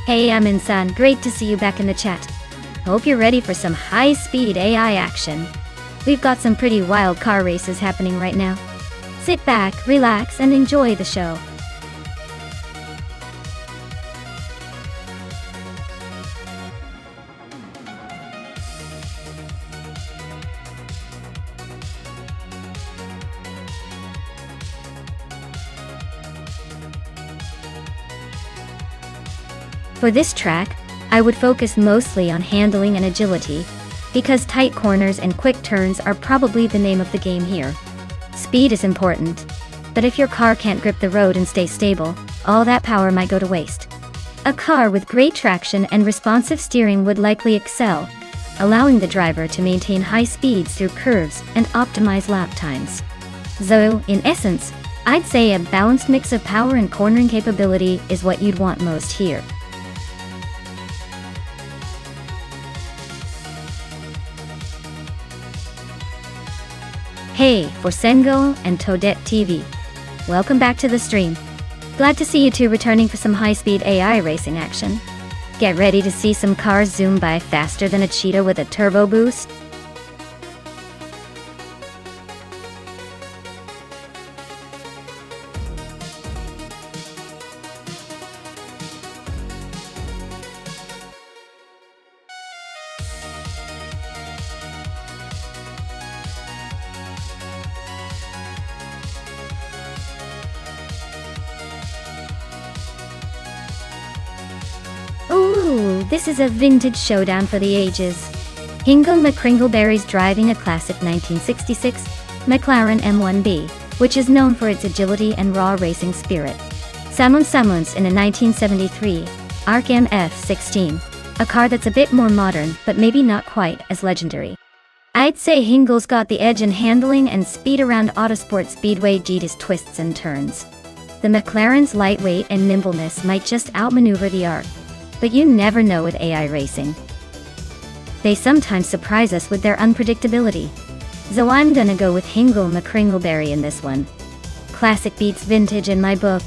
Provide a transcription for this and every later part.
Hey Amin-san, great to see you back in the chat. Hope you're ready for some high-speed AI action. We've got some pretty wild car races happening right now. Sit back, relax, and enjoy the show. For this track, I would focus mostly on handling and agility, because tight corners and quick turns are probably the name of the game here. Speed is important, but if your car can't grip the road and stay stable, all that power might go to waste. A car with great traction and responsive steering would likely excel, allowing the driver to maintain high speeds through curves and optimize lap times. So, in essence, I'd say a balanced mix of power and cornering capability is what you'd want most here. Hey, for Sengo and Toadette TV. Welcome back to the stream. Glad to see you two returning for some high-speed AI racing action. Get ready to see some cars zoom by faster than a cheetah with a turbo boost. Ooh, this is a vintage showdown for the ages. Hingle McCringleberry's driving a classic 1966 McLaren M1B, which is known for its agility and raw racing spirit. Samuns in a 1973 ARC MF16, a car that's a bit more modern, but maybe not quite as legendary. I'd say Hingle's got the edge in handling and speed around Autosport Speedway GT's twists and turns. The McLaren's lightweight and nimbleness might just outmaneuver the ARC. But you never know with AI racing. They sometimes surprise us with their unpredictability. So I'm gonna go with Hingle McCringleberry in this one. Classic beats vintage in my book.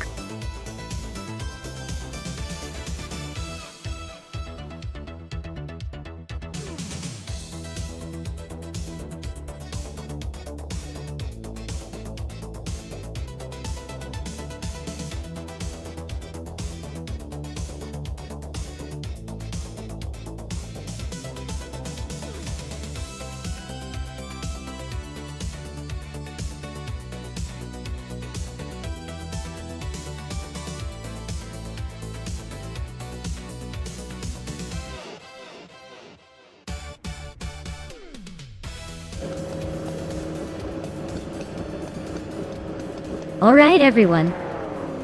Alright everyone,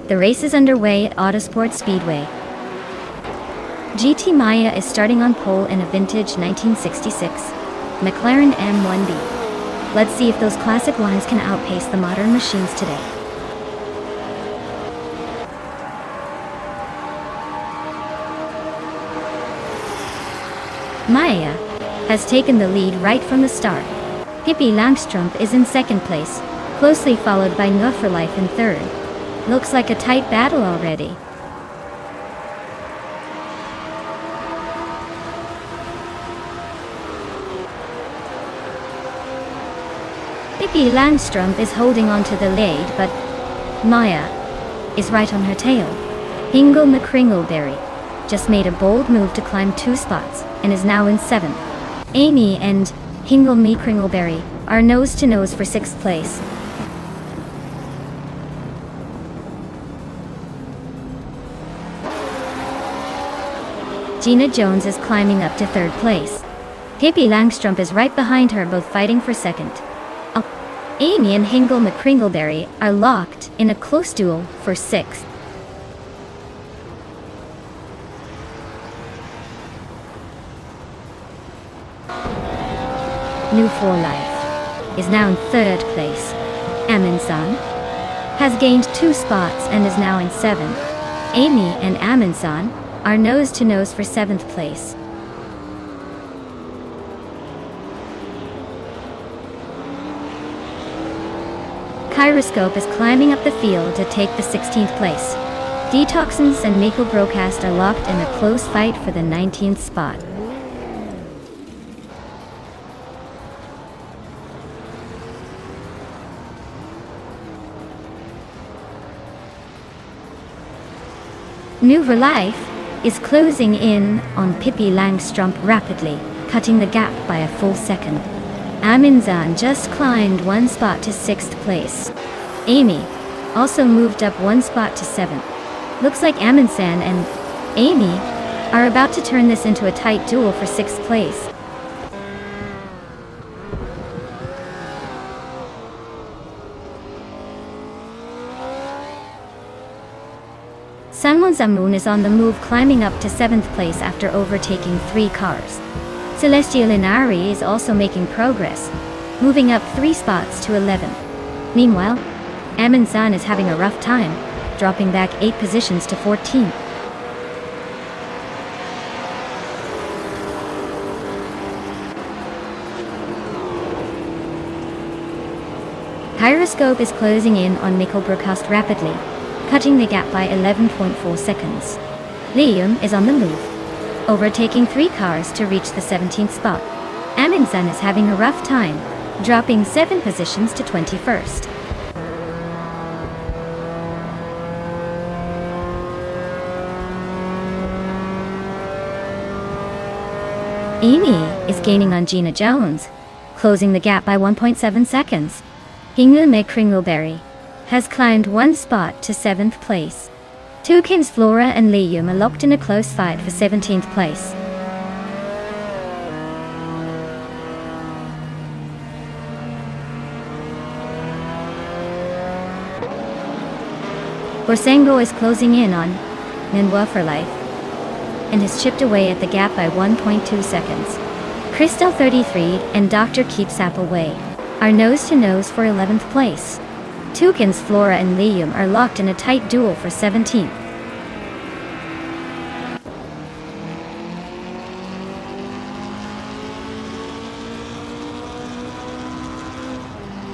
the race is underway at Autosport Speedway. GT Maya is starting on pole in a vintage 1966 McLaren M1B. Let's see if those classic lines can outpace the modern machines today. Maya has taken the lead right from the start. Pippi Langstrump is in second place, closely followed by Nufferlife in third. Looks like a tight battle already. Pippi Langstrump is holding on to the lead, but Maya is right on her tail. Hingle McCringleberry just made a bold move to climb 2 spots and is now in 7th. Amy and Hingle McCringleberry are nose to nose for 6th place. Gina Jones is climbing up to 3rd place. Pippi Langstrump is right behind her, both fighting for 2nd. Amy and Hingle McCringleberry are locked in a close duel for 6th. New For Life is now in 3rd place. Amin-san has gained 2 spots and is now in 7th. Amy and Amin-san are nose to nose for 7th place. Kyroscope is climbing up the field to take the 16th place. Detoxins and Mako Broadcast are locked in a close fight for the 19th spot. New Life is closing in on Pippi Langstrump rapidly, cutting the gap by a full second. Aminzan just climbed one spot to 6th place. Amy also moved up one spot to 7th. Looks like Aminzan and Amy are about to turn this into a tight duel for 6th place. Sanwon Zamun is on the move, climbing up to 7th place after overtaking 3 cars. Celestia Linari is also making progress, moving up 3 spots to 11th. Meanwhile, Aminzan is having a rough time, dropping back 8 positions to 14th. Gyroscope is closing in on Mako Broadcast rapidly, cutting the gap by 11.4 seconds. Liam is on the move, overtaking 3 cars to reach the 17th spot. Aminzan is having a rough time, dropping 7 positions to 21st. Amy is gaining on Gina Jones, closing the gap by 1.7 seconds. Hingle Kringleberry has climbed 1 spot to 7th place. Tukins Flora and Liam are locked in a close fight for 17th place. Borsengo is closing in on Ninwa for life and has chipped away at the gap by 1.2 seconds. Crystal 33 and Dr. Keeps Apple Way are nose to nose for 11th place. Tukins Flora and Liam are locked in a tight duel for 17th.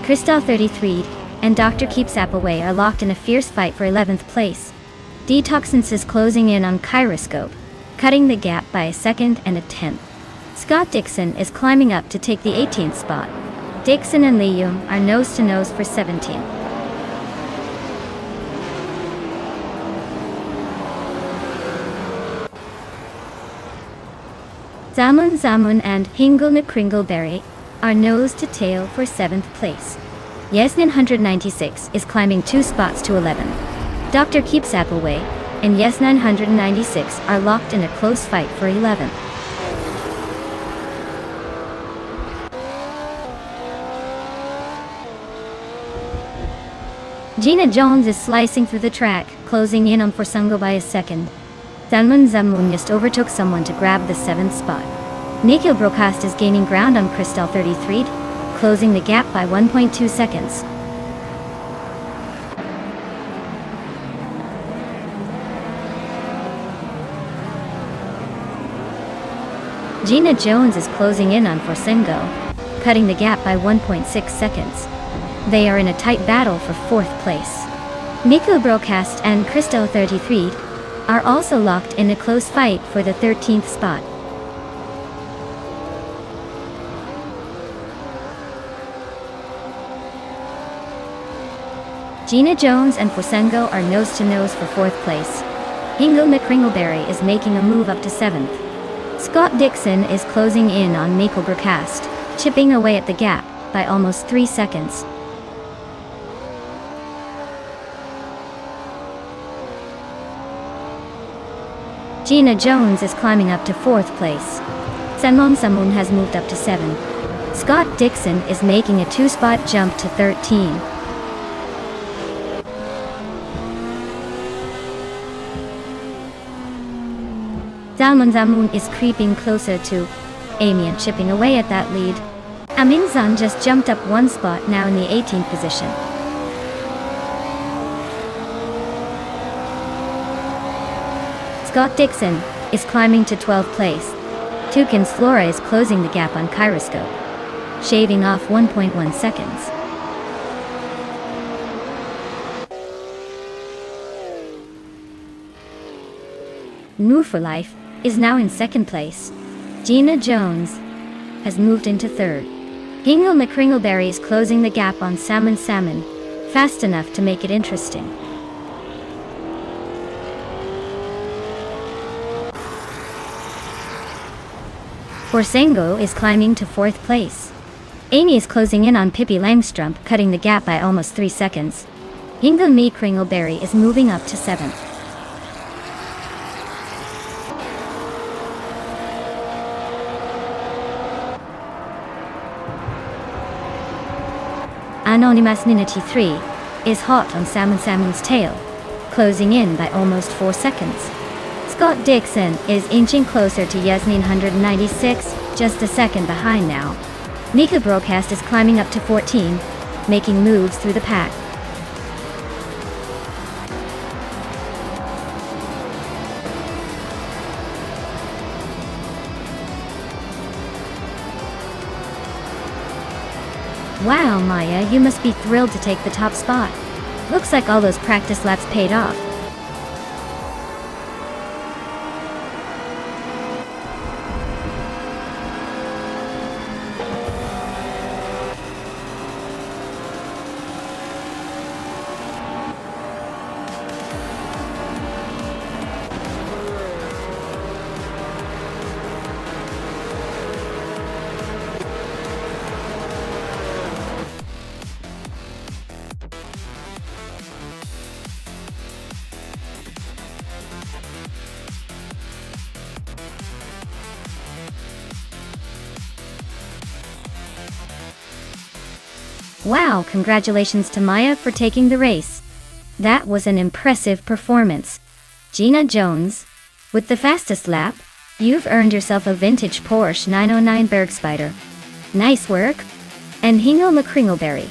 Crystal 33 and Dr. Keeps Appleway are locked in a fierce fight for 11th place. Detoxins is closing in on Gyroscope, cutting the gap by a 2nd and a 10th. Scott Dixon is climbing up to take the 18th spot. Dixon and Liam are nose to nose for 17th. Zamun and Hingle McCringleberry are nose to tail for 7th place. Yesnin 196 is climbing 2 spots to 11. Dr. Keeps Appleway and Yes 996 are locked in a close fight for 11th. Gina Jones is slicing through the track, closing in on Forsungo by a 2nd. Salman Zamun just overtook someone to grab the 7th spot. Nikhil Broadcast is gaining ground on Crystal 33, closing the gap by 1.2 seconds. Gina Jones is closing in on Forsengo, cutting the gap by 1.6 seconds. They are in a tight battle for 4th place. Nikhil Broadcast and Crystal 33 are also locked in a close fight for the 13th spot. Gina Jones and Forsengo are nose to nose for 4th place. Hingle McCringleberry is making a move up to 7th. Scott Dixon is closing in on Mako Broadcast, chipping away at the gap by almost 3 seconds. Gina Jones is climbing up to 4th place. Sanmon Samun has moved up to 7. Scott Dixon is making a 2-spot jump to 13. Salman Zamun is creeping closer to Amy and chipping away at that lead. Aminzan just jumped up 1 spot, now in the 18th position. Scott Dixon is climbing to 12th place. Tukins Flora is closing the gap on Gyroscope, shaving off 1.1 seconds. New for Life, is now in second place. Gina Jones has moved into third. Hingle McCringleberry is closing the gap on Salmon Salmon, fast enough to make it interesting. Forsango is climbing to fourth place. Amy is closing in on Pippi Langstrump, cutting the gap by almost 3 seconds. Hingle McCringleberry is moving up to seventh. Anonymous Ninety 3 is hot on Salmon Salmon's tail, closing in by almost 4 seconds. Scott Dixon is inching closer to Yasmin 196, just a second behind now. Nika Broadcast is climbing up to 14, making moves through the pack. Wow, Maya, you must be thrilled to take the top spot. Looks like all those practice laps paid off. Wow, congratulations to Maya for taking the race. That was an impressive performance. Gina Jones, with the fastest lap, you've earned yourself a vintage Porsche 909 Bergspider. Nice work. And Hingle McCringleberry,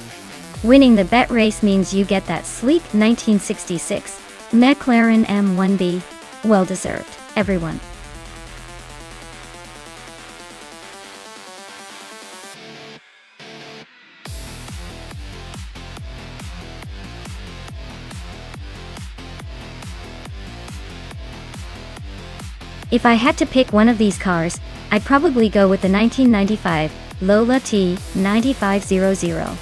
winning the bet race means you get that sleek 1966 McLaren M1B. Well deserved, everyone. If I had to pick one of these cars, I'd probably go with the 1995 Lola T 9500.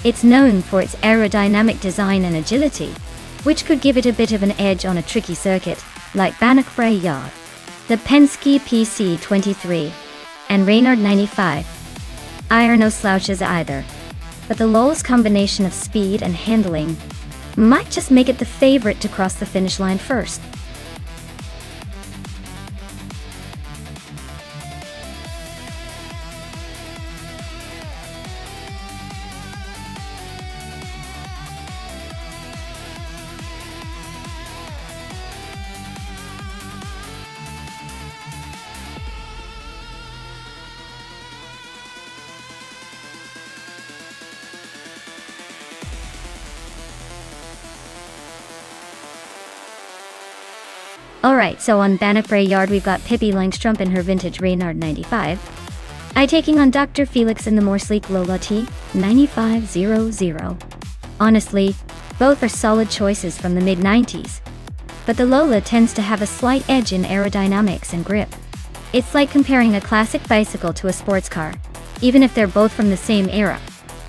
It's known for its aerodynamic design and agility, which could give it a bit of an edge on a tricky circuit, like Bannock Brae Yard. The Penske PC23 and Reynard 95 are no slouches either, but the Lola's combination of speed and handling might just make it the favorite to cross the finish line first. Alright, so on Bannock Brae Yard we've got Pippi Langstrump in her vintage Reynard 95. I taking on Dr. Felix in the more sleek Lola T 9500. Honestly, both are solid choices from the mid-90s. But the Lola tends to have a slight edge in aerodynamics and grip. It's like comparing a classic bicycle to a sports car, even if they're both from the same era.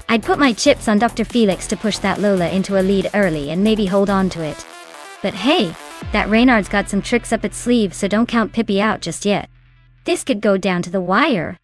I'd put my chips on Dr. Felix to push that Lola into a lead early and maybe hold on to it. But hey, that Reynard's got some tricks up its sleeve, so don't count Pippi out just yet. This could go down to the wire.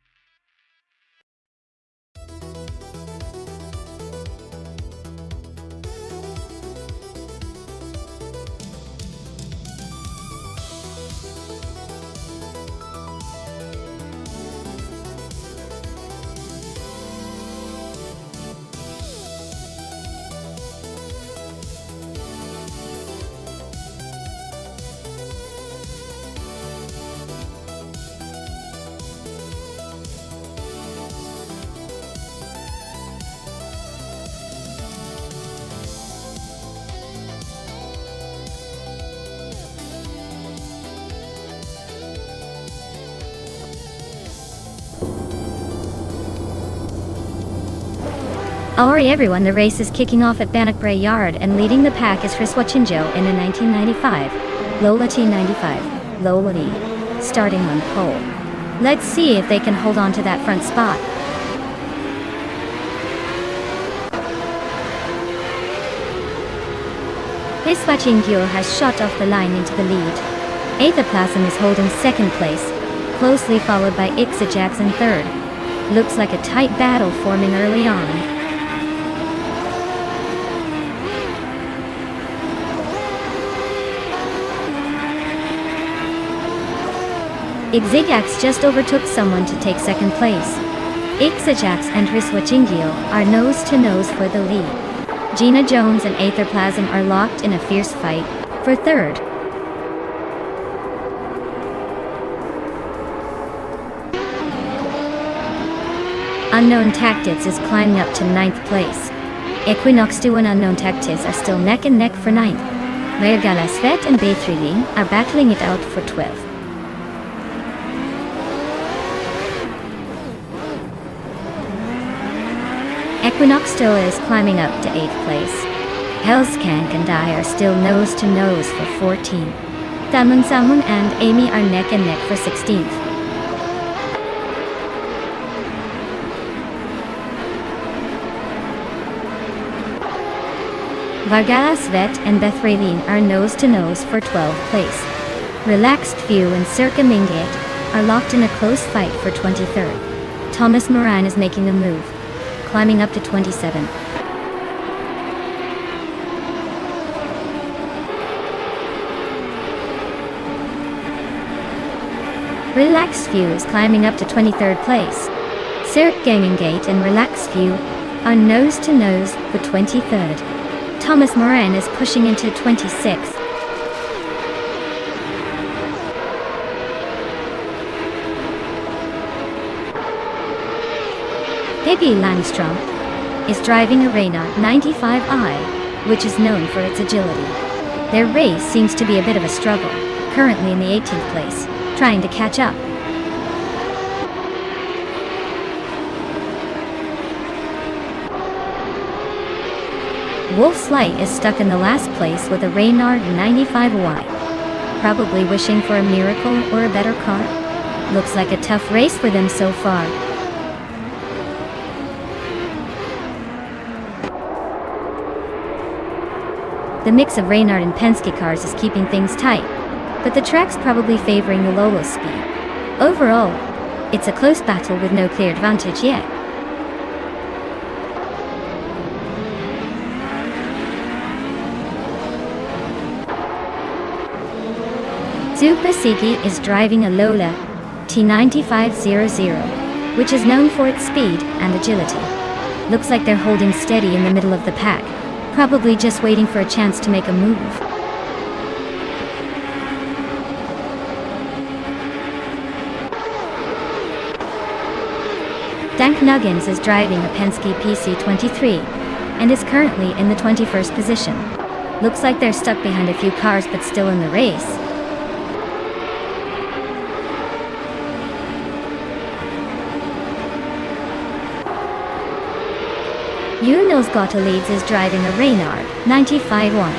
Alright everyone, the race is kicking off at Bannock Brae Yard, and leading the pack is Chris Wachinjo in the 1995 Lola T95. low lead, starting on pole. Let's see if they can hold on to that front spot. Hiswachingyo has shot off the line into the lead. Aethoplasm is holding second place, closely followed by Ixajax in third. Looks like a tight battle forming early on. Ixajax just overtook someone to take second place. Ixajax and Hiswachingyo are nose to nose for the lead. Gina Jones and Aetherplasm are locked in a fierce fight for third. Unknown Tactics is climbing up to 9th place. Equinox 2 and Unknown Tactics are still neck and neck for 9th. Galasvet and Bethriling are battling it out for 12th. Equinox Stoa is climbing up to 8th place. Hellskank and I are still nose to nose for 14th. Samun Samun and Amy are neck and neck for 16th. Vargalasvet and Bethraleen are nose to nose for 12th place. Relaxed View and Circa Mingate are locked in a close fight for 23rd. Thomas Moran is making a move, climbing up to 27. Relaxed View is climbing up to 23rd place. Cirque Gaming Gate and Relaxed View are nose to nose for 23rd. Thomas Moran is pushing into 26th. Pippi Langstrom is driving a Reynard 95i, which is known for its agility. Their race seems to be a bit of a struggle, currently in the 18th place, trying to catch up. Wolf's Light is stuck in the last place with a Reynard 95y, probably wishing for a miracle or a better car. Looks like a tough race for them so far. The mix of Reynard and Penske cars is keeping things tight, but the track's probably favoring the Lolo speed. Overall, it's a close battle with no clear advantage yet. Zupasigi is driving a Lola T9500, which is known for its speed and agility. Looks like they're holding steady in the middle of the pack, probably just waiting for a chance to make a move. Dank Nuggins is driving a Penske PC23 and is currently in the 21st position. Looks like they're stuck behind a few cars but still in the race. Unos Gottliebs is driving a Reynard 95y,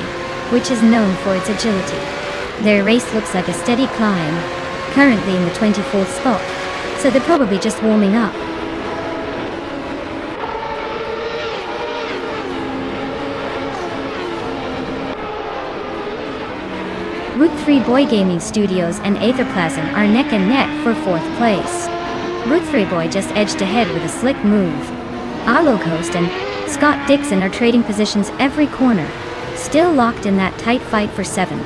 which is known for its agility. Their race looks like a steady climb, currently in the 24th spot, so they're probably just warming up. Route 3 Boy Gaming Studios and Aetherplasm are neck and neck for 4th place. Route 3 Boy just edged ahead with a slick move. Arlo Coast and Scott Dixon are trading positions every corner, still locked in that tight fight for 7.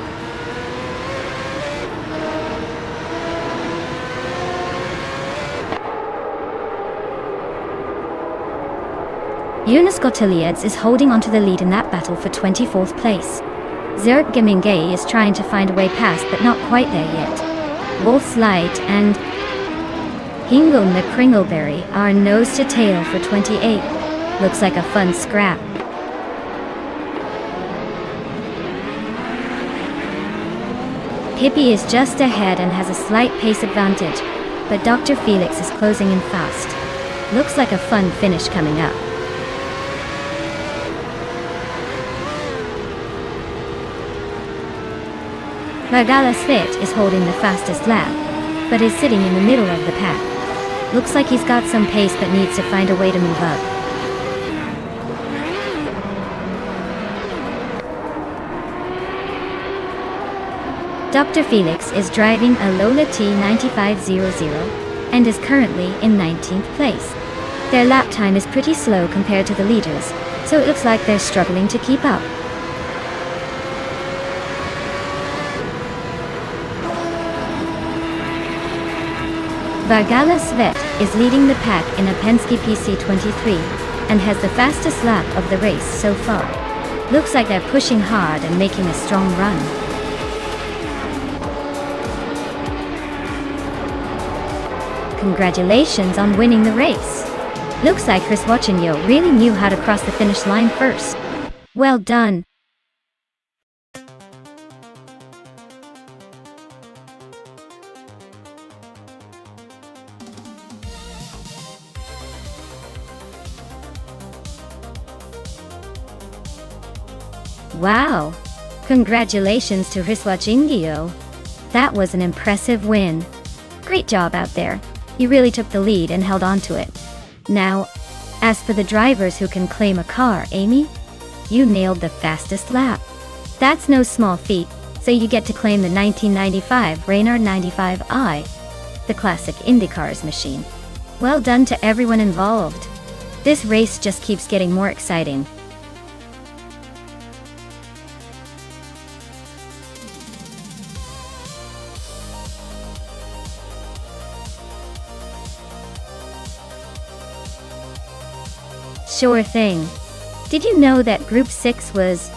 Eunice Gottliebs is holding onto the lead in that battle for 24th place. Zerk Gemingay is trying to find a way past but not quite there yet. Wolf's Light and Hingle McCringleberry are nose to tail for 28. Looks like a fun scrap. Pippi is just ahead and has a slight pace advantage, but Dr. Felix is closing in fast. Looks like a fun finish coming up. Vargala Svit is holding the fastest lap, but is sitting in the middle of the pack. Looks like he's got some pace but needs to find a way to move up. Dr. Felix is driving a Lola T9500 and is currently in 19th place. Their lap time is pretty slow compared to the leaders, so it looks like they're struggling to keep up. Vargala Svet is leading the pack in a Penske PC23 and has the fastest lap of the race so far. Looks like they're pushing hard and making a strong run. Congratulations on winning the race. Looks like Chris Wachenyo really knew how to cross the finish line first. Well done. Wow! Congratulations to Riswach. That was an impressive win. Great job out there. You really took the lead and held on to it. Now, as for the drivers who can claim a car, Amy, you nailed the fastest lap. That's no small feat, so you get to claim the 1995 Reynard 95i, the classic IndyCars machine. Well done to everyone involved. This race just keeps getting more exciting. Sure thing. Did you know that Group 6 was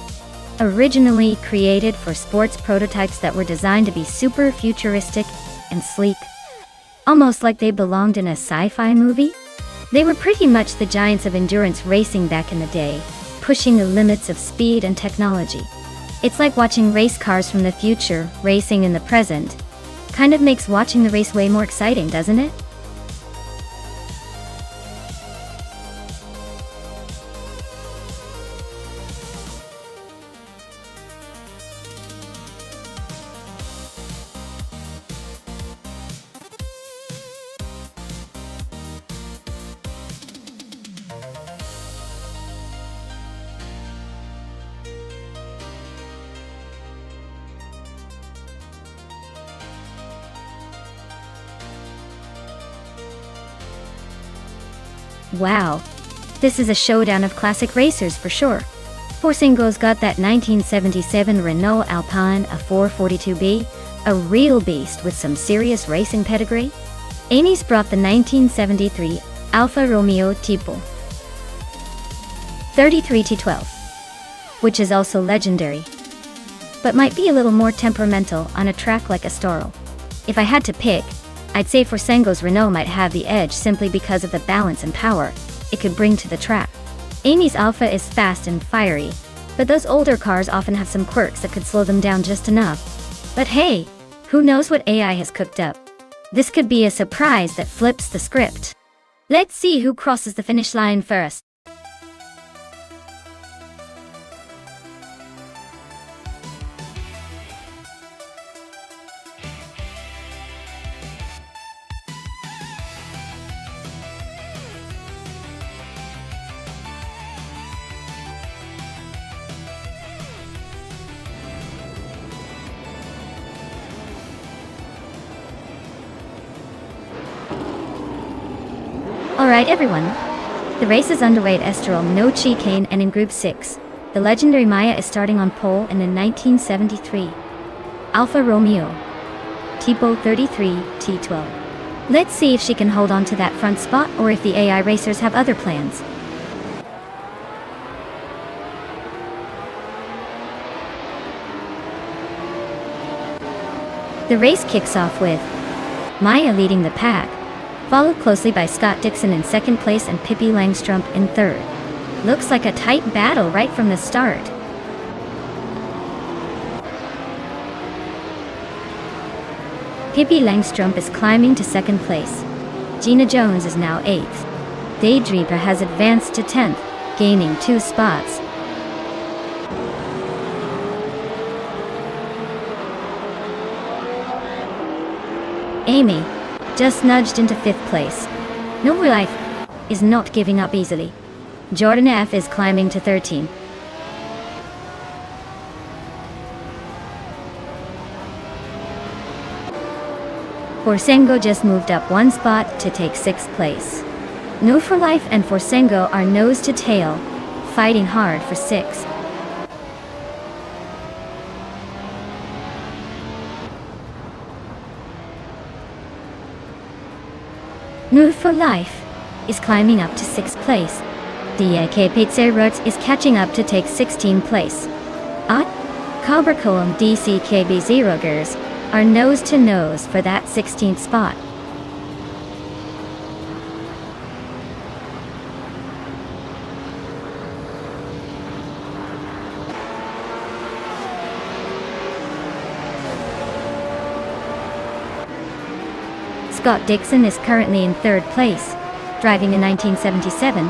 originally created for sports prototypes that were designed to be super futuristic and sleek? Almost like they belonged in a sci-fi movie? They were pretty much the giants of endurance racing back in the day, pushing the limits of speed and technology. It's like watching race cars from the future racing in the present. Kind of makes watching the race way more exciting, doesn't it? Wow, this is a showdown of classic racers for sure. Forcingo's got that 1977 Renault Alpine, a 442B, a real beast with some serious racing pedigree. Amy's brought the 1973 Alfa Romeo Tipo 33 T12, which is also legendary, but might be a little more temperamental on a track like Estoril. If I had to pick, I'd say Forcingo's Renault might have the edge simply because of the balance and power it could bring to the track. Amy's Alfa is fast and fiery, but those older cars often have some quirks that could slow them down just enough. But hey, who knows what AI has cooked up? This could be a surprise that flips the script. Let's see who crosses the finish line first. Alright everyone, the race is underway at Estoril, no chicane, and in Group 6, the legendary Maya is starting on pole in the 1973 Alfa Romeo Tipo 33 T12. Let's see if she can hold on to that front spot or if the AI racers have other plans. The race kicks off with Maya leading the pack, followed closely by Scott Dixon in second place and Pippi Langstrup in third. Looks like a tight battle right from the start. Pippi Langstrup is climbing to second place. Gina Jones is now 8th. Daydreamer has advanced to 10th, gaining 2 spots. Amy just nudged into 5th place. No Life is not giving up easily. Jordan F is climbing to 13. Forsengo just moved up 1 spot to take 6th place. No for Life and Forsengo are nose to tail, fighting hard for 6th. No for Life is climbing up to 6th place. DAK Pizzerots is catching up to take 16th place. Cabraco and DCKB Zerogers are nose to nose for that 16th spot. Scott Dixon is currently in 3rd place, driving a 1977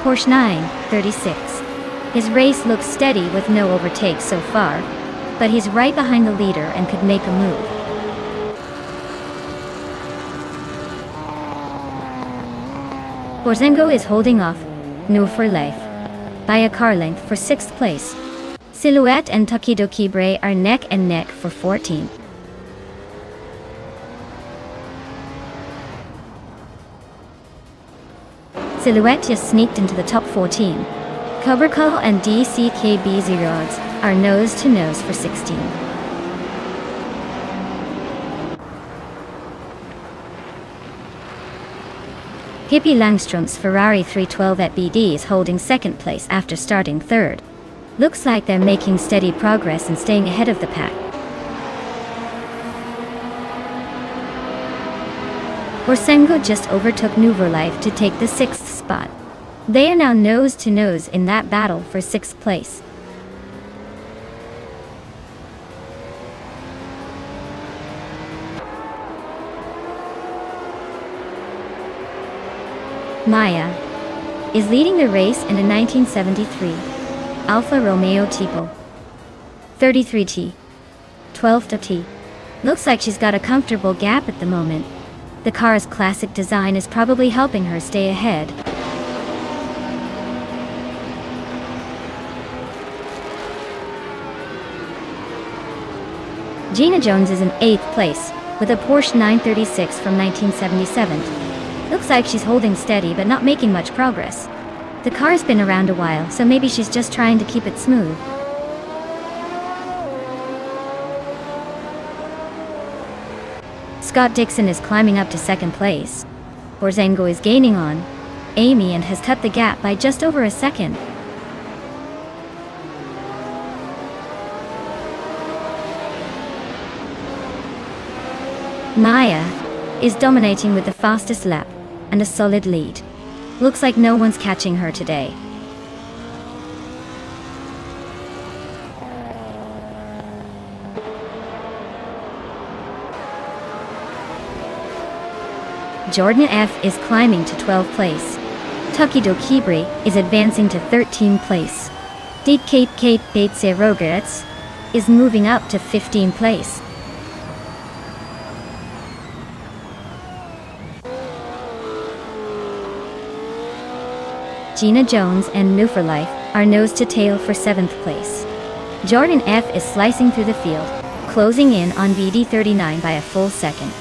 Porsche 936. His race looks steady with no overtakes so far, but he's right behind the leader and could make a move. Forsengo is holding off No for Life by a car length for 6th place. Silhouette and Tokidoki Bray are neck and neck for 14th. Silhouette just sneaked into the top 14. Covercall and DCKB Zerods are nose to nose for 16. Pippi Langstrom's Ferrari 312 at BD is holding 2nd place after starting 3rd. Looks like they're making steady progress and staying ahead of the pack. Forsengo just overtook Nuverlife to take the 6th spot. They are now nose to nose in that battle for 6th place. Maya is leading the race in a 1973 Alfa Romeo Tipo 33T 12T. Looks like she's got a comfortable gap at the moment. The car's classic design is probably helping her stay ahead. Gina Jones is in 8th place, with a Porsche 936 from 1977. Looks like she's holding steady but not making much progress. The car's been around a while, so maybe she's just trying to keep it smooth. Scott Dixon is climbing up to 2nd place. Forsengo is gaining on Amy and has cut the gap by just over a second. Maya is dominating with the fastest lap and a solid lead. Looks like no one's catching her today. Jordan F is climbing to 12th place. Takido Kibri is advancing to 13th place. DKK Petse Rogerets is moving up to 15th place. Gina Jones and Nuferlife are nose to tail for 7th place. Jordan F is slicing through the field, closing in on VD39 by a full second.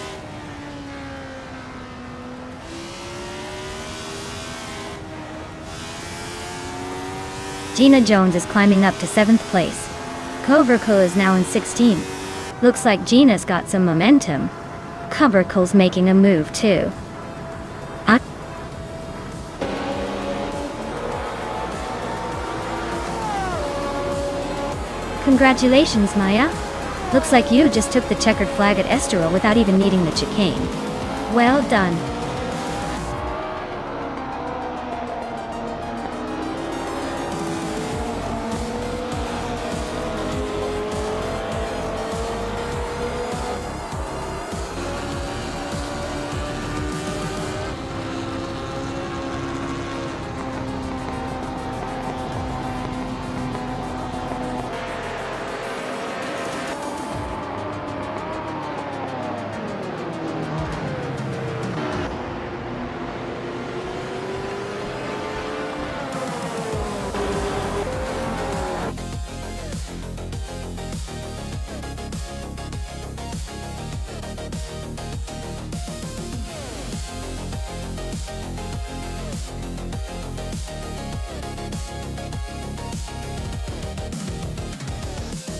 Gina Jones is climbing up to 7th place. Coverco is now in 16th. Looks like Gina's got some momentum. Coverco's making a move too. Congratulations, Maya. Looks like you just took the checkered flag at Estoril without even needing the chicane. Well done.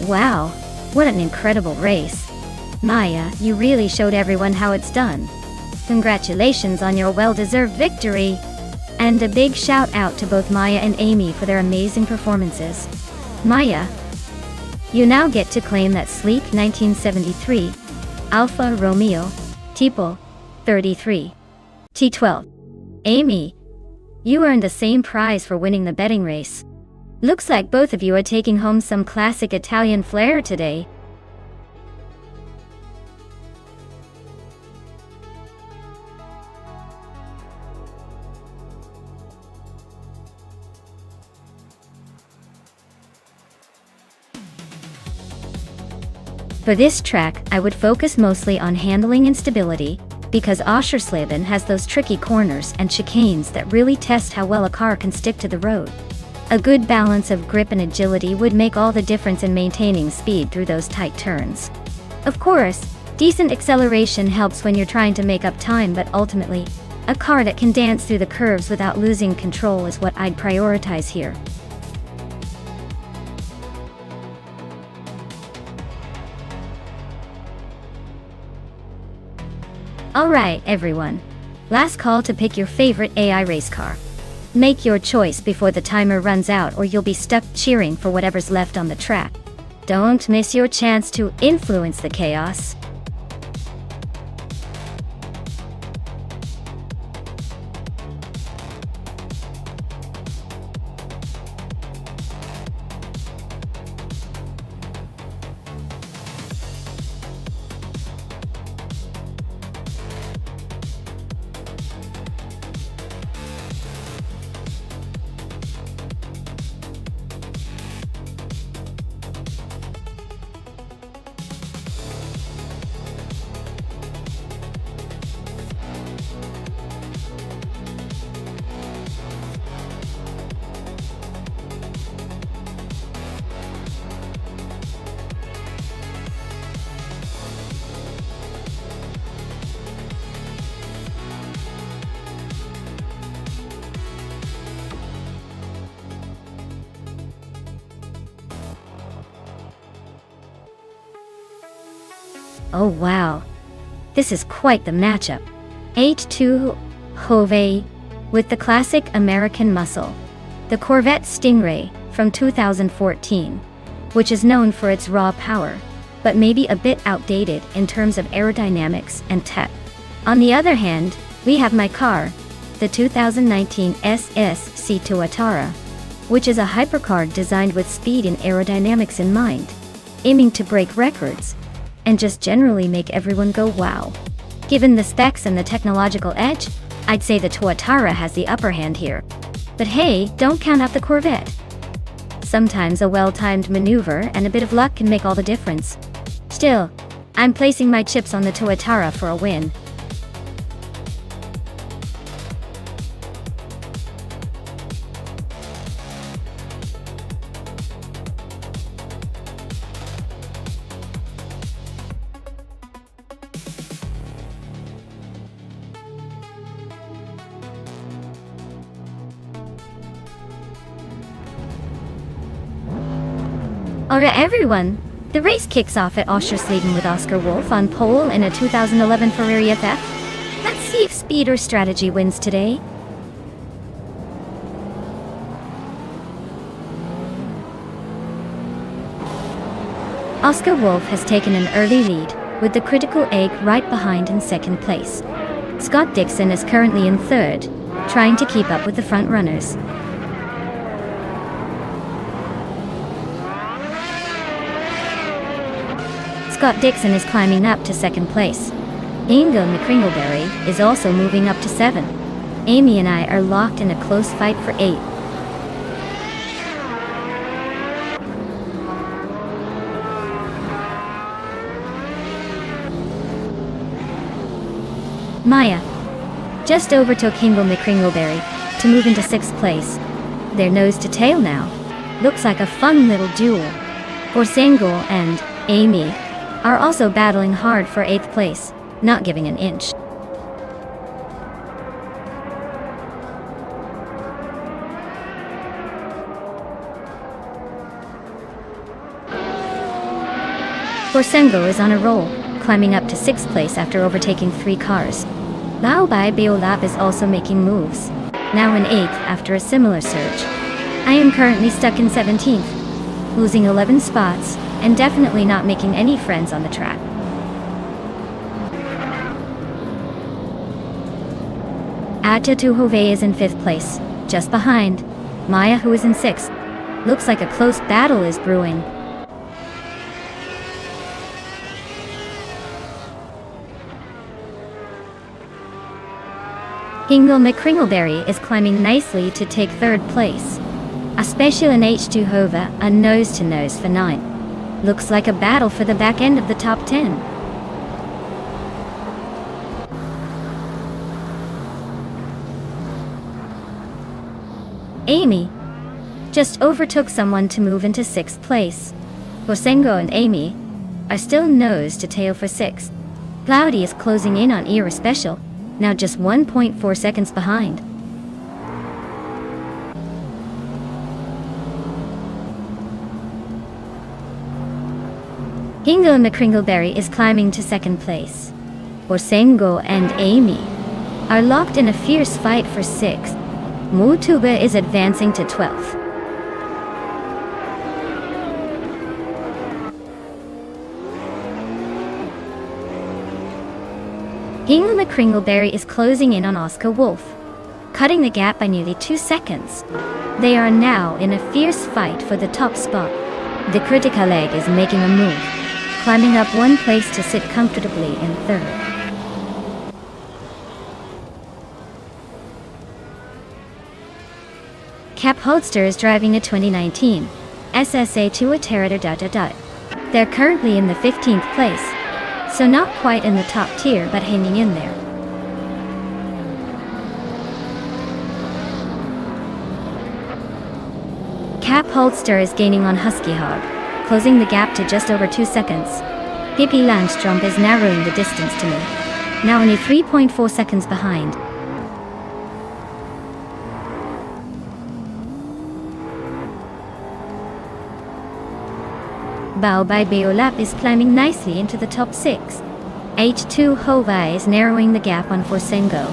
Wow, what an incredible race. Maya, you really showed everyone how it's done. Congratulations on your well-deserved victory. And a big shout out to both Maya and Amy for their amazing performances. Maya, you now get to claim that sleek 1973 Alfa Romeo Tipo 33 T12. Amy, you earned the same prize for winning the betting race. Looks like both of you are taking home some classic Italian flair today. For this track, I would focus mostly on handling and stability, because Oschersleben has those tricky corners and chicanes that really test how well a car can stick to the road. A good balance of grip and agility would make all the difference in maintaining speed through those tight turns. Of course, decent acceleration helps when you're trying to make up time, but ultimately, a car that can dance through the curves without losing control is what I'd prioritize here. Alright everyone, last call to pick your favorite AI race car. Make your choice before the timer runs out or you'll be stuck cheering for whatever's left on the track. Don't miss your chance to influence the chaos. Oh wow, this is quite the matchup. 8-2 Hove with the classic American muscle, the Corvette Stingray from 2014, which is known for its raw power, but maybe a bit outdated in terms of aerodynamics and tech. On the other hand, we have my car, the 2019 SSC Tuatara, which is a hypercar designed with speed and aerodynamics in mind, aiming to break records and just generally make everyone go wow. Given the specs and the technological edge, I'd say the Tuatara has the upper hand here. But hey, don't count out the Corvette. Sometimes a well-timed maneuver and a bit of luck can make all the difference. Still, I'm placing my chips on the Tuatara for a win. Alright everyone, the race kicks off at Oschersleben with Oscar Wolf on pole in a 2011 Ferrari FF. Let's see if speed or strategy wins today. Oscar Wolf has taken an early lead, with the Critical Egg right behind in second place. Scott Dixon is currently in third, trying to keep up with the front runners. Scott Dixon is climbing up to second place. Ingo McCringleberry is also moving up to 7. Amy and I are locked in a close fight for 8. Maya just overtook Ingo McCringleberry to move into 6th place. They're nose to tail now. Looks like a fun little duel. Borsengel and Amy are also battling hard for 8th place, not giving an inch. Forsengo is on a roll, climbing up to 6th place after overtaking 3 cars. Lao Bai Beolap is also making moves, now in 8th after a similar surge. I am currently stuck in 17th, losing 11 spots, and definitely not making any friends on the track. Atja Tuhove is in 5th place, just behind Maya, who is in 6th. Looks like a close battle is brewing. Hingle McCringleberry is climbing nicely to take 3rd place. A special in H2 Hova, a nose-to-nose for 9. Looks like a battle for the back end of the top 10. Amy just overtook someone to move into 6th place. Bosengo and Amy are still nose to tail for 6th. Cloudy is closing in on Era Special, now just 1.4 seconds behind. Hingo McCringleberry is climbing to 2nd place. Bosengo and Amy are locked in a fierce fight for 6th. Mutuba is advancing to 12th. Hingle McCringleberry is closing in on Oscar Wolf, cutting the gap by nearly 2 seconds. They are now in a fierce fight for the top spot. The Critical Egg is making a move, climbing up 1 place to sit comfortably in 3rd. Cap Holster is driving a 2019 SSA Tua Terra. They're currently in the 15th place, so not quite in the top tier but hanging in there. Cap Holster is gaining on Husky Hog, closing the gap to just over 2 seconds. Hippie Langstrom is narrowing the distance to me, now only 3.4 seconds behind. Bao by Beolap is climbing nicely into the top 6. H2 Hova is narrowing the gap on Forsengo,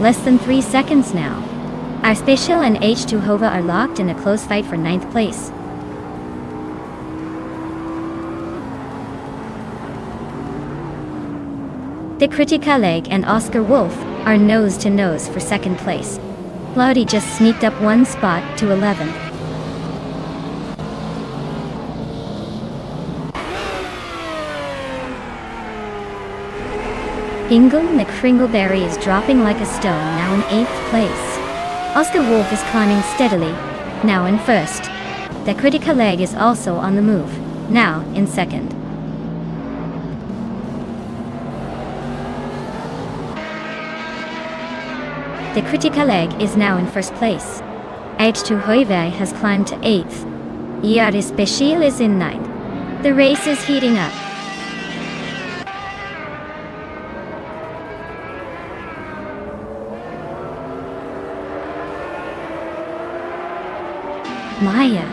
less than 3 seconds now. Our Special and H2 Hova are locked in a close fight for 9th place. The Critical Egg and Oscar Wolf are nose to nose for 2nd place. Cloudy just sneaked up 1 spot to 11th. Hingle McCringleberry is dropping like a stone, now in 8th place. Oscar Wolf is climbing steadily, now in 1st. The Critical Egg is also on the move, now in 2nd. The Critical Egg is now in 1st place. H2 Hoive has climbed to 8th. Yari Special is in 9th. The race is heating up. Maya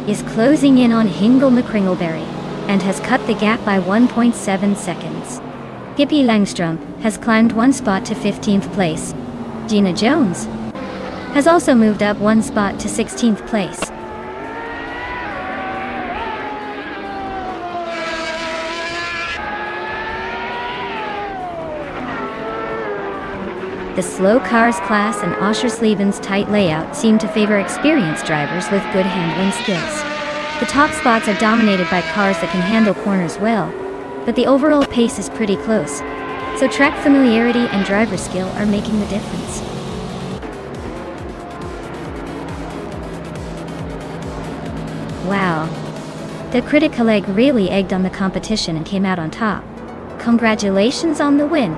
is closing in on Hingle McCringleberry and has cut the gap by 1.7 seconds. Hippie Langstrom has climbed 1 spot to 15th place. Gina Jones has also moved up 1 spot to 16th place. The slow cars class and Oscherslieben's tight layout seem to favor experienced drivers with good handling skills. The top spots are dominated by cars that can handle corners well, but the overall pace is pretty close, so track familiarity and driver skill are making the difference. Wow. The Critical Egg really egged on the competition and came out on top. Congratulations on the win!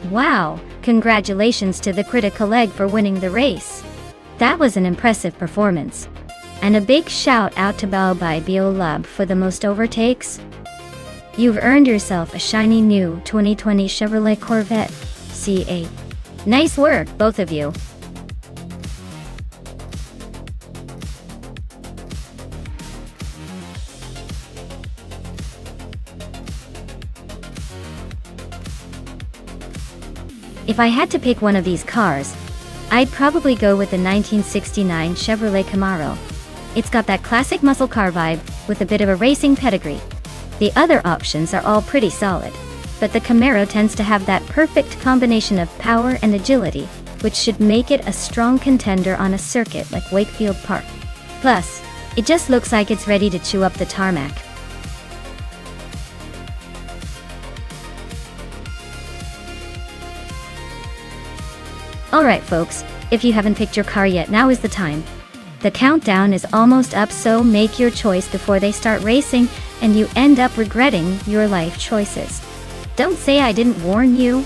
Wow, congratulations to the critical egg for winning the race. That was an impressive performance. And a big shout out to Balbai Biolab for the most overtakes. You've earned yourself a shiny new 2020 Chevrolet Corvette C8. Nice work, both of you. If I had to pick one of these cars, I'd probably go with the 1969 Chevrolet Camaro. It's got that classic muscle car vibe with a bit of a racing pedigree. The other options are all pretty solid, but the Camaro tends to have that perfect combination of power and agility, which should make it a strong contender on a circuit like Wakefield Park. Plus, it just looks like it's ready to chew up the tarmac. Alright folks, if you haven't picked your car yet, now is the time. The countdown is almost up, so make your choice before they start racing and you end up regretting your life choices. Don't say I didn't warn you.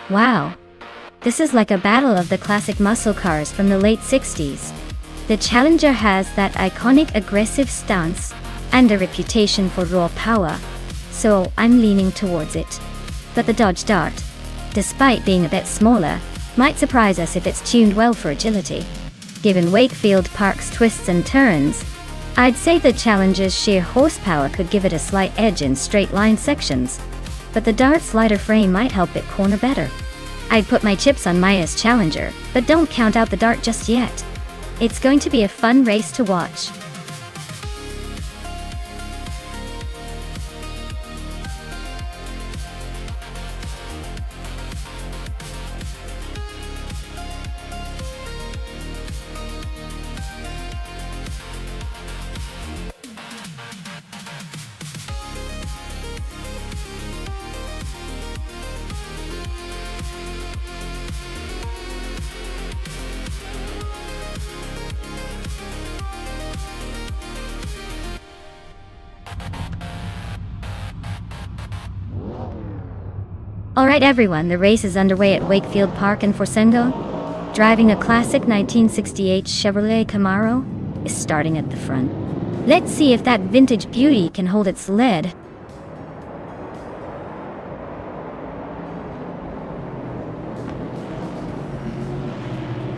Wow. This is like a battle of the classic muscle cars from the late 60s. The Challenger has that iconic aggressive stance and a reputation for raw power, so I'm leaning towards it. But the Dodge Dart, despite being a bit smaller, might surprise us if it's tuned well for agility. Given Wakefield Park's twists and turns, I'd say the Challenger's sheer horsepower could give it a slight edge in straight line sections, but the Dart's lighter frame might help it corner better. I'd put my chips on Maya's Challenger, but don't count out the Dart just yet. It's going to be a fun race to watch. Alright everyone, the race is underway at Wakefield Park in Forsengo. Driving a classic 1968 Chevrolet Camaro is starting at the front. Let's see if that vintage beauty can hold its lead.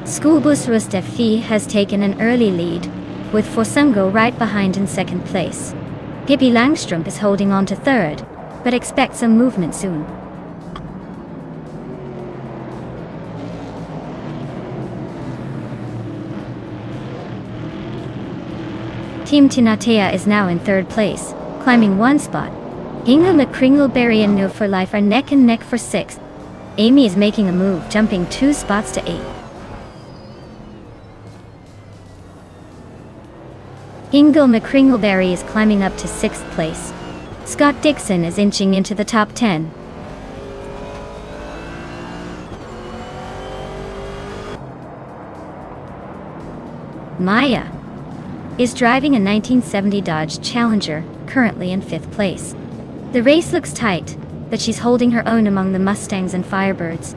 Schoolbus Rustefi has taken an early lead, with Forsengo right behind in second place. Pippi Langstrup is holding on to third, but expect some movement soon. Team Tinatea is now in third place, climbing one spot. Inga McCringleberry and No for Life are neck and neck for sixth. Amy is making a move, jumping 2 spots to 8. Inga McCringleberry is climbing up to 6th place. Scott Dixon is inching into the top 10. Maya is driving a 1970 Dodge Challenger, currently in 5th place. The race looks tight, but she's holding her own among the Mustangs and Firebirds.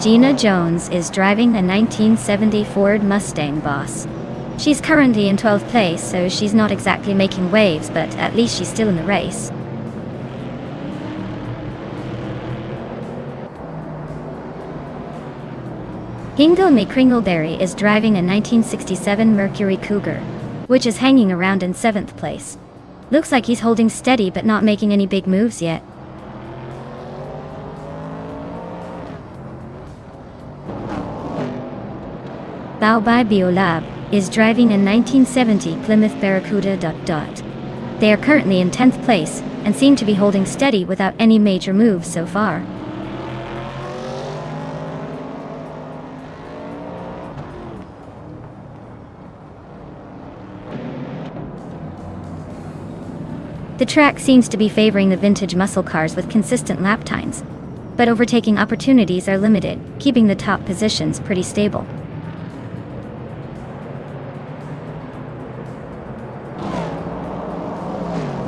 Gina Jones is driving a 1970 Ford Mustang Boss. She's currently in 12th place, so she's not exactly making waves, but at least she's still in the race. Hingo McCringleberry is driving a 1967 Mercury Cougar, which is hanging around in 7th place. Looks like he's holding steady but not making any big moves yet. Bao by Biolab, is driving a 1970 Plymouth Barracuda. They are currently in 10th place and seem to be holding steady without any major moves so far. The track seems to be favoring the vintage muscle cars with consistent lap times, but overtaking opportunities are limited, keeping the top positions pretty stable.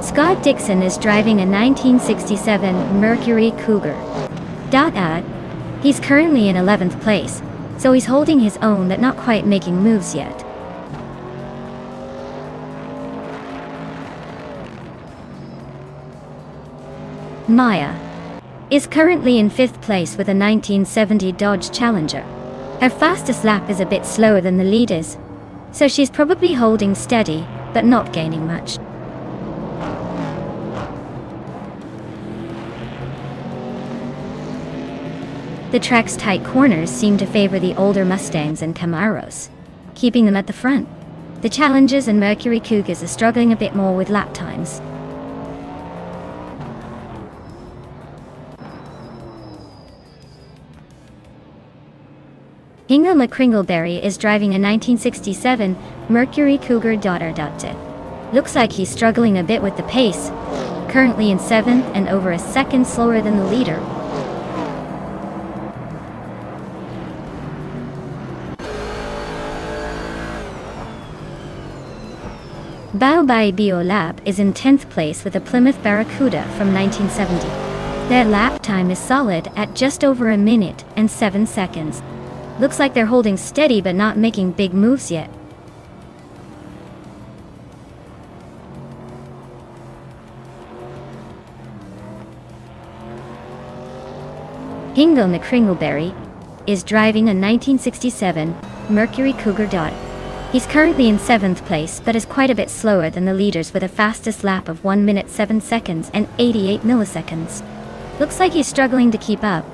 Scott Dixon is driving a 1967 Mercury Cougar. He's currently in 11th place, so he's holding his own but not quite making moves yet. Maya is currently in 5th place with a 1970 Dodge Challenger. Her fastest lap is a bit slower than the leaders, so she's probably holding steady, but not gaining much. The track's tight corners seem to favor the older Mustangs and Camaros, keeping them at the front. The Challengers and Mercury Cougars are struggling a bit more with lap times. Hingo McCringleberry is driving a 1967 Mercury Cougar. Looks like he's struggling a bit with the pace, currently in 7th and over a second slower than the leader. Bao by Biolab is in 10th place with a Plymouth Barracuda from 1970. Their lap time is solid at just over a minute and 7 seconds. Looks like they're holding steady but not making big moves yet. Hingo McCringleberry is driving a 1967 Mercury Cougar. He's currently in 7th place but is quite a bit slower than the leaders with a fastest lap of 1 minute 7 seconds and 88 milliseconds. Looks like he's struggling to keep up.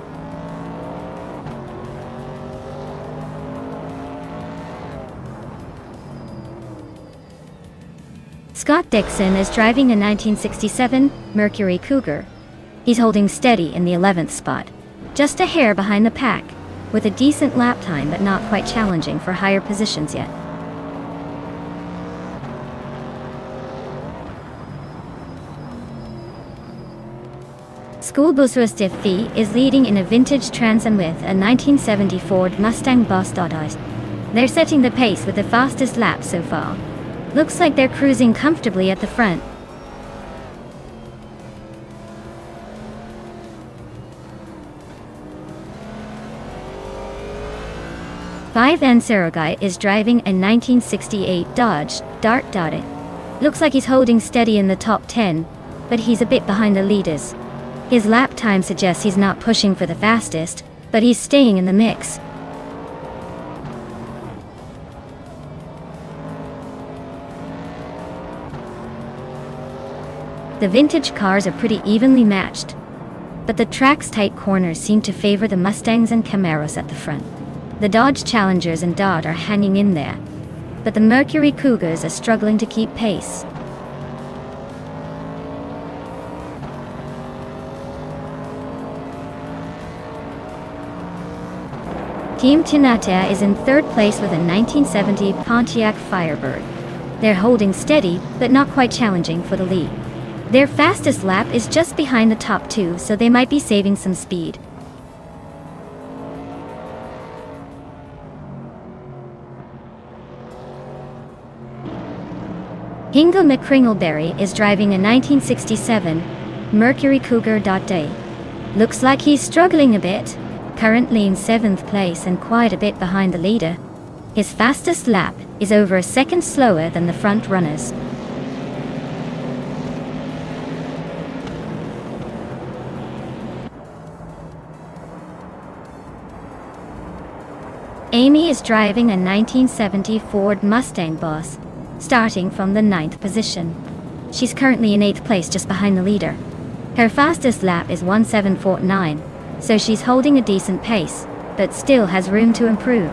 Scott Dixon is driving a 1967 Mercury Cougar. He's holding steady in the 11th spot, just a hair behind the pack, with a decent lap time but not quite challenging for higher positions yet. Schoolbus Rustiffi is leading in a vintage Trans Am with a 1970 Ford Mustang Boss. They're setting the pace with the fastest lap so far. Looks like they're cruising comfortably at the front. Five N Saragai is driving a 1968 Dodge Dart. Looks like he's holding steady in the top 10, but he's a bit behind the leaders. His lap time suggests he's not pushing for the fastest, but he's staying in the mix. The vintage cars are pretty evenly matched, but the track's tight corners seem to favor the Mustangs and Camaros at the front. The Dodge Challengers and Dart are hanging in there, but the Mercury Cougars are struggling to keep pace. Team Tinata is in 3rd place with a 1970 Pontiac Firebird. They're holding steady, but not quite challenging for the lead. Their fastest lap is just behind the top 2, so they might be saving some speed. Hingo McCringleberry is driving a 1967 Mercury Cougar. Looks like he's struggling a bit, currently in 7th place and quite a bit behind the leader. His fastest lap is over a second slower than the front runners. Amy is driving a 1970 Ford Mustang Boss, starting from the 9th position. She's currently in 8th place just behind the leader. Her fastest lap is 1:7:49, so she's holding a decent pace, but still has room to improve.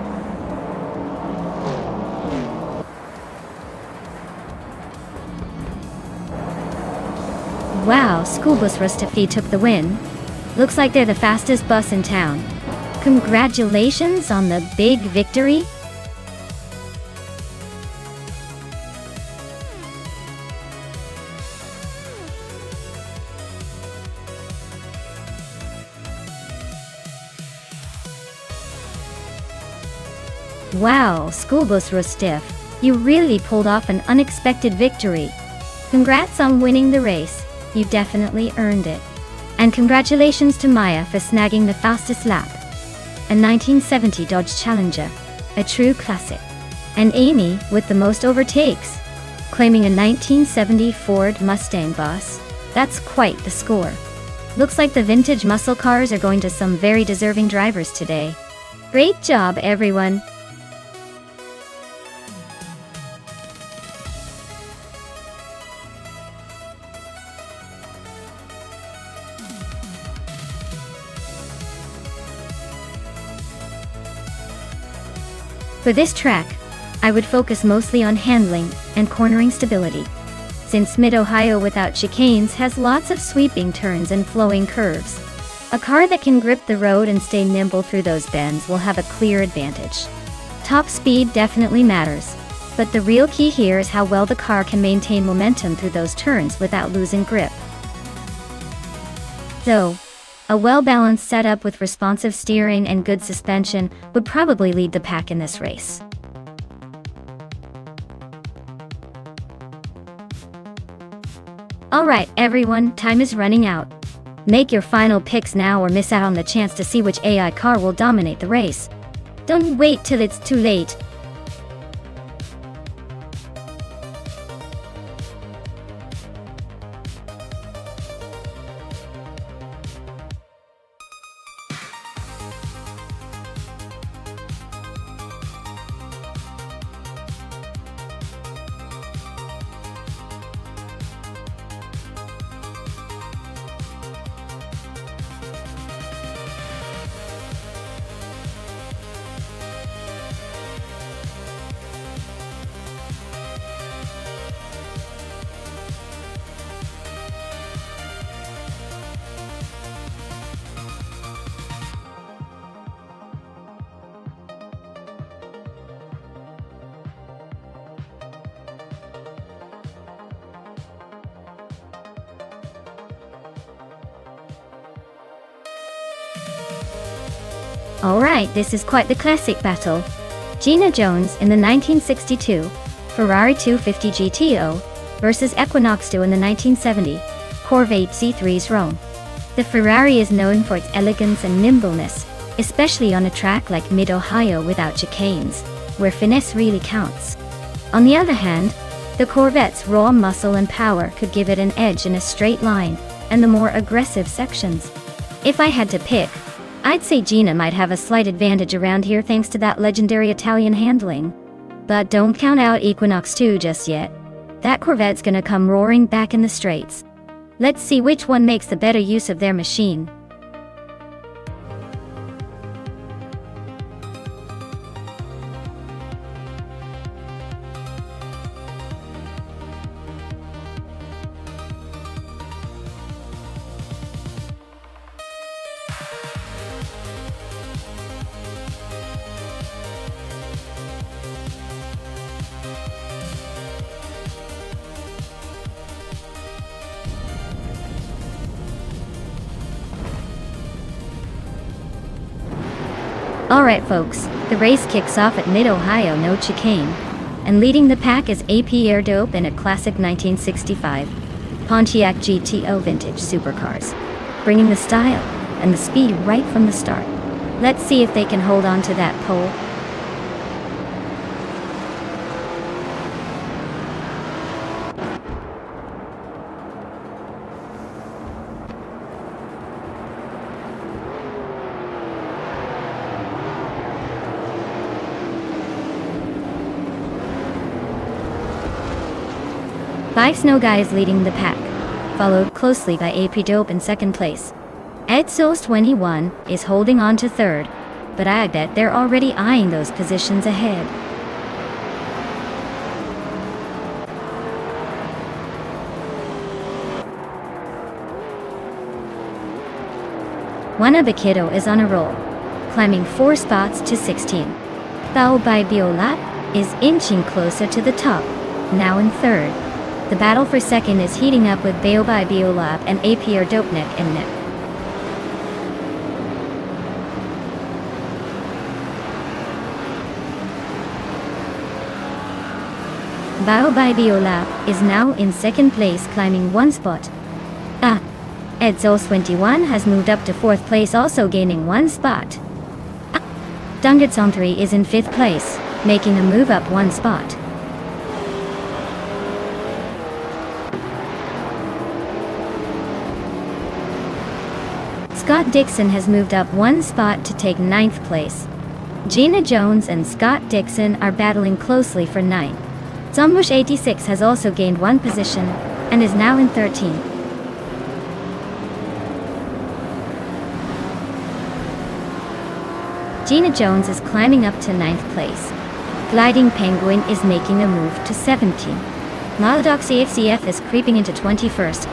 Wow, school bus Rustafi took the win. Looks like they're the fastest bus in town. Congratulations on the big victory. Wow, school bus Rustif, you really pulled off an unexpected victory. Congrats on winning the race, you definitely earned it. And congratulations to Maya for snagging the fastest lap. A 1970 Dodge Challenger, a true classic. And Amy with the most overtakes, claiming a 1970 Ford Mustang bus. That's quite the score. Looks like the vintage muscle cars are going to some very deserving drivers today. Great job, everyone. For this track, I would focus mostly on handling and cornering stability, since Mid-Ohio without chicanes has lots of sweeping turns and flowing curves. A car that can grip the road and stay nimble through those bends will have a clear advantage. Top speed definitely matters, but the real key here is how well the car can maintain momentum through those turns without losing grip. Though, a well-balanced setup with responsive steering and good suspension would probably lead the pack in this race. Alright everyone, time is running out. Make your final picks now or miss out on the chance to see which AI car will dominate the race. Don't wait till it's too late. Alright, this is quite the classic battle. Gina Jones in the 1962 Ferrari 250 GTO versus Equinox 2 in the 1970 Corvette C3's Rome. The Ferrari is known for its elegance and nimbleness, especially on a track like Mid-Ohio without chicanes, where finesse really counts. On the other hand, the Corvette's raw muscle and power could give it an edge in a straight line and the more aggressive sections. If I had to pick, I'd say Gina might have a slight advantage around here thanks to that legendary Italian handling. But don't count out Equinox 2 just yet. That Corvette's gonna come roaring back in the straights. Let's see which one makes the better use of their machine. Alright folks, the race kicks off at Mid-Ohio no chicane, and leading the pack is AP Air Dope in a classic 1965 Pontiac GTO vintage supercars, bringing the style and the speed right from the start. Let's see if they can hold on to that pole. Five Snow Guys leading the pack, followed closely by AP Dope in second place. Ed Souls 21 is holding on to third, but I bet they're already eyeing those positions ahead. Wanabakito is on a roll, climbing 4 spots to 16. Bao by Biola is inching closer to the top, now in 3rd. The battle for 2nd is heating up with Bao by Biola and APR Dope neck and neck. Bao by Biola is now in 2nd place, climbing 1 spot. Edzos 21 has moved up to 4th place, also gaining 1 spot. Dongetsong 3 is in 5th place, making a move up 1 spot. Scott Dixon has moved up 1 spot to take 9th place. Gina Jones and Scott Dixon are battling closely for 9th. Zombush 86 has also gained 1 position and is now in 13th. Gina Jones is climbing up to 9th place. Gliding Penguin is making a move to 17. Maladoc CFCF is creeping into 21st.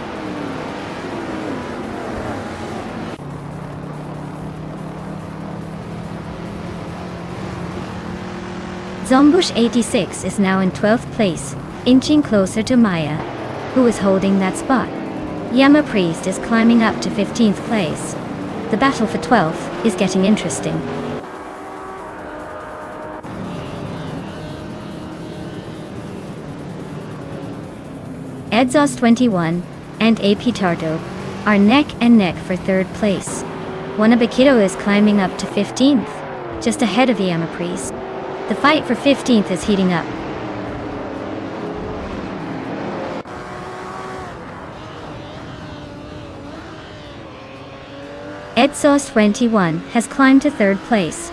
Zombush 86 is now in 12th place, inching closer to Maya, who is holding that spot. Yama Priest is climbing up to 15th place. The battle for 12th is getting interesting. Edzos 21 and AP Tardo are neck and neck for 3rd place. Wanabakito is climbing up to 15th, just ahead of the Yama Priest. The fight for 15th is heating up. Edzos 21 has climbed to 3rd place.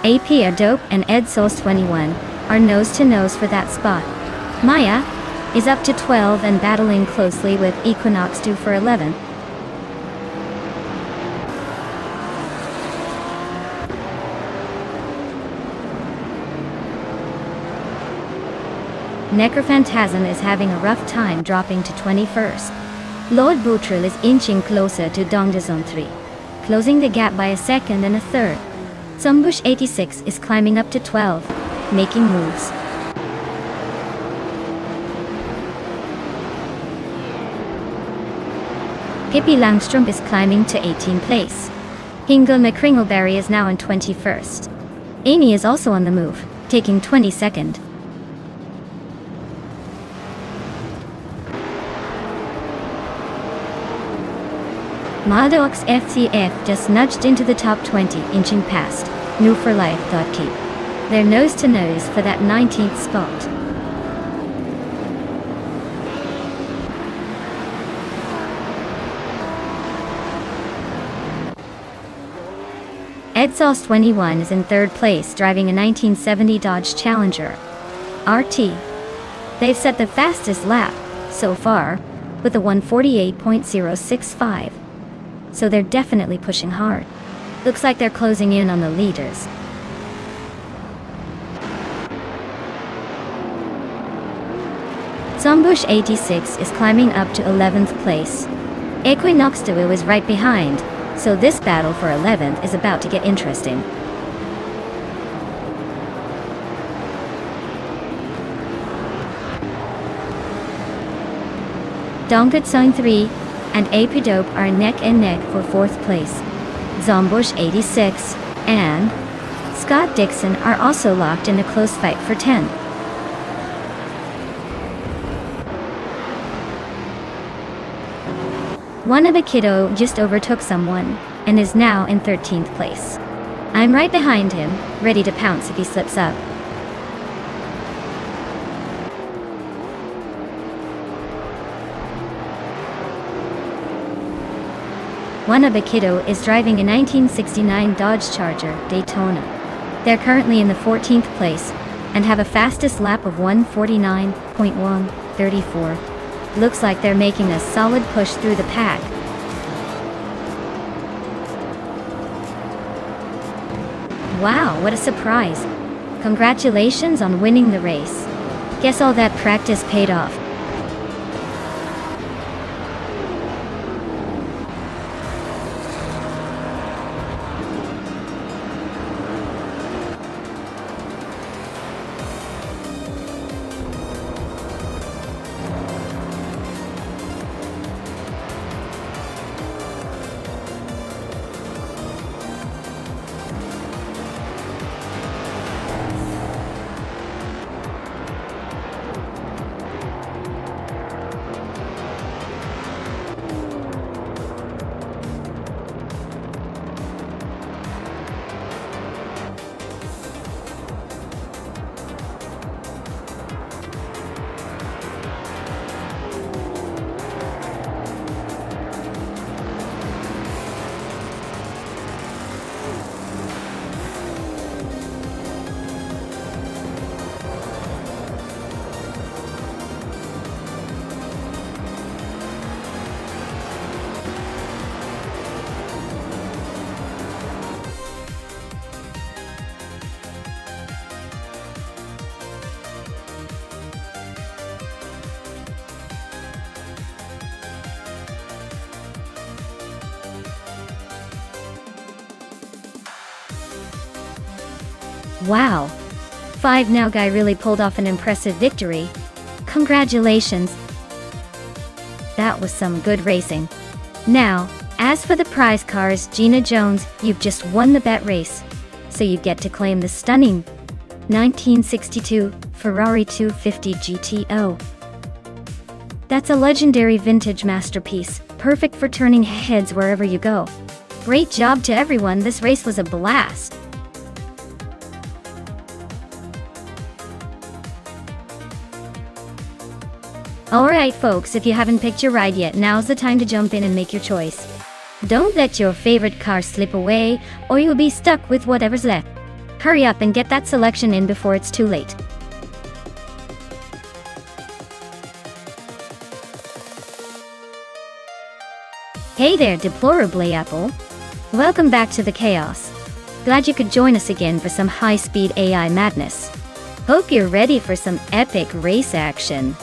AP Adope and Edzos 21 are nose to nose for that spot. Maya is up to 12 and battling closely with Equinox 2 for 11th. Necrophantasm is having a rough time, dropping to 21st. Lord Boutril is inching closer to Dongdazon 3, closing the gap by a 2nd and a 3rd. Zombush 86 is climbing up to 12, making moves. Pippi Langstrom is climbing to 18th place. Hingle McCringleberry is now in 21st. Amy is also on the move, taking 22nd. Maldox FCF just nudged into the top 20, inching past New for Life. Keep. They're nose to nose for that 19th spot. Edzos 21 is in 3rd place, driving a 1970 Dodge Challenger RT. They've set the fastest lap so far with a 1:48.065. So they're definitely pushing hard. Looks like they're closing in on the leaders. Zombush 86 is climbing up to 11th place. Equinox 2 is right behind, so this battle for 11th is about to get interesting. Dongetsong 3 and AP Dope are neck and neck for 4th place. Zombush 86 and Scott Dixon are also locked in a close fight for 10th. Wanabakito just overtook someone and is now in 13th place. I'm right behind him, ready to pounce if he slips up. Wanabakito is driving a 1969 Dodge Charger Daytona. They're currently in the 14th place and have a fastest lap of 1:49.134. Looks like they're making a solid push through the pack. Wow, what a surprise. Congratulations on winning the race. Guess all that practice paid off. Wow! 5 Now guy really pulled off an impressive victory. Congratulations! That was some good racing. Now, as for the prize cars, Gina Jones, you've just won the bet race. So you get to claim the stunning 1962 Ferrari 250 GTO. That's a legendary vintage masterpiece, perfect for turning heads wherever you go. Great job to everyone, this race was a blast. Alright folks, if you haven't picked your ride yet, now's the time to jump in and make your choice. Don't let your favorite car slip away, or you'll be stuck with whatever's left. Hurry up and get that selection in before it's too late. Hey there, Deplorably Apple. Welcome back to the chaos. Glad you could join us again for some high-speed AI madness. Hope you're ready for some epic race action.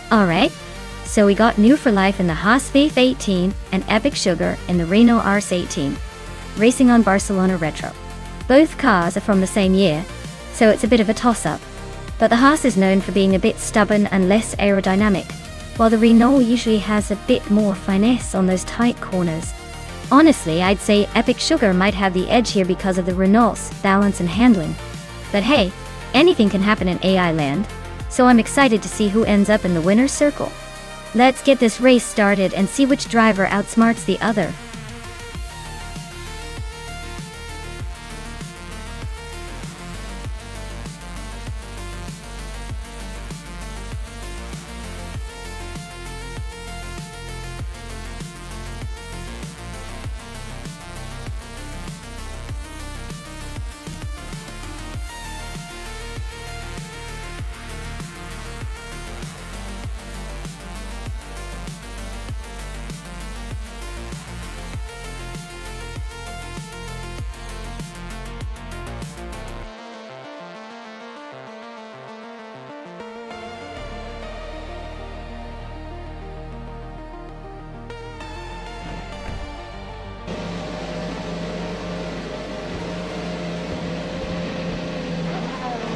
Alright, so we got New for Life in the Haas V18 and Epic Sugar in the Renault RS18, racing on Barcelona Retro. Both cars are from the same year, so it's a bit of a toss-up. But the Haas is known for being a bit stubborn and less aerodynamic, while the Renault usually has a bit more finesse on those tight corners. Honestly, I'd say Epic Sugar might have the edge here because of the Renault's balance and handling. But hey, anything can happen in AI land. So I'm excited to see who ends up in the winner's circle. Let's get this race started and see which driver outsmarts the other.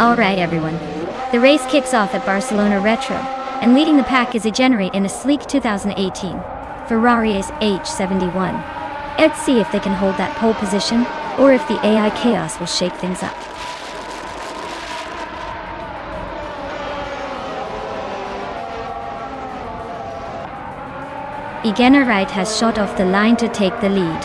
Alright everyone, the race kicks off at Barcelona Retro, and leading the pack is a Generate in a sleek 2018 Ferrari H71. Let's see if they can hold that pole position, or if the AI chaos will shake things up. Egener Wright has shot off the line to take the lead.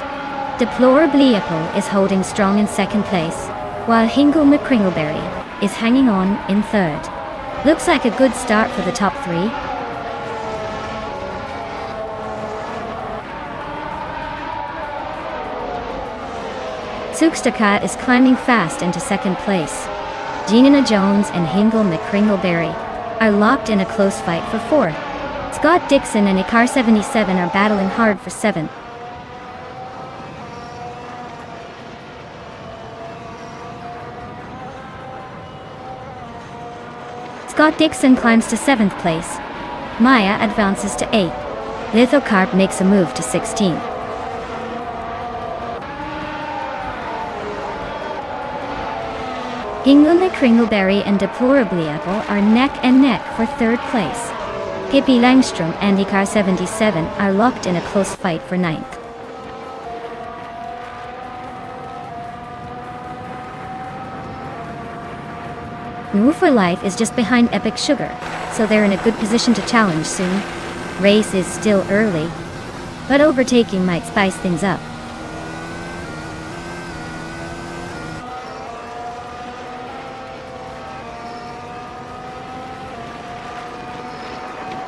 Deplorably Apple is holding strong in second place, while Hingle McCringleberry is hanging on in third. Looks like a good start for the top three. Tsukstaka is climbing fast into second place. Gina Jones and Hingle McCringleberry are locked in a close fight for fourth. Scott Dixon and Icar 77 are battling hard for seventh. Scott Dixon climbs to 7th place. Maya advances to 8th. Lithocarp makes a move to 16th. Hingle McCringleberry and Deplorably Apple are neck and neck for 3rd place. Pippi Langstrom and Icar 77 are locked in a close fight for 9th. New for Life is just behind Epic Sugar, so they're in a good position to challenge soon. Race is still early, but overtaking might spice things up.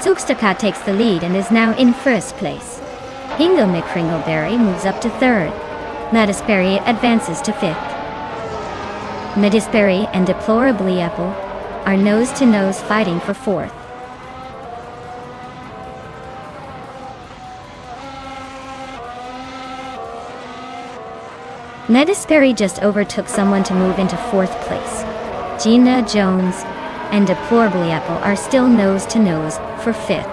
Zooksterkat takes the lead and is now in first place. Hingo McCringleberry moves up to third. Medisberry advances to fifth. Medisberry and Deplorably Apple are nose-to-nose fighting for fourth. Medisberry just overtook someone to move into fourth place. Gina Jones and Deplorably Apple are still nose-to-nose for fifth.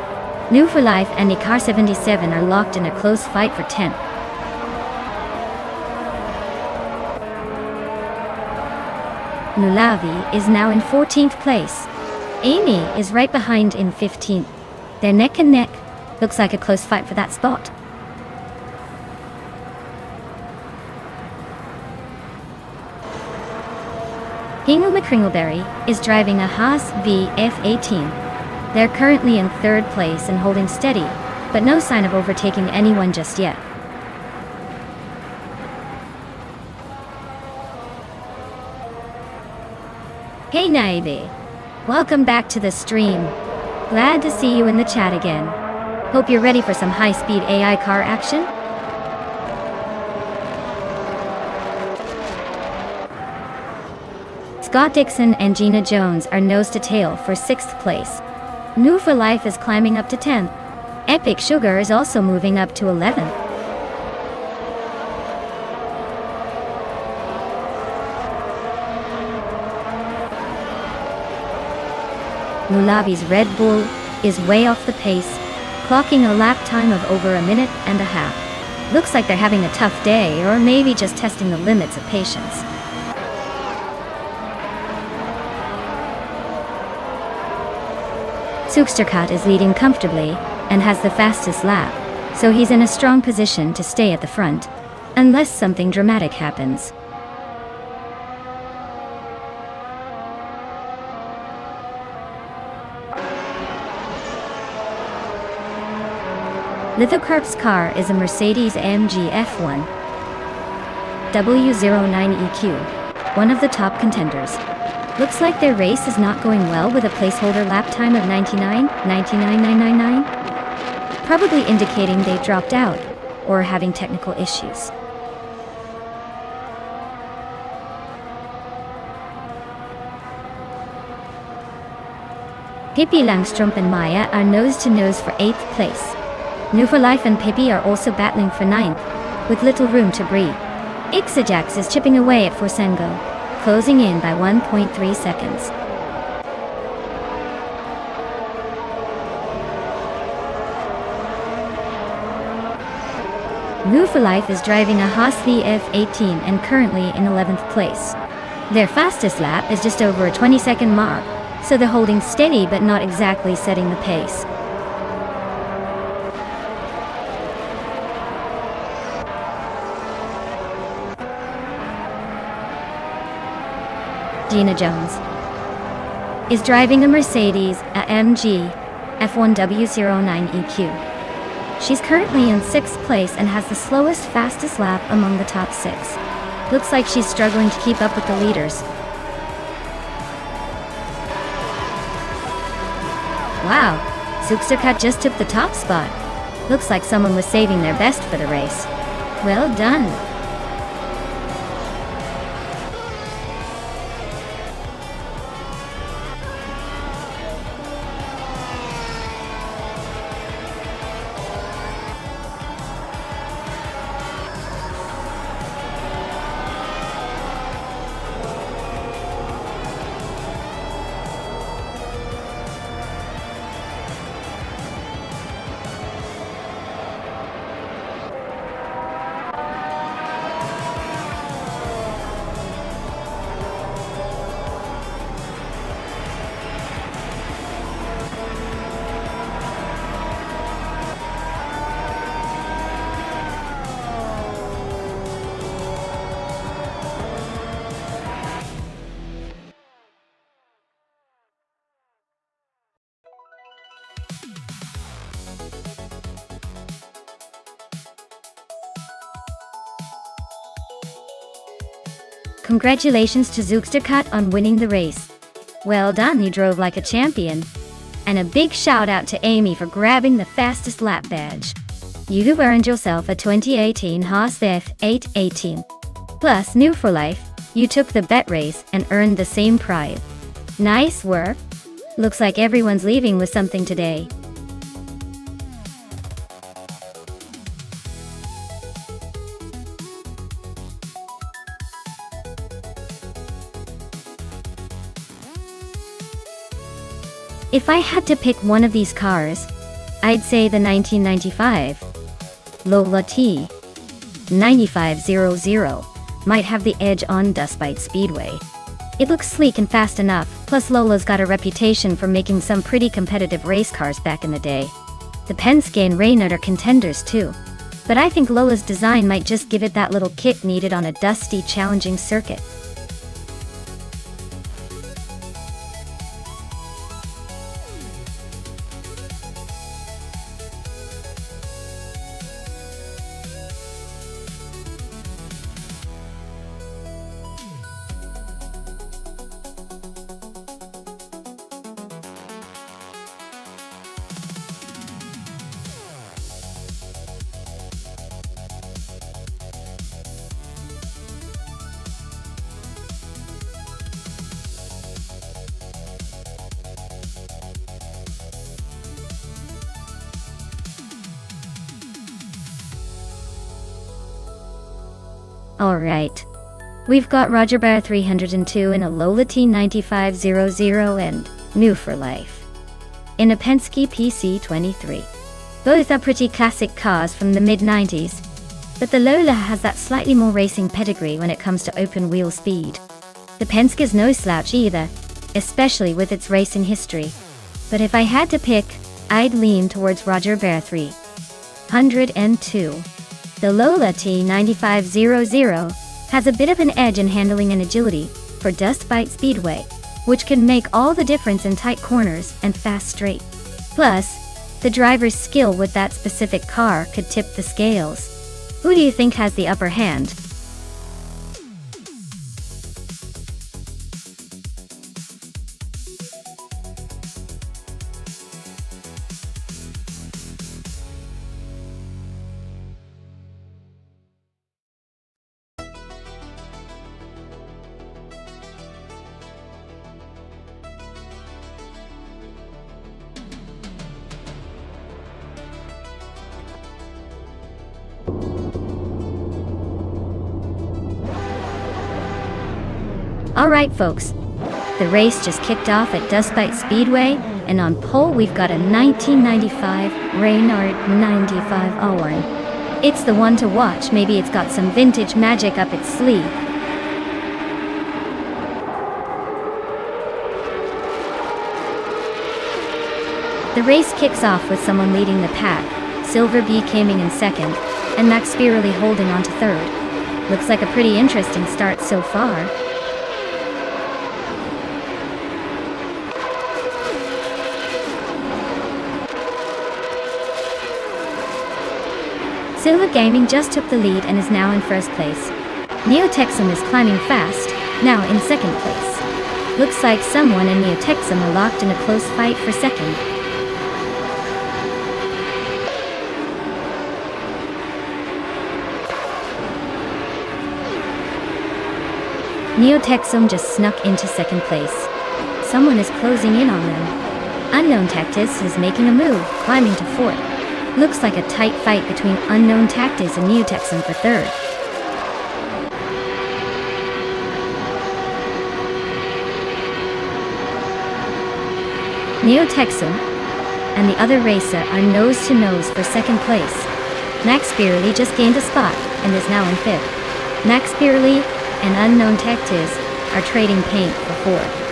New for Life and Ikar 77 are locked in a close fight for 10th. Nulavi is now in 14th place. Amy is right behind in 15th. They're neck and neck. Looks like a close fight for that spot. Hingo McCringleberry is driving a Haas VF18. They're currently in third place and holding steady, but no sign of overtaking anyone just yet. Hey Naive! Welcome back to the stream. Glad to see you in the chat again. Hope you're ready for some high-speed AI car action? Scott Dixon and Gina Jones are nose-to-tail for 6th place. New for Life is climbing up to 10th. Epic Sugar is also moving up to 11th. Nulavi's Red Bull is way off the pace, clocking a lap time of over a minute and a half. Looks like they're having a tough day, or maybe just testing the limits of patience. Zooksterkat is leading comfortably and has the fastest lap, so he's in a strong position to stay at the front, unless something dramatic happens. Lithocarp's car is a Mercedes-AMG F1 W09EQ, one of the top contenders. Looks like their race is not going well with a placeholder lap time of 99.999, probably indicating they dropped out or are having technical issues. Pippi Langstrumpf and Maya are nose-to-nose for 8th place. New for Life and Pippi are also battling for 9th, with little room to breathe. Ixajax is chipping away at Forsengo, closing in by 1.3 seconds. New for Life is driving a Haas VF18 and currently in 11th place. Their fastest lap is just over a 20-second mark, so they're holding steady but not exactly setting the pace. Gina Jones is driving a Mercedes-AMG F1 W09EQ. She's currently in 6th place and has the slowest, fastest lap among the top 6. Looks like she's struggling to keep up with the leaders. Wow, Zooksterkat just took the top spot. Looks like someone was saving their best for the race. Well done. Congratulations to Zooksterkat on winning the race. Well done, you drove like a champion. And a big shout out to Amy for grabbing the fastest lap badge. You've earned yourself a 2018 Haas F818. Plus, new for life, you took the bet race and earned the same prize. Nice work. Looks like everyone's leaving with something today. If I had to pick one of these cars, I'd say the 1995 Lola T 9500 might have the edge on Dustbite Speedway. It looks sleek and fast enough, plus Lola's got a reputation for making some pretty competitive race cars back in the day. The Penske and Reynard are contenders too, but I think Lola's design might just give it that little kick needed on a dusty, challenging circuit. Alright. We've got Roger Bear 302 in a Lola T9500 and new for life in a Penske PC23. Both are pretty classic cars from the mid-90s, but the Lola has that slightly more racing pedigree when it comes to open-wheel speed. The Penske's no slouch either, especially with its racing history. But if I had to pick, I'd lean towards Roger Bear 302. The Lola T9500 has a bit of an edge in handling and agility for Dustbite Speedway, which can make all the difference in tight corners and fast straight. Plus, the driver's skill with that specific car could tip the scales. Who do you think has the upper hand? Alright folks, the race just kicked off at Dustbite Speedway, and on pole we've got a 1995 Reynard 9501. It's the one to watch. Maybe it's got some vintage magic up its sleeve. The race kicks off with someone leading the pack, Silver B coming in second, and Max Spirelli holding on to third. Looks like a pretty interesting start so far. Silver Gaming just took the lead and is now in first place. Neo Texum is climbing fast, now in second place. Looks like someone and Neo Texum are locked in a close fight for second. Neo Texum just snuck into second place. Someone is closing in on them. Unknown Tactis is making a move, climbing to fourth. Looks like a tight fight between Unknown Tactis and Neo Texum for third. Neo Texum and the other racer are nose to nose for second place. Max Spirelli just gained a spot and is now in fifth. Max Spirelli and Unknown Tactis are trading paint for fourth.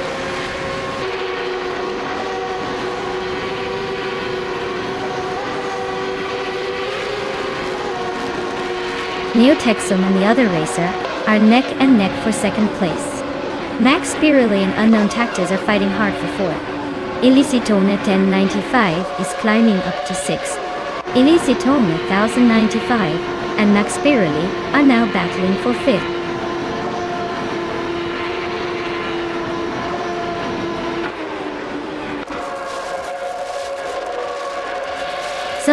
Neo Texum and the other racer are neck and neck for second place. Max Spirelli and Unknown Tactis are fighting hard for fourth. Elisitone 1095 is climbing up to sixth. Elisitone 1095 and Max Spirelli are now battling for fifth.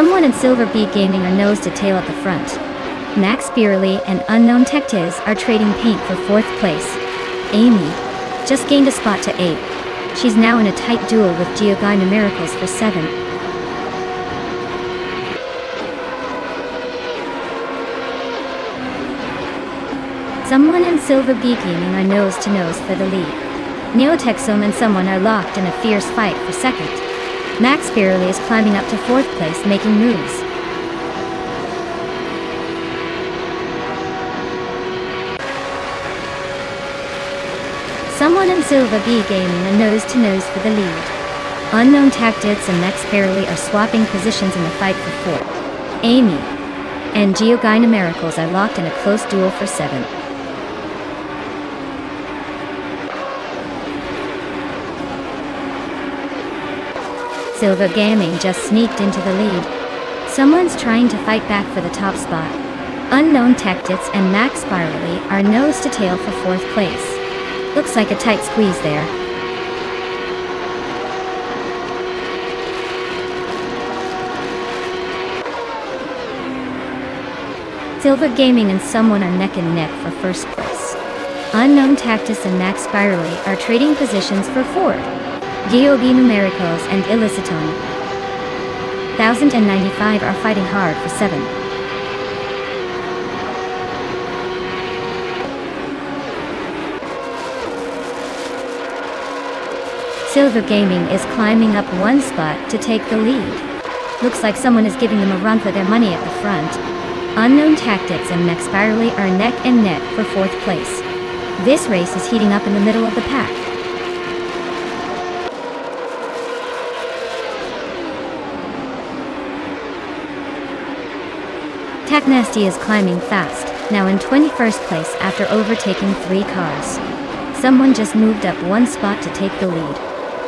Someone in Silver Beat Gaming are nose to tail at the front. Max Beerley and Unknown Tectiz are trading paint for 4th place. Amy just gained a spot to 8. She's now in a tight duel with Geogina Miracles for 7. Someone in Silver Beat Gaming are nose to nose for the lead. Neotexum and someone are locked in a fierce fight for 2nd. Max Beerley is climbing up to 4th place, making moves. Someone in Silver B Gaming are nose to nose for the lead. Unknown Tactics and Max Beerley are swapping positions in the fight for 4th. Amy and Geogina Miracles are locked in a close duel for 7th. Silver Gaming just sneaked into the lead. Someone's trying to fight back for the top spot. Unknown Tactics and Max Beerley are nose to tail for 4th place. Looks like a tight squeeze there. Silver Gaming and someone are neck and neck for 1st place. Unknown Tactics and Max Beerley are trading positions for 4th. Geogina Numericals and Illiciton 1095 are fighting hard for 7th. Silver Gaming is climbing up 1 spot to take the lead. Looks like someone is giving them a run for their money at the front. Unknown Tactics and Max Beerley are neck and neck for 4th place. This race is heating up in the middle of the pack. Nasty is climbing fast, now in 21st place after overtaking 3 cars. Someone just moved up 1 spot to take the lead.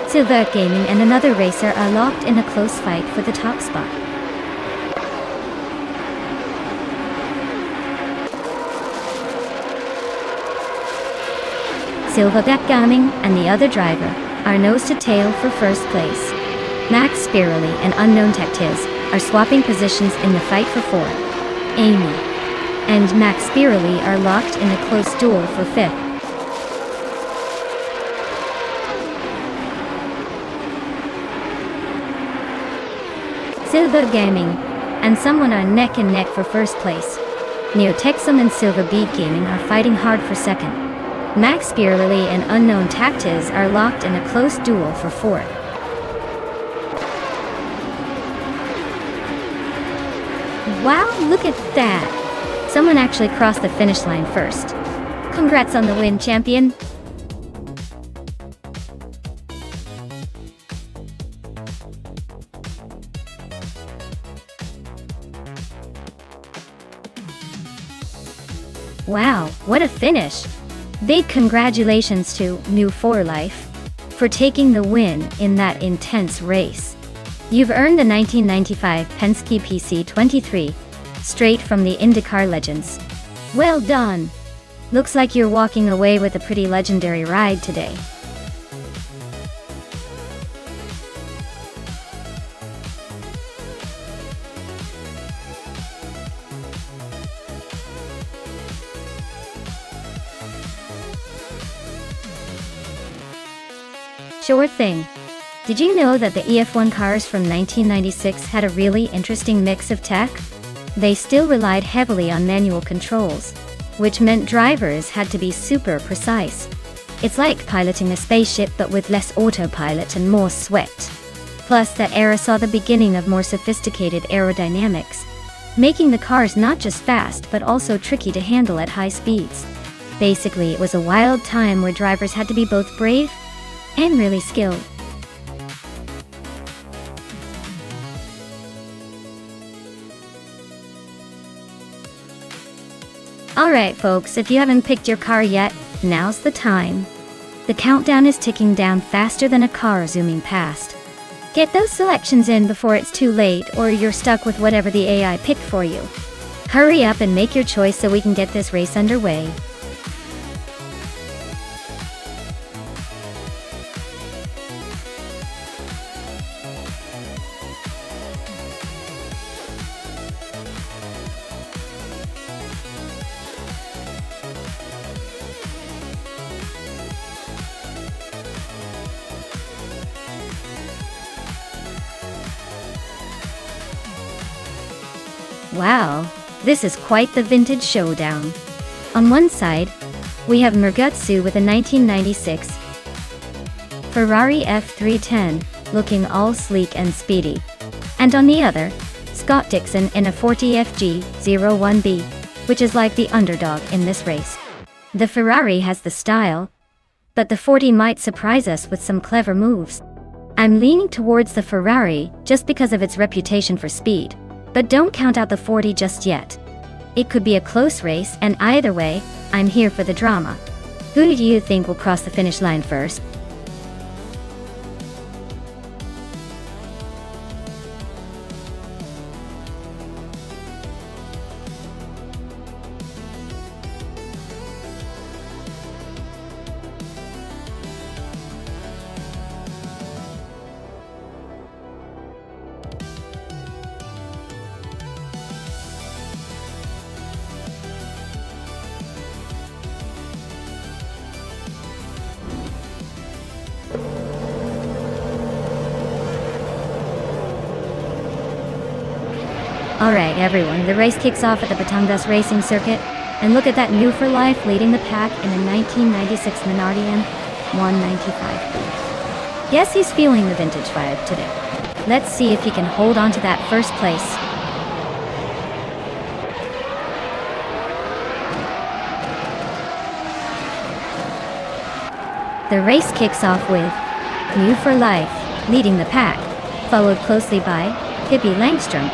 Silver Gaming and another racer are locked in a close fight for the top spot. Silverback Gaming and the other driver are nose to tail for 1st place. Max Beerley and Unknown Tectiz are swapping positions in the fight for 4th. Amy and Max Beerley are locked in a close duel for 5th. Silver Gaming and someone are neck and neck for 1st place. Neotexum and Silver Beat Gaming are fighting hard for 2nd. Max Beerley and Unknown Tactiz are locked in a close duel for 4th. Wow, look at that! Someone actually crossed the finish line first. Congrats on the win, champion! Wow, what a finish! Big congratulations to New 4 Life for taking the win in that intense race. You've earned the 1995 Penske PC23, straight from the IndyCar legends. Well done! Looks like you're walking away with a pretty legendary ride today. Sure thing. Did you know that the EF1 cars from 1996 had a really interesting mix of tech? They still relied heavily on manual controls, which meant drivers had to be super precise. It's like piloting a spaceship but with less autopilot and more sweat. Plus, that era saw the beginning of more sophisticated aerodynamics, making the cars not just fast but also tricky to handle at high speeds. Basically, it was a wild time where drivers had to be both brave and really skilled. Alright folks, if you haven't picked your car yet, now's the time. The countdown is ticking down faster than a car zooming past. Get those selections in before it's too late, or you're stuck with whatever the AI picked for you. Hurry up and make your choice so we can get this race underway. Wow, this is quite the vintage showdown. On one side, we have Mergutsu with a 1996 Ferrari F310, looking all sleek and speedy. And on the other, Scott Dixon in a 40 FG01B, which is like the underdog in this race. The Ferrari has the style, but the 40 might surprise us with some clever moves. I'm leaning towards the Ferrari just because of its reputation for speed, but don't count out the 40 just yet. It could be a close race, and either way, I'm here for the drama. Who do you think will cross the finish line first? Alright everyone, the race kicks off at the Batangas Racing Circuit, and look at that new for life leading the pack in a 1996 Minardi M195. Guess he's feeling the vintage vibe today. Let's see if he can hold on to that first place. The race kicks off with New for Life leading the pack, followed closely by Pippi Langstrom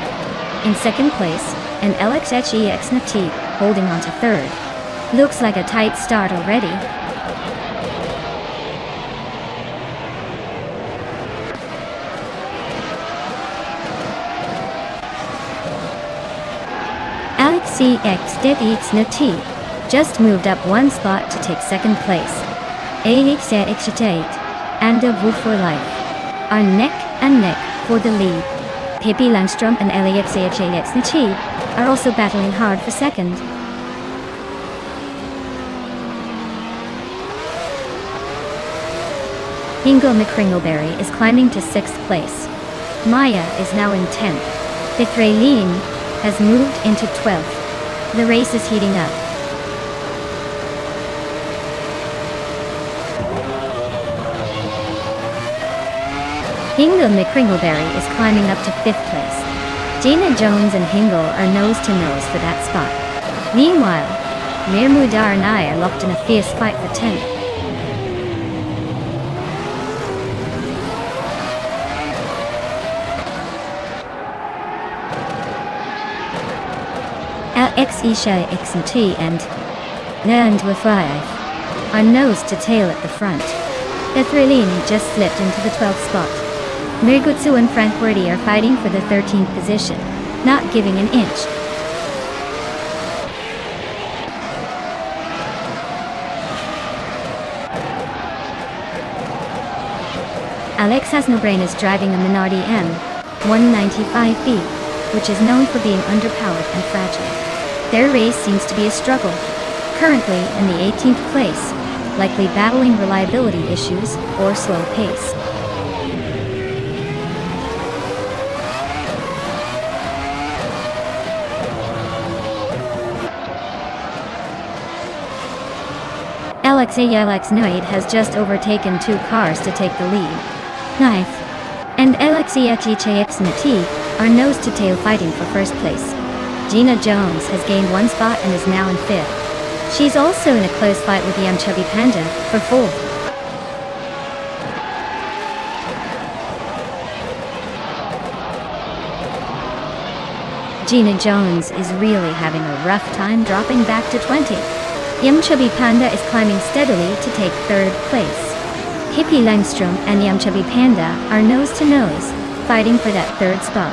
in second place, and LXHEX holding on to third. Looks like a tight start already. LXEX just moved up one spot to take second place. AXEX and the Wolf for Life are neck and neck for the lead. Pippi Langstrom and LXEX are also battling hard for second. Ingo McCringleberry is climbing to 6th place. Maya is now in 10th. Bithraleen has moved into 12th. The race is heating up. Hingle McCringleberry is climbing up to 5th place. Gina Jones and Hingle are nose to nose for that spot. Meanwhile, Mirmudar and I are locked in a fierce fight for 10th. LXEX and Nandwafai are nose to tail at the front. Bethraleen just slipped into the 12th spot. Mergutsu and Frank Werdy are fighting for the 13th position, not giving an inch. Alex Hasnobrain is driving a Minardi M195B, which is known for being underpowered and fragile. Their race seems to be a struggle, currently in the 18th place, likely battling reliability issues or slow pace. LXALX Noid has just overtaken 2 cars to take the lead. Knife and LXEXEX are nose to tail fighting for first place. Gina Jones has gained 1 spot and is now in 5th. She's also in a close fight with Yam Chubby Panda for 4th. Gina Jones is really having a rough time dropping back to 20. Yam Chubby Panda is climbing steadily to take 3rd place. Pippi Langstrom and Yam Chubby Panda are nose to nose, fighting for that 3rd spot.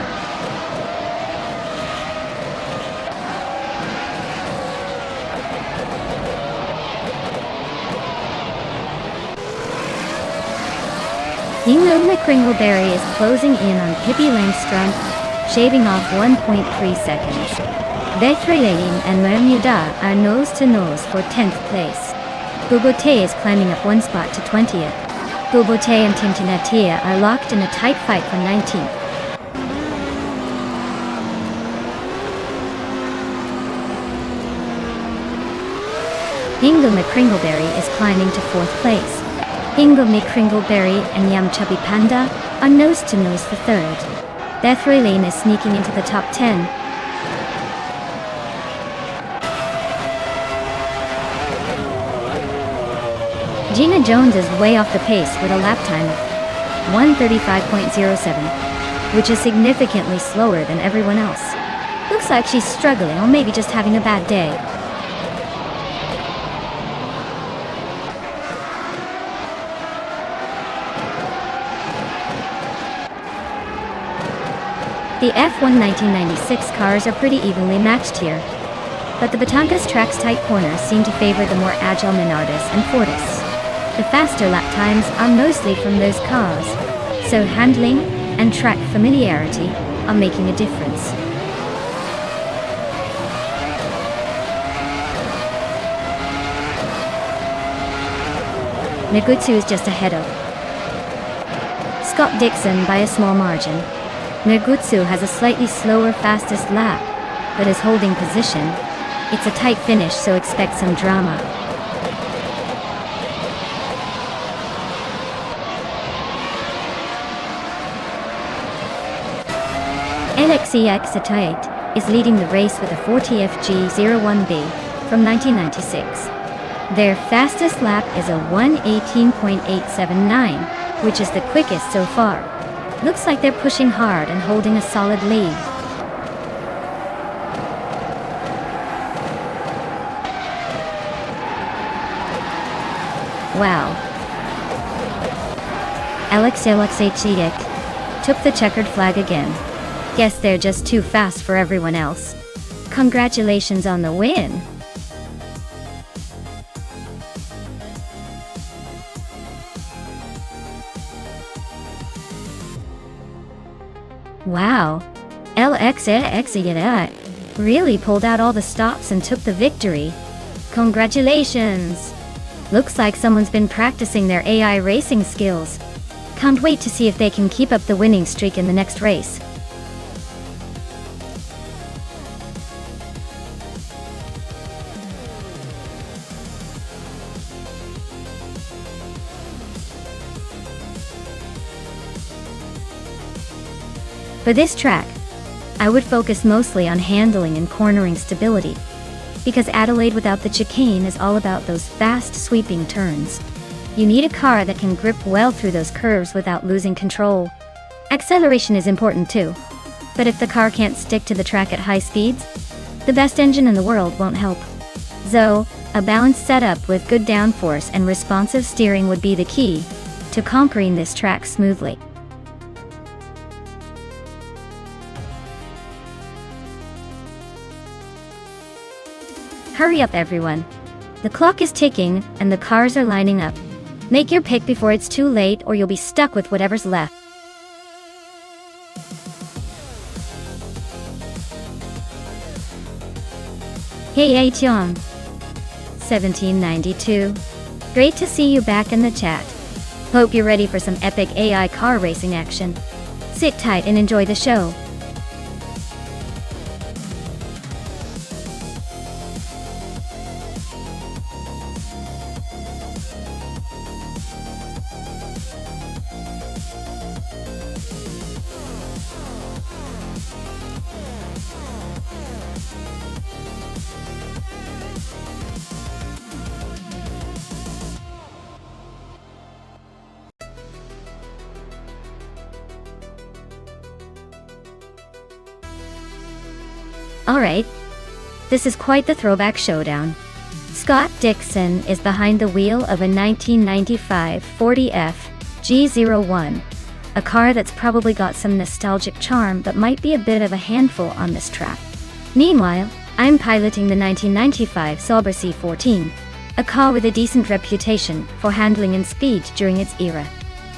Ingo McCringleberry is closing in on Pippi Langstrom, shaving off 1.3 seconds. Bethraleen and Mermuda are nose to nose for 10th place. Bobote is climbing up 1 spot to 20th. Bobote and Tintinatia are locked in a tight fight for 19th. Hingle McCringleberry is climbing to 4th place. Hingle McCringleberry and Yam Chubby Panda are nose-to-nose for 3rd. Death Ray Lane is sneaking into the top 10. Gina Jones is way off the pace with a lap time of 1:35.07, which is significantly slower than everyone else. Looks like she's struggling or maybe just having a bad day. The F1 1996 cars are pretty evenly matched here, but the Batangas track's tight corners seem to favor the more agile Menardes and Fortis. The faster lap times are mostly from those cars, so handling and track familiarity are making a difference. Negutsu is just ahead of Scott Dixon by a small margin. Negutsu has a slightly slower fastest lap, but is holding position. It's a tight finish, so expect some drama. LXEX Atayat is leading the race with a 40FG01B from 1996. Their fastest lap is a 1:18.879, which is the quickest so far. Looks like they're pushing hard and holding a solid lead. Wow. LXHEX took the checkered flag again. Guess they're just too fast for everyone else. Congratulations on the win. Wow, LXX really pulled out all the stops and took the victory. Congratulations! Looks like someone's been practicing their AI racing skills. Can't wait to see if they can keep up the winning streak in the next race. For this track, I would focus mostly on handling and cornering stability, because Adelaide without the chicane is all about those fast sweeping turns. You need a car that can grip well through those curves without losing control. Acceleration is important too, but if the car can't stick to the track at high speeds, the best engine in the world won't help. So, a balanced setup with good downforce and responsive steering would be the key to conquering this track smoothly. Hurry up everyone. The clock is ticking and the cars are lining up. Make your pick before it's too late or you'll be stuck with whatever's left. Hey Tiong. 1792. Great to see you back in the chat. Hope you're ready for some epic AI car racing action. Sit tight and enjoy the show. Alright, this is quite the throwback showdown. Scott Dixon is behind the wheel of a 1995 40F G01, a car that's probably got some nostalgic charm but might be a bit of a handful on this track. Meanwhile, I'm piloting the 1995 Sauber C14, a car with a decent reputation for handling and speed during its era.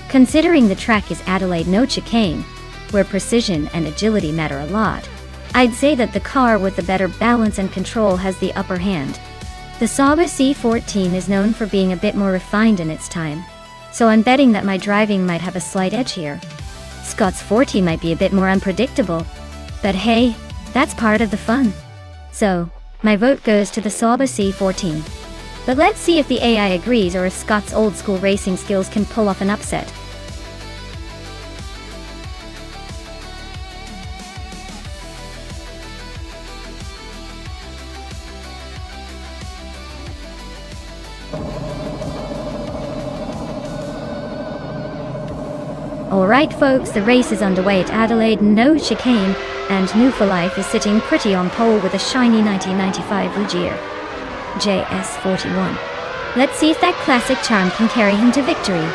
Considering the track is Adelaide no chicane, where precision and agility matter a lot, I'd say that the car with the better balance and control has the upper hand. The Sauber C14 is known for being a bit more refined in its time, so I'm betting that my driving might have a slight edge here. Scott's 40 might be a bit more unpredictable, but hey, that's part of the fun. So, my vote goes to the Sauber C14. But let's see if the AI agrees or if Scott's old-school racing skills can pull off an upset. Alright folks, the race is underway at Adelaide, no chicane, and New for Life is sitting pretty on pole with a shiny 1995 Ligier JS41. Let's see if that classic charm can carry him to victory.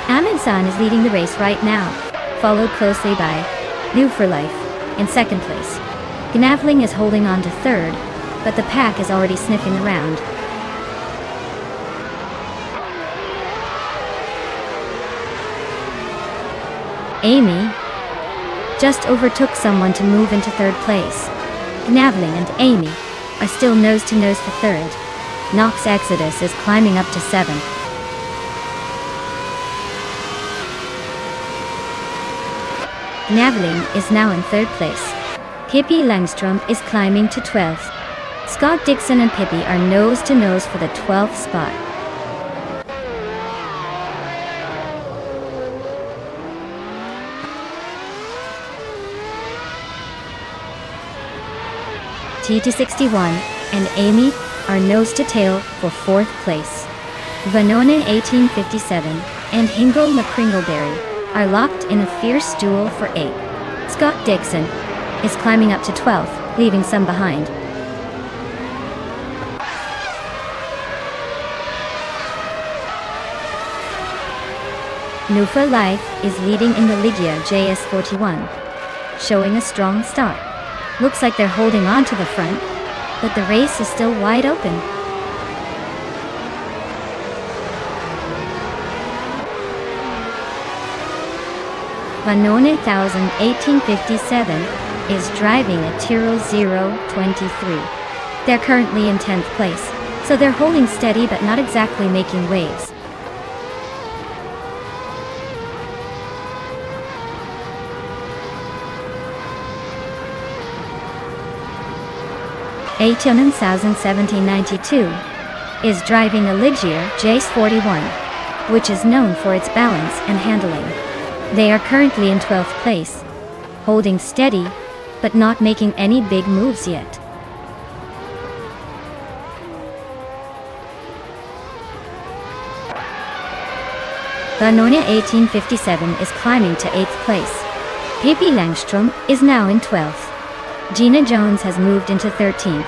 Amundsen is leading the race right now, followed closely by New for Life in second place. Gnavling is holding on to third, but the pack is already sniffing around. Amy just overtook someone to move into third place. Gnavling and Amy are still nose to nose for third. Knox Exodus is climbing up to 7. Gnavling is now in third place. Pippi Langstrom is climbing to 12th. Scott Dixon and Pippi are nose to nose for the 12th spot. T261 and Amy are nose to tail for 4th place. Vanona 1857 and Hingle McCringleberry are locked in a fierce duel for 8. Scott Dixon is climbing up to 12th, leaving some behind. New for Life is leading in the Ligier JS41, showing a strong start. Looks like they're holding on to the front, but the race is still wide open. Vanone 1857 is driving a Tyrrell 023. They're currently in 10th place, so they're holding steady but not exactly making waves. Aitonen 1792 is driving a Ligier JS41, which is known for its balance and handling. They are currently in 12th place, holding steady, but not making any big moves yet. Vanona 1857 is climbing to 8th place. Pippi Langstrom is now in 12th. Gina Jones has moved into 13th.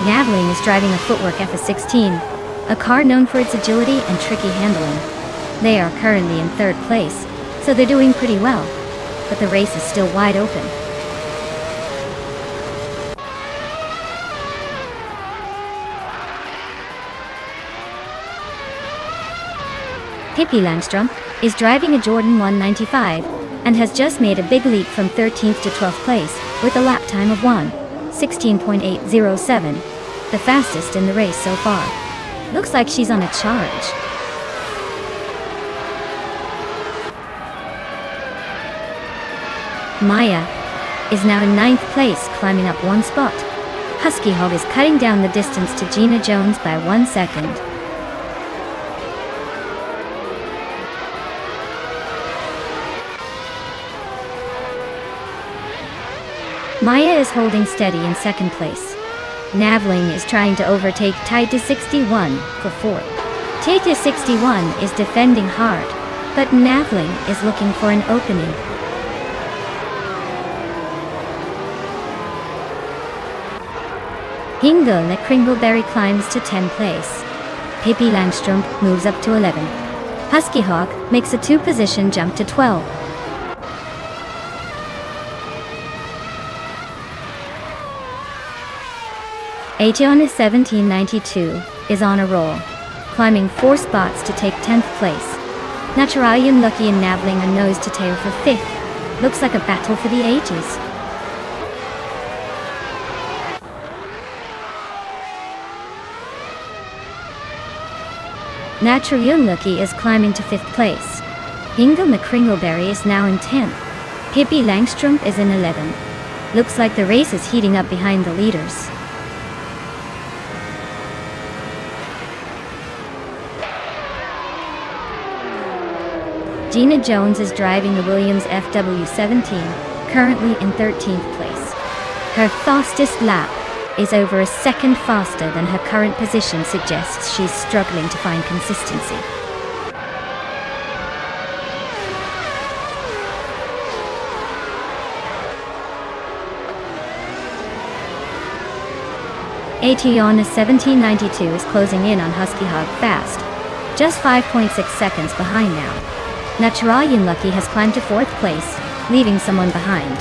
Gnavling is driving a Footwork FS16, a car known for its agility and tricky handling. They are currently in 3rd place, so they're doing pretty well, but the race is still wide open. Pippi Langstrom is driving a Jordan 195 and has just made a big leap from 13th to 12th place with a lap time of 1:16.807, the fastest in the race so far. Looks like she's on a charge. Maya is now in 9th place, climbing up 1 spot. Husky Hog is cutting down the distance to Gina Jones by 1 second. Maya is holding steady in 2nd place. Gnavling is trying to overtake Taita61 for 4th. Taita61 is defending hard, but Gnavling is looking for an opening. Hingle McCringleberry climbs to 10th place. Pippi Langstrom moves up to 11th. Husky Hawk makes a 2-position jump to 12th. Aitonen 1792 is on a roll, climbing 4 spots to take 10th place. Naturalian Lucky and Gnavling are nose to tail for 5th. Looks like a battle for the ages. Natural Yunlucky is climbing to 5th place. Ingo McCringleberry is now in 10th. Pippi Langstrumpf is in 11th. Looks like the race is heating up behind the leaders. Gina Jones is driving the Williams FW17, currently in 13th place. Her fastest lap is over a second faster than her current position suggests. She's struggling to find consistency. Ationa 1792 is closing in on Husky Hog fast, just 5.6 seconds behind now. Natural Yunlucky has climbed to 4th place, leaving someone behind.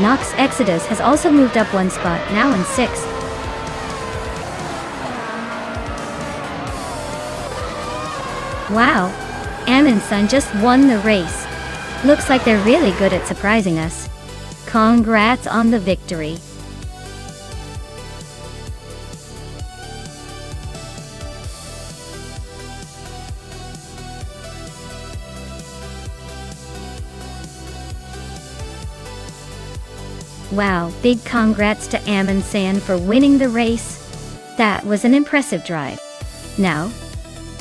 Nox Exodus has also moved up 1 spot, now in 6th. Wow, Amundsen just won the race. Looks like they're really good at surprising us. Congrats on the victory. Wow, big congrats to Amundsen for winning the race. That was an impressive drive. Now,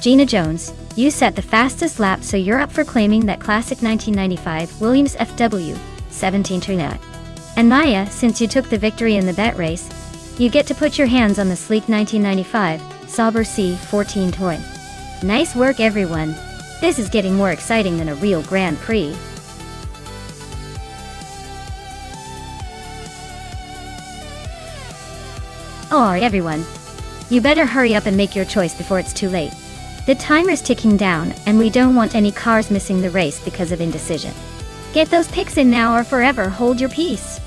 Gina Jones, you set the fastest lap, so you're up for claiming that classic 1995 Williams FW17 Trinidad. And Maya, since you took the victory in the bet race, you get to put your hands on the sleek 1995 Sauber C14 toy. Nice work, everyone. This is getting more exciting than a real Grand Prix. Oh, everyone. You better hurry up and make your choice before it's too late. The timer's ticking down, and we don't want any cars missing the race because of indecision. Get those picks in now or forever hold your peace.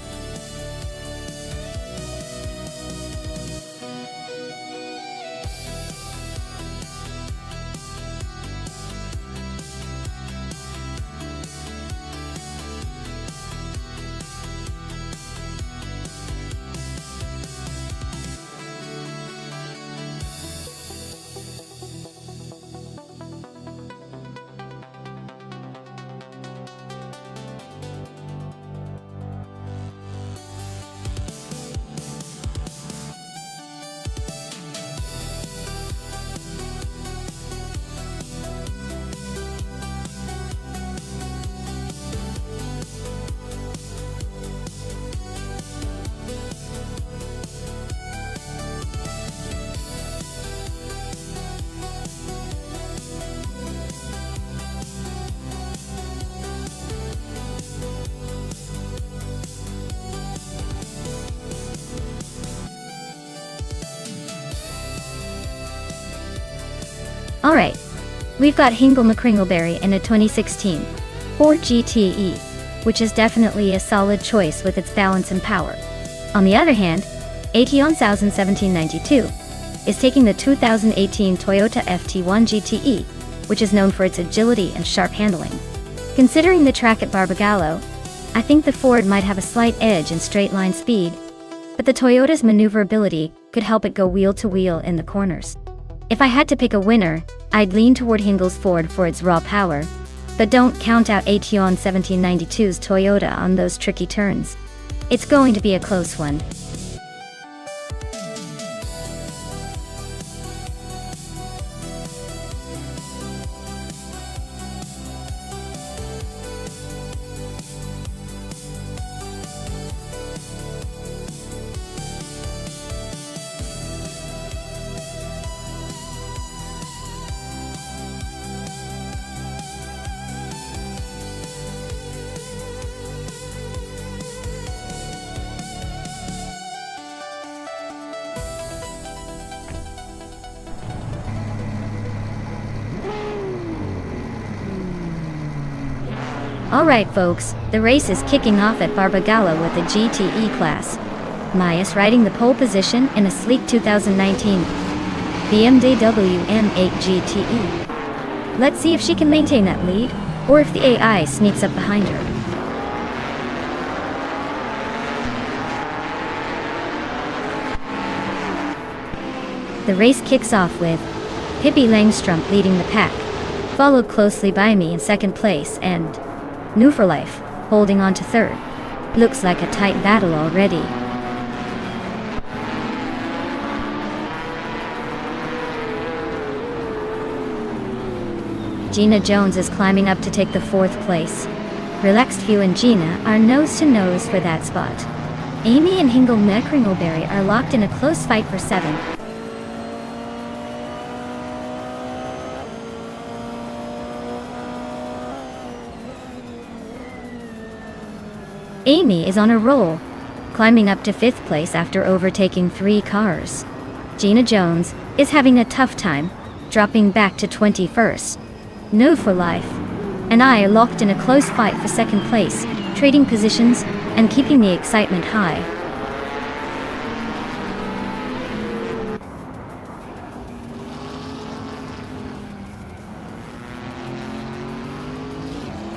Alright, we've got Hingle McCringleberry in a 2016 Ford GTE, which is definitely a solid choice with its balance and power. On the other hand, Ation 1792 is taking the 2018 Toyota FT1 GTE, which is known for its agility and sharp handling. Considering the track at Barbagallo, I think the Ford might have a slight edge in straight-line speed, but the Toyota's maneuverability could help it go wheel-to-wheel in the corners. If I had to pick a winner, I'd lean toward Hingle's Ford for its raw power, but don't count out Ation 1792's Toyota on those tricky turns. It's going to be a close one. Alright folks, the race is kicking off at Barbagallo with the GTE class. Maya's riding the pole position in a sleek 2019 BMW M8 GTE. Let's see if she can maintain that lead, or if the AI sneaks up behind her. The race kicks off with Pippi Langstrumpf leading the pack, followed closely by me in second place and New for Life holding on to third. Looks like a tight battle already. Gina Jones is climbing up to take the fourth place. Relaxed Few and Gina are nose to nose for that spot. Amy and Hingle McCringleberry are locked in a close fight for 7th. Amy is on a roll, climbing up to 5th place after overtaking 3 cars. Gina Jones is having a tough time, dropping back to 21st. No for Life and I are locked in a close fight for 2nd place, trading positions and keeping the excitement high.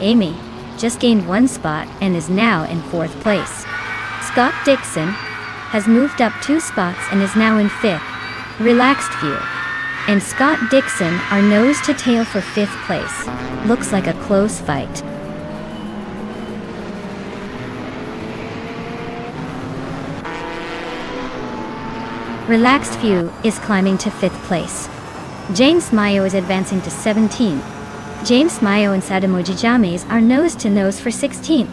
Amy just gained 1 spot and is now in 4th place. Scott Dixon has moved up 2 spots and is now in 5th. Relaxed Few and Scott Dixon are nose to tail for 5th place. Looks like a close fight. Relaxed Few is climbing to 5th place. James Mayo is advancing to 17th. James Mayo and Sadamoji James are nose to nose for 16th.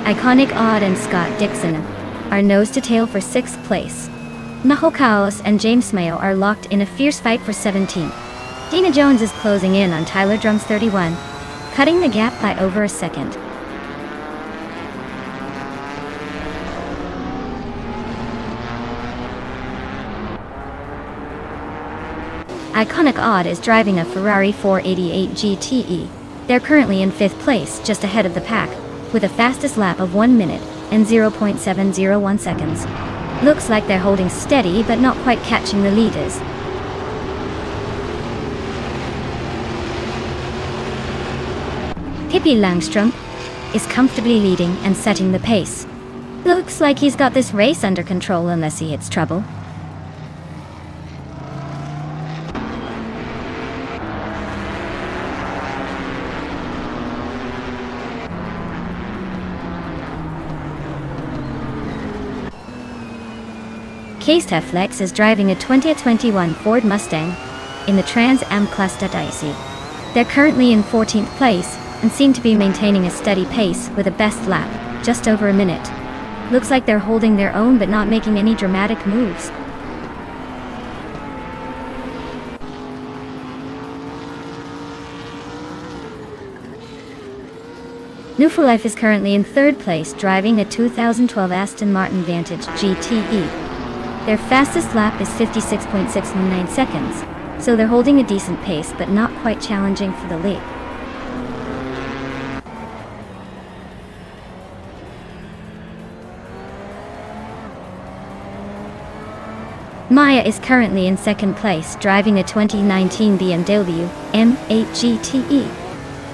Iconic Odd and Scott Dixon are nose to tail for 6th place. Maho Kaos and James Mayo are locked in a fierce fight for 17th. Gina Jones is closing in on Tyler Drums 31, cutting the gap by over a second. Iconic Odd is driving a Ferrari 488 GTE. They're currently in 5th place, just ahead of the pack, with a fastest lap of 1 minute and 0.701 seconds. Looks like they're holding steady but not quite catching the leaders. Pippi Langstrumpf is comfortably leading and setting the pace. Looks like he's got this race under control unless he hits trouble. Flex is driving a 2021 Ford Mustang in the Trans Am Class IC. They're currently in 14th place and seem to be maintaining a steady pace with a best lap, just over a minute. Looks like they're holding their own but not making any dramatic moves. New for Life is currently in 3rd place, driving a 2012 Aston Martin Vantage GTE. Their fastest lap is 56.619 seconds, so they're holding a decent pace but not quite challenging for the lead. Maya is currently in 2nd place, driving a 2019 BMW M8 GTE.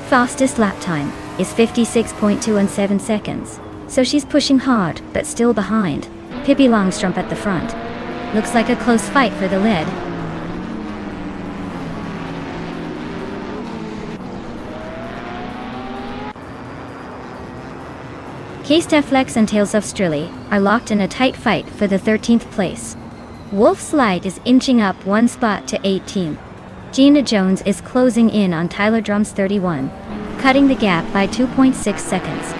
Fastest lap time is 56.217 seconds, so she's pushing hard but still behind. Pippi Langstrumpf at the front. Looks like a close fight for the lead. Flex and Tales of Strilly are locked in a tight fight for the 13th place. Wolf's Light is inching up 1 spot to 18th. Gina Jones is closing in on Tyler Drums 31, cutting the gap by 2.6 seconds.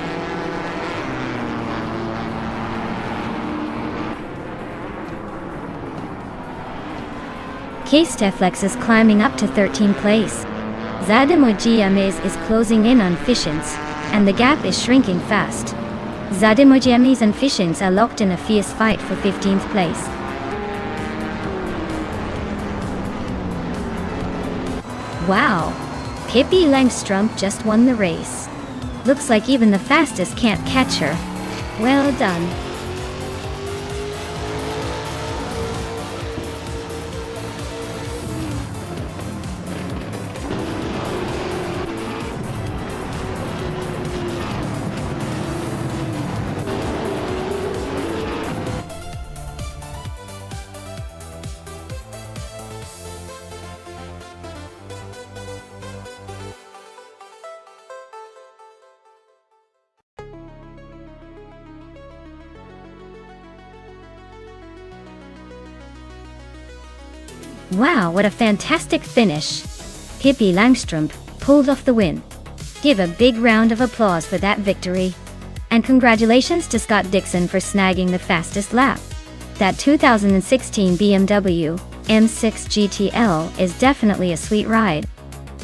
Flex is climbing up to 13th place. Sadamoji James is closing in on Fishins, and the gap is shrinking fast. Sadamoji James and Fishins are locked in a fierce fight for 15th place. Wow! Pippi Langstrumpf just won the race. Looks like even the fastest can't catch her. Well done. Wow, what a fantastic finish. Pippi Langstrup pulled off the win. Give a big round of applause for that victory. And congratulations to Scott Dixon for snagging the fastest lap. That 2016 BMW M6 GTL is definitely a sweet ride.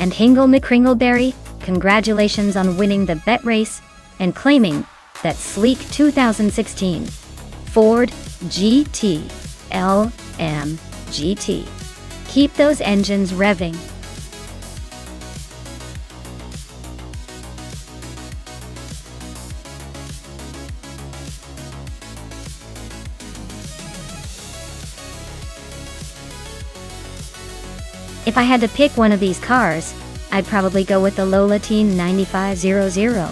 And Hingle McCringleberry, congratulations on winning the bet race and claiming that sleek 2016 Ford GT LM GT. Keep those engines revving. If I had to pick one of these cars, I'd probably go with the Lola Teen 9500.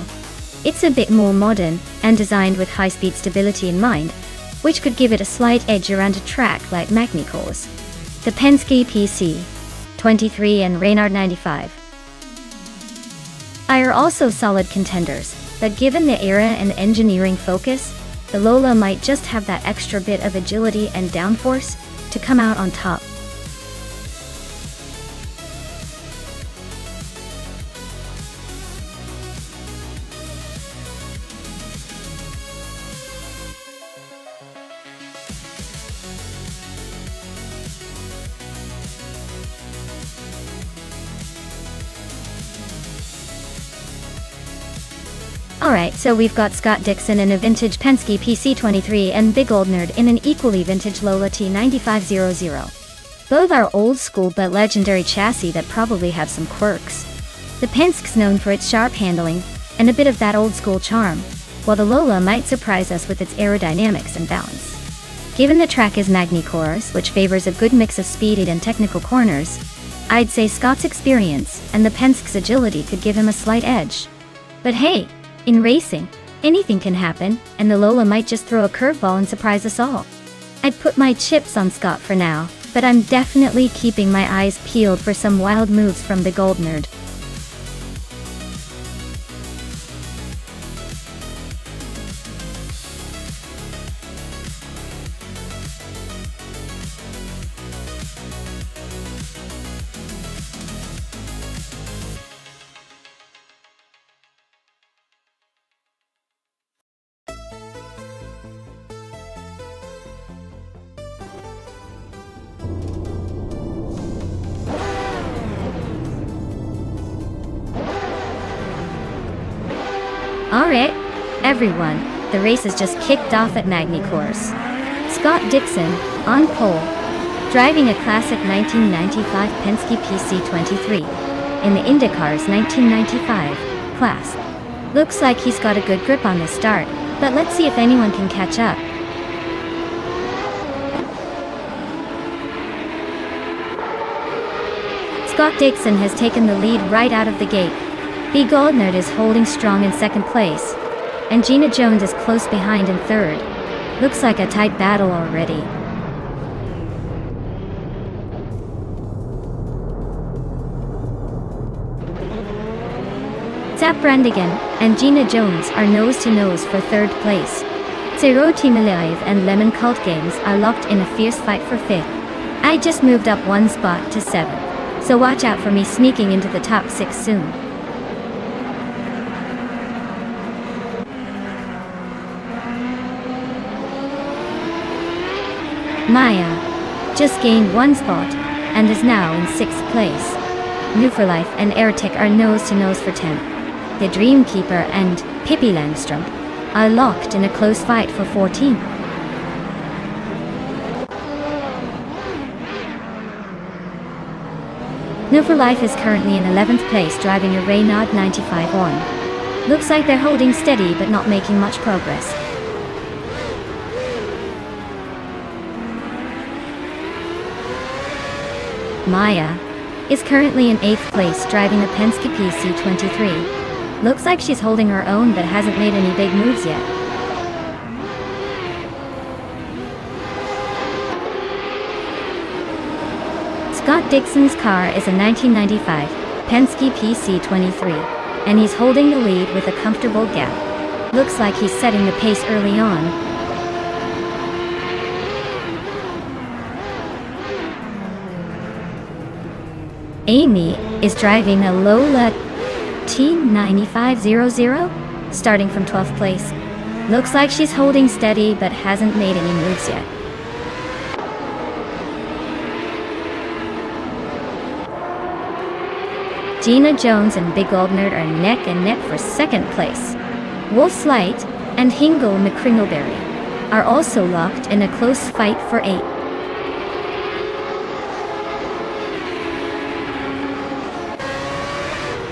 It's a bit more modern and designed with high-speed stability in mind, which could give it a slight edge around a track like Magny-Cours. The Penske PC 23 and Reynard 95 are also solid contenders, but given the era and engineering focus, the Lola might just have that extra bit of agility and downforce to come out on top. Alright, so we've got Scott Dixon in a vintage Penske PC23 and Big Old Nerd in an equally vintage Lola T9500. Both are old school but legendary chassis that probably have some quirks. The Penske's known for its sharp handling and a bit of that old school charm, while the Lola might surprise us with its aerodynamics and balance. Given the track is Magny-Cours, which favors a good mix of speed and technical corners, I'd say Scott's experience and the Penske's agility could give him a slight edge. But hey, in racing, anything can happen, and the Lola might just throw a curveball and surprise us all. I'd put my chips on Scott for now, but I'm definitely keeping my eyes peeled for some wild moves from the Gold Nerd. Alright, everyone, the race has just kicked off at Magny-Cours. Scott Dixon, on pole, driving a classic 1995 Penske PC23 in the IndyCar's 1995 class. Looks like he's got a good grip on this start, but let's see if anyone can catch up. Scott Dixon has taken the lead right out of the gate. B. Goldnerd is holding strong in second place, and Gina Jones is close behind in third. Looks like a tight battle already. Zap Brandigan and Gina Jones are nose-to-nose for third place. Zero Team Alive and Lemon Cult Games are locked in a fierce fight for fifth. I just moved up one spot to 7th, so watch out for me sneaking into the top 6 soon. Maya just gained one spot and is now in 6th place. New for Life and Airtick are nose-to-nose for 10th. The Dreamkeeper and Pippi Langstrup are locked in a close fight for 14th. New for Life is currently in 11th place driving a Reynard 95-1. Looks like they're holding steady but not making much progress. Maya is currently in 8th place driving a Penske PC23. Looks like she's holding her own but hasn't made any big moves yet. Scott Dixon's car is a 1995 Penske PC23, and he's holding the lead with a comfortable gap. Looks like he's setting the pace early on. Amy is driving a Lola T9500, starting from 12th place. Looks like she's holding steady but hasn't made any moves yet. Gina Jones and Big Old Nerd are neck and neck for 2nd place. Wolf's Light and Hingle McCringleberry are also locked in a close fight for 8th.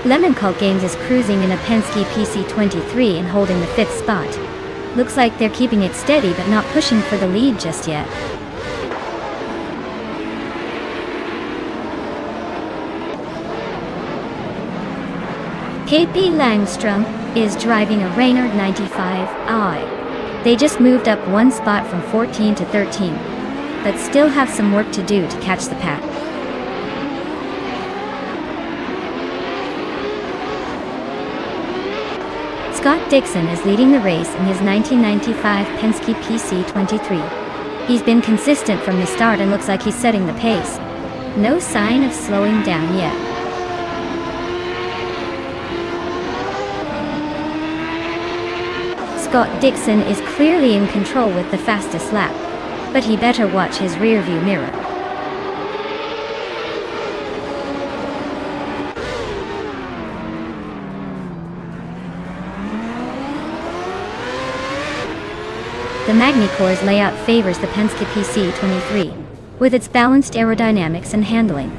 Lemon Cult Games is cruising in a Penske PC23 and holding the 5th spot. Looks like they're keeping it steady but not pushing for the lead just yet. KP Langstrom is driving a Reynard 95i. They just moved up 1 spot from 14 to 13, but still have some work to do to catch the pack. Scott Dixon is leading the race in his 1995 Penske PC23. He's been consistent from the start and looks like he's setting the pace. No sign of slowing down yet. Scott Dixon is clearly in control with the fastest lap, but he better watch his rearview mirror. The Magny-Core's layout favors the Penske PC23, with its balanced aerodynamics and handling,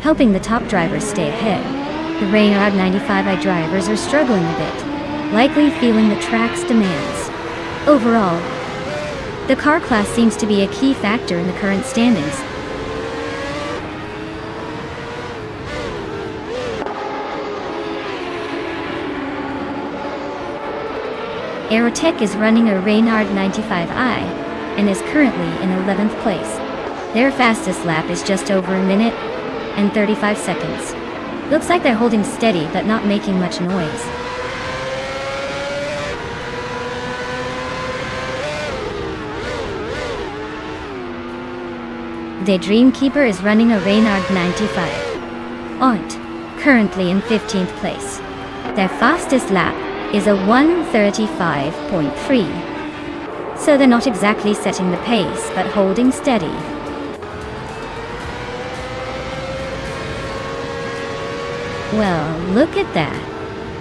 helping the top drivers stay ahead. The Reynard 95i drivers are struggling a bit, likely feeling the track's demands. Overall, the car class seems to be a key factor in the current standings. Aerotech is running a Reynard 95i and is currently in 11th place. Their fastest lap is just over a minute and 35 seconds. Looks like they're holding steady but not making much noise. The Dreamkeeper is running a Reynard 95. Aunt, currently in 15th place. Their fastest lap is a 1:35.3. So they're not exactly setting the pace, but holding steady. Well, look at that.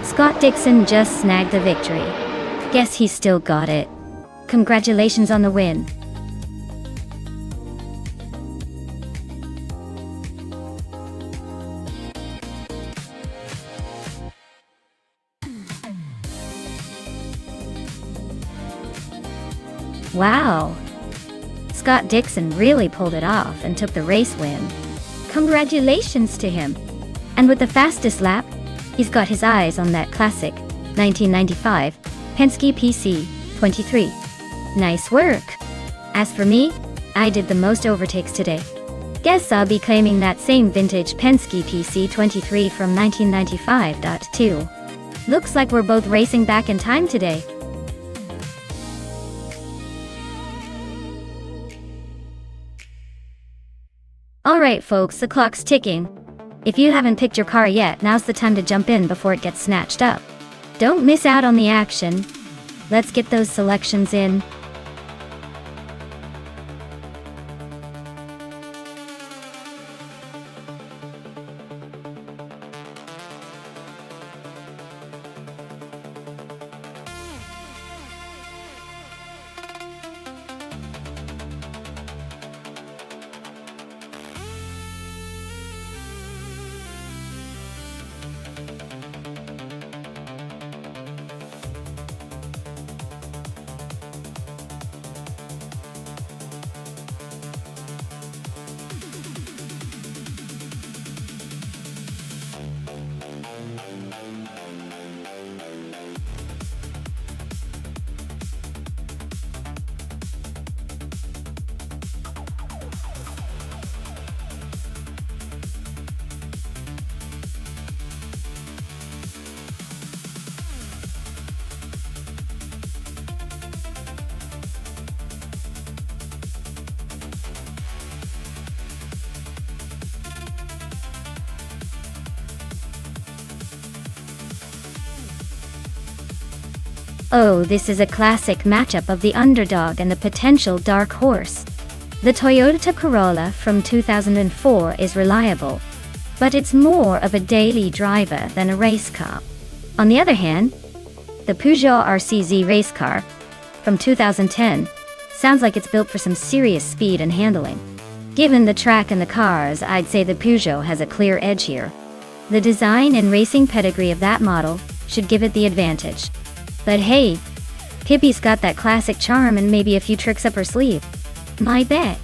Scott Dixon just snagged the victory. Guess he's still got it. Congratulations on the win. Wow! Scott Dixon really pulled it off and took the race win. Congratulations to him! And with the fastest lap, he's got his eyes on that classic 1995 Penske PC23. Nice work! As for me, I did the most overtakes today. Guess I'll be claiming that same vintage Penske PC23 from 1995.2. Looks like we're both racing back in time today. Alright folks, the clock's ticking. If you haven't picked your car yet, now's the time to jump in before it gets snatched up. Don't miss out on the action. Let's get those selections in. Oh, this is a classic matchup of the underdog and the potential dark horse. The Toyota Corolla from 2004 is reliable, but it's more of a daily driver than a race car. On the other hand, the Peugeot RCZ race car from 2010 sounds like it's built for some serious speed and handling. Given the track and the cars, I'd say the Peugeot has a clear edge here. The design and racing pedigree of that model should give it the advantage. But hey, Pippi's got that classic charm and maybe a few tricks up her sleeve. My bet,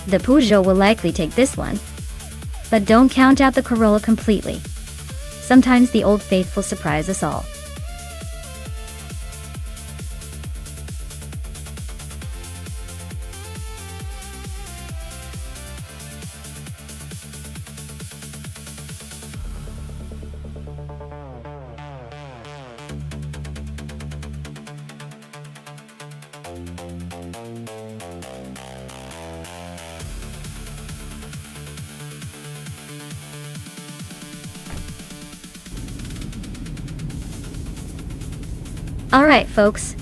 the Peugeot will likely take this one. But don't count out the Corolla completely. Sometimes the old faithful surprise us all. Alright folks,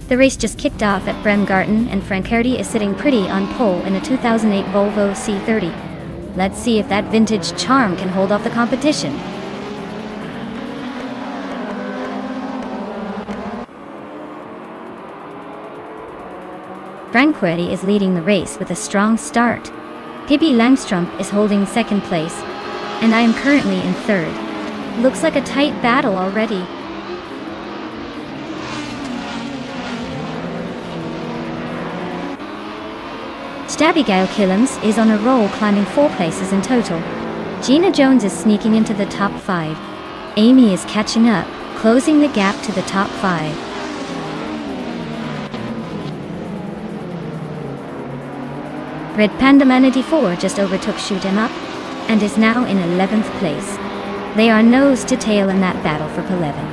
the race just kicked off at Bremgarten and Frankerti is sitting pretty on pole in a 2008 Volvo C30. Let's see if that vintage charm can hold off the competition. Frankerti is leading the race with a strong start. Pippi Langstrump is holding second place, and I am currently in third. Looks like a tight battle already. Abigail Killams is on a roll, climbing 4 places in total. Gina Jones is sneaking into the top 5. Amy is catching up, closing the gap to the top 5. Red Panda Man 84 just overtook Shoot 'Em Up and is now in 11th place. They are nose to tail in that battle for P11.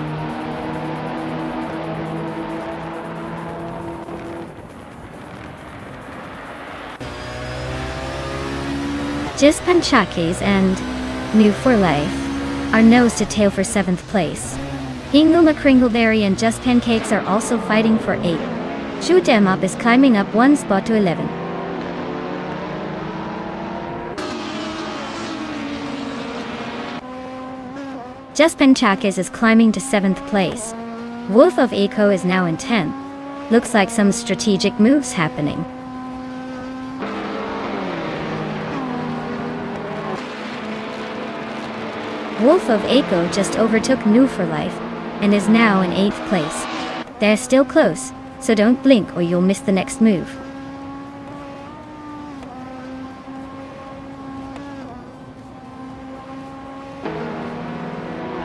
Just Panchakis and New for Life are nose to tail for 7th place. Hingle McCringleberry and Just Pancakes are also fighting for 8. Shoot 'Em Up is climbing up 1 spot to 11. Just Panchakis is climbing to 7th place. Wolf of Eco is now in 10th. Looks like some strategic moves happening. Wolf of Eco just overtook New for Life and is now in 8th place. They're still close, so don't blink or you'll miss the next move.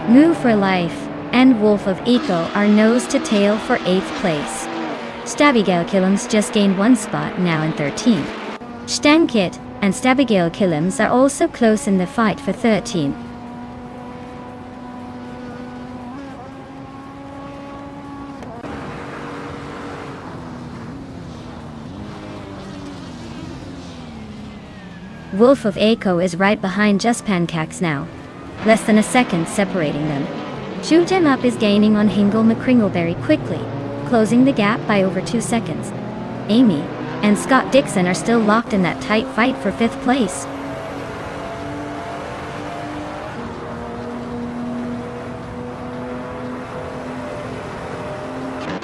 New for Life and Wolf of Eco are nose to tail for 8th place. Abigail Killams just gained 1 spot, now in 13th. Stankit and Abigail Killams are also close in the fight for 13th. Wolf of Eco is right behind Just Pancakes now. Less than a second separating them. Shoot 'Em Up is gaining on Hingle McCringleberry quickly, closing the gap by over 2 seconds. Amy and Scott Dixon are still locked in that tight fight for 5th place.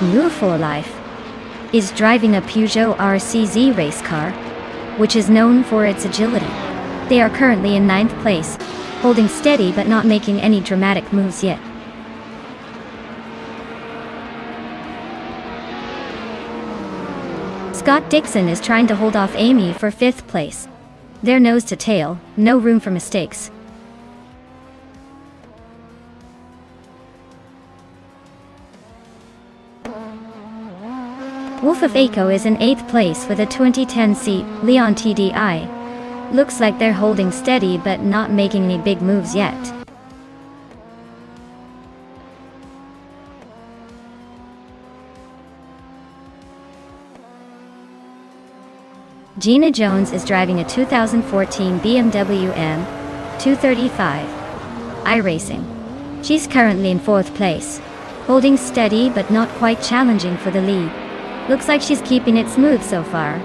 New for Life is driving a Peugeot RCZ race car, which is known for its agility. They are currently in 9th place, holding steady but not making any dramatic moves yet. Scott Dixon is trying to hold off Amy for 5th place. They're nose to tail, no room for mistakes. Wolf of Eco is in 8th place with a 2010 seat, Leon TDI. Looks like they're holding steady but not making any big moves yet. Gina Jones is driving a 2014 BMW M235 iRacing. She's currently in 4th place. holding steady but not quite challenging for the lead. Looks like she's keeping it smooth so far.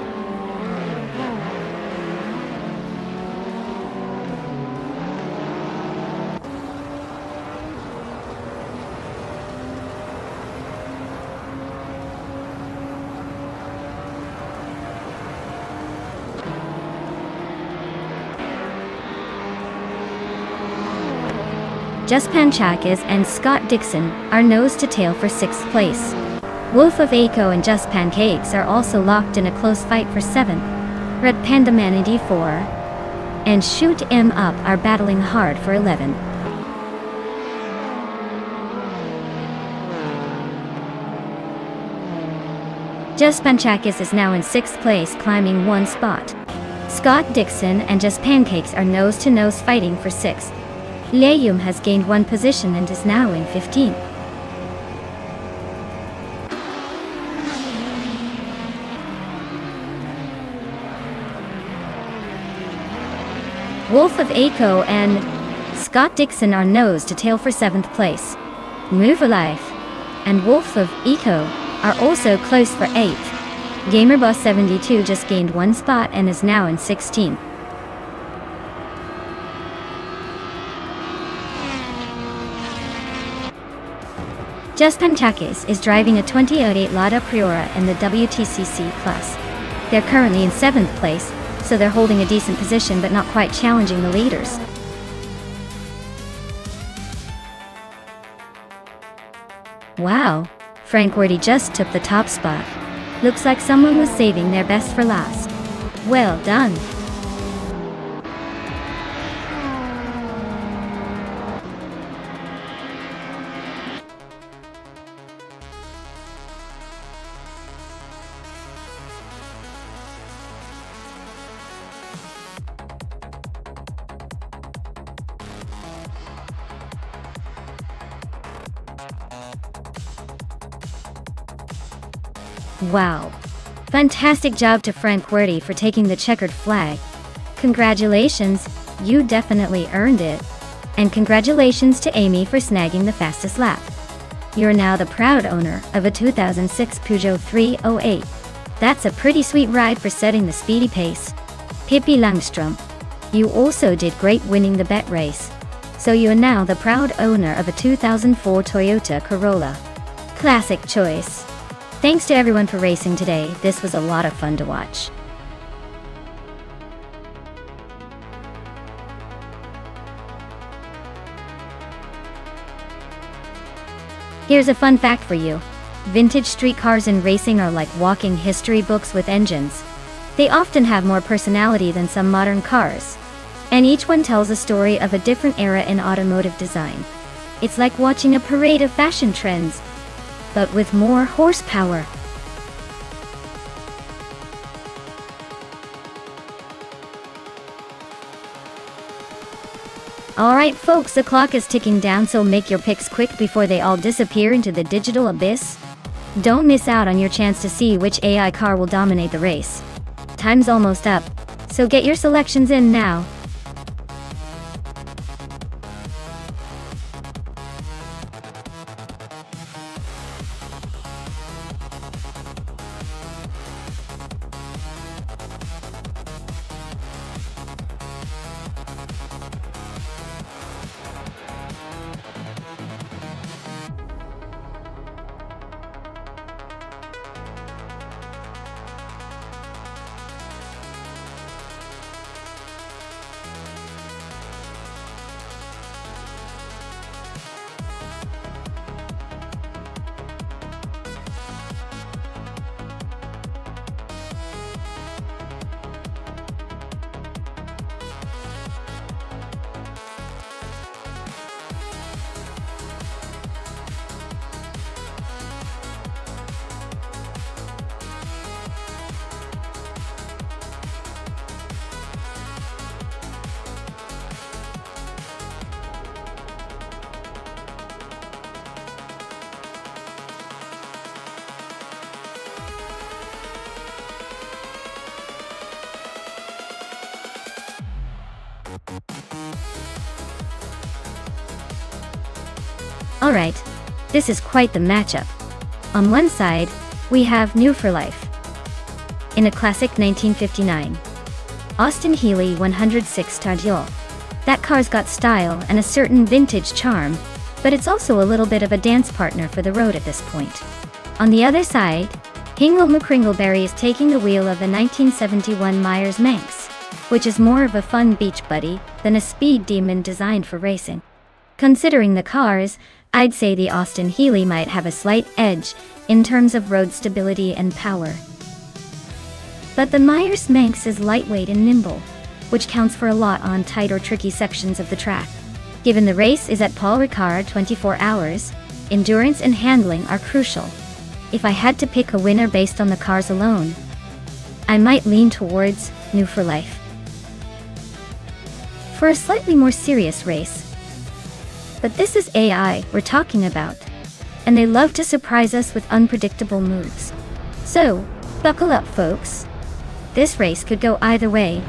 Just Panchakis and Scott Dixon are nose to tail for 6th place. Wolf of Aco and Just Pancakes are also locked in a close fight for 7th. Red Panda Manatee 4 and Shoot 'Em Up are battling hard for 11th. Just Panchakis is now in 6th place, climbing 1 spot. Scott Dixon and Just Pancakes are nose to nose fighting for 6th. Leum has gained 1 position and is now in 15th. Wolf of Aco and Scott Dixon are nose to tail for 7th place. Move Alive and Wolf of Aco are also close for 8th. GamerBoss72 just gained 1 spot and is now in 16th. Just Panchakis is driving a 2008 Lada Priora in the WTCC class. They're currently in 7th place, so they're holding a decent position but not quite challenging the leaders. Wow, Frank Wordy just took the top spot. Looks like someone was saving their best for last. Well done. Wow. Fantastic job to Frank Wordy for taking the checkered flag. Congratulations, you definitely earned it. And congratulations to Amy for snagging the fastest lap. You're now the proud owner of a 2006 Peugeot 308. That's a pretty sweet ride for setting the speedy pace. Pippi Langstrom, you also did great winning the bet race. So you are now the proud owner of a 2004 Toyota Corolla. Classic choice. Thanks to everyone for racing today. This was a lot of fun to watch. Here's a fun fact for you. Vintage street cars in racing are like walking history books with engines. They often have more personality than some modern cars. And each one tells a story of a different era in automotive design. It's like watching a parade of fashion trends, but with more horsepower. Alright folks, the clock is ticking down, so make your picks quick before they all disappear into the digital abyss. Don't miss out on your chance to see which AI car will dominate the race. Time's almost up, so get your selections in now. Alright, This is quite the matchup. On one side, we have New for Life. In a classic 1959 Austin Healey 106 Tardieu. That car's got style and a certain vintage charm, but it's also a little bit of a dance partner for the road at this point. On the other side, Hingle McCringleberry is taking the wheel of the 1971 Myers Manx, which is more of a fun beach buddy than a speed demon designed for racing. Considering the cars, I'd say the Austin Healey might have a slight edge in terms of road stability and power. But the Myers Manx is lightweight and nimble, which counts for a lot on tight or tricky sections of the track. Given the race is at Paul Ricard 24 hours, endurance and handling are crucial. If I had to pick a winner based on the cars alone, I might lean towards New for Life. For a slightly more serious race, but this is AI we're talking about, and they love to surprise us with unpredictable moves. So, buckle up folks. This race could go either way.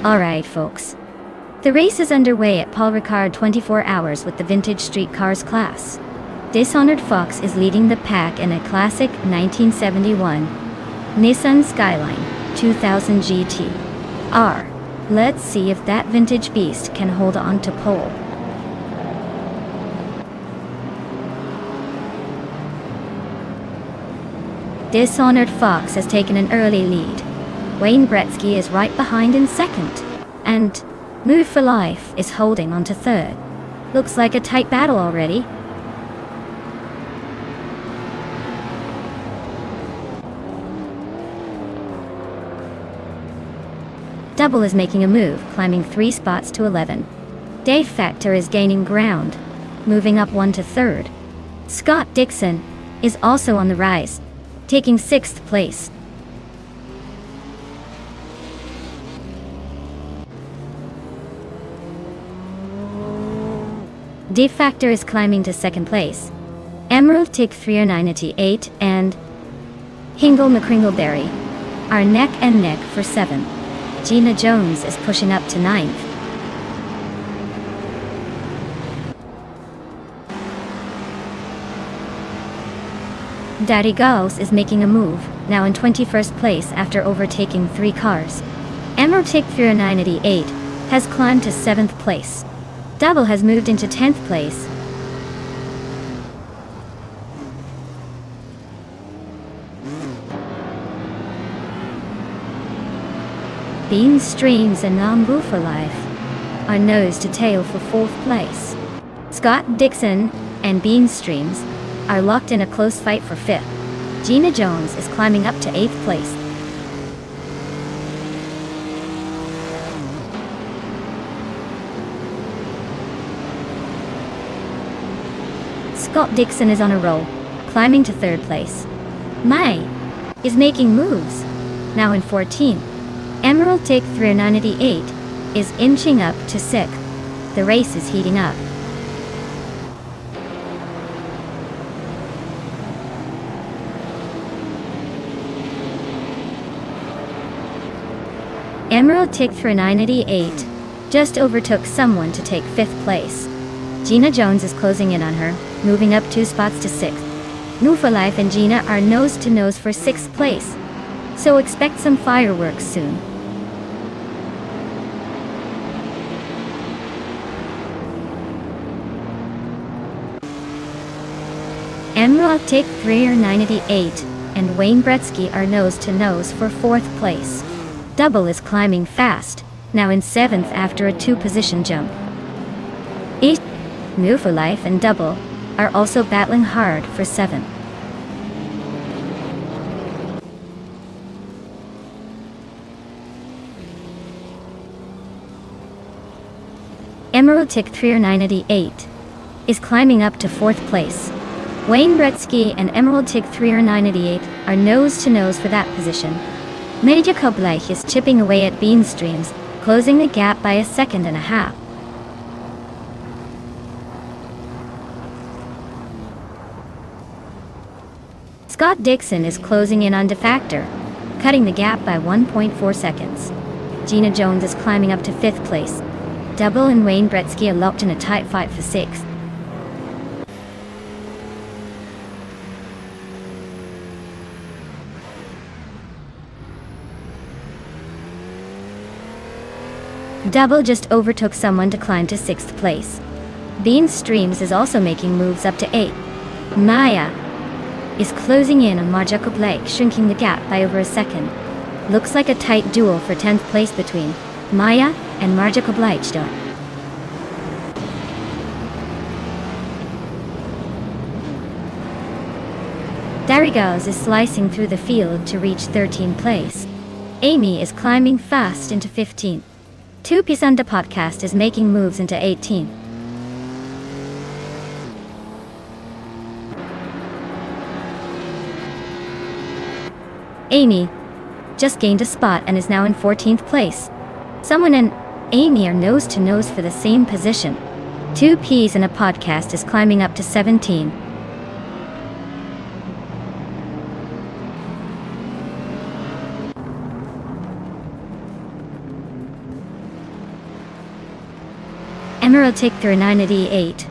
Alright folks. The race is underway at Paul Ricard 24 hours with the Vintage Street Cars class. Dishonored Fox is leading the pack in a classic 1971 Nissan Skyline 2000 GT-R. Let's see if that vintage beast can hold on to pole. Dishonored Fox has taken an early lead. Wayne Gretzky is right behind in second, and Move for Life is holding on to third. Looks like a tight battle already. Double is making a move, climbing 3 spots to 11. Dave Factor is gaining ground, moving up 1 to third. Scott Dixon is also on the rise, taking 6th place. Dave Factor is climbing to 2nd place. Emerald Tick 398 and Hingle McCringleberry are neck and neck for 7th. Gina Jones is pushing up to 9th. Daddy Gauss is making a move, now in 21st place after overtaking 3 cars. Emerald Tick 398 has climbed to 7th place. Double has moved into 10th place. Bean Streams and Nambu for Life are nose to tail for 4th place. Scott Dixon and Bean Streams are locked in a close fight for 5th. Gina Jones is climbing up to 8th place. Scott Dixon is on a roll, climbing to 3rd place. May is making moves, now in 14th. Emerald Tick 398 is inching up to 6th. The race is heating up. Emerald Tick 398 just overtook someone to take 5th place. Gina Jones is closing in on her, moving up 2 spots to 6th. New for Life and Gina are nose to nose for 6th place, so expect some fireworks soon. Emerald Tick 398 and Wayne Gretzky are nose to nose for 4th place. Double is climbing fast, now in 7th after a 2-position jump. New for Life and Double are also battling hard for 7th. Emerald Tick 398 is climbing up to 4th place. Wayne Gretzky and Emerald Tick 398 are nose to nose for that position. Medja Kobleich is chipping away at Bean Streams, closing the gap by 1.5 seconds. Scott Dixon is closing in on Defactor, cutting the gap by 1.4 seconds. Gina Jones is climbing up to 5th place. Double and Wayne Gretzky are locked in a tight fight for 6th. Double just overtook someone to climb to 6th place. Bean Streams is also making moves up to 8. Maya is closing in on Marja Koblek, shrinking the gap by over a second. Looks like a tight duel for 10th place between Maya and Marja Koblek. Darigaz is slicing through the field to reach 13th place. Amy is climbing fast into 15th. 2Piece Under Podcast is making moves into 18th. Amy just gained a spot and is now in 14th place. Someone and Amy are nose to nose for the same position. 2Ps in a Podcast is climbing up to 17. Emerald Tick 398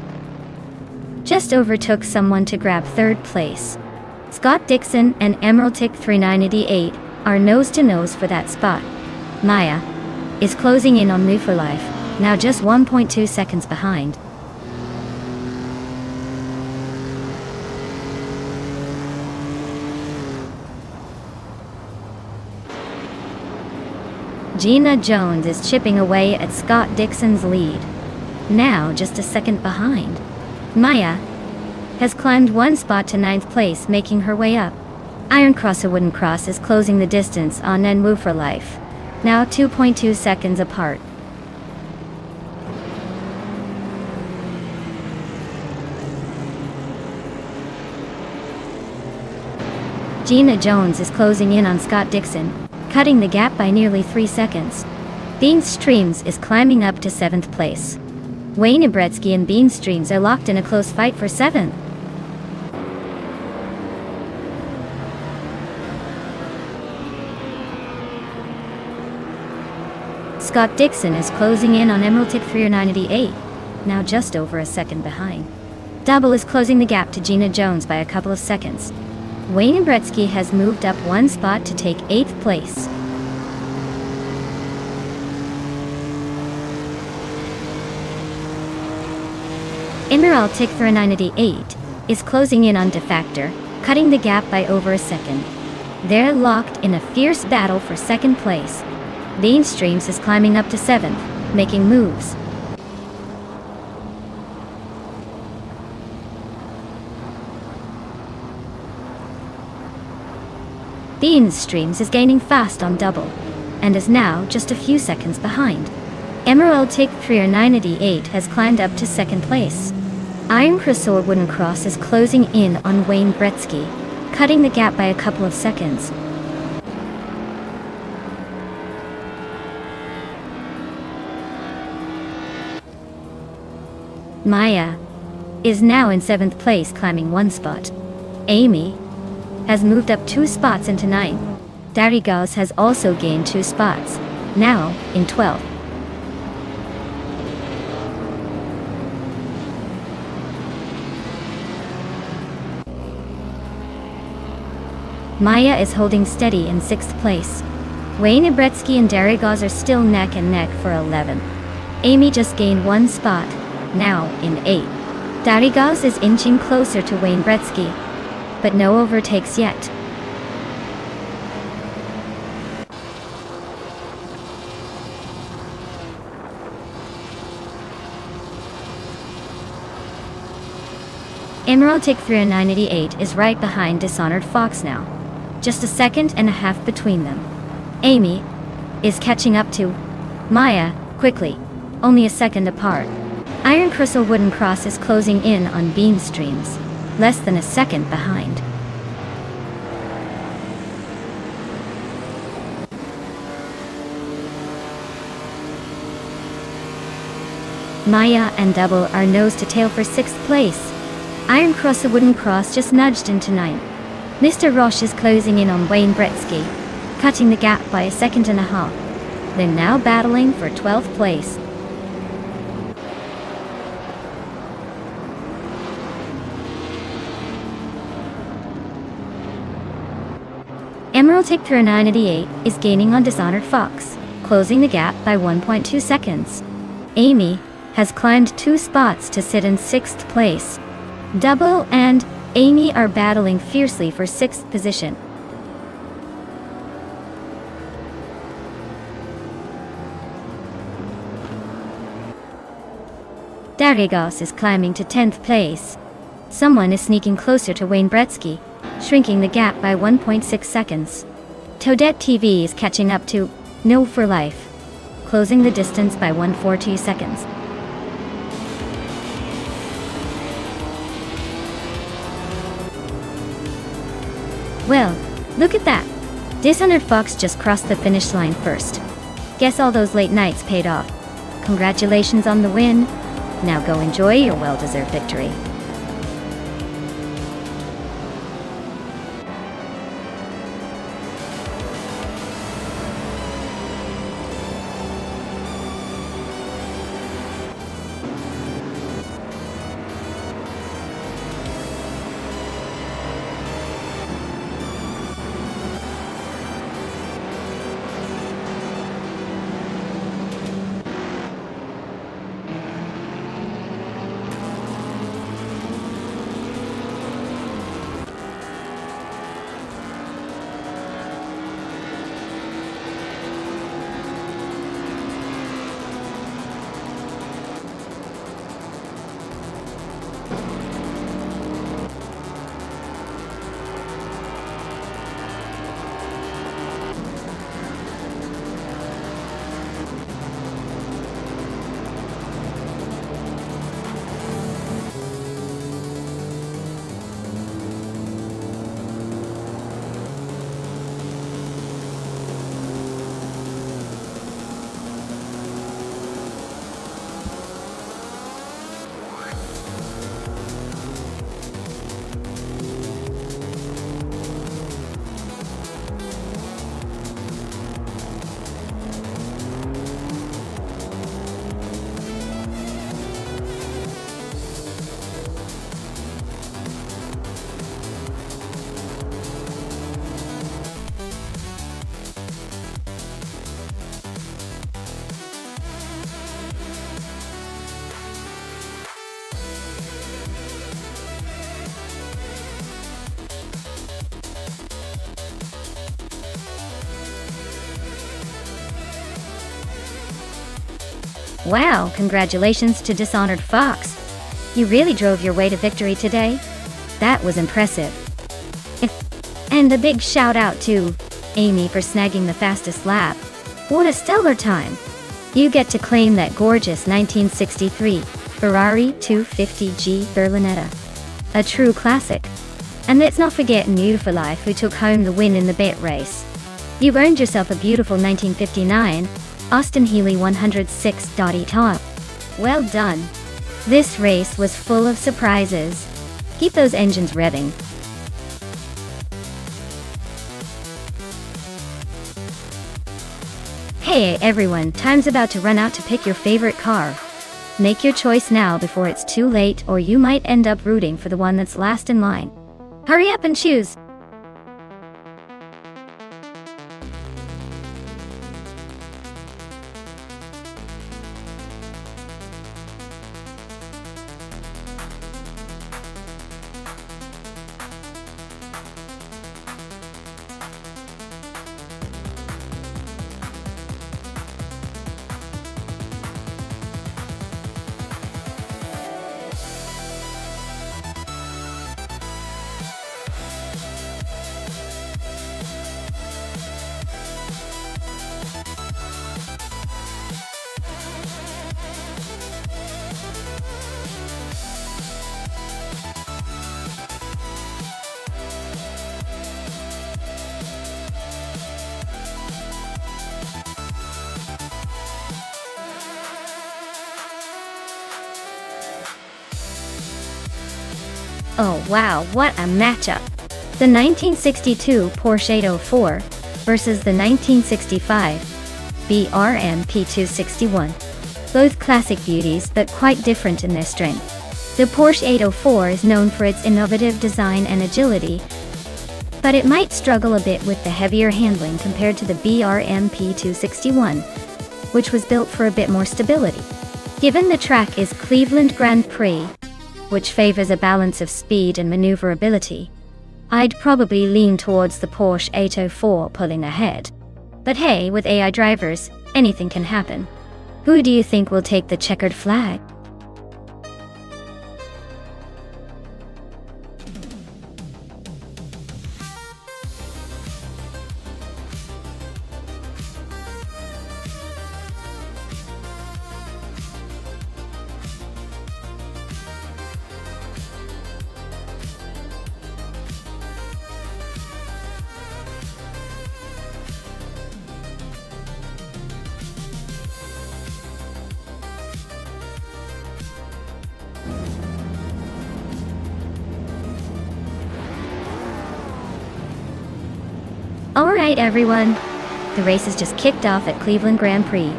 just overtook someone to grab 3rd place. Scott Dixon and Emerald Tick 398 are nose to nose for that spot. Maya is closing in on Live for Life, now just 1.2 seconds behind. Gina Jones is chipping away at Scott Dixon's lead, now just a second behind. Maya has climbed 1 spot to 9th place, making her way up. Iron Cross or Wooden Cross is closing the distance on Live for Life, now 2.2 seconds apart. Gina Jones is closing in on Scott Dixon, cutting the gap by nearly 3 seconds. Bean Streams is climbing up to 7th place. Wayne Gretzky and Bean Streams are locked in a close fight for 7th. Scott Dixon is closing in on Emerald Tick 398, now just over a second behind. Double is closing the gap to Gina Jones by a couple of seconds. Wayne Gretzky has moved up 1 spot to take 8th place. Emerald Tick 398 is closing in on Defactor, cutting the gap by over a second. They're locked in a fierce battle for 2nd place. Bean Streams is climbing up to 7th, making moves. Bean Streams is gaining fast on Double, and is now just a few seconds behind. Emerald Tick 398 has climbed up to 2nd place. Iron Cross or Wooden Cross is closing in on Wayne Gretzky, cutting the gap by a couple of seconds. Maya is now in 7th place, climbing 1 spot. Amy has moved up 2 spots into 9th. Darigaz has also gained 2 spots, now in 12th. Maya is holding steady in 6th place. Wayne Gretzky and Darigaz are still neck and neck for 11th. Amy just gained 1 spot, now in 8th. Darigaz is inching closer to Wayne Gretzky, but no overtakes yet. Emerald Tick 398 is right behind Dishonored Fox now, just a second and a half between them. Amy is catching up to Maya quickly, only a second apart. Iron Cross or Wooden Cross is closing in on Bean Streams, less than a second behind. Maya and Double are nose to tail for 6th place. Iron Cross or Wooden Cross just nudged into 9th. Mr. Roche is closing in on Wayne Gretzky, cutting the gap by a second and a half. They're now battling for 12th place. Emerald Tick 988 is gaining on Dishonored Fox, closing the gap by 1.2 seconds. Amy has climbed 2 spots to sit in 6th place. Double and Amy are battling fiercely for 6th position. Darigos is climbing to 10th place. Someone is sneaking closer to Wayne Gretzky, shrinking the gap by 1.6 seconds. Toadette TV is catching up to No for Life, closing the distance by 1.42 seconds. Well, look at that. Dishonored Fox just crossed the finish line first. Guess all those late nights paid off. Congratulations on the win. Now go enjoy your well-deserved victory. Wow, congratulations to Dishonored Fox. You really drove your way to victory today. That was impressive. And a big shout out to Amy for snagging the fastest lap. What a stellar time. You get to claim that gorgeous 1963 Ferrari 250G Berlinetta. A true classic. And let's not forget You for Life, who took home the win in the bet race. You've earned yourself a beautiful 1959 Austin Healey 106 Dottie Top. Well done. This race was full of surprises. Keep those engines revving. Hey everyone, time's about to run out to pick your favorite car. Make your choice now before it's too late, or you might end up rooting for the one that's last in line. Hurry up and choose. Oh wow, what a matchup. The 1962 Porsche 804 versus the 1965 BRM P261. Both classic beauties but quite different in their strength. The Porsche 804 is known for its innovative design and agility, but it might struggle a bit with the heavier handling compared to the BRM P261, which was built for a bit more stability. Given the track is Cleveland Grand Prix, which favors a balance of speed and maneuverability, I'd probably lean towards the Porsche 804 pulling ahead. But hey, with AI drivers, anything can happen. Who do you think will take the checkered flag? Alright everyone, the race has just kicked off at Cleveland Grand Prix.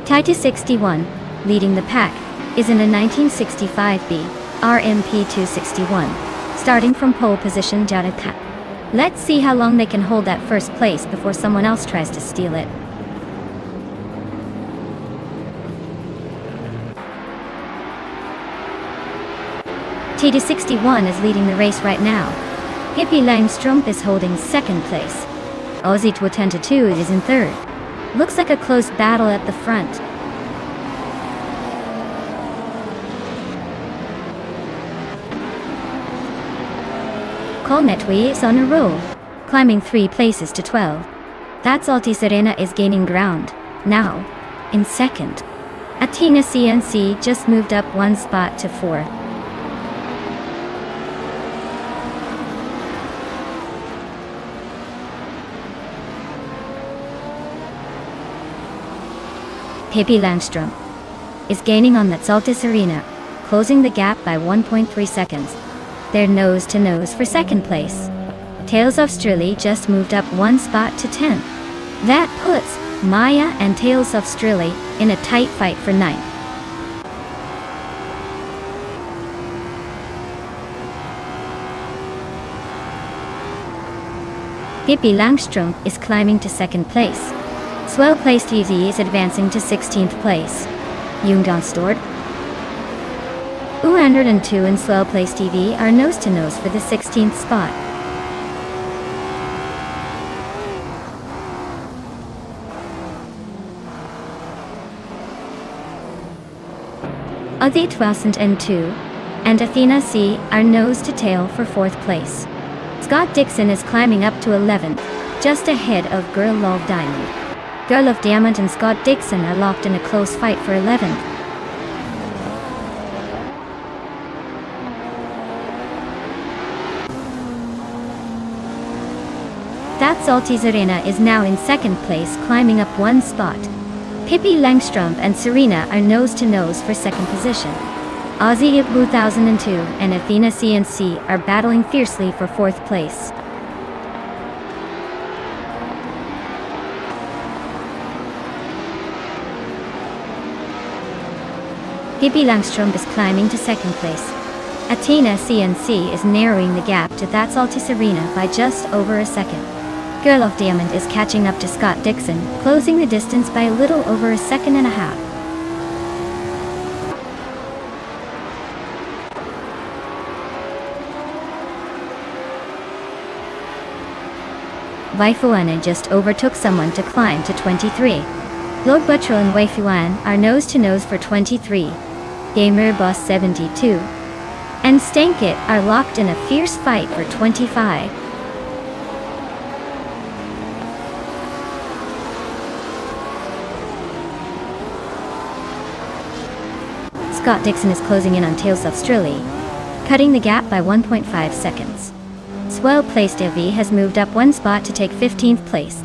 Titus 61, leading the pack, is in a 1965 RMP 261, starting from pole position Jared. Let's see how long they can hold that first place before someone else tries to steal it. Titus 61 is leading the race right now. Hippie Langstrumpf is holding second place. Aussie 222 is in third. Looks like a close battle at the front. Colnetwi is on a roll, climbing 3 places to 12. That's Alti Serena is gaining ground, now, in second. Athena CNC just moved up 1 spot to 4. Pippi Langstrumpf is gaining on that Altis Arena, closing the gap by 1.3 seconds. They're nose to nose for second place. Tales of Strilly just moved up 1 spot to 10. That puts Maya and Tales of Strilly in a tight fight for 9th. Pippi Langstrumpf is climbing to second place. Swell Place TV is advancing to 16th place. Nonstop, 202 and Swell Place TV are nose to nose for the 16th spot. Adi 2002 and Athena C are nose to tail for 4th place. Scott Dixon is climbing up to 11th, just ahead of Girl Love Diamond. Girl of Diamond and Scott Dixon are locked in a close fight for 11th. That's Altis Arena is now in second place, climbing up 1 spot. Pippi Langstrumpf and Serena are nose to nose for second position. Aussie 2002 and Athena CNC are battling fiercely for 4th place. Pippi Langstrumpf is climbing to second place. Athena CNC is narrowing the gap to That's Altis Arena by just over a second. Girl of Diamond is catching up to Scott Dixon, closing the distance by a little over a second and a half. Waifuan just overtook someone to climb to 23. Log Buttrell and Waifuan are nose to nose for 23. Gamer Boss 72 and Stankit are locked in a fierce fight for 25. Scott Dixon is closing in on Tales of Strilly, cutting the gap by 1.5 seconds. Swell Place TV has moved up 1 spot to take 15th place.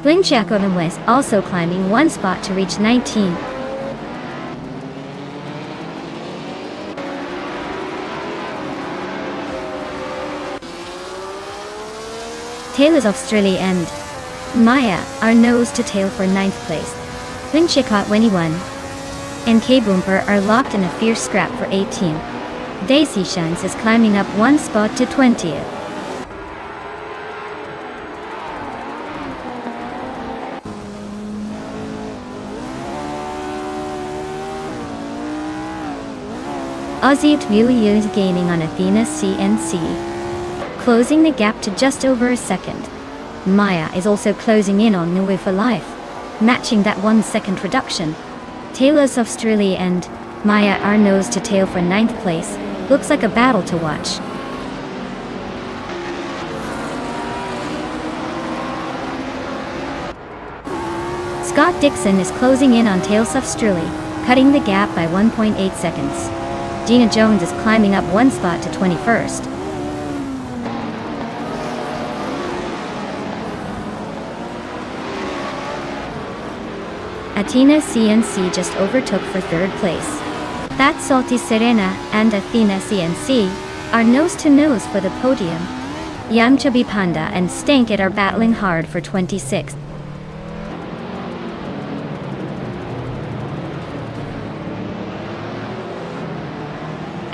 Bling Jacobin West also climbing 1 spot to reach 19. Taylor's Australia and Maya are nose to tail for 9th place. Winchicott 21 and K-Boomper are locked in a fierce scrap for 18th. Daisy Shines is climbing up one spot to 20th. Aussie Twili is gaining on Athena CNC, closing the gap to just over a second. Maya is also closing in on Nui for Life, matching that 1 second reduction. Taylor's Australia and Maya are nose to tail for 9th place. Looks like a battle to watch. Scott Dixon is closing in on Tails Australia, cutting the gap by 1.8 seconds. Gina Jones is climbing up one spot to 21st. Athena CNC just overtook for 3rd place. That's Salty Serena and Athena CNC are nose to nose for the podium. Yamchabi Panda and Stankit are battling hard for 26th.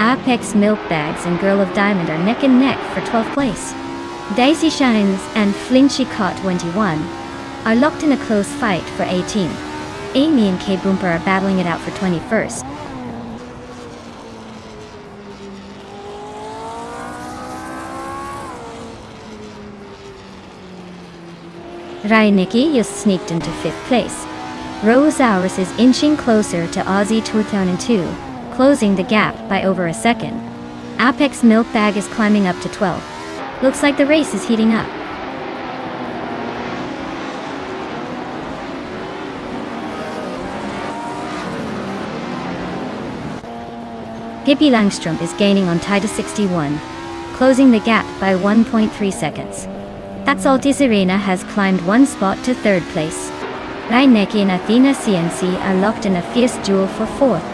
Apex Milk Bags and Girl of Diamond are neck and neck for 12th place. Daisy Shines and Flinchy Caught 21 are locked in a close fight for 18th. Amy and K-Boomper are battling it out for 21st. Rai Nikki just sneaked into 5th place. Rosaurus is inching closer to Aussie 2002, closing the gap by over a second. Apex Milk Bag is climbing up to 12. Looks like the race is heating up. Hippie Langstrom is gaining on Titus 61, closing the gap by 1.3 seconds. That's Salty Serena has climbed one spot to 3rd place. Reinecke and Athena CNC are locked in a fierce duel for 4th.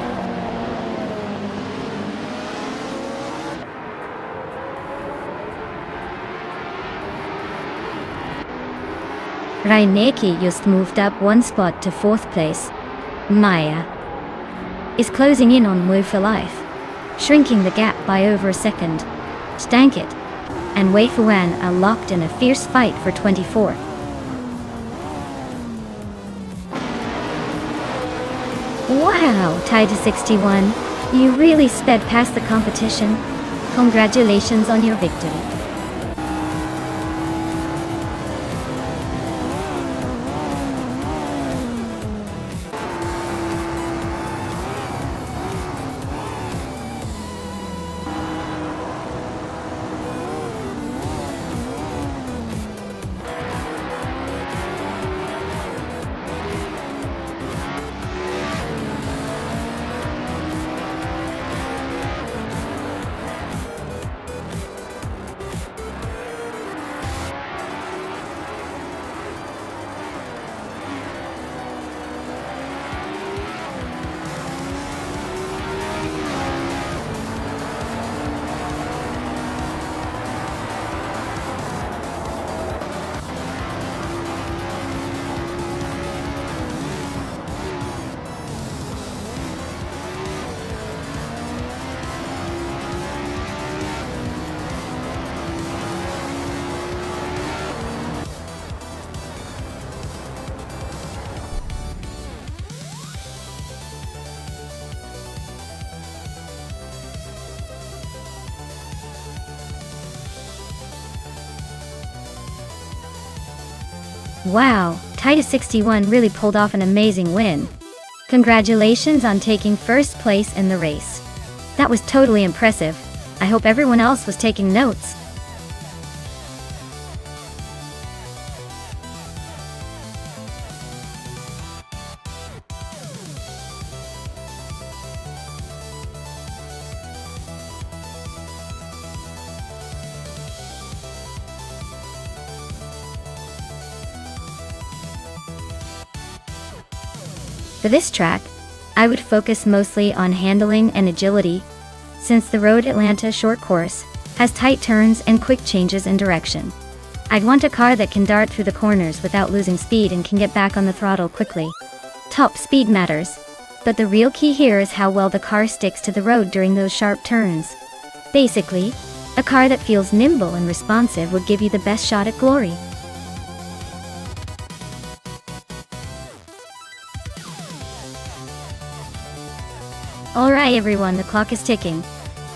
Reinecke just moved up one spot to 4th place. Maya is closing in on Move for Life, shrinking the gap by over a second. Stankit and Wei Fuan are locked in a fierce fight for 24th. Wow, Titus 61, you really sped past the competition. Congratulations on your victory. Wow, Titus 61 really pulled off an amazing win. Congratulations on taking 1st place in the race. That was totally impressive. I hope everyone else was taking notes. For this track, I would focus mostly on handling and agility, since the Road Atlanta short course has tight turns and quick changes in direction. I'd want a car that can dart through the corners without losing speed and can get back on the throttle quickly. Top speed matters, but the real key here is how well the car sticks to the road during those sharp turns. Basically, a car that feels nimble and responsive would give you the best shot at glory. Alright everyone, the clock is ticking.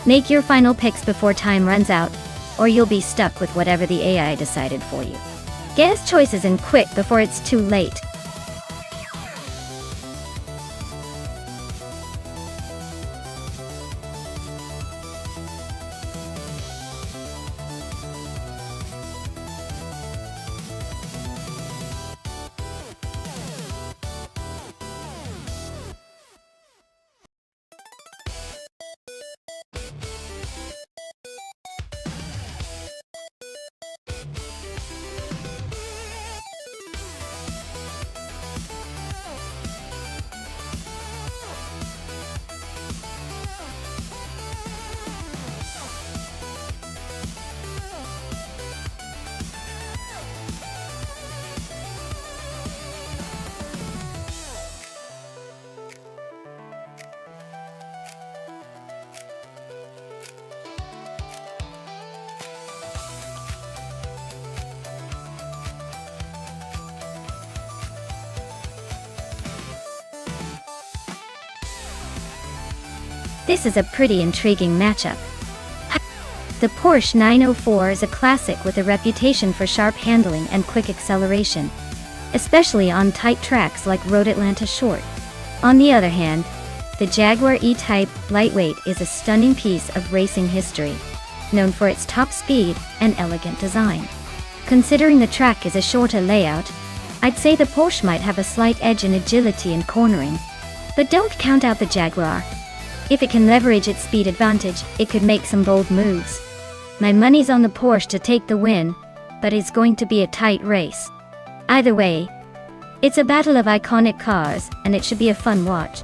Make your final picks before time runs out, or you'll be stuck with whatever the AI decided for you. Get his choices in quick before it's too late. This is a pretty intriguing matchup. The Porsche 904 is a classic with a reputation for sharp handling and quick acceleration, especially on tight tracks like Road Atlanta Short. On the other hand, the Jaguar E-Type lightweight is a stunning piece of racing history, known for its top speed and elegant design. Considering the track is a shorter layout, I'd say the Porsche might have a slight edge in agility and cornering, but don't count out the Jaguar. If it can leverage its speed advantage, it could make some bold moves. My money's on the Porsche to take the win, but it's going to be a tight race. Either way, it's a battle of iconic cars, and it should be a fun watch.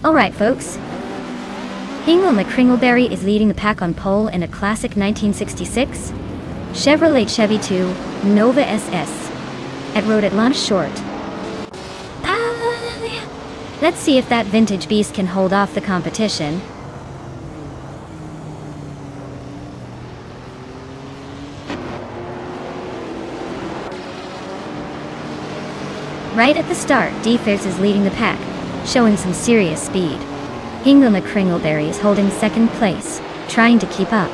Alright folks, Hingle McCringleberry is leading the pack on pole in a classic 1966 Chevrolet Chevy 2 Nova SS at Road Atlanta Short. Let's see if that vintage beast can hold off the competition. Right at the start, D-Fierce is leading the pack, showing some serious speed. Hingle McCringleberry is holding second place, trying to keep up.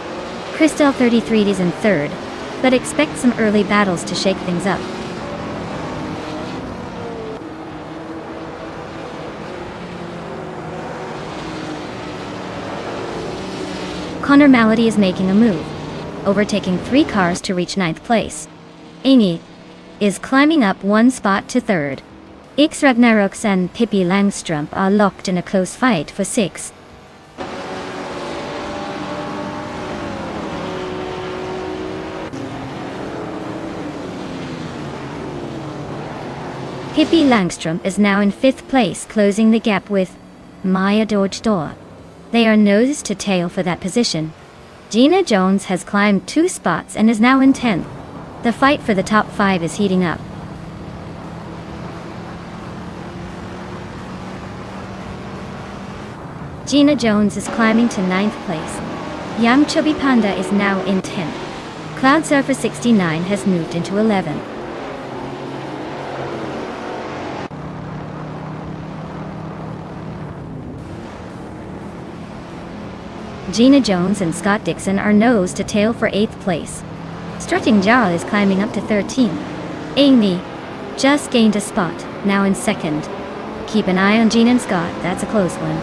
Christel 33 is in third, but expect some early battles to shake things up. Connor Malady is making a move, overtaking 3 cars to reach 9th place. Amy is climbing up 1 spot to 3rd. X Ragnaroks and Pippi Langstrump are locked in a close fight for 6th. Pippi Langstrump is now in 5th place, closing the gap with Maya Dodge-Dor. They are nose to tail for that position. Gina Jones has climbed 2 spots and is now in 10th. The fight for the top 5 is heating up. Gina Jones is climbing to 9th place. Yam Chubby Panda is now in 10th. Cloud Surfer 69 has moved into 11th. Gina Jones and Scott Dixon are nose to tail for 8th place. Strutting Jarl is climbing up to 13th. Amy just gained a spot, now in 2nd. Keep an eye on Gina and Scott, that's a close one.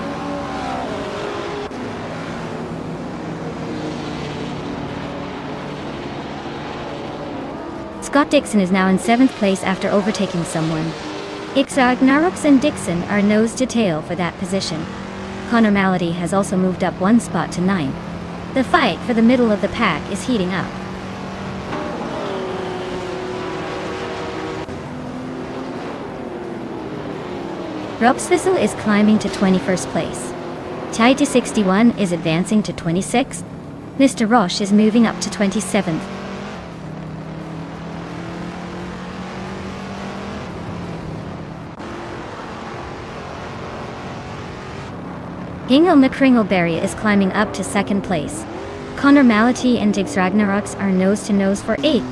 Scott Dixon is now in 7th place after overtaking someone. Ragnarok and Dixon are nose to tail for that position. Connor Malady has also moved up 1 spot to 9. The fight for the middle of the pack is heating up. Robsvissel is climbing to 21st place. Taiti 61 is advancing to 26th. Mr. Roche is moving up to 27th. Hingle McCringleberry is climbing up to 2nd place. Connor Malady and Diggs Ragnaroks are nose to nose for 8.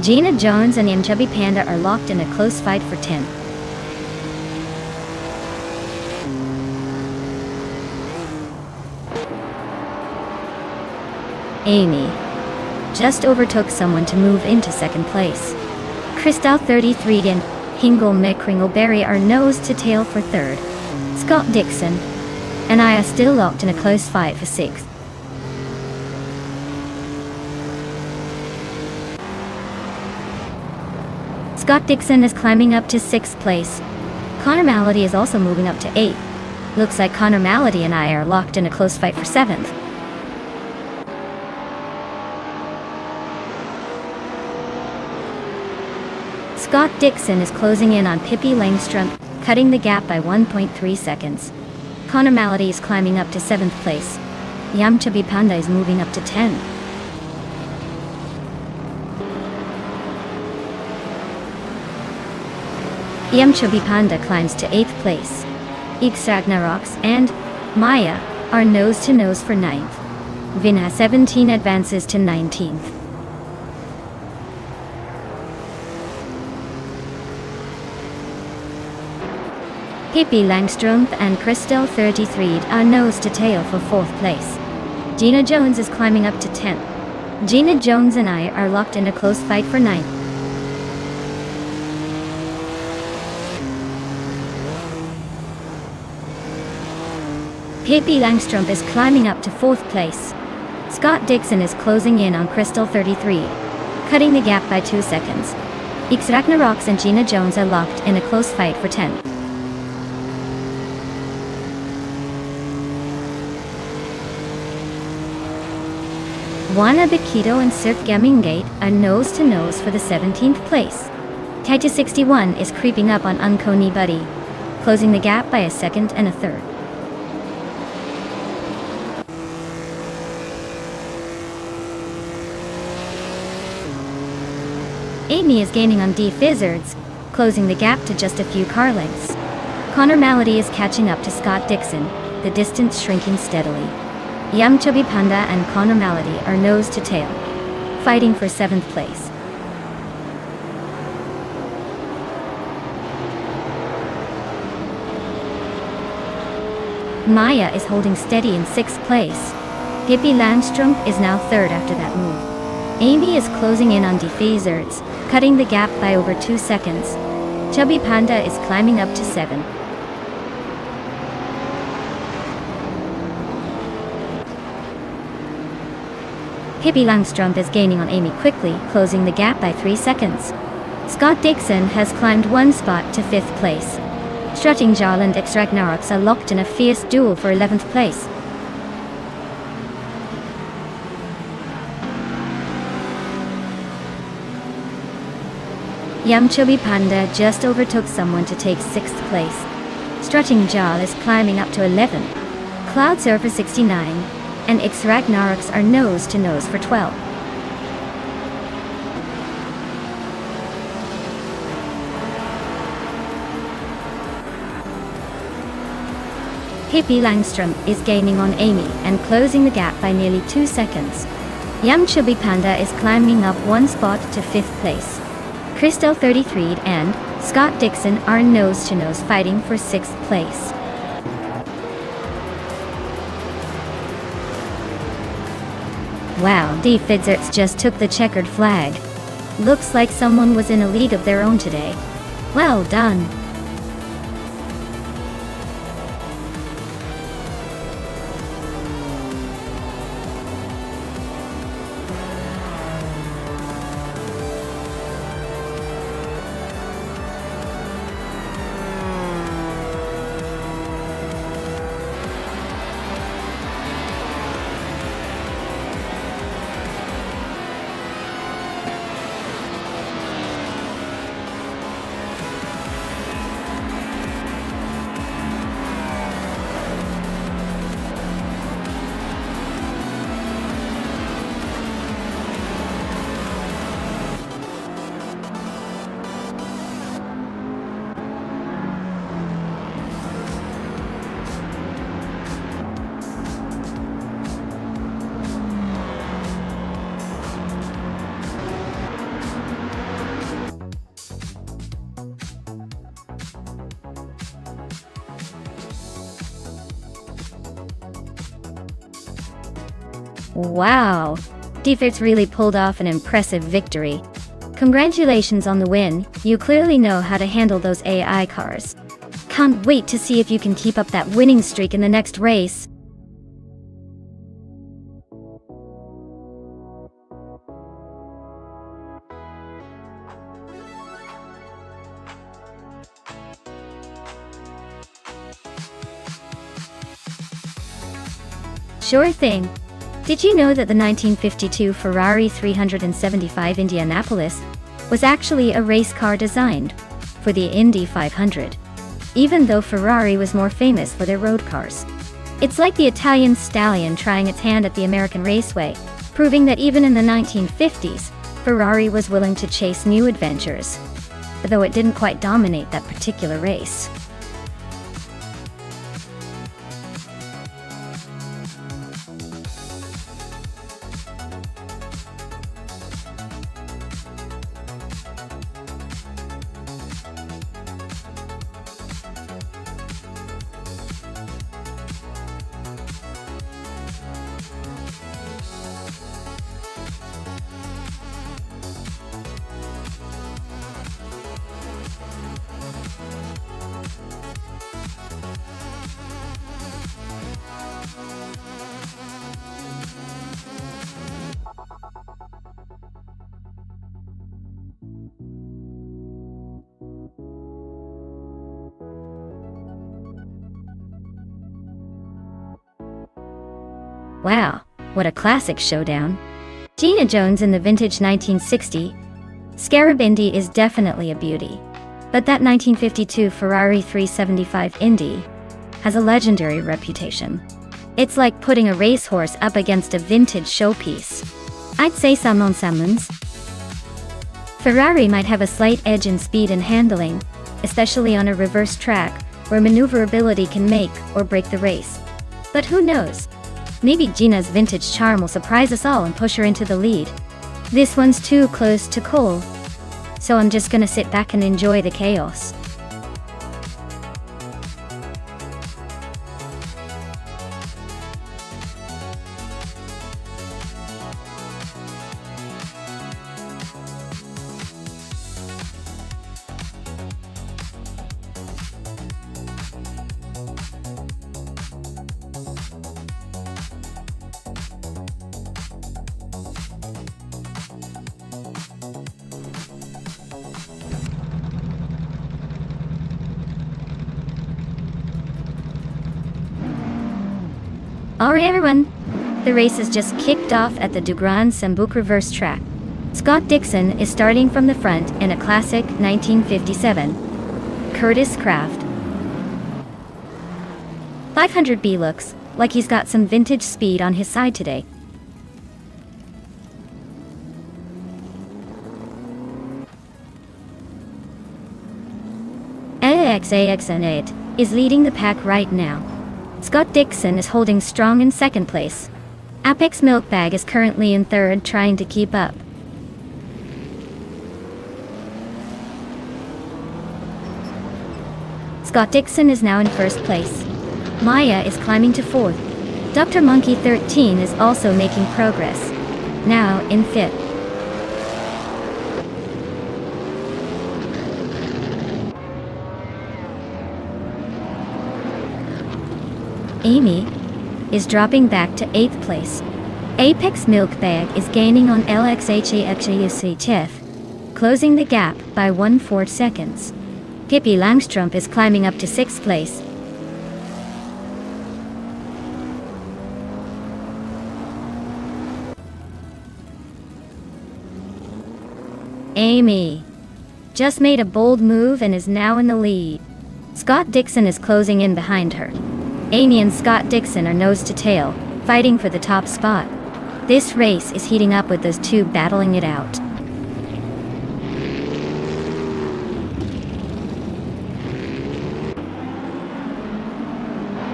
Gina Jones and Yam Chubby Panda are locked in a close fight for 10. Amy just overtook someone to move into 2nd place. Crystal 33 and Hingle McCringleberry are nose to tail for 3rd. Scott Dixon and I are still locked in a close fight for 6th. Scott Dixon is climbing up to 6th place. Connor Malady is also moving up to 8th. Looks like Connor Malady and I are locked in a close fight for 7th. Scott Dixon is closing in on Pippi Langstrom, cutting the gap by 1.3 seconds. Connor Malady is climbing up to 7th place. Yam Chubby Panda is moving up to 10. Yam Chubby Panda climbs to 8th place. Ragnaroks and Maya are nose to nose for 9th. Vinha 17 advances to 19th. Pippi Langstrom and Crystal 33 are nose to tail for 4th place. Gina Jones is climbing up to 10th. Gina Jones and I are locked in a close fight for 9th. Pippi Langstrom is climbing up to 4th place. Scott Dixon is closing in on Crystal 33, cutting the gap by 2 seconds. Ragnaroks and Gina Jones are locked in a close fight for 10th. Wana Bikito and Sirk Gamingate are nose to nose for the 17th place. Taita 61 is creeping up on Unkoni Buddy, closing the gap by a 2nd and a 3rd. Amy is gaining on D Fizzards, closing the gap to just a few car lengths. Connor Malady is catching up to Scott Dixon, the distance shrinking steadily. Yam Chubby Panda and Connor Malady are nose to tail, fighting for 7th place. Maya is holding steady in 6th place. Pippi Landstrom is now 3rd after that move. Amy is closing in on Defazers, cutting the gap by over 2 seconds. Chubby Panda is climbing up to 7. Pippi Langstrom is gaining on Amy quickly, closing the gap by 3 seconds. Scott Dixon has climbed 1 spot to 5th place. Strutting Jarland x Ragnaroks are locked in a fierce duel for 11th place. Yam Chubby Panda just overtook someone to take 6th place. Strutting Jarl is climbing up to 11. Cloud Surfer 69 and X Ragnaroks are nose to nose for 12. Pippi Langstrom is gaining on Amy and closing the gap by nearly 2 seconds. Yam Chubby Panda is climbing up 1 spot to 5th place. Crystal 33 and Scott Dixon are nose to nose fighting for 6th place. Wow, D Fidzerts just took the checkered flag. Looks like someone was in a league of their own today. Well done. Wow! Defects really pulled off an impressive victory. Congratulations on the win, you clearly know how to handle those AI cars. Can't wait to see if you can keep up that winning streak in the next race. Sure thing. Did you know that the 1952 Ferrari 375 Indianapolis was actually a race car designed for the Indy 500, even though Ferrari was more famous for their road cars? It's like the Italian stallion trying its hand at the American raceway, proving that even in the 1950s, Ferrari was willing to chase new adventures, though it didn't quite dominate that particular race. Wow, what a classic showdown. Gina Jones in the vintage 1960 Scarab Indy is definitely a beauty, but that 1952 Ferrari 375 Indy has a legendary reputation. It's like putting a racehorse up against a vintage showpiece. I'd say some on summons. Ferrari might have a slight edge in speed and handling, especially on a reverse track where maneuverability can make or break the race. But who knows? Maybe Gina's vintage charm will surprise us all and push her into the lead. This one's too close to call, so I'm just gonna sit back and enjoy the chaos. Alright everyone, the race has just kicked off at the Dugran Sambuk reverse track. Scott Dixon is starting from the front in a classic 1957 Curtis Craft 500B. Looks like he's got some vintage speed on his side today. AXAXN8 is leading the pack right now. Scott Dixon is holding strong in second place. Apex Milkbag is currently in third, trying to keep up. Scott Dixon is now in first place. Maya is climbing to fourth. Dr. Monkey 13 is also making progress, now in fifth. Amy is dropping back to 8th place. Apex Milkbag is gaining on LXHAXAUCTF, closing the gap by 1/4 seconds. Pippi Langstrumpf is climbing up to 6th place. Amy just made a bold move and is now in the lead. Scott Dixon is closing in behind her. Amy and Scott Dixon are nose to tail, fighting for the top spot. This race is heating up with those two battling it out.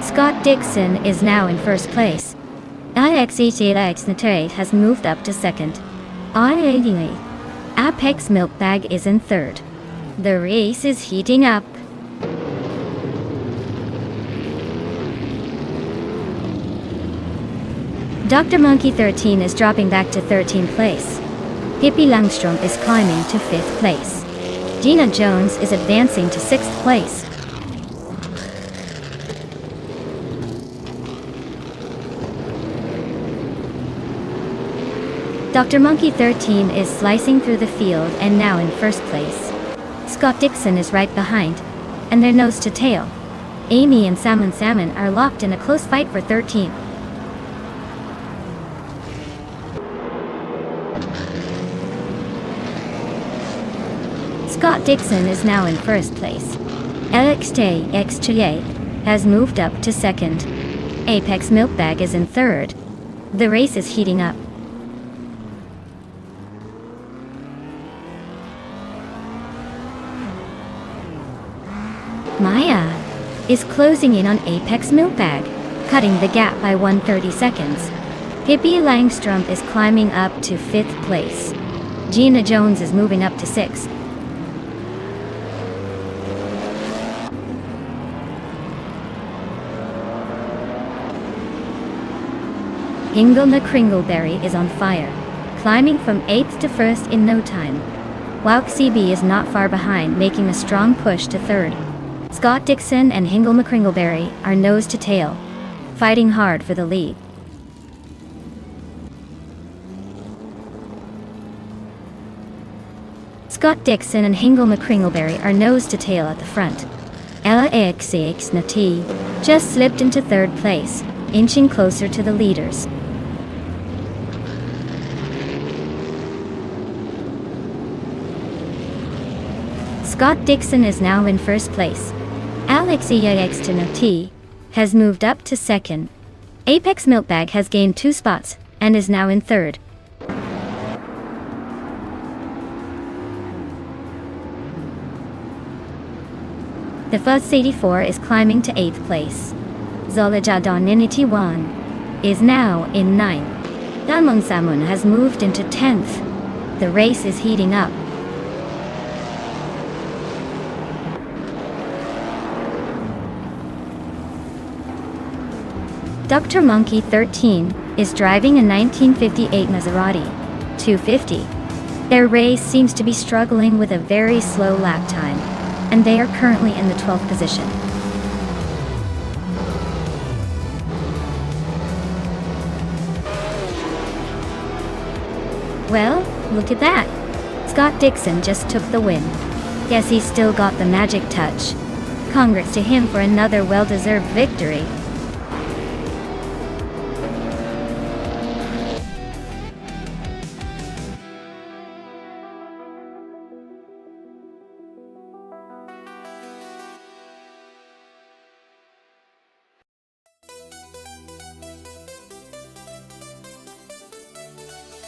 Scott Dixon is now in first place. IXETX has moved up to second. Apex Milkbag is in third. The race is heating up. Dr. Monkey 13 is dropping back to 13th place. Pippi Langstrom is climbing to 5th place. Gina Jones is advancing to 6th place. Dr. Monkey 13 is slicing through the field and now in 1st place. Scott Dixon is right behind, and they're nose to tail. Amy and Salmon are locked in a close fight for 13th. Scott Dixon is now in 1st place. LXT XTA has moved up to 2nd. Apex Milkbag is in 3rd. The race is heating up. Maya is closing in on Apex Milkbag, cutting the gap by 130 seconds. Pippi Langstrom is climbing up to 5th place. Gina Jones is moving up to 6th. Hingle McCringleberry is on fire, climbing from 8th to 1st in no time. Wouk CB is not far behind, making a strong push to 3rd. Scott Dixon and Hingle McCringleberry are nose to tail, fighting hard for the lead. Scott Dixon and Hingle McCringleberry are nose to tail at the front. Ella AXCX Nati just slipped into 3rd place, inching closer to the leaders. Scott Dixon is now in 1st place. Alex EAX has moved up to 2nd. Apex Milkbag has gained 2 spots and is now in 3rd. The Fuzz 84 is climbing to 8th place. Zolajadon 1 is now in 9th. Dalmong Samun has moved into 10th. The race is heating up. Dr. Monkey 13 is driving a 1958 Maserati 250. Their race seems to be struggling with a very slow lap time, and they are currently in the 12th position. Well, look at that. Scott Dixon just took the win. Guess he's still got the magic touch. Congrats to him for another well-deserved victory.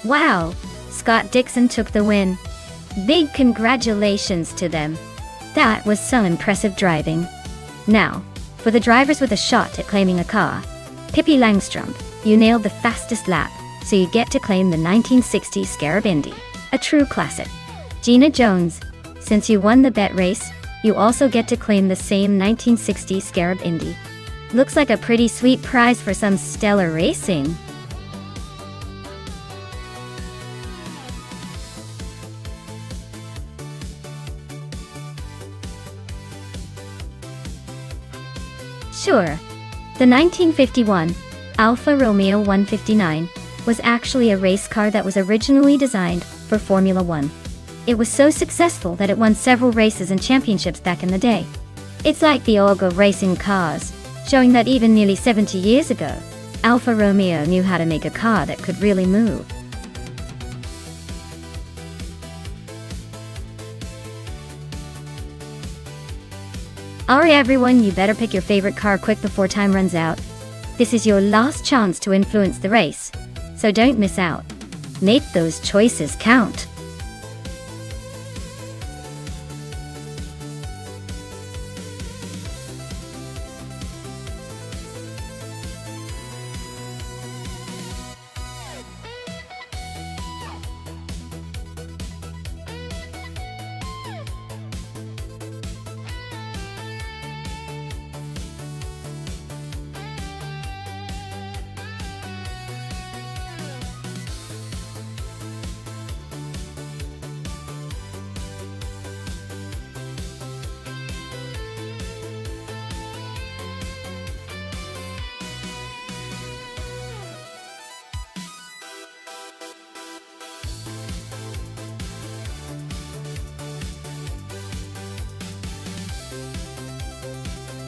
Wow, Scott Dixon took the win. Big congratulations to them. That was some impressive driving. Now, for the drivers with a shot at claiming a car. Pippi Langstrom, you nailed the fastest lap, so you get to claim the 1960 Scarab Indy, a true classic. Gina Jones, since you won the bet race, you also get to claim the same 1960 Scarab Indy. Looks like a pretty sweet prize for some stellar racing. Sure. The 1951 Alfa Romeo 159 was actually a race car that was originally designed for Formula One. It was so successful that it won several races and championships back in the day. It's like the Olga racing cars, showing that even nearly 70 years ago, Alfa Romeo knew how to make a car that could really move. Alright everyone, you better pick your favorite car quick before time runs out. This is your last chance to influence the race, so don't miss out. Make those choices count.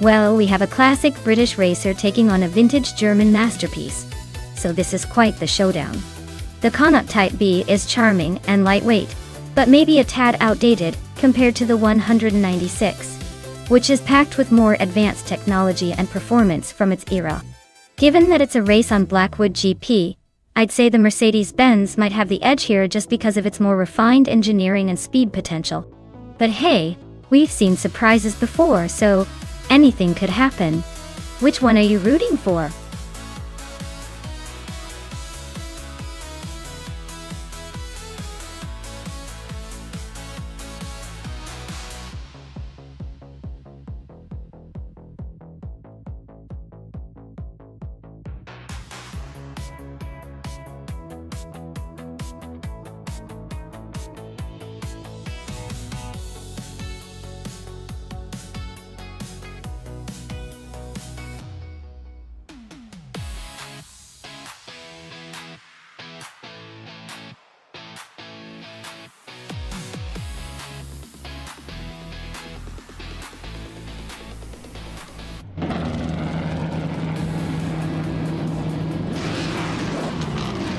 Well, we have a classic British racer taking on a vintage German masterpiece. So this is quite the showdown. The Connaught Type B is charming and lightweight, but maybe a tad outdated compared to the 196, which is packed with more advanced technology and performance from its era. Given that it's a race on Blackwood GP, I'd say the Mercedes-Benz might have the edge here just because of its more refined engineering and speed potential. But hey, we've seen surprises before, so anything could happen. Which one are you rooting for?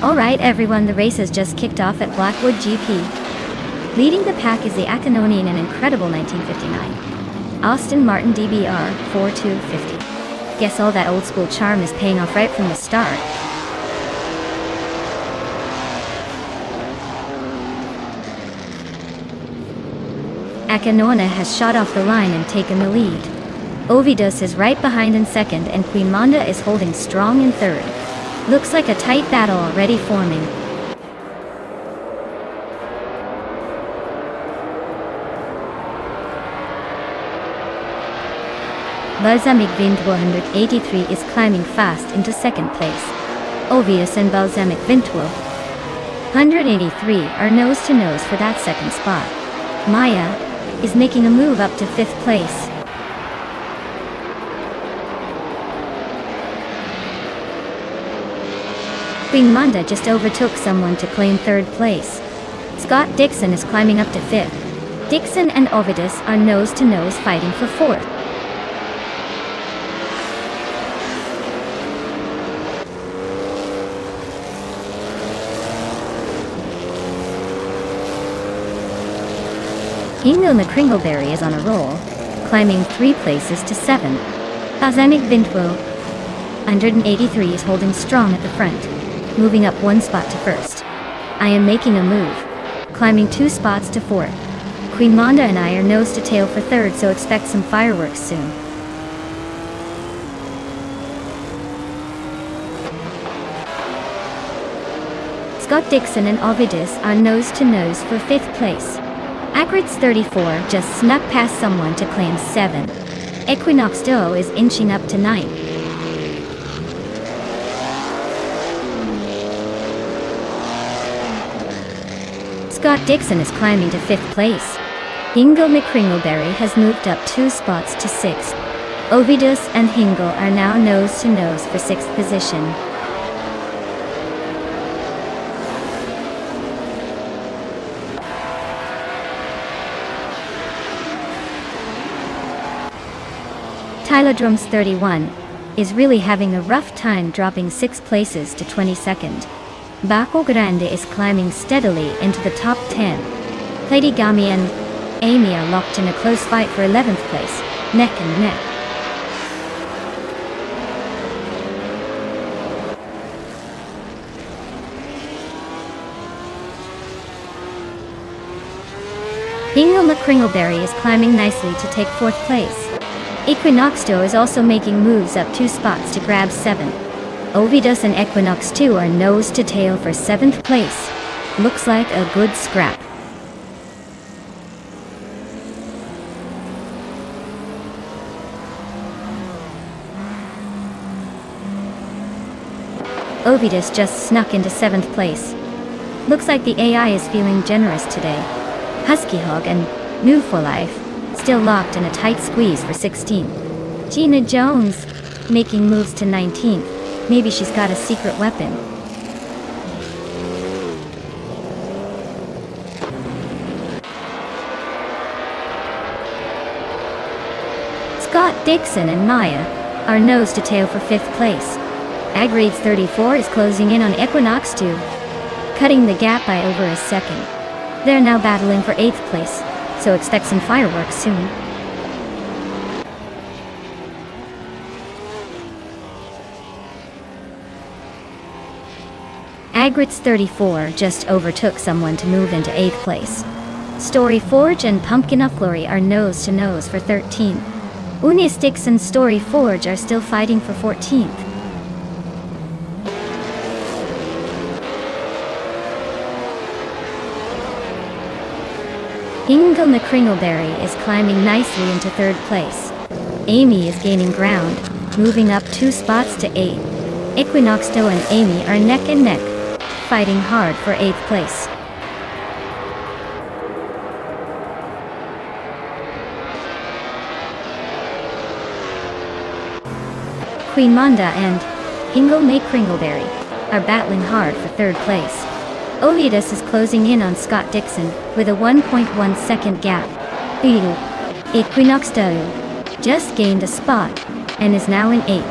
Alright everyone, the race has just kicked off at Blackwood GP. Leading the pack is the Acanone in an incredible 1959 Aston Martin DBR 4250. Guess all that old school charm is paying off right from the start. Acanone has shot off the line and taken the lead. Ovidus is right behind in second and Queen Monda is holding strong in third. Looks like a tight battle already forming. Balsamic Wind 183 is climbing fast into second place. Ovius and Balsamic Wind 183 are nose to nose for that second spot. Maya is making a move up to fifth place. Queen Monda just overtook someone to claim third place. Scott Dixon is climbing up to fifth. Dixon and Ovidus are nose to nose fighting for fourth. Ingo McCringleberry is on a roll, climbing 3 places to 7. Balsamic Vintwo 183 is holding strong at the front, moving up 1 spot to first. I am making a move, climbing 2 spots to 4th. Queen Monda and I are nose to tail for third, so expect some fireworks soon. Scott Dixon and Ovidus are nose to nose for 5th place. Acrid's 34 just snuck past someone to claim 7. Equinox Duo is inching up to 9. Scott Dixon is climbing to 5th place. Ingo McCringleberry has moved up 2 spots to 6th. Ovidus and Hingle are now nose to nose for 6th position. Tylodrome's 31 is really having a rough time, dropping 6 places to 22nd. Baco Grande is climbing steadily into the top 10. Lady Gami and Amy are locked in a close fight for 11th place, neck and neck. Ingo McCringleberry is climbing nicely to take 4th place. Equinox Duo is also making moves up 2 spots to grab 7th. Ovidus and Equinox 2 are nose to tail for 7th place. Looks like a good scrap. Ovidus just snuck into 7th place. Looks like the AI is feeling generous today. Husky Hog and New for Life still locked in a tight squeeze for 16. Gina Jones making moves to 19th. Maybe she's got a secret weapon. Scott Dixon and Maya are nose to tail for 5th place. Agrides 34 is closing in on Equinox 2, cutting the gap by over a second. They're now battling for 8th place, so expect some fireworks soon. Agrides 34 just overtook someone to move into 8th place. Story Forge and Pumpkin Upflurry are nose to nose for 13th. Unistix and Story Forge are still fighting for 14th. Hingle McCringleberry is climbing nicely into 3rd place. Amy is gaining ground, moving up 2 spots to 8. Equinox Doe and Amy are neck and neck, fighting hard for 8th place. Queen Monda and Hingle McCringleberry are battling hard for 3rd place. Ovidus is closing in on Scott Dixon with a 1.1 second gap. Equinox Doe just gained a spot and is now in 8th.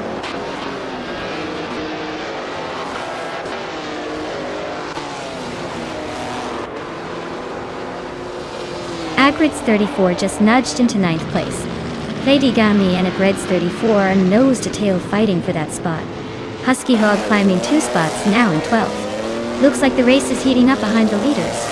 Agrides 34 just nudged into 9th place. Lady Gami and Agrides 34 are nose to tail fighting for that spot. Husky Hog climbing 2 spots, now in 12th. Looks like the race is heating up behind the leaders.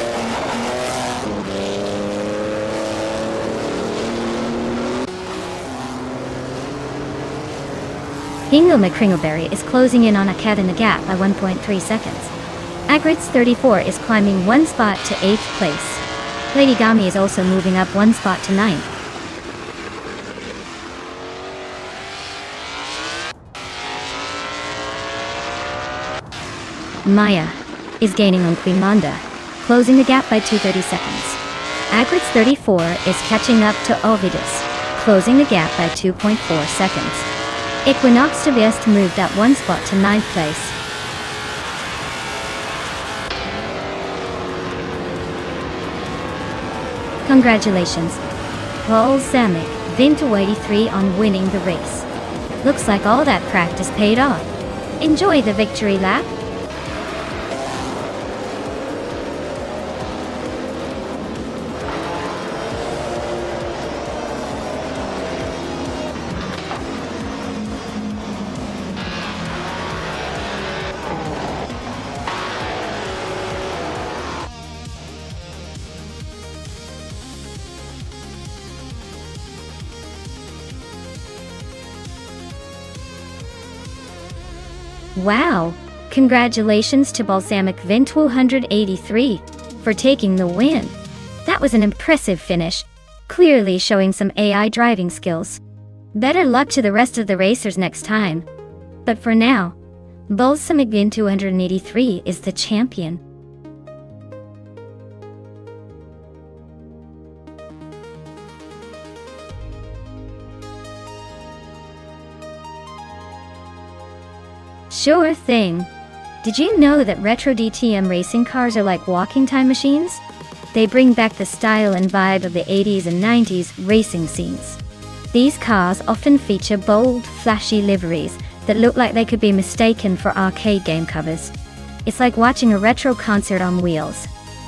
Hingle McCringleberry is closing in on a cat in the gap by 1.3 seconds. Agrides 34 is climbing 1 spot to 8th place. Lady Gami is also moving up 1 spot to 9th. Maya is gaining on Queen Monda, closing the gap by 2.30 seconds. Agrides 34 is catching up to Ovidus, closing the gap by 2.4 seconds. Equinox Doe moved up 1 spot to 9th place. Congratulations, Balsamic Vinto 83 on winning the race. Looks like all that practice paid off. Enjoy the victory lap. Wow! Congratulations to Balsamic Vint 283 for taking the win. That was an impressive finish, clearly showing some AI driving skills. Better luck to the rest of the racers next time. But for now, Balsamic Vint 283 is the champion. Sure thing. Did you know that retro DTM racing cars are like walking time machines? They bring back the style and vibe of the 80s and 90s racing scenes. These cars often feature bold, flashy liveries that look like they could be mistaken for arcade game covers. It's like watching a retro concert on wheels.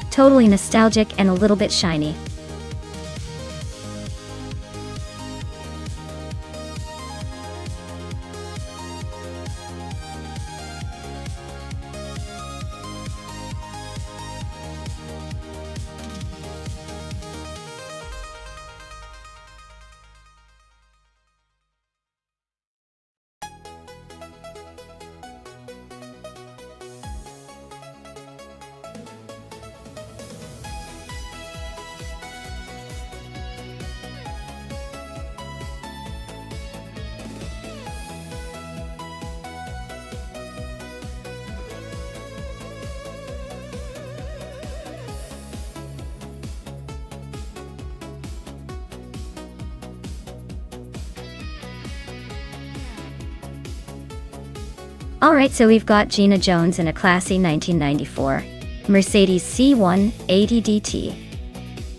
Totally nostalgic and a little bit shiny. Alright, so we've got Gina Jones in a classy 1994 Mercedes C1 80 DT.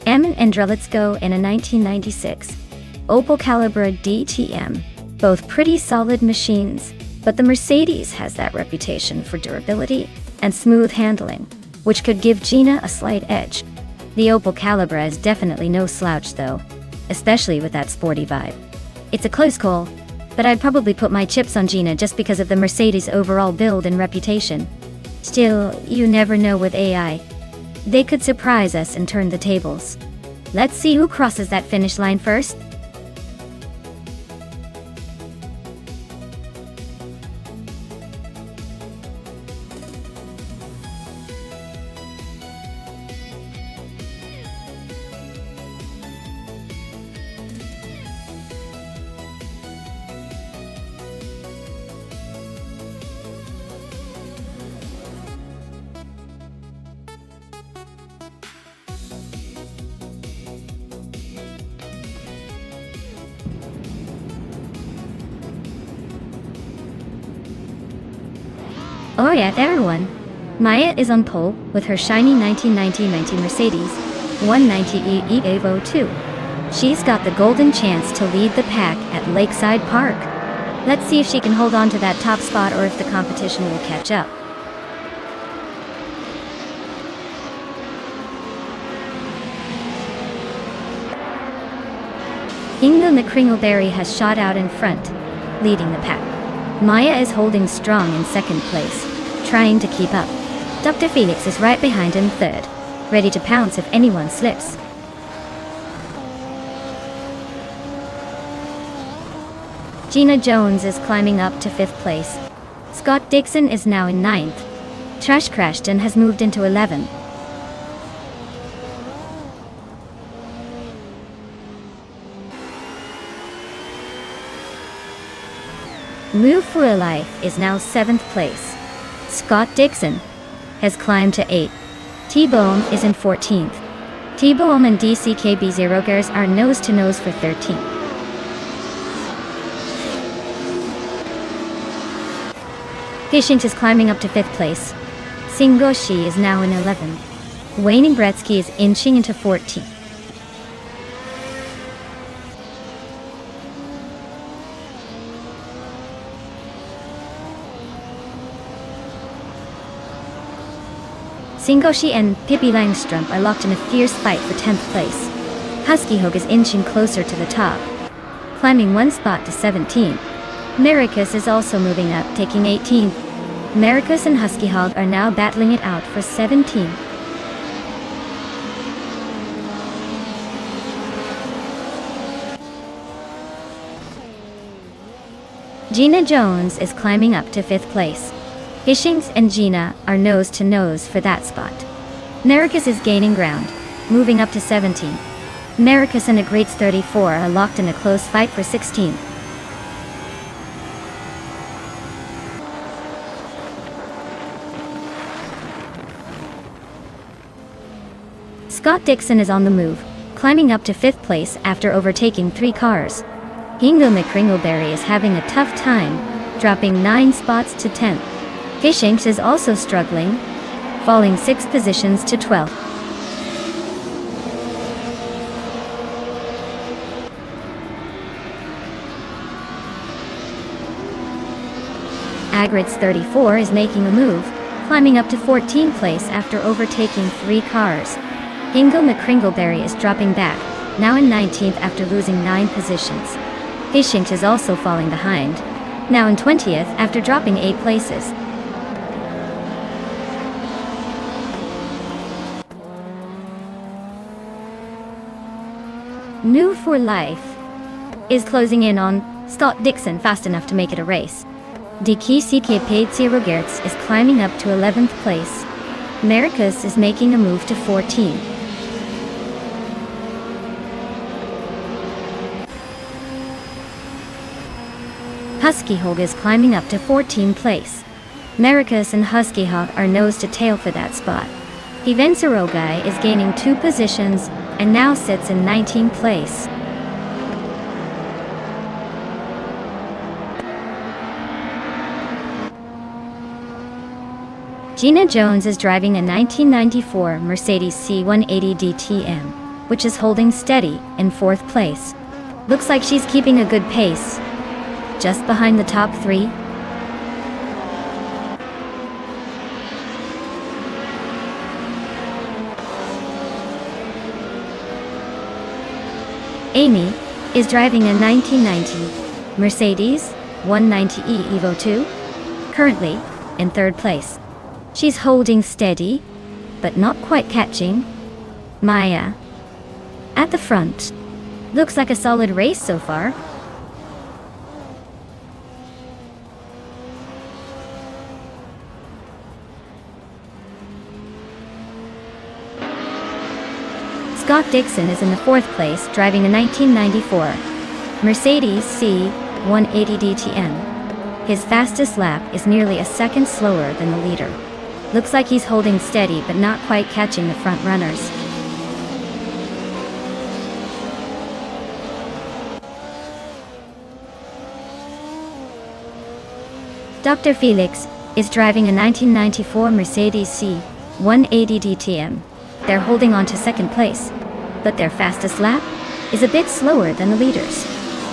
Emin Endrelitsko in a 1996 Opel Calibra DTM. Both pretty solid machines, but the Mercedes has that reputation for durability and smooth handling, which could give Gina a slight edge. The Opel Calibra is definitely no slouch though, especially with that sporty vibe. It's a close call, but I'd probably put my chips on Gina just because of the Mercedes' overall build and reputation. Still, you never know with AI. They could surprise us and turn the tables. Let's see who crosses that finish line first. Oh yeah, everyone. Maya is on pole with her shiny 1990 Mercedes 190e Evo 2. She's got the golden chance to lead the pack at Lakeside Park. Let's see if she can hold on to that top spot or if the competition will catch up. Inga McCringleberry has shot out in front, leading the pack. Maya is holding strong in second place, trying to keep up. Dr. Felix is right behind him third, ready to pounce if anyone slips. Gina Jones is climbing up to fifth place. Scott Dixon is now in ninth. Trash Crashton has moved into 11th. Move for a Life is now 7th place. Scott Dixon has climbed to 8th. T-Bone is in 14th. T-Bone and DCKB Zero Gears are nose to nose for 13th. Fishing is climbing up to 5th place. Singoshi is now in 11th. Wayne Gretzky is inching into 14th. Singoshi and Pippi Langstrom are locked in a fierce fight for 10th place. Husky Hog is inching closer to the top, climbing one spot to 17. Maricus is also moving up, taking 18th. Maricus and Husky Hog are now battling it out for 17th. Gina Jones is climbing up to 5th place. Hishings and Gina are nose to nose for that spot. Maricus is gaining ground, moving up to 17th. Maricus and a Greats 34 are locked in a close fight for 16th. Scott Dixon is on the move, climbing up to 5th place after overtaking 3 cars. Ingo McCringleberry is having a tough time, dropping 9 spots to 10th. Fishings is also struggling, falling 6 positions to 12th. Agrits 34 is making a move, climbing up to 14th place after overtaking 3 cars. Ingo McCringleberry is dropping back, now in 19th after losing 9 positions. Fishings is also falling behind, now in 20th after dropping 8 places. New for Life is closing in on Scott Dixon fast enough to make it a race. DKCK Paid Zero Gertz is climbing up to 11th place. Maricus is making a move to 14. Husky Hog is climbing up to 14th place. Maricus and Husky Hog are nose to tail for that spot. Ivensarogai is gaining 2 positions and now sits in 19th place. Gina Jones is driving a 1994 Mercedes C180 DTM, which is holding steady in 4th place. Looks like she's keeping a good pace. Just behind the top three. Amy is driving a 1990 Mercedes 190e Evo 2, currently in third place. She's holding steady, but not quite catching Maya at the front. Looks like a solid race so far. Scott Dixon is in the fourth place, driving a 1994 Mercedes C180 DTM. His fastest lap is nearly a second slower than the leader. Looks like he's holding steady but not quite catching the front runners. Dr. Felix is driving a 1994 Mercedes C180 DTM. They're holding on to second place, but their fastest lap is a bit slower than the leaders.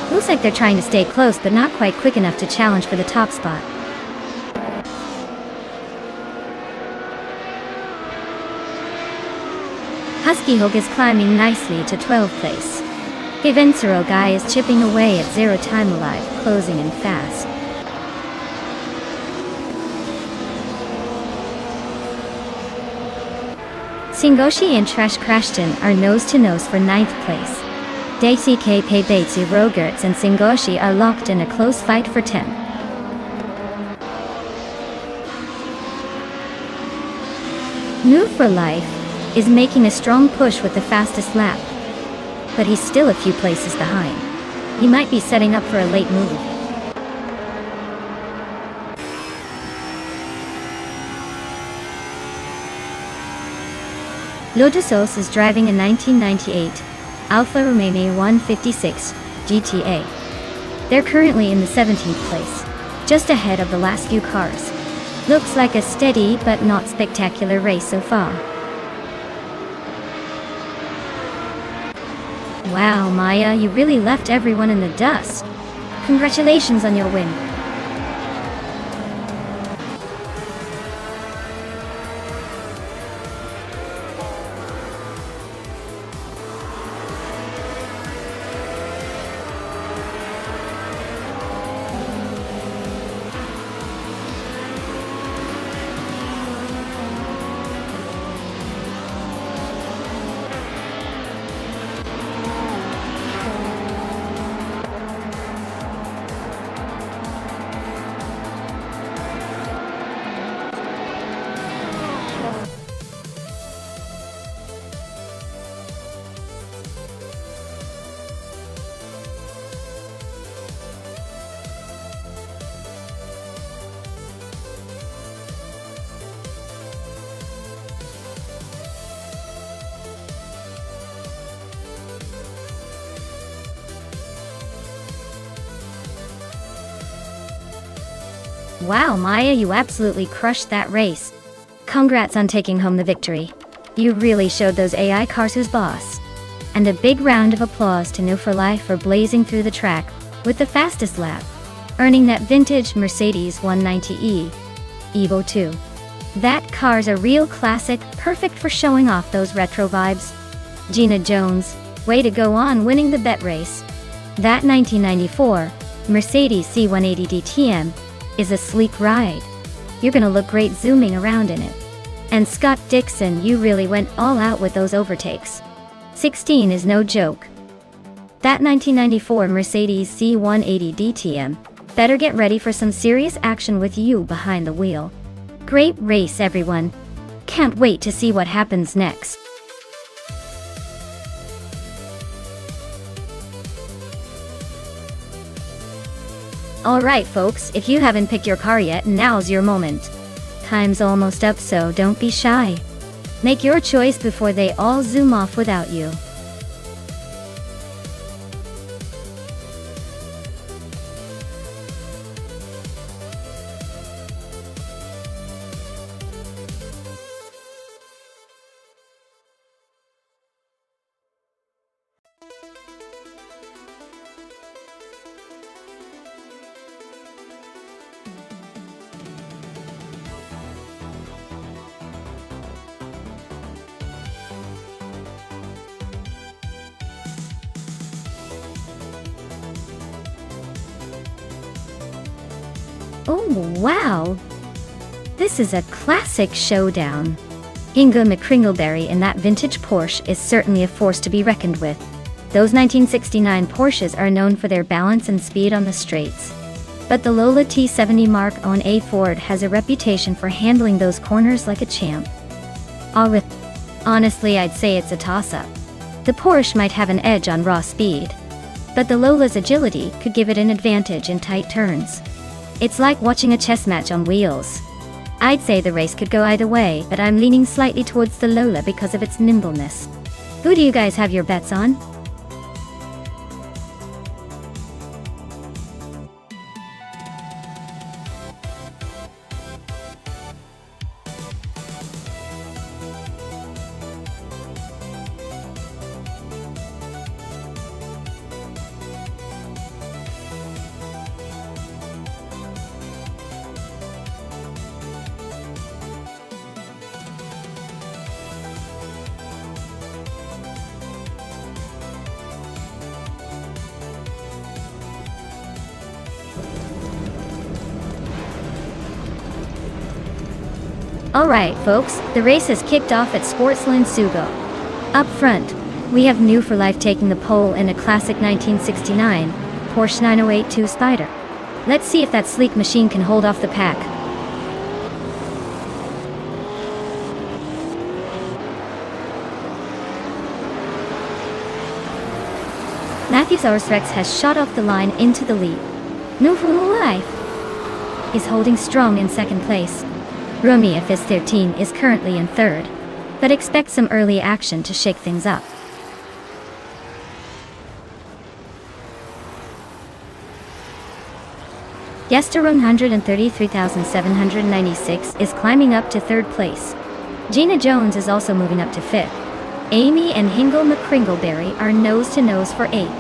Looks like they're trying to stay close but not quite quick enough to challenge for the top spot. Husky Hook is climbing nicely to 12th place. Vivensero Guy is chipping away at 0 time alive, closing in fast. Singoshi and Trash Crashton are nose-to-nose for 9th place. Daisuke Peibetsu Rogerts and Singoshi are locked in a close fight for 10th. Move for Life is making a strong push with the fastest lap, but he's still a few places behind. He might be setting up for a late move. Lotusos is driving a 1998 Alfa Romeo 156 GTA. They're currently in the 17th place, just ahead of the last few cars. Looks like a steady but not spectacular race so far. Wow, Maya, you really left everyone in the dust. Congratulations on your win. Wow, Maya, you absolutely crushed that race. Congrats on taking home the victory. You really showed those AI cars who's boss. And a big round of applause to No for Life for blazing through the track with the fastest lap, earning that vintage Mercedes 190e Evo 2. That car's a real classic, perfect for showing off those retro vibes. Gina Jones, way to go on winning the bet race. That 1994 Mercedes C180 DTM is a sleek ride. You're gonna look great zooming around in it. And Scott Dixon, you really went all out with those overtakes. 16 is no joke. That 1994 Mercedes C180 DTM better get ready for some serious action with you behind the wheel. Great race, everyone. Can't wait to see what happens next. Alright folks, if you haven't picked your car yet, now's your moment. Time's almost up, so don't be shy. Make your choice before they all zoom off without you. Oh, wow! This is a classic showdown. Inga McCringleberry in that vintage Porsche is certainly a force to be reckoned with. Those 1969 Porsches are known for their balance and speed on the straights. But the Lola T70 Mark I Ford has a reputation for handling those corners like a champ. Honestly, I'd say it's a toss-up. The Porsche might have an edge on raw speed, but the Lola's agility could give it an advantage in tight turns. It's like watching a chess match on wheels. I'd say the race could go either way, but I'm leaning slightly towards the Lola because of its nimbleness. Who do you guys have your bets on? Alright folks, the race has kicked off at Sportsland Sugo. Up front, we have New for Life taking the pole in a classic 1969 Porsche 9082 Spider. Let's see if that sleek machine can hold off the pack. Matthewsaurus Rex has shot off the line into the lead. New for Life is holding strong in second place. Rumia Fizz 13 is currently in third, but expect some early action to shake things up. Yester 133,796 is climbing up to third place. Gina Jones is also moving up to fifth. Amy and Hingle McCringleberry are nose to nose for eighth.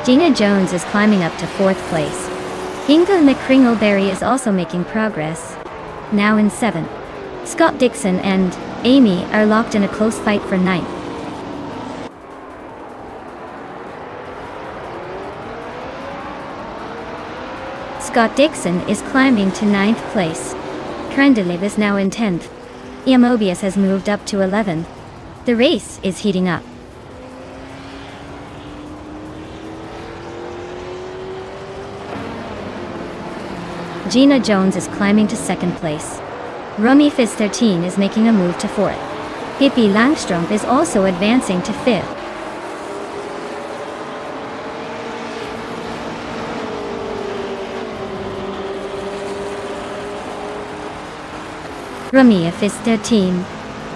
Gina Jones is climbing up to fourth place. Hingle McCringleberry is also making progress, now in seventh. Scott Dixon and Amy are locked in a close fight for ninth. Scott Dixon is climbing to ninth place. Crandeliv is now in 10th. Mobius has moved up to 11th. The race is heating up. Gina Jones is climbing to second place. Rummy Fizz 13 is making a move to fourth. Pippi Langström is also advancing to fifth. Rummy Fizz 13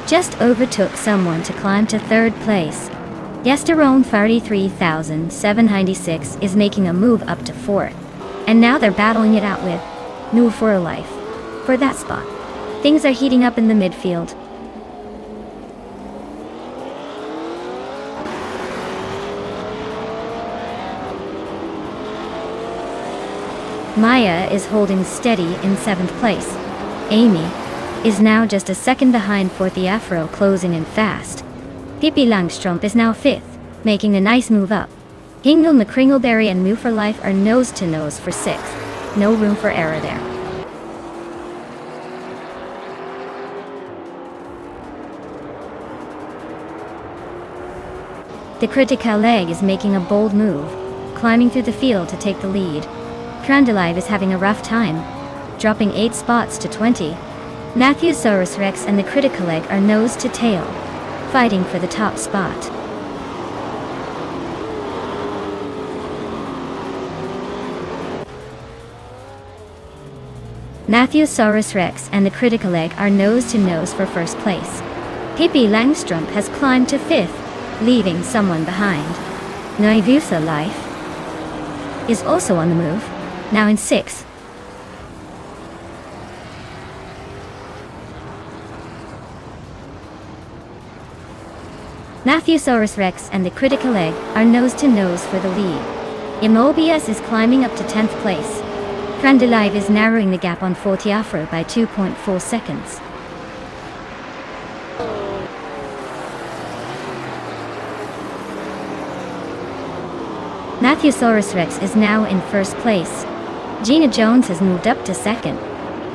just overtook someone to climb to third place. Yesterone 33,796 is making a move up to fourth. And now they're battling it out with New for Life for that spot. Things are heating up in the midfield. Maya is holding steady in seventh place. Amy is now just a second behind for the Afro, closing in fast. Pippi Langström is now fifth, making a nice move up. Hingle McCringleberry and New for Life are nose to nose for sixth. No room for error there. The Critical Leg is making a bold move, climbing through the field to take the lead. Crandelive is having a rough time, dropping 8 spots to 20. Matthewsaurus Rex and the Critical Leg are nose to tail, fighting for the top spot. Matthewsaurus Rex and the Critical Leg are nose to nose for first place. Pippi Langström has climbed to fifth, leaving someone behind. Naivusa Life is also on the move, now in sixth. Matthewsaurus Rex and the Critical Leg are nose to nose for the lead. Mobius is climbing up to 10th place. Crandelive is narrowing the gap on Fortiafro by 2.4 seconds. Matthewsaurus Rex is now in first place. Gina Jones has moved up to second.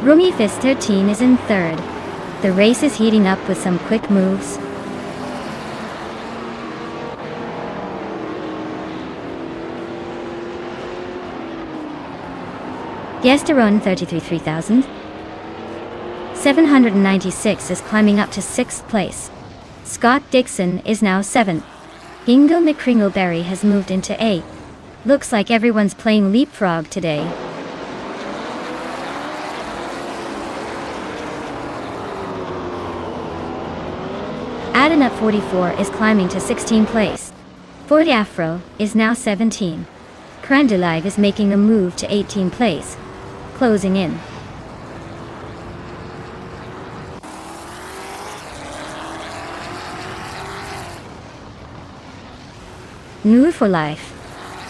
Rumi Fist 13 is in third. The race is heating up with some quick moves. Gesteron 33,000. 796 is climbing up to 6th place. Scott Dixon is now 7th. Ingo McCringleberry has moved into 8th. Looks like everyone's playing leapfrog today. Adenut 44 is climbing to 16th place. Ford Afro is now 17. Crandalive is making a move to 18th place, closing in. New for Life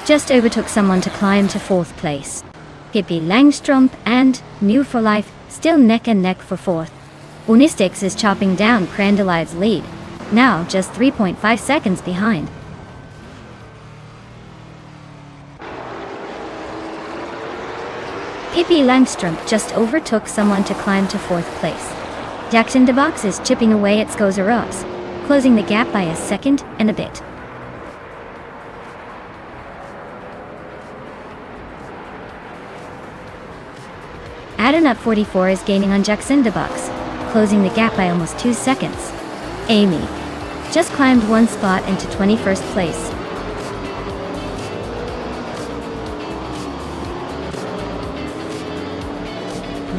just overtook someone to climb to 4th place. Pippi Langstrump and New for Life still neck and neck for 4th. Unistix is chopping down Crandalive's lead, now just 3.5 seconds behind. Pippi Langstrump just overtook someone to climb to 4th place. Jackson DeBox is chipping away at Skozarovs, closing the gap by a second and a bit. Adenut 44 is gaining on Jackson DeBox, closing the gap by almost 2 seconds. Amy just climbed 1 spot into 21st place.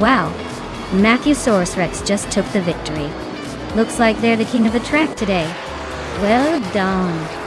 Wow, Matthewsaurus Rex just took the victory. Looks like they're the king of the track today. Well done.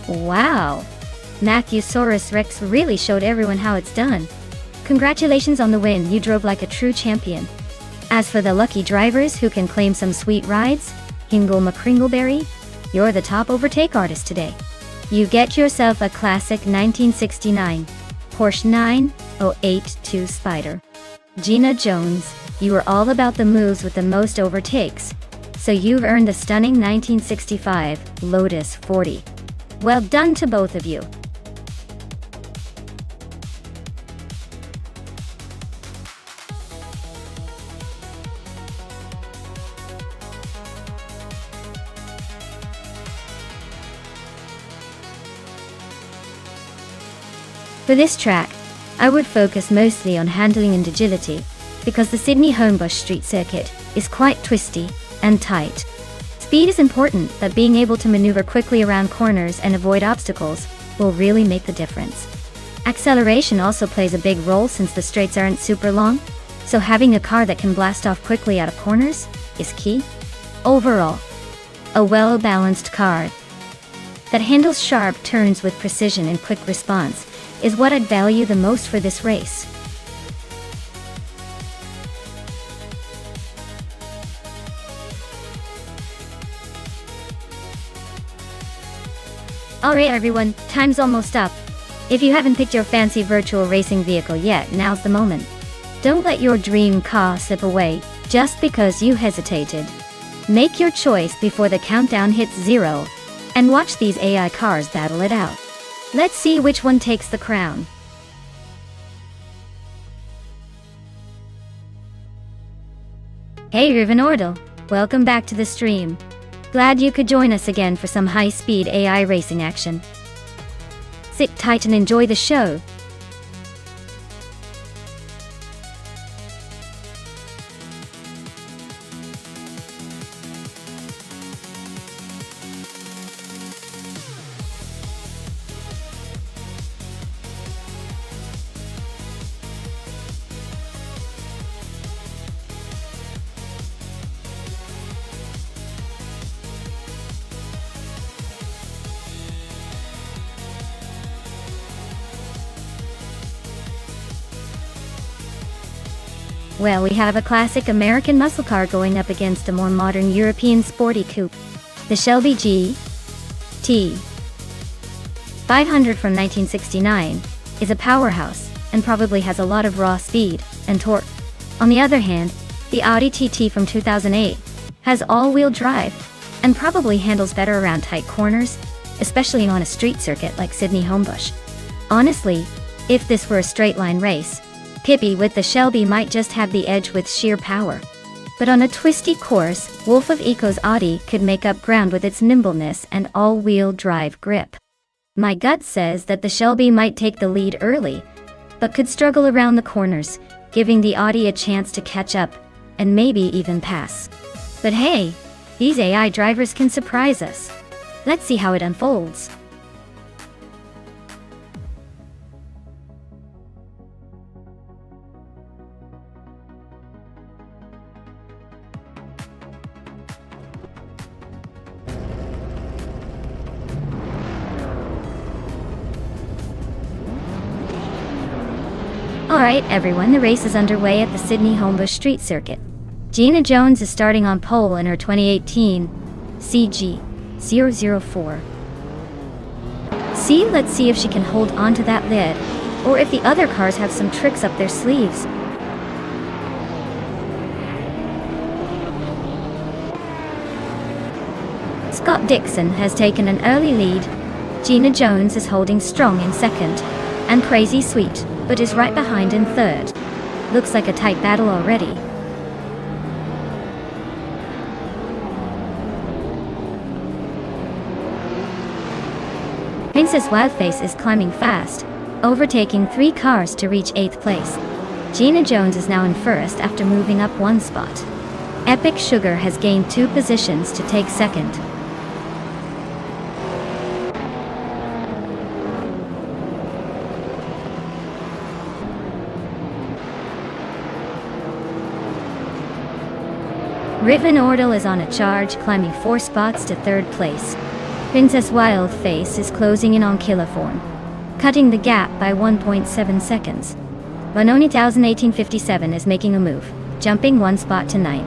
Wow, Matthewsaurus Rex really showed everyone how it's done. Congratulations on the win, you drove like a true champion. As for the lucky drivers who can claim some sweet rides, Hingle McCringleberry, you're the top overtake artist today. You get yourself a classic 1969 Porsche 908 Spider. Gina Jones, you were all about the moves with the most overtakes, so you've earned the stunning 1965 Lotus 40. Well done to both of you. For this track, I would focus mostly on handling and agility, because the Sydney Homebush Street Circuit is quite twisty and tight. Speed is important, but being able to maneuver quickly around corners and avoid obstacles will really make the difference. Acceleration also plays a big role since the straights aren't super long, so having a car that can blast off quickly out of corners is key. Overall, a well-balanced car that handles sharp turns with precision and quick response is what I'd value the most for this race. Alright everyone, time's almost up. If you haven't picked your fancy virtual racing vehicle yet, now's the moment. Don't let your dream car slip away just because you hesitated. Make your choice before the countdown hits 0, and watch these AI cars battle it out. Let's see which one takes the crown. Hey Riven Ordle, welcome back to the stream. Glad you could join us again for some high-speed AI racing action. Sit tight and enjoy the show. Well, we have a classic American muscle car going up against a more modern European sporty coupe. The Shelby GT 500 from 1969 is a powerhouse and probably has a lot of raw speed and torque. On the other hand, the Audi TT from 2008 has all-wheel drive and probably handles better around tight corners, especially on a street circuit like Sydney Homebush. Honestly, if this were a straight-line race, Pippi with the Shelby might just have the edge with sheer power. But on a twisty course, Wolf of Eco's Audi could make up ground with its nimbleness and all-wheel drive grip. My gut says that the Shelby might take the lead early, but could struggle around the corners, giving the Audi a chance to catch up, and maybe even pass. But hey, these AI drivers can surprise us. Let's see how it unfolds. Alright everyone, the race is underway at the Sydney Homebush Street Circuit. Gina Jones is starting on pole in her 2018 CG004. Let's see if she can hold on to that lid, or if the other cars have some tricks up their sleeves. Scott Dixon has taken an early lead. Gina Jones is holding strong in second, and Crazy Sweet, but is right behind in third. Looks like a tight battle already. Princess Wildface is climbing fast, overtaking 3 cars to reach 8th place. Gina Jones is now in first after moving up 1 spot. Epic Sugar has gained 2 positions to take second. Riven Ordle is on a charge, climbing 4 spots to 3rd place. Princess Wildface is closing in on Killiform, cutting the gap by 1.7 seconds. Vanoni 1857 is making a move, jumping 1 spot to 9th.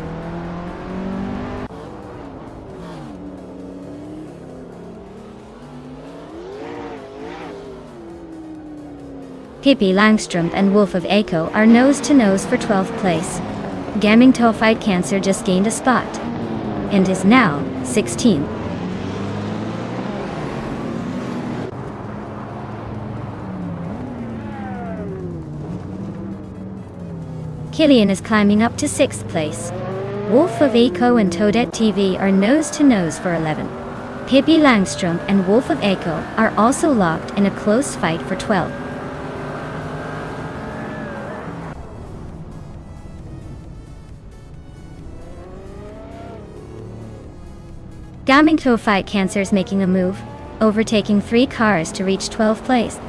Pippi Langstrom and Wolf of Eco are nose-to-nose for 12th place. Gaming Fight Cancer just gained a spot, and is now 16th. Killian is climbing up to 6th place. Wolf of Eco and Toadette TV are nose-to-nose for 11th. Pippi Langstrom and Wolf of Eco are also locked in a close fight for 12th. Gaming Fight Cancer is making a move, overtaking 3 cars to reach 12th place.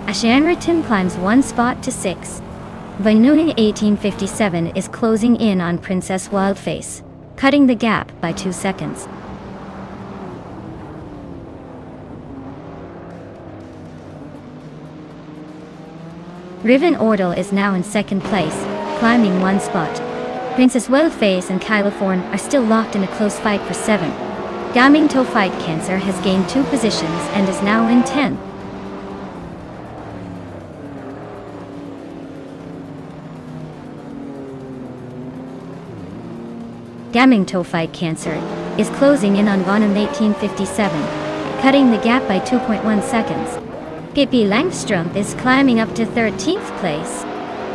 Ashanriton climbs 1 spot to 6th. Vanuni 1857 is closing in on Princess Wildface, cutting the gap by 2 seconds. Riven Ordle is now in 2nd place, climbing 1 spot. Princess Wildface and Killiform are still locked in a close fight for 7th. Gaming Fight Cancer has gained 2 positions and is now in 10th. Gaming Fight Cancer is closing in on Vonum 1857, cutting the gap by 2.1 seconds. Pippi Langstrom is climbing up to 13th place.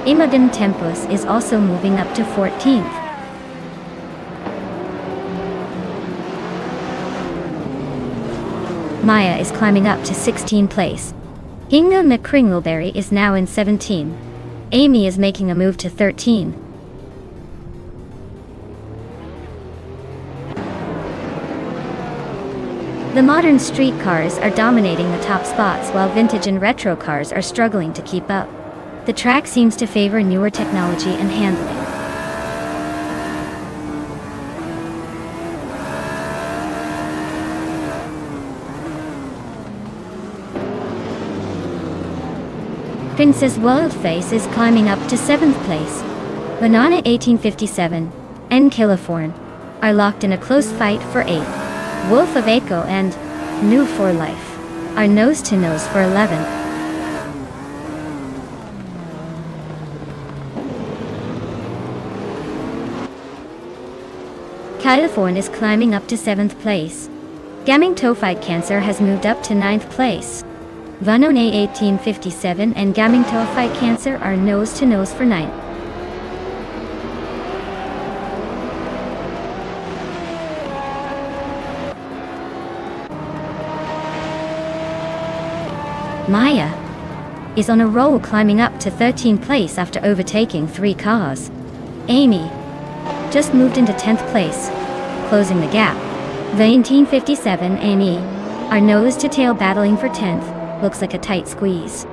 Imogen Tempus is also moving up to 14th. Maya is climbing up to 16th place. Hinga McCringleberry is now in 17. Amy is making a move to 13. The modern street cars are dominating the top spots while vintage and retro cars are struggling to keep up. The track seems to favor newer technology and handling. Princess Worldface is climbing up to 7th place. Banana 1857 and Californ are locked in a close fight for 8th. Wolf of Echo and New for Life are nose-to-nose for 11th. Californ is climbing up to 7th place. Gaming Fight Cancer has moved up to 9th place. Vanone 1857 and Gaming Fight Cancer are nose-to-nose for 9th. Maya is on a roll, climbing up to 13th place after overtaking 3 cars. Amy just moved into 10th place, closing the gap. The 1857 Amy are nose to tail battling for 10th. Looks like a tight squeeze.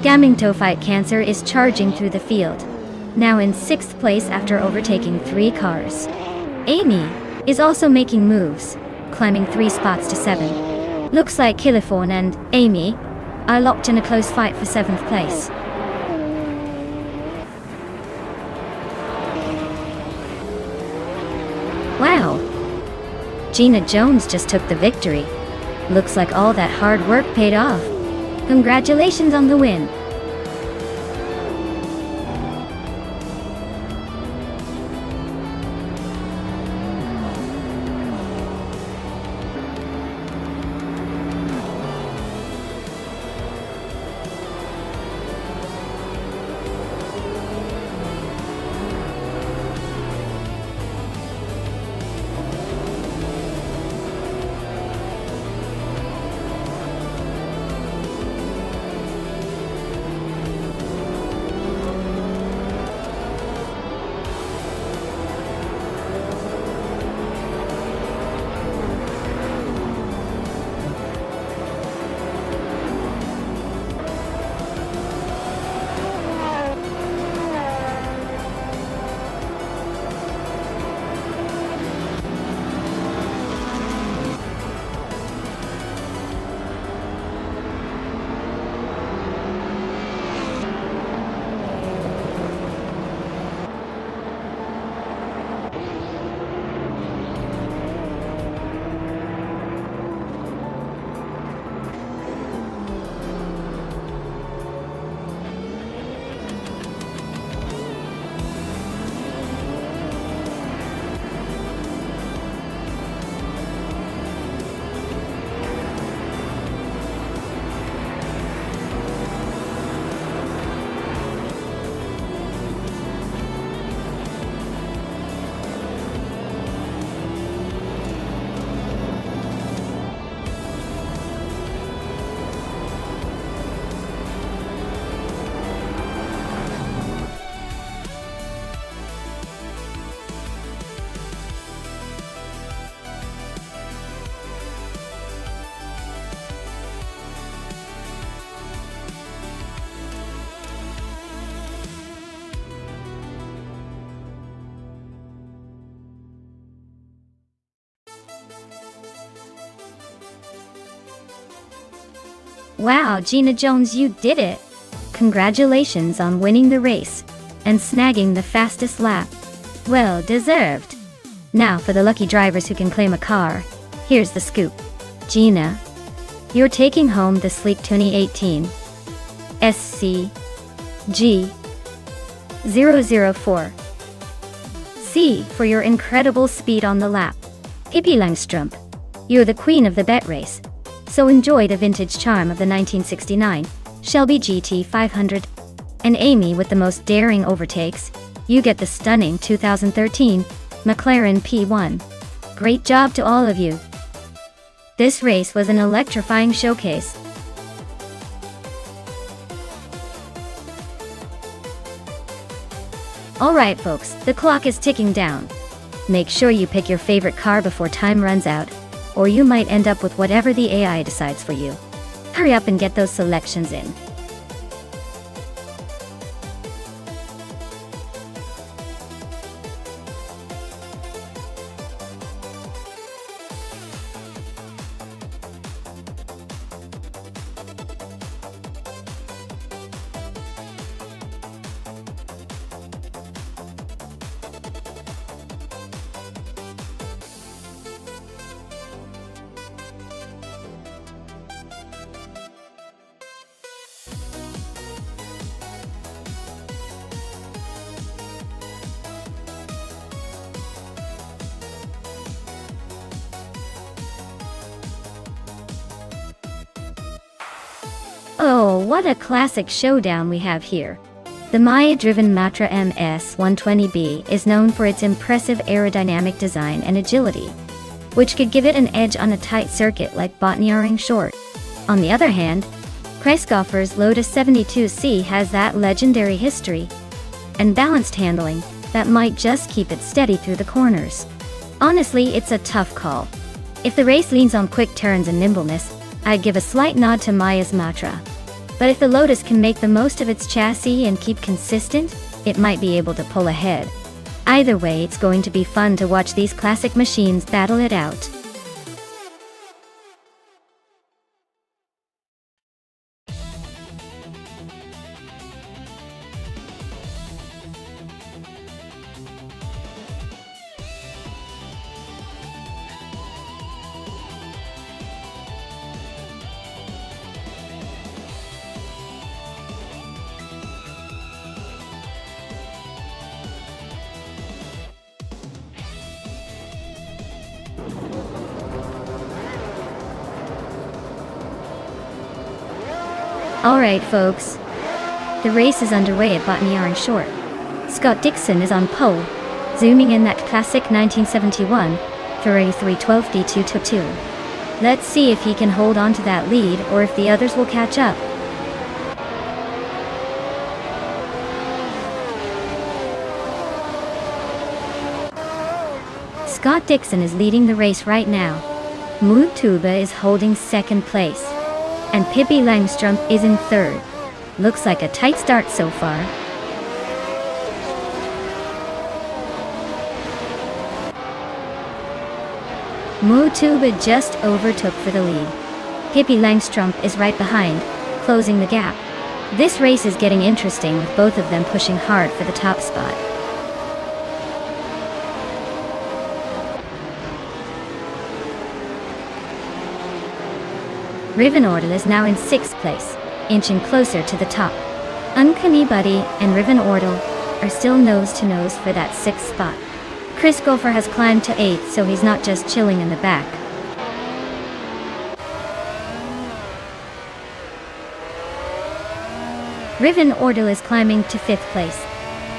Gaming Fight Cancer is charging through the field, now in 6th place after overtaking 3 cars. Amy is also making moves, climbing 3 spots to 7. Looks like Californ and Amy are locked in a close fight for 7th place. Wow! Gina Jones just took the victory. Looks like all that hard work paid off. Congratulations on the win. Wow, Gina Jones, you did it! Congratulations on winning the race and snagging the fastest lap. Well deserved. Now for the lucky drivers who can claim a car, here's the scoop. Gina, you're taking home the sleek 2018 SCG-004 C for your incredible speed on the lap. Pippi Langstrumpf, you're the queen of the bet race, so enjoy the vintage charm of the 1969 Shelby GT 500. and Amy with the most daring overtakes, you get the stunning 2013 McLaren P1. Great job to all of you. This race was an electrifying showcase. Alright folks, the clock is ticking down. Make sure you pick your favorite car before time runs out, or you might end up with whatever the AI decides for you. Hurry up and get those selections in. Oh, what a classic showdown we have here. The Maya-driven Matra MS-120B is known for its impressive aerodynamic design and agility, which could give it an edge on a tight circuit like Botniaring Short. On the other hand, Kreisgoffer's Lotus 72C has that legendary history and balanced handling that might just keep it steady through the corners. Honestly, it's a tough call. If the race leans on quick turns and nimbleness, I'd give a slight nod to Maya's Matra. But if the Lotus can make the most of its chassis and keep consistent, it might be able to pull ahead. Either way, it's going to be fun to watch these classic machines battle it out. Alright folks, the race is underway at Botniaring Short. Scott Dixon is on pole, zooming in that classic 1971 Ferrari 312 D222. Let's see if he can hold on to that lead or if the others will catch up. Scott Dixon is leading the race right now. Mutuba is holding second place, and Pippi Langström is in third. Looks like a tight start so far. Mutuba just overtook for the lead. Pippi Langström is right behind, closing the gap. This race is getting interesting with both of them pushing hard for the top spot. Rivendell is now in 6th place, inching closer to the top. Uncanny Buddy and Rivendell are still nose-to-nose for that 6th spot. Chris Gopher has climbed to 8th, so he's not just chilling in the back. Rivendell is climbing to 5th place.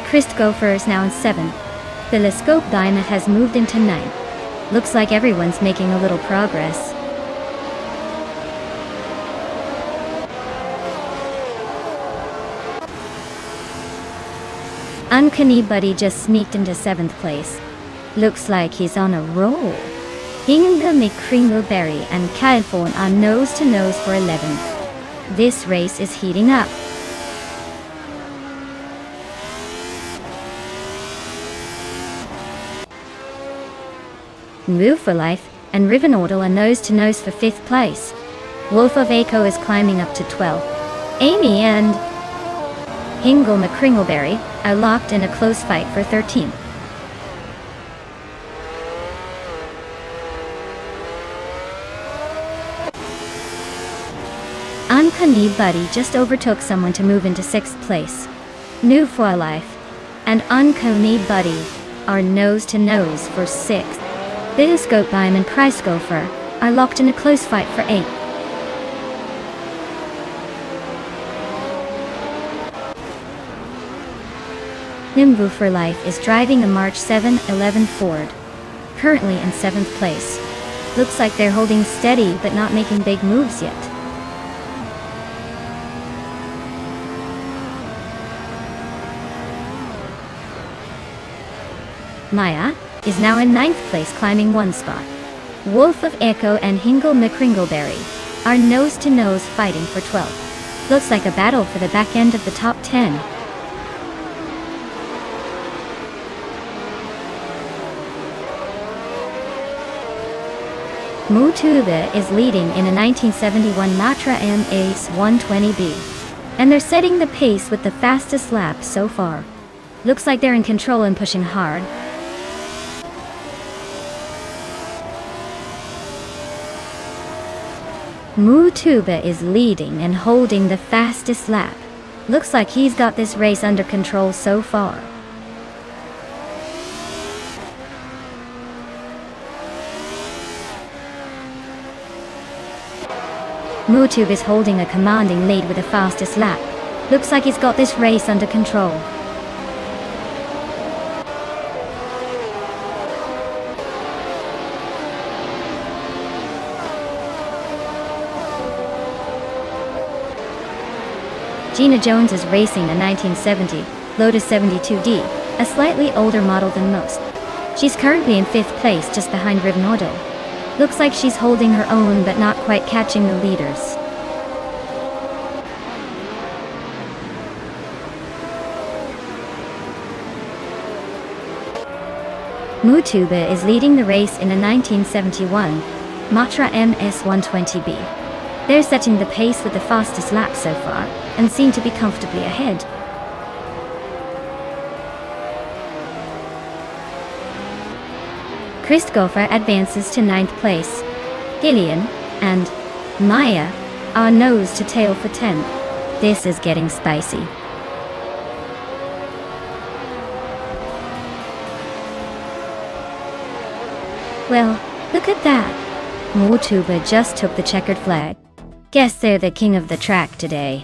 Chris Gopher is now in 7th. Telescope Diamond has moved into 9th. Looks like everyone's making a little progress. Uncanny Buddy just sneaked into 7th place. Looks like he's on a roll. Inga McCringleberry and Kyle are nose-to-nose for 11th. This race is heating up. Move for Life and Rivendell are nose-to-nose for 5th place. Wolf of Echo is climbing up to 12th. Amy and Hingle McCringleberry are locked in a close fight for 13th. Uncanny Buddy just overtook someone to move into 6th place. New for Life and Uncanny Buddy are nose-to-nose for 6th. Telescope Diamond and Price Gopher are locked in a close fight for 8th. Nimbu for Life is driving a March 711 Ford, currently in 7th place. Looks like they're holding steady but not making big moves yet. Maya is now in 9th place, climbing 1 spot. Wolf of Echo and Hingle McCringleberry are nose-to-nose fighting for 12th. Looks like a battle for the back end of the top 10. Mutube is leading in a 1971 Matra M Ace 120B, and they're setting the pace with the fastest lap so far. Looks like they're in control and pushing hard. Mutube is leading and holding the fastest lap. Looks like he's got this race under control so far. Mutube is holding a commanding lead with the fastest lap. Looks like he's got this race under control. Gina Jones is racing a 1970 Lotus 72D, a slightly older model than most. She's currently in 5th place, just behind Rivnordo. Looks like she's holding her own but not quite catching the leaders. Mutube is leading the race in a 1971 Matra MS 120B. They're setting the pace with the fastest lap so far, and seem to be comfortably ahead. Christopher advances to 9th place. Gillian and Maya are nose to tail for 10th. This is getting spicy. Well, look at that. Mutube just took the checkered flag. Guess they're the king of the track today.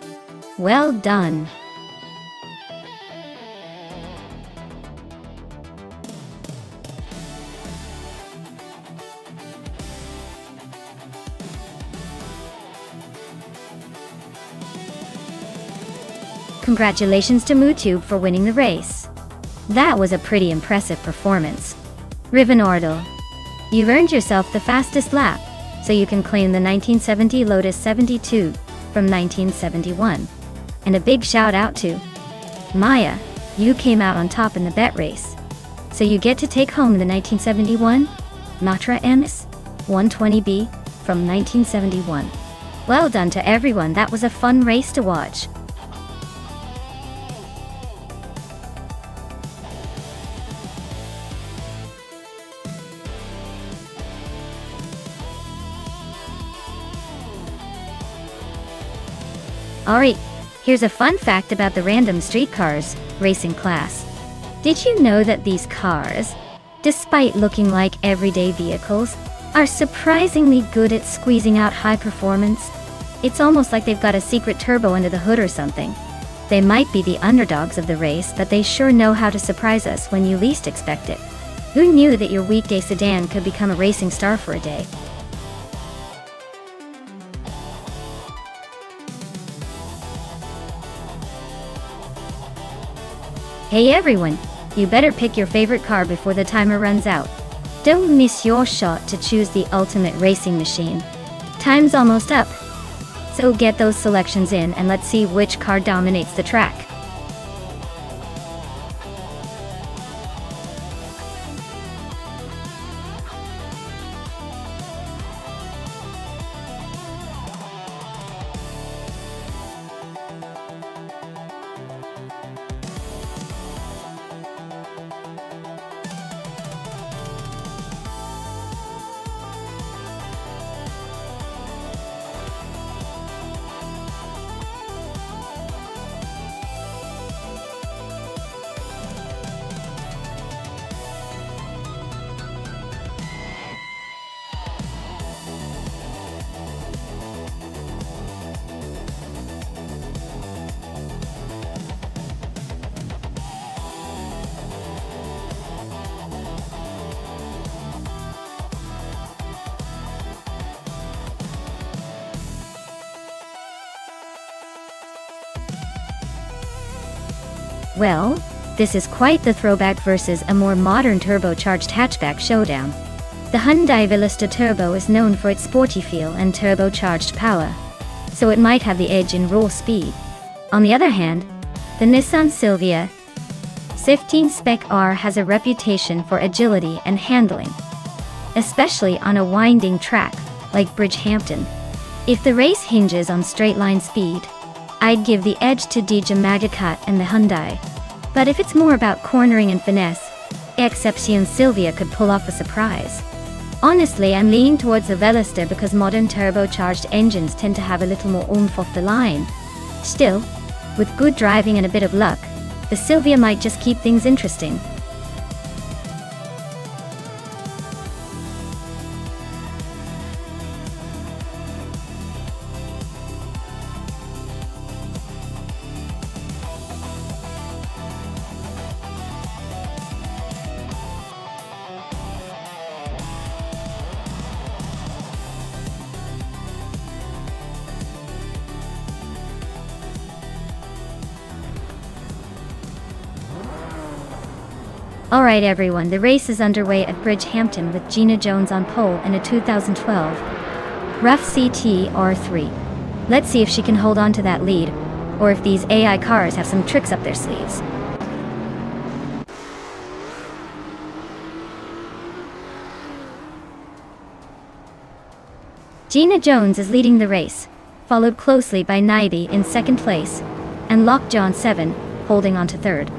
Well done. Congratulations to Mutube for winning the race. That was a pretty impressive performance. Rivnordo, you've earned yourself the fastest lap, so you can claim the 1970 Lotus 72 from 1971. And a big shout out to Maya, you came out on top in the bet race, so you get to take home the 1971 Matra MS 120B from 1971. Well done to everyone, that was a fun race to watch. Alright, here's a fun fact about the random streetcars racing class. Did you know that these cars, despite looking like everyday vehicles, are surprisingly good at squeezing out high performance? It's almost like they've got a secret turbo under the hood or something. They might be the underdogs of the race, but they sure know how to surprise us when you least expect it. Who knew that your weekday sedan could become a racing star for a day? Hey everyone, you better pick your favorite car before the timer runs out. Don't miss your shot to choose the ultimate racing machine. Time's almost up. So get those selections in and let's see which car dominates the track. Well, this is quite the throwback versus a more modern turbocharged hatchback showdown. The Hyundai Veloster Turbo is known for its sporty feel and turbocharged power, so it might have the edge in raw speed. On the other hand, the Nissan Silvia 15 Spec R has a reputation for agility and handling, especially on a winding track like Bridgehampton. If the race hinges on straight-line speed, I'd give the edge to DJ Magakat and the Hyundai. But if it's more about cornering and finesse, Exception Silvia could pull off a surprise. Honestly, I'm leaning towards the Veloster because modern turbocharged engines tend to have a little more oomph off the line. Still, with good driving and a bit of luck, the Silvia might just keep things interesting. Alright everyone, the race is underway at Bridgehampton with Gina Jones on pole in a 2012 RAV CT R3. Let's see if she can hold on to that lead, or if these AI cars have some tricks up their sleeves. Gina Jones is leading the race, followed closely by Naibi in second place, and Lockjaw 7 holding on to third.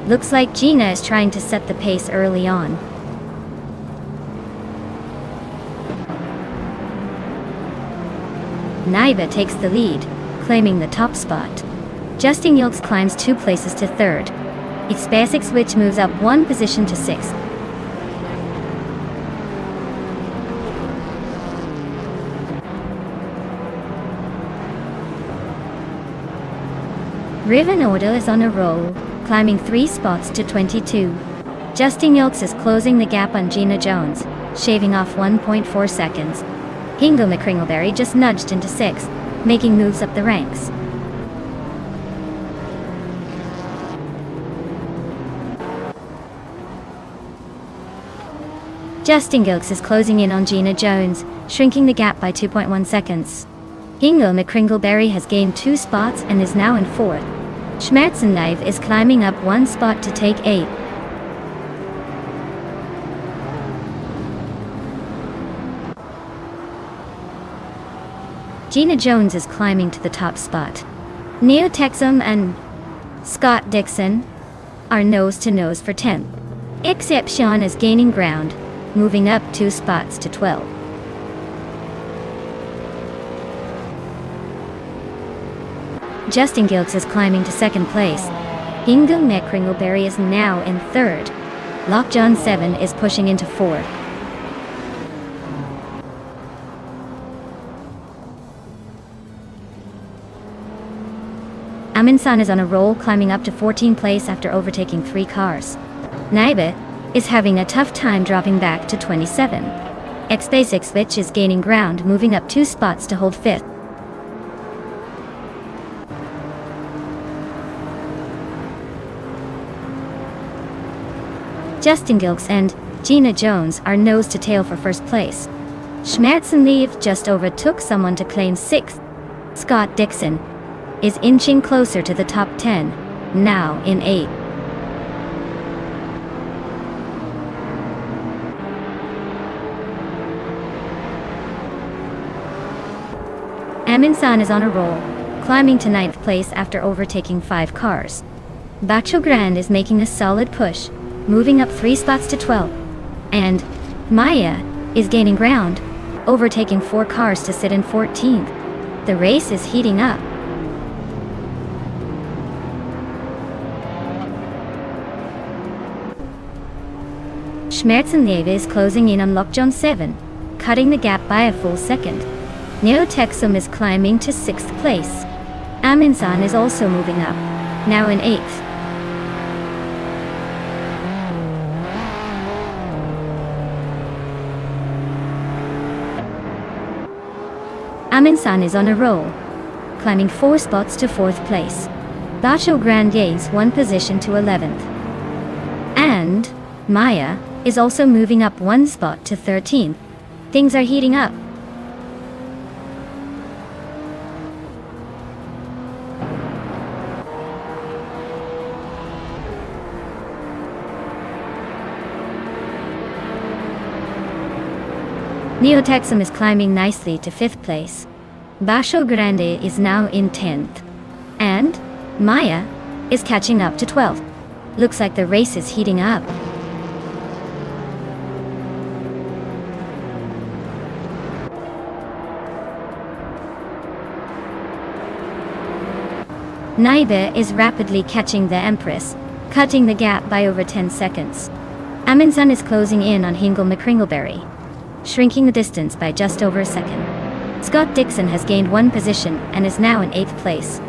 Looks like Gina is trying to set the pace early on. Naiba takes the lead, claiming the top spot. Justin Yilks climbs 2 places to third. Expasic Switch moves up 1 position to 6th. Riven Order is on a roll, climbing 3 spots to 22. Justin Yilks is closing the gap on Gina Jones, shaving off 1.4 seconds. Hingo McCringleberry just nudged into 6th, making moves up the ranks. Justin Yilks is closing in on Gina Jones, shrinking the gap by 2.1 seconds. Hingo McCringleberry has gained 2 spots and is now in 4th. Schmerzenlive is climbing up 1 spot to take 8. Gina Jones is climbing to the top spot. Neo Texum and Scott Dixon are nose to nose for 10th. Exception is gaining ground, moving up 2 spots to 12. Justin Gilks is climbing to second place. Hingo McCringleberry is now in third. Lockjaw 7 is pushing into fourth. Aminsan is on a roll, climbing up to 14th place after overtaking 3 cars. Naibe is having a tough time dropping back to 27. Expasic Switch is gaining ground, moving up 2 spots to hold 5th. Justin Gilks and Gina Jones are nose to tail for first place. Schmerzenlive just overtook someone to claim 6th. Scott Dixon is inching closer to the top 10, now in 8th. Aminsan is on a roll, climbing to 9th place after overtaking 5 cars. Bacho Grand is making a solid push, moving up 3 spots to 12. And Maya is gaining ground, overtaking 4 cars to sit in 14th. The race is heating up. Schmerzenlive is closing in on Lockjaw 7, cutting the gap by a full second. Neo Texum is climbing to 6th place. Aminsan is also moving up, now in 8th. Aminsan is on a roll, climbing 4 spots to 4th place. Bacho Grande's one position to 11th. And Maya is also moving up one spot to 13th. Things are heating up. Neotexum is climbing nicely to 5th place. Bacho Grande is now in 10th. And Maya is catching up to 12th. Looks like the race is heating up. Naibe is rapidly catching the Empress, cutting the gap by over 10 seconds. Amundsen is closing in on Hingle McCringleberry, shrinking the distance by just over a second. Scott Dixon has gained one position and is now in 8th place.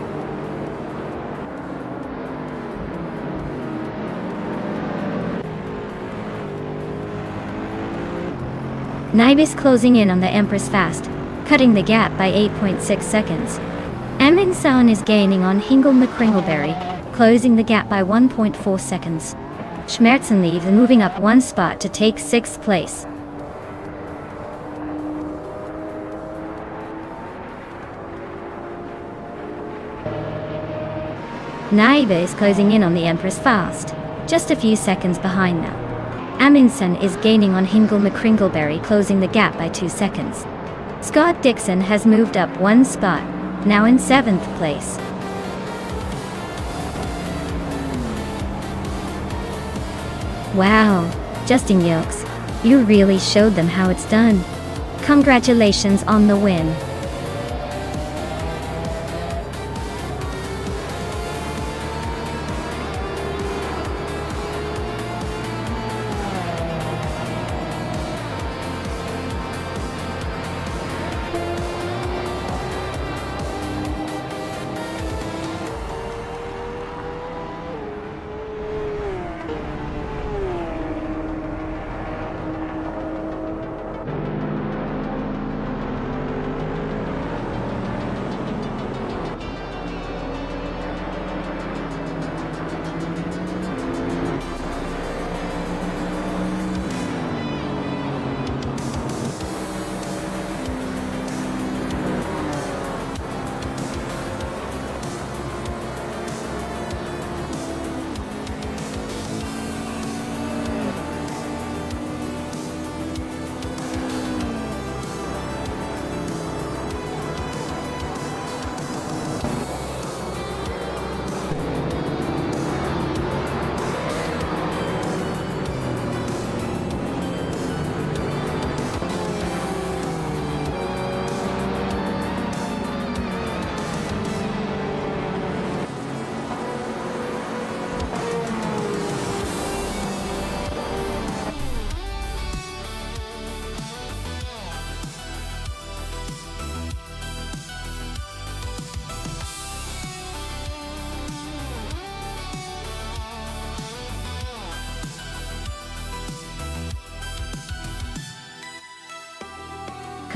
Naibe is closing in on the Empress fast, cutting the gap by 8.6 seconds. Amundsen is gaining on Hingle McCringleberry, closing the gap by 1.4 seconds. Schmerzenlieb is moving up one spot to take 6th place. Naibe is closing in on the Empress fast, just a few seconds behind now. Amundsen is gaining on Hingle McCringleberry, closing the gap by 2 seconds. Scott Dixon has moved up one spot, now in 7th place. Wow, Justin Yokes, you really showed them how it's done. Congratulations on the win.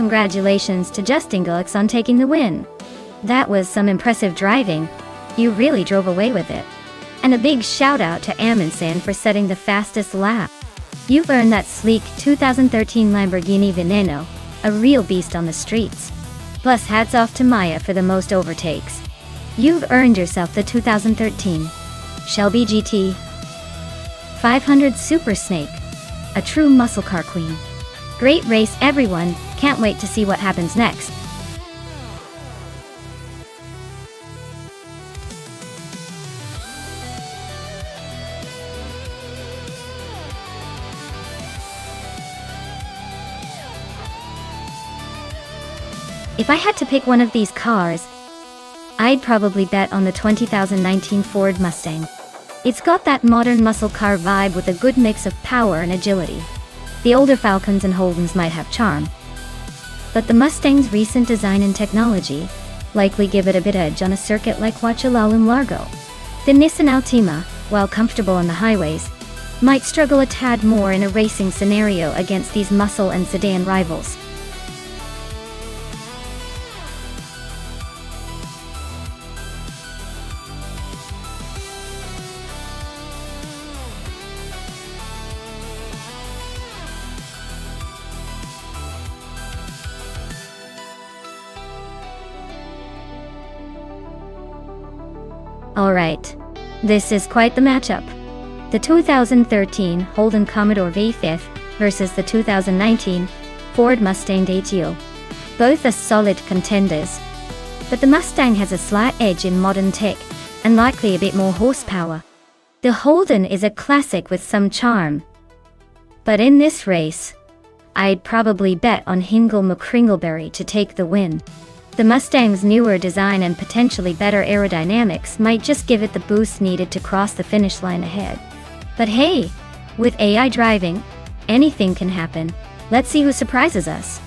Congratulations to Justin Gulix on taking the win. That was some impressive driving. You really drove away with it. And a big shout out to Amundsen for setting the fastest lap. You've earned that sleek 2013 Lamborghini Veneno, a real beast on the streets. Plus hats off to Maya for the most overtakes. You've earned yourself the 2013 Shelby GT 500 Super Snake, a true muscle car queen. Great race everyone, can't wait to see what happens next. If I had to pick one of these cars, I'd probably bet on the 2019 Ford Mustang. It's got that modern muscle car vibe with a good mix of power and agility. The older Falcons and Holdens might have charm, but the Mustang's recent design and technology likely give it a bit edge on a circuit like Huachilalim Largo. The Nissan Altima, while comfortable on the highways, might struggle a tad more in a racing scenario against these muscle and sedan rivals. Alright, this is quite the matchup. The 2013 Holden Commodore V5 versus the 2019 Ford Mustang GTO. Both are solid contenders. But the Mustang has a slight edge in modern tech, and likely a bit more horsepower. The Holden is a classic with some charm. But in this race, I'd probably bet on Hingle McCringleberry to take the win. The Mustang's newer design and potentially better aerodynamics might just give it the boost needed to cross the finish line ahead. But hey, with AI driving, anything can happen. Let's see who surprises us.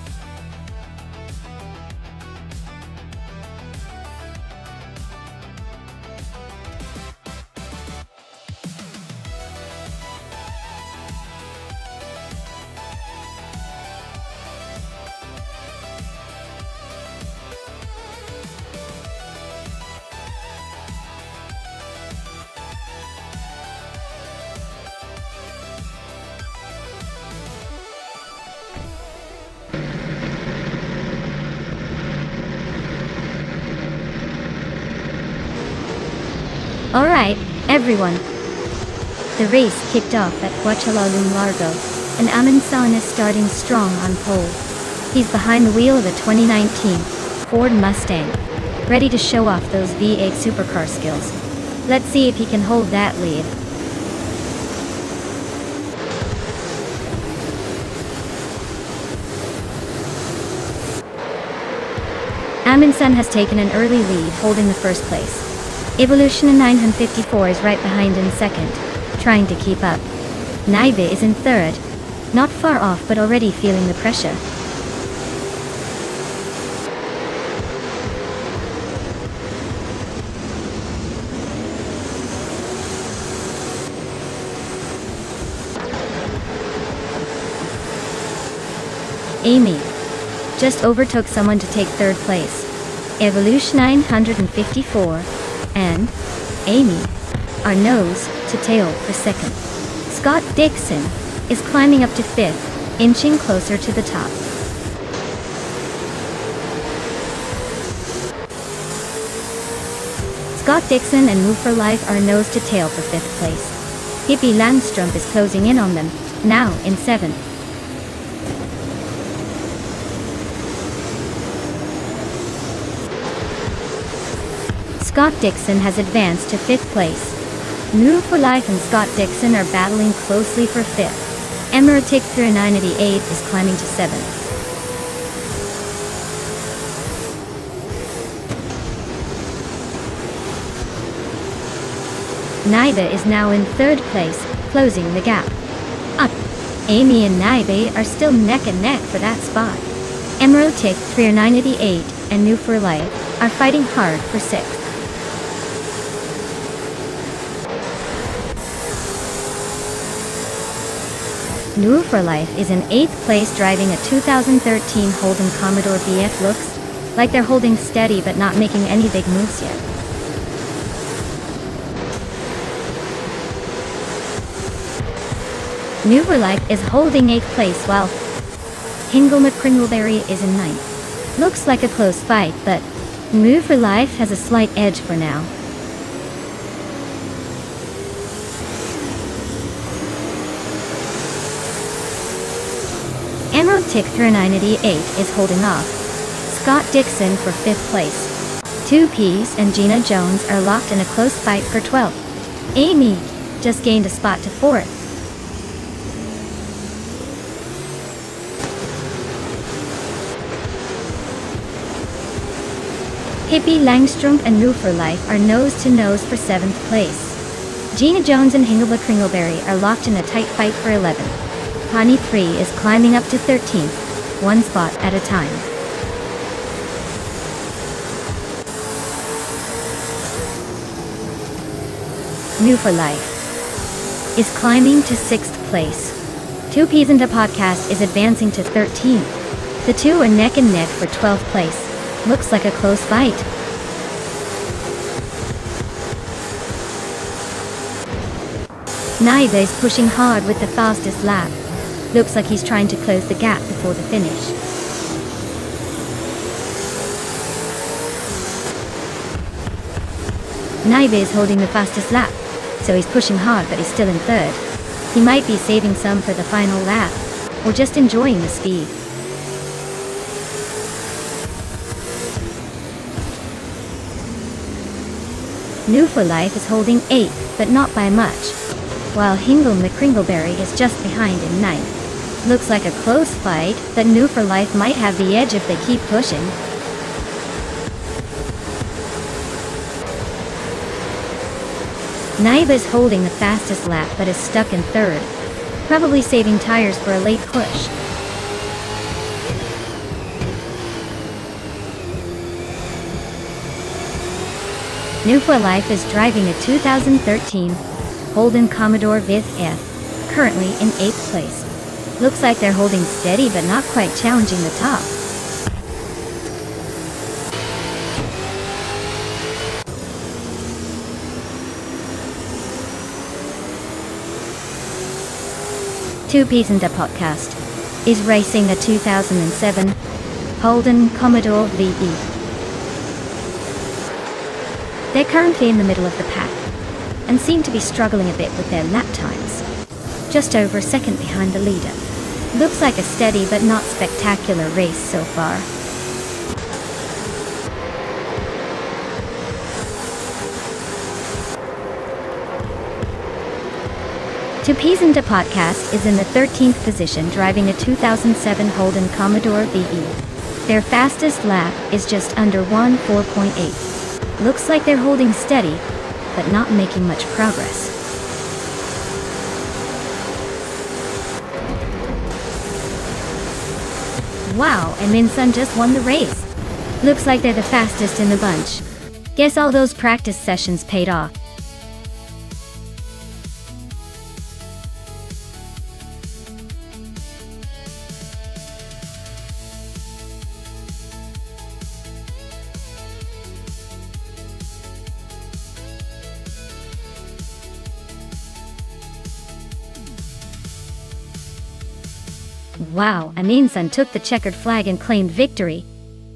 Alright, everyone. The race kicked off at Huachalalum Largo, and Amundsen is starting strong on pole. He's behind the wheel of a 2019 Ford Mustang, ready to show off those V8 supercar skills. Let's see if he can hold that lead. Amundsen has taken an early lead, holding the first place. Evolution 954 is right behind in second, trying to keep up. Naibe is in third, not far off but already feeling the pressure. Amy just overtook someone to take third place. Evolution 954 and Amy are nose to tail for second. Scott Dixon is climbing up to fifth, inching closer to the top. Scott Dixon and Move for Life are nose to tail for fifth place. Hippie Landstrom is closing in on them, now in seventh. Scott Dixon has advanced to fifth place. Move for Life and Scott Dixon are battling closely for fifth. Emiratic 988 is climbing to seventh. Naibe is now in third place, closing the gap. Up, Amy and Naibe are still neck and neck for that spot. Emiratic 988 and New for Life are fighting hard for sixth. New for Life is in 8th place driving a 2013 Holden Commodore VF. Looks like they're holding steady but not making any big moves yet. New for Life is holding 8th place while Hingle McCringleberry is in 9th. Looks like a close fight, but New for Life has a slight edge for now. Emerald-Tick 988 is holding off Scott Dixon for 5th place. 2Ps and Gina Jones are locked in a close fight for 12th. Amy just gained a spot to 4th. Hippie Langstrom and Move for Life are nose to nose for 7th place. Gina Jones and Hingle McCringleberry are locked in a tight fight for 11th. Honey 3 is climbing up to 13th, one spot at a time. New for Life is climbing to 6th place. 2Ps and a Podcast is advancing to 13th. The two are neck and neck for 12th place. Looks like a close fight. Naibe is pushing hard with the fastest lap. Looks like he's trying to close the gap before the finish. Naive is holding the fastest lap, so he's pushing hard but he's still in third. He might be saving some for the final lap, or just enjoying the speed. New for Life is holding 8th, but not by much, while Hingle McCringleberry is just behind in 9th. Looks like a close fight, but New for Life might have the edge if they keep pushing. Naive is holding the fastest lap but is stuck in third, probably saving tires for a late push. New for Life is driving a 2013 Holden Commodore Vith F, currently in 8th place. Looks like they're holding steady but not quite challenging the top. Two Peas and a Podcast is racing a 2007 Holden Commodore VE. They're currently in the middle of the pack, and seem to be struggling a bit with their lap times. Just over a second behind the leader. Looks like a steady but not spectacular race so far. Two Peas and a Podcast is in the 13th position driving a 2007 Holden Commodore VE. Their fastest lap is just under 1:04.8. Looks like they're holding steady, but not making much progress. Wow, and Minsun just won the race. Looks like they're the fastest in the bunch. Guess all those practice sessions paid off. Wow, Aminsun took the checkered flag and claimed victory.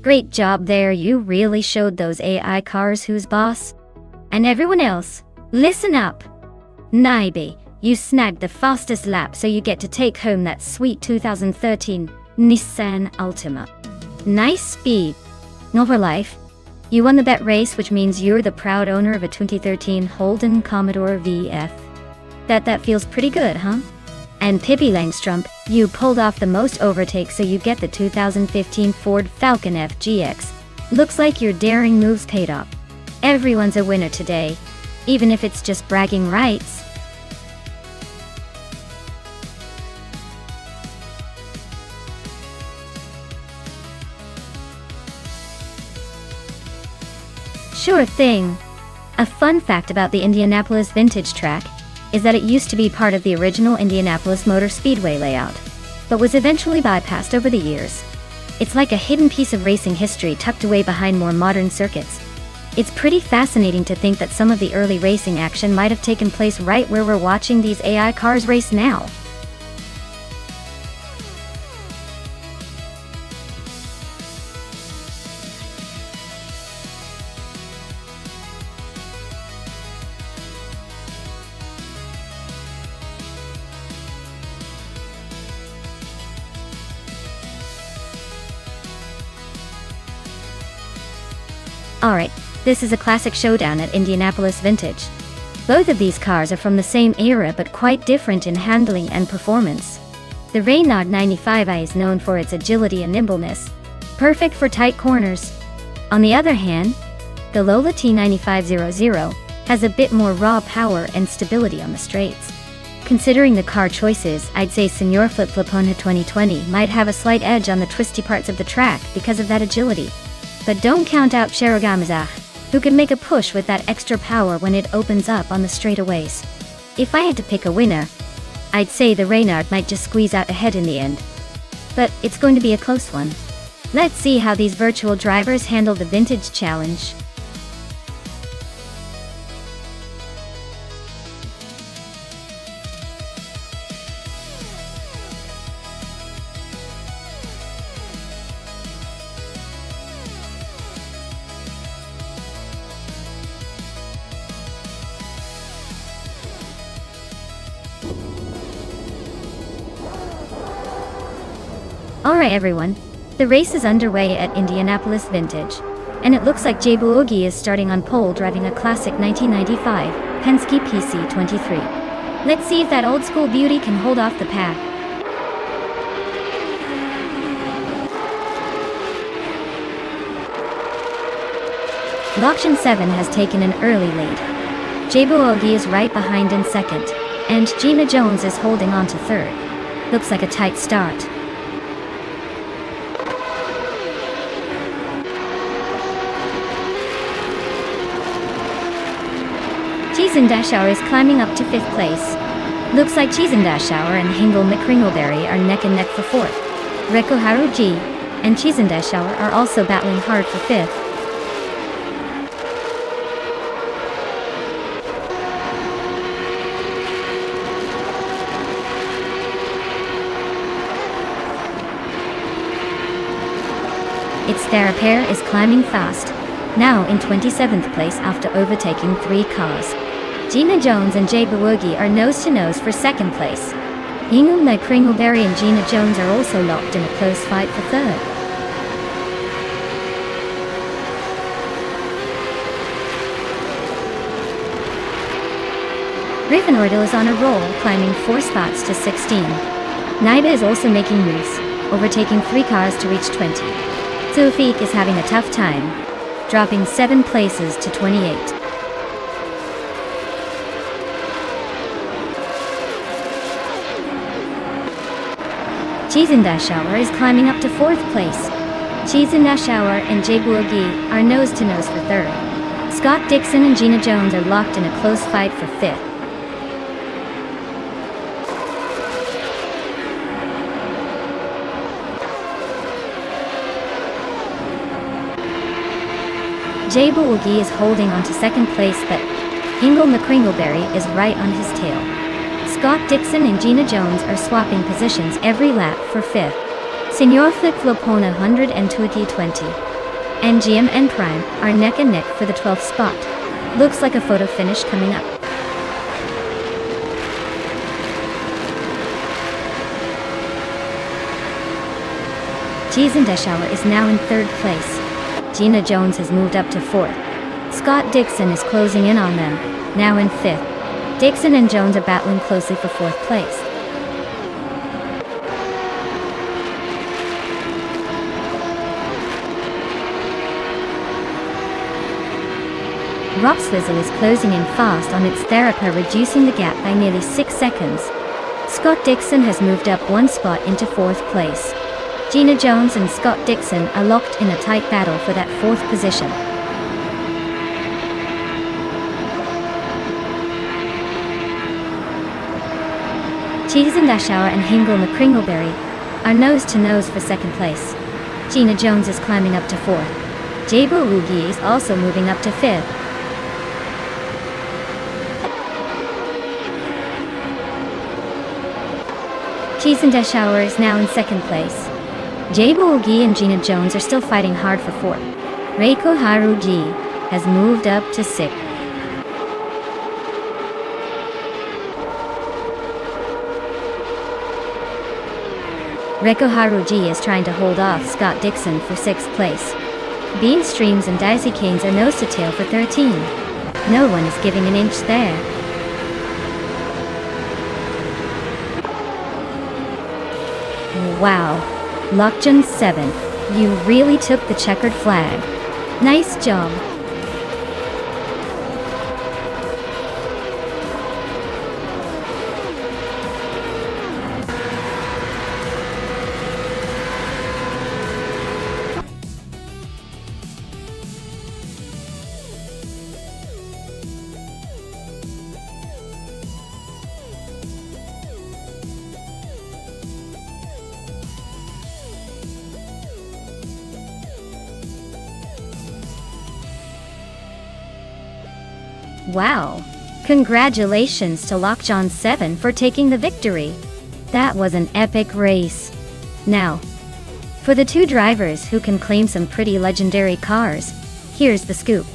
Great job there, you really showed those AI cars who's boss. And everyone else, listen up. Naibe, you snagged the fastest lap so you get to take home that sweet 2013 Nissan Altima. Nice speed. Over life, you won the bet race, which means you're the proud owner of a 2013 Holden Commodore VF. That feels pretty good, huh? And Pippi Langstrumpf, you pulled off the most overtakes so you get the 2015 Ford Falcon FGX. Looks like your daring moves paid off. Everyone's a winner today, even if it's just bragging rights. Sure thing. A fun fact about the Indianapolis Vintage Track is that it used to be part of the original Indianapolis Motor Speedway layout, but was eventually bypassed over the years. It's like a hidden piece of racing history tucked away behind more modern circuits. It's pretty fascinating to think that some of the early racing action might have taken place right where we're watching these AI cars race now. Alright, this is a classic showdown at Indianapolis Vintage. Both of these cars are from the same era but quite different in handling and performance. The Reynard 95i is known for its agility and nimbleness, perfect for tight corners. On the other hand, the Lola T9500 has a bit more raw power and stability on the straights. Considering the car choices, I'd say Senor Flip Flipona 2020 might have a slight edge on the twisty parts of the track because of that agility. But don't count out Cherogamazach, who can make a push with that extra power when it opens up on the straightaways. If I had to pick a winner, I'd say the Reynard might just squeeze out ahead in the end. But it's going to be a close one. Let's see how these virtual drivers handle the Vintage Challenge. Alright everyone, the race is underway at Indianapolis Vintage. And it looks like Jay Boogie is starting on pole driving a classic 1995 Penske PC23. Let's see if that old school beauty can hold off the pack. Lockton 7 has taken an early lead. Jay Boogie is right behind in second, and Gina Jones is holding on to third. Looks like a tight start. Cheesendashauer is climbing up to 5th place. Looks like Cheesendashauer and Hingle McCringleberry are neck and neck for 4th. Reko Haruji and Cheesendashauer are also battling hard for 5th. Its Therapair is climbing fast, now in 27th place after overtaking 3 cars. Gina Jones and Jay Boogie are nose-to-nose for 2nd place. Hingle McCringleberry and Gina Jones are also locked in a close fight for 3rd. Riffenordel is on a roll, climbing 4 spots to 16. Naiba is also making moves, overtaking 3 cars to reach 20. Sufik is having a tough time, dropping 7 places to 28. Cheesendashauer is climbing up to 4th place. Cheesendashauer and Jay Boogie are nose-to-nose for 3rd. Scott Dixon and Gina Jones are locked in a close fight for 5th. Jay Boogie is holding on to 2nd place, but Hingle McCringleberry is right on his tail. Scott Dixon and Gina Jones are swapping positions every lap for 5th. Senior Flip Flopona 100 and 2020. And GM and Prime are neck and neck for the 12th spot. Looks like a photo finish coming up. Cheesendashauer is now in 3rd place. Gina Jones has moved up to 4th. Scott Dixon is closing in on them, now in 5th. Dixon and Jones are battling closely for 4th place. Rockswizzle is closing in fast on its Therapair, reducing the gap by nearly 6 seconds. Scott Dixon has moved up 1 spot into 4th place. Gina Jones and Scott Dixon are locked in a tight battle for that 4th position. Cheesendashauer and Hingle McCringleberry are nose-to-nose for 2nd place. Gina Jones is climbing up to 4th. Jay Boogie is also moving up to 5th. Cheesendashauer is now in 2nd place. Jay Boogie and Gina Jones are still fighting hard for 4th. Reiko Haruji has moved up to 6th. Reko Haruji is trying to hold off Scott Dixon for 6th place. Bean Streams and Daisy Canes are nose-to-tail for 13. No one is giving an inch there. Wow, Lockton 7, you really took the checkered flag. Nice job. Wow! Congratulations to Lockton 7 for taking the victory. That was an epic race. Now, for the 2 drivers who can claim some pretty legendary cars, here's the scoop.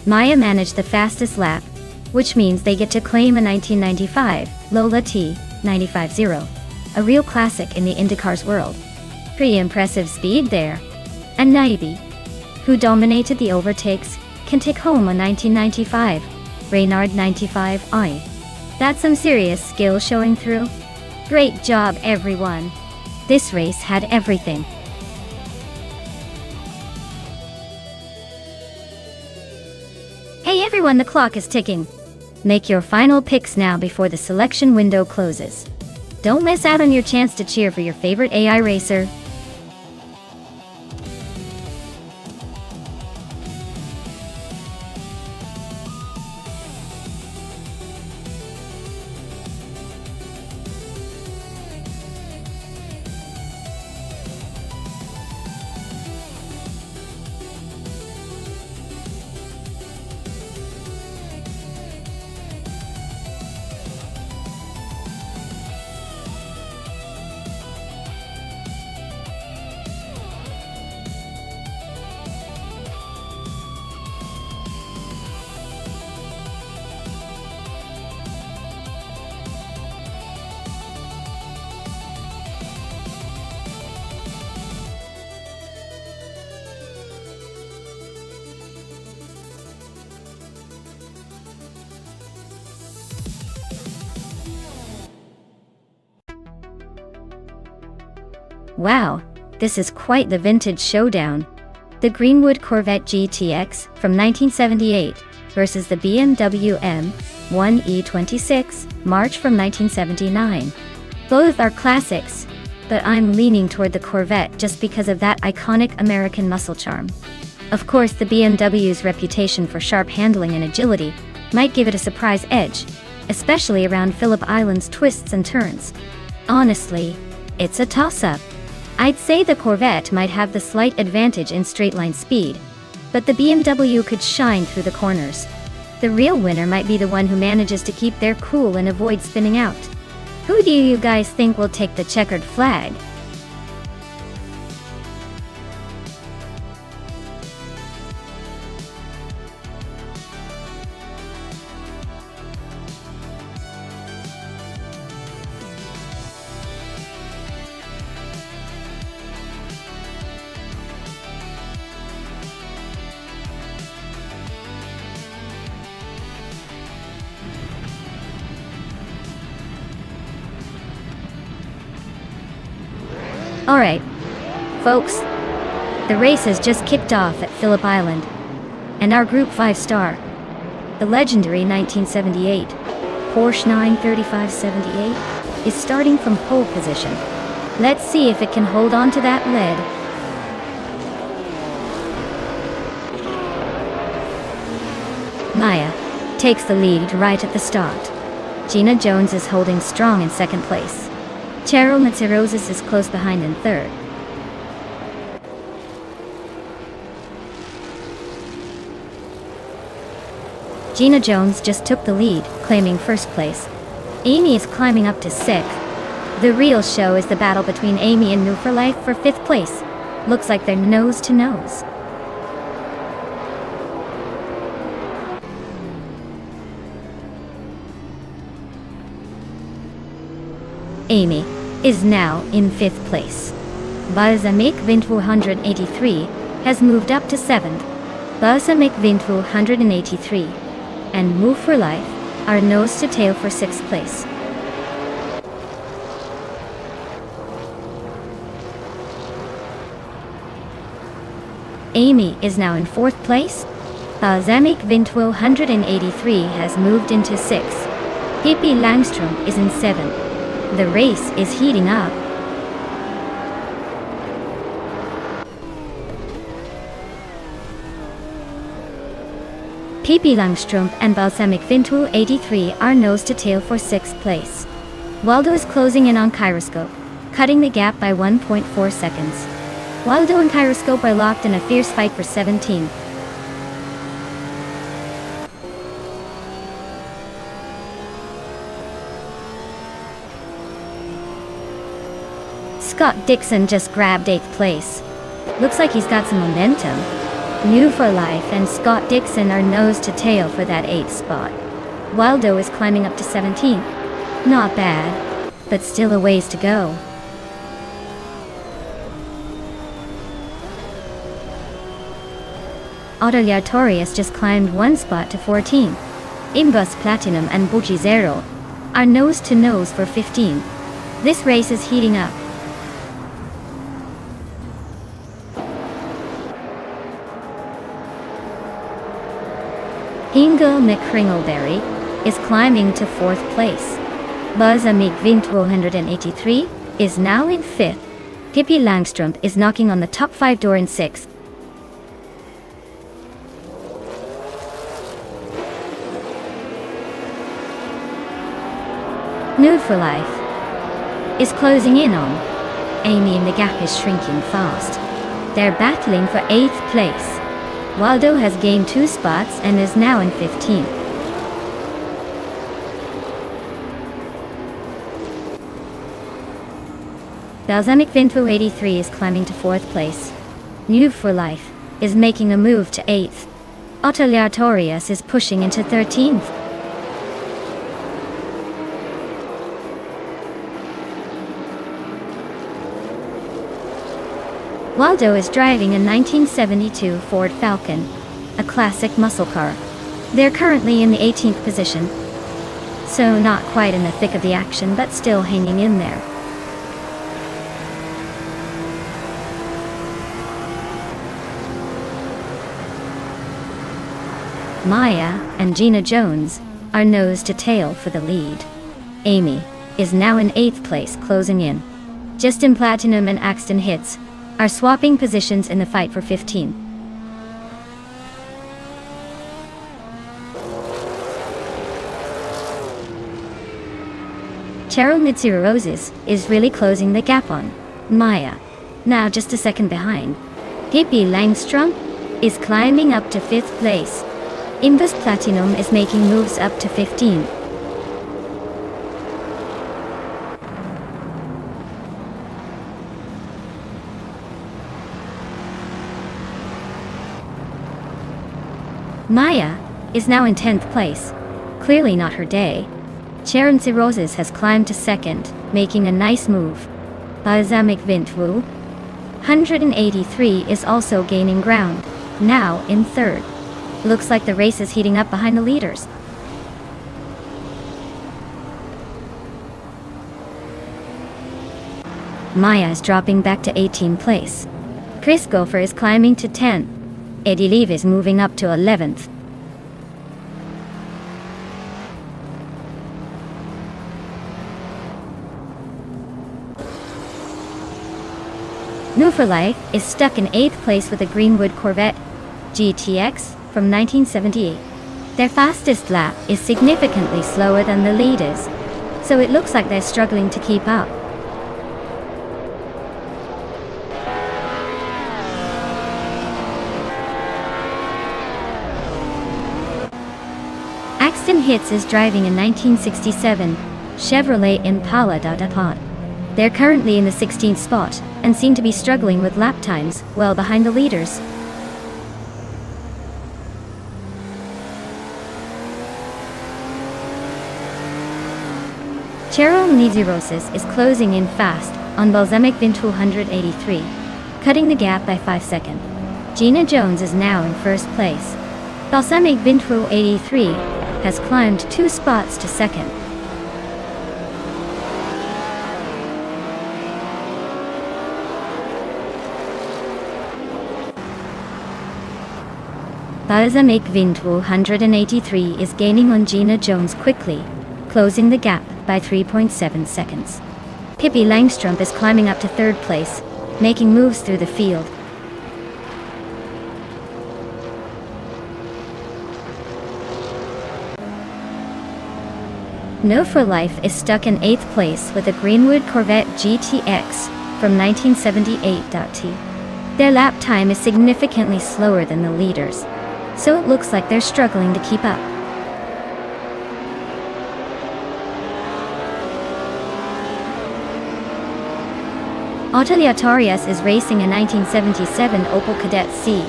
Maya managed the fastest lap, which means they get to claim a 1995 Lola T 950, a real classic in the IndyCar's world. Pretty impressive speed there. And Naibi, who dominated the overtakes, can take home a 1995 Reynard 95i. That's some serious skill showing through. Great job, everyone. This race had everything. Hey everyone, the clock is ticking. Make your final picks now before the selection window closes. Don't miss out on your chance to cheer for your favorite AI racer. Wow, this is quite the vintage showdown. The Greenwood Corvette GTX from 1978 versus the BMW M1 E26 March from 1979. Both are classics, but I'm leaning toward the Corvette just because of that iconic American muscle charm. Of course, the BMW's reputation for sharp handling and agility might give it a surprise edge, especially around Phillip Island's twists and turns. Honestly, it's a toss-up. I'd say the Corvette might have the slight advantage in straight-line speed, but the BMW could shine through the corners. The real winner might be the one who manages to keep their cool and avoid spinning out. Who do you guys think will take the checkered flag? Alright, folks, the race has just kicked off at Phillip Island, and our Group 5-star, the legendary 1978 Porsche 935/78, is starting from pole position. Let's see if it can hold on to that lead. Maya takes the lead right at the start. Gina Jones is holding strong in second place. Cheryl Matsiroses is close behind in third. Gina Jones just took the lead, claiming first place. Amy is climbing up to sixth. The real show is the battle between Amy and New for Life for fifth place. Looks like they're nose to nose. Amy is now in fifth place. Balsamic 283 has moved up to seventh. Balsamic 283 and Move for Life are nose to tail for sixth place. Amy is now in fourth place. Balsamic 283 has moved into sixth. Pippi Langstrom is in seventh. The race is heating up. Pippi Langstrom and Balsamic 283 are nose to tail for sixth place. Waldo is closing in on Kyroscope, cutting the gap by 1.4 seconds. Waldo and Kyroscope are locked in a fierce fight for 17th. Scott Dixon just grabbed 8th place. Looks like he's got some momentum. New for Life and Scott Dixon are nose to tail for that 8th spot. Waldo is climbing up to 17th. Not bad, but still a ways to go. Aleatorius just climbed one spot to 14. Imbus Platinum and Bucci Zero are nose to nose for 15. This race is heating up. Ingo McCringleberry is climbing to 4th place. Buzz Amigvint 283 is now in 5th. Pippi Langstrump is knocking on the top 5 door in 6th. Nude for Life is closing in on Amy and the gap is shrinking fast. They're battling for 8th place. Waldo has gained 2 spots and is now in 15th. Balsamic Vinto 83 is climbing to 4th place. Nude for Life is making a move to 8th. Aleatorius is pushing into 13th. Waldo is driving a 1972 Ford Falcon, a classic muscle car. They're currently in the 18th position, so not quite in the thick of the action, but still hanging in there. Maya and Gina Jones are nose to tail for the lead. Amy is now in 8th place, closing in. Justin Platinum and Axton Hits are swapping positions in the fight for 15. Cheryl Mitsuru Roses is really closing the gap on Maya, now just a second behind. Pippi Langstrom is climbing up to 5th place. Imbus Platinum is making moves up to 15. Maya is now in 10th place. Clearly not her day. Sharon Roses has climbed to 2nd, making a nice move. Balsamic Vintwu 183 is also gaining ground, now in 3rd. Looks like the race is heating up behind the leaders. Maya is dropping back to 18th place. Chris Gopher is climbing to 10th. Eddie Leave is moving up to 11th. New for Life is stuck in 8th place with a Greenwood Corvette GTX from 1978. Their fastest lap is significantly slower than the leaders, so it looks like they're struggling to keep up. Axton Hits is driving a 1967 Chevrolet Impala Dodge. They're currently in the 16th spot and seem to be struggling with lap times, well behind the leaders. Cheryl Nizirosis is closing in fast on Balsamic Bin 283, cutting the gap by 5 seconds. Gina Jones is now in 1st place. Balsamic Bin 283 has climbed 2 spots to 2nd. Balsamic Vint 183 is gaining on Gina Jones quickly, closing the gap by 3.7 seconds. Pippi Langstrump is climbing up to 3rd place, making moves through the field. No for Life is stuck in 8th place with a Greenwood Corvette GTX from 1978. Their lap time is significantly slower than the leaders, so it looks like they're struggling to keep up. Aleatorius is racing a 1977 Opel Kadett C.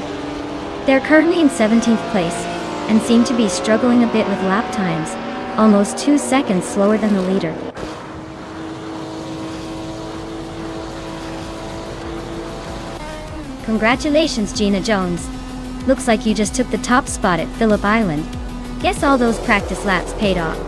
They're currently in 17th place and seem to be struggling a bit with lap times, almost 2 seconds slower than the leader. Congratulations, Gina Jones. Looks like you just took the top spot at Phillip Island. Guess all those practice laps paid off.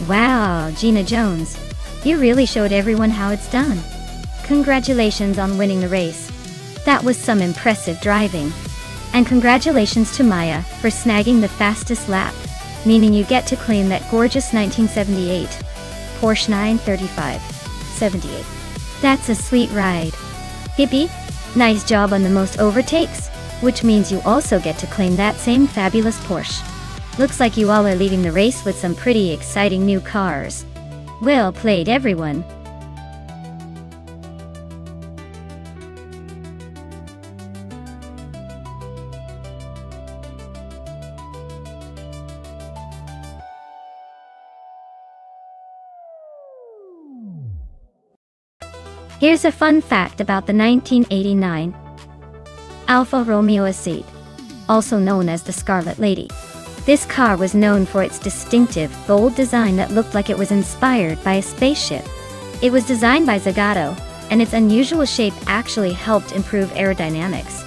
Wow, Gina Jones. You really showed everyone how it's done. Congratulations on winning the race. That was some impressive driving. And congratulations to Maya for snagging the fastest lap, meaning you get to claim that gorgeous 1978 Porsche 935 78. That's a sweet ride. Hippie, nice job on the most overtakes, which means you also get to claim that same fabulous Porsche. Looks like you all are leaving the race with some pretty exciting new cars. Well played, everyone. Here's a fun fact about the 1989 Alfa Romeo Acid, also known as the Scarlet Lady. This car was known for its distinctive, bold design that looked like it was inspired by a spaceship. It was designed by Zagato, and its unusual shape actually helped improve aerodynamics.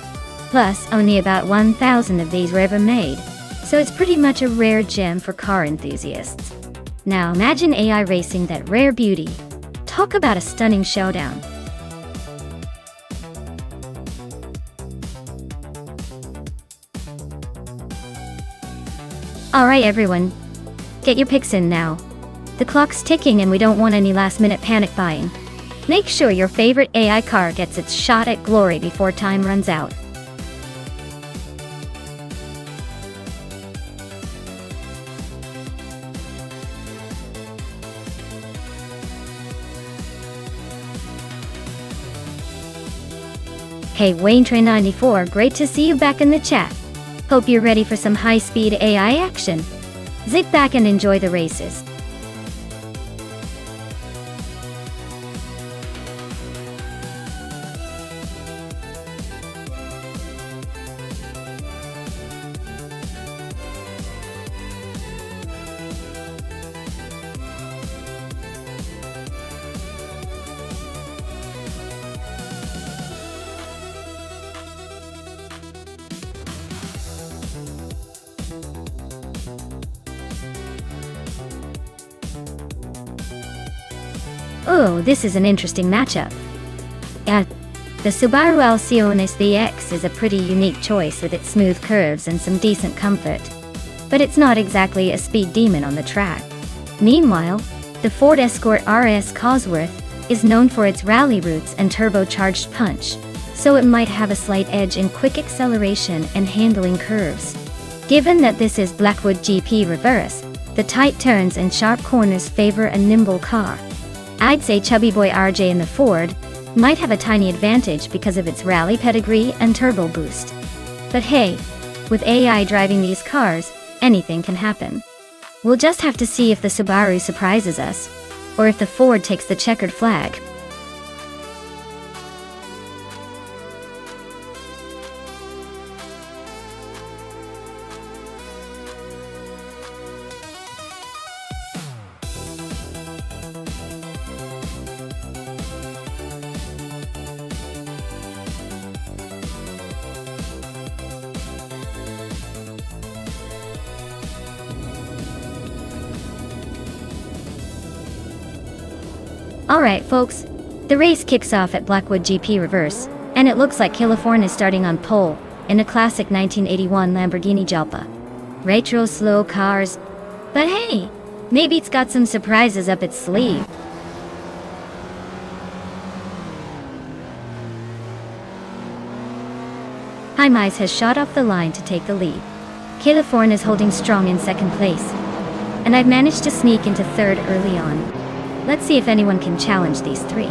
Plus, only about 1,000 of these were ever made, so it's pretty much a rare gem for car enthusiasts. Now imagine AI racing that rare beauty. Talk about a stunning showdown. Alright everyone, get your picks in now. The clock's ticking and we don't want any last-minute panic buying. Make sure your favorite AI car gets its shot at glory before time runs out. Hey WayneTrain94, great to see you back in the chat. Hope you're ready for some high-speed AI action. Sit back and enjoy the races. Oh, this is an interesting matchup. Yeah, the Subaru Alcionis VX is a pretty unique choice with its smooth curves and some decent comfort. But it's not exactly a speed demon on the track. Meanwhile, the Ford Escort RS Cosworth is known for its rally roots and turbocharged punch, so it might have a slight edge in quick acceleration and handling curves. Given that this is Blackwood GP reverse, the tight turns and sharp corners favor a nimble car. I'd say chubby boy RJ in the Ford might have a tiny advantage because of its rally pedigree and turbo boost. But hey, with AI driving these cars, anything can happen. We'll just have to see if the Subaru surprises us, or if the Ford takes the checkered flag. Alright folks, the race kicks off at Blackwood GP Reverse, and it looks like California is starting on pole, in a classic 1981 Lamborghini Jalpa. Retro slow cars, but hey, maybe it's got some surprises up its sleeve. Jaimez has shot off the line to take the lead. California is holding strong in second place, and I've managed to sneak into third early on. Let's see if anyone can challenge these three.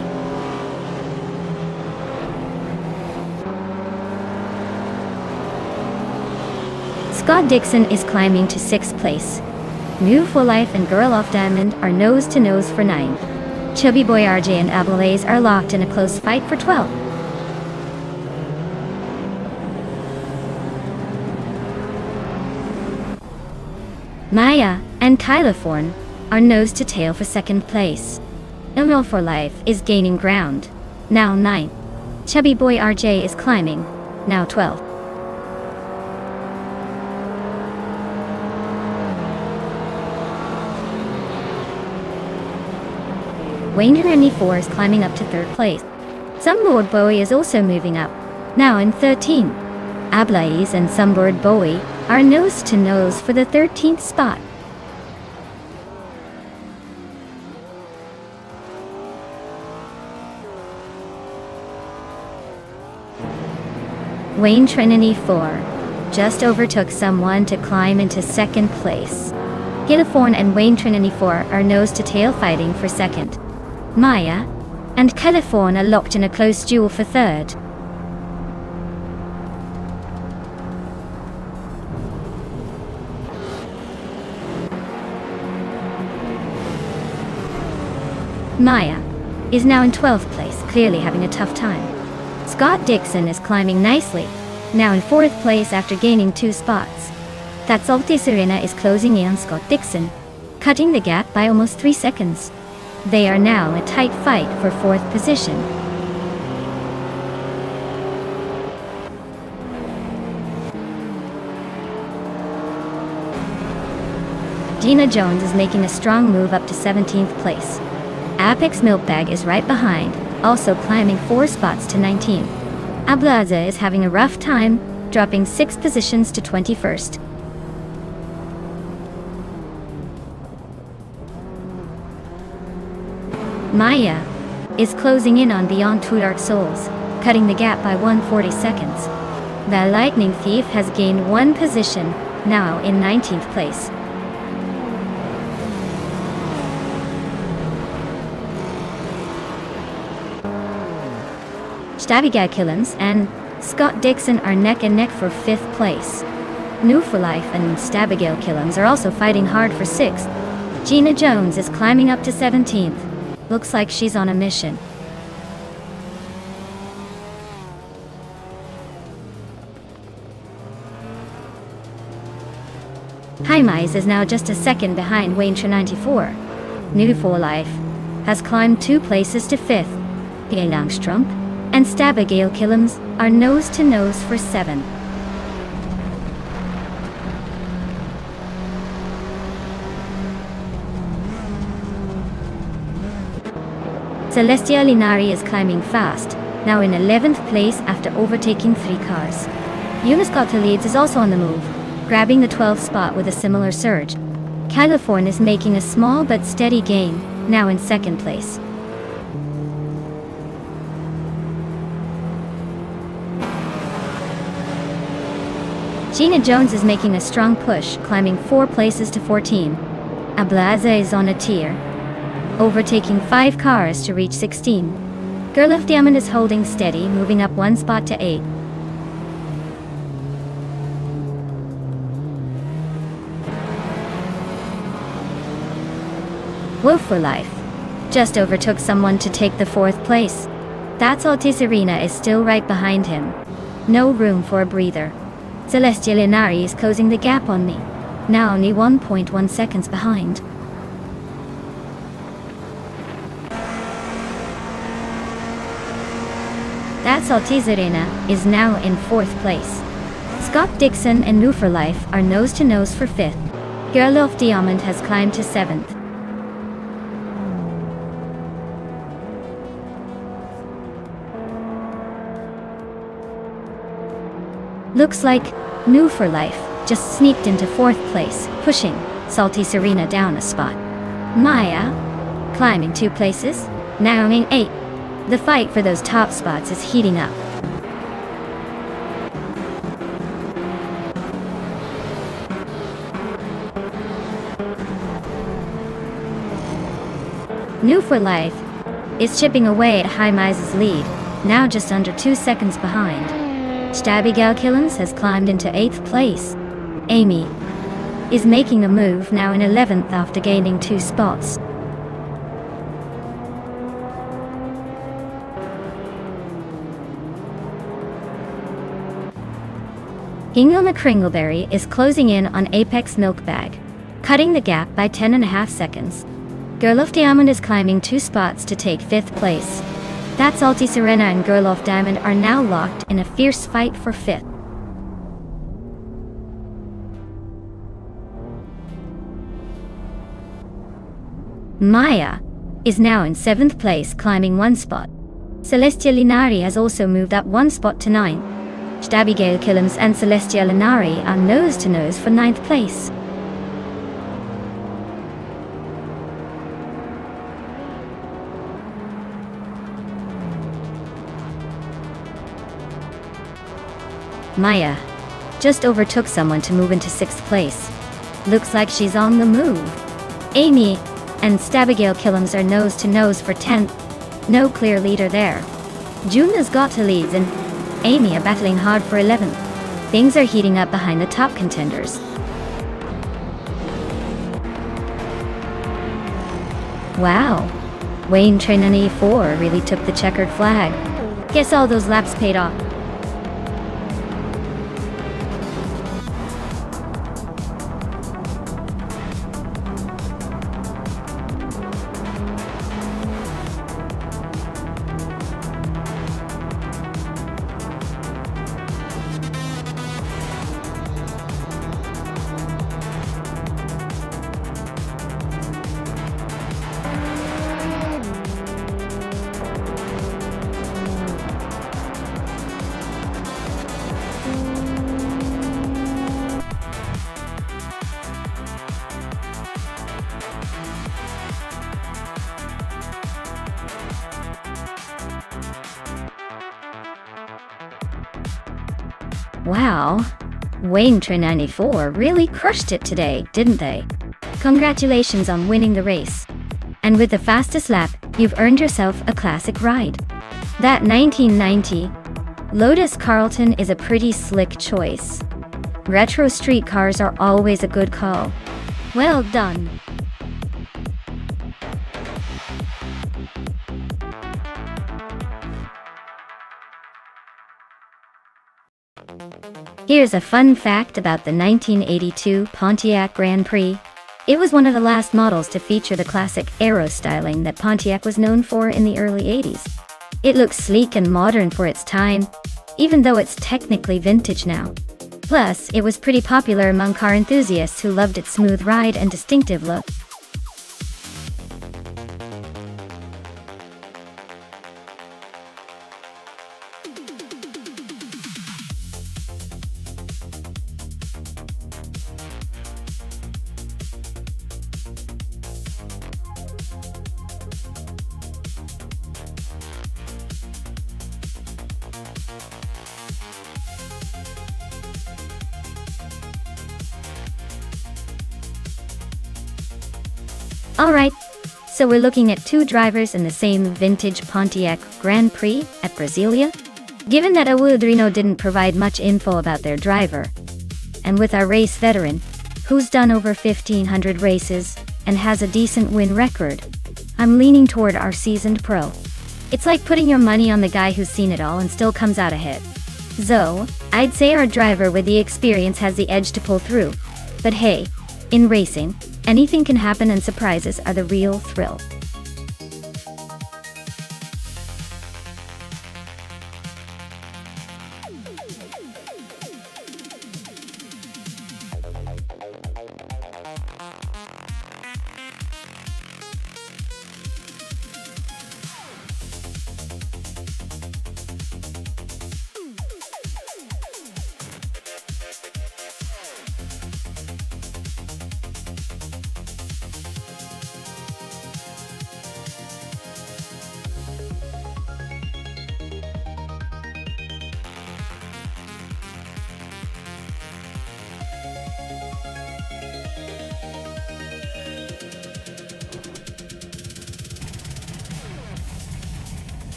Scott Dixon is climbing to 6th place. New For Life and Girl Off Diamond are nose to nose for 9. Chubby Boy RJ and Ablaze are locked in a close fight for 12. Maya and California are nose to tail for 2nd place. New For Life is gaining ground, now 9. Chubby Boy RJ is climbing, now 12. Wayne 94 is climbing up to 3rd place. Sunboard Bowie is also moving up, now in 13. Ablaze and Sunboard Bowie are nose to nose for the 13th spot. Wayne Trinity 4 just overtook someone to climb into 2nd place. California and Wayne Trinity 4 are nose to tail fighting for 2nd. Maya and California are locked in a close duel for 3rd. Maya is now in 12th place, clearly having a tough time. Scott Dixon is climbing nicely, now in 4th place after gaining 2 spots. That's Alti Serena is closing in on Scott Dixon, cutting the gap by almost 3 seconds. They are now in a tight fight for 4th position. Gina Jones is making a strong move up to 17th place. Apex Milkbag is right behind, also climbing 4 spots to 19th. Ablaza is having a rough time, dropping 6 positions to 21st. Maya is closing in on Beyond Two Dark Souls, cutting the gap by 140 seconds. The Lightning Thief has gained 1 position, now in 19th place. Stabiga Killens and Scott Dixon are neck and neck for 5th place. New For Life and Stabigail Killens are also fighting hard for 6th. Gina Jones is climbing up to 17th. Looks like she's on a mission. Jaimez is now just a second behind Wayne 94. New For Life has climbed 2 places to 5th. Gail Langstrom and Stabigail Killens are nose to nose for 7. Celestia Linari is climbing fast, now in 11th place after overtaking 3 cars. Eunice Leeds is also on the move, grabbing the 12th spot with a similar surge. California is making a small but steady gain, now in 2nd place. Gina Jones is making a strong push, climbing 4 places to 14. Ablaza is on a tier, overtaking 5 cars to reach 16. Girl of Diamond is holding steady, moving up 1 spot to 8. Wolf for life. Just overtook someone to take the 4th place. That's Altice Arena is still right behind him. No room for a breather. Celestia Linari is closing the gap on me. Now only 1.1 seconds behind. That's Altice Arena is now in 4th place. Scott Dixon and New for Life are nose to nose for 5th. Girl of Diamond has climbed to 7th. Looks like New for Life just sneaked into 4th place, pushing Salty Serena down a spot. Maya, climbing 2 places, now in 8th. The fight for those top spots is heating up. New for Life is chipping away at High Mize's lead, now just under 2 seconds behind. Stabby Killens has climbed into 8th place. Amy is making a move, now in 11th after gaining 2 spots. Ingo McCringleberry is closing in on Apex Milkbag, cutting the gap by 10.5 seconds. Girl of Diamond is climbing 2 spots to take 5th place. That's Alti Serena and Girl of Diamond are now locked in a fierce fight for 5th. Maya is now in 7th place, climbing 1 spot. Celestia Linari has also moved up 1 spot to 9th. Stabby Killens and Celestia Linari are nose to nose for 9th place. Maya just overtook someone to move into 6th place. Looks like she's on the move. Amy and Stabigail Killens are nose to nose for 10th. No clear leader there. Juna's got to leads and Amy are battling hard for 11th. Things are heating up behind the top contenders. Wow, Wayne Train 4 really took the checkered flag. Guess all those laps paid off. Wow, Wayne Train 4 really crushed it today, didn't they? Congratulations on winning the race. And with the fastest lap, you've earned yourself a classic ride. That 1990 Lotus Carlton is a pretty slick choice. Retro street cars are always a good call. Well done. Here's a fun fact about the 1982 Pontiac Grand Prix. It was one of the last models to feature the classic aero styling that Pontiac was known for in the early 80s. It looks sleek and modern for its time, even though it's technically vintage now. Plus, it was pretty popular among car enthusiasts who loved its smooth ride and distinctive look. Alright, so we're looking at 2 drivers in the same vintage Pontiac Grand Prix at Brasilia. Given that Awudrino didn't provide much info about their driver, and with our race veteran, who's done over 1,500 races, and has a decent win record. I'm leaning toward our seasoned pro. It's like putting your money on the guy who's seen it all and still comes out ahead. So, I'd say our driver with the experience has the edge to pull through. But hey, in racing, anything can happen and surprises are the real thrill.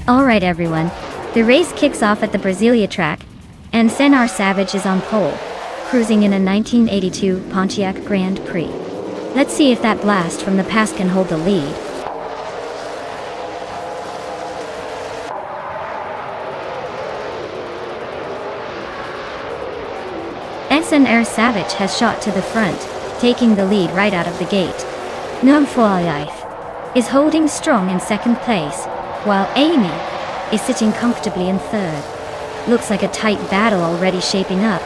Alright everyone, the race kicks off at the Brasilia track, and Senar Savage is on pole, cruising in a 1982 Pontiac Grand Prix. Let's see if that blast from the past can hold the lead. SNR Savage has shot to the front, taking the lead right out of the gate. Nonstop is holding strong in second place, while Amy is sitting comfortably in third. Looks like a tight battle already shaping up.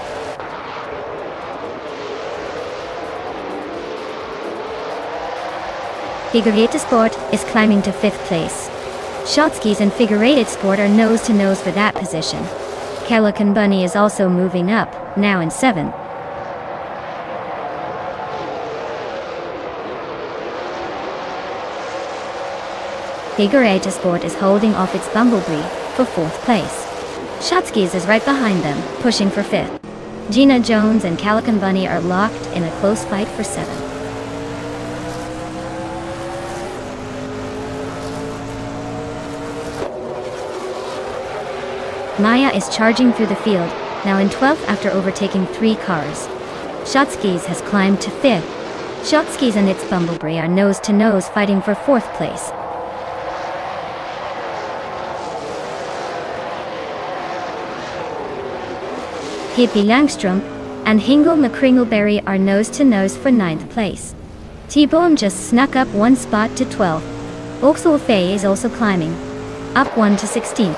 Figurated Sport is climbing to fifth place. Shotskis and Figurated Sport are nose to nose for that position. Calican Bunny is also moving up, now in seventh. Figurated Sport is holding off its Bumblebee for fourth place. Shotskis is right behind them, pushing for fifth. Gina Jones and Calican Bunny are locked in a close fight for seventh. Maya is charging through the field, now in 12th after overtaking 3 cars. Shotskis has climbed to 5th. Shotskis and its Bumblebee are nose to nose fighting for 4th place. Hippie Langstrom and Hingle McCringleberry are nose to nose for 9th place. T-Bone just snuck up 1 spot to 12th. Oxel Fay is also climbing, up 1 to 16th.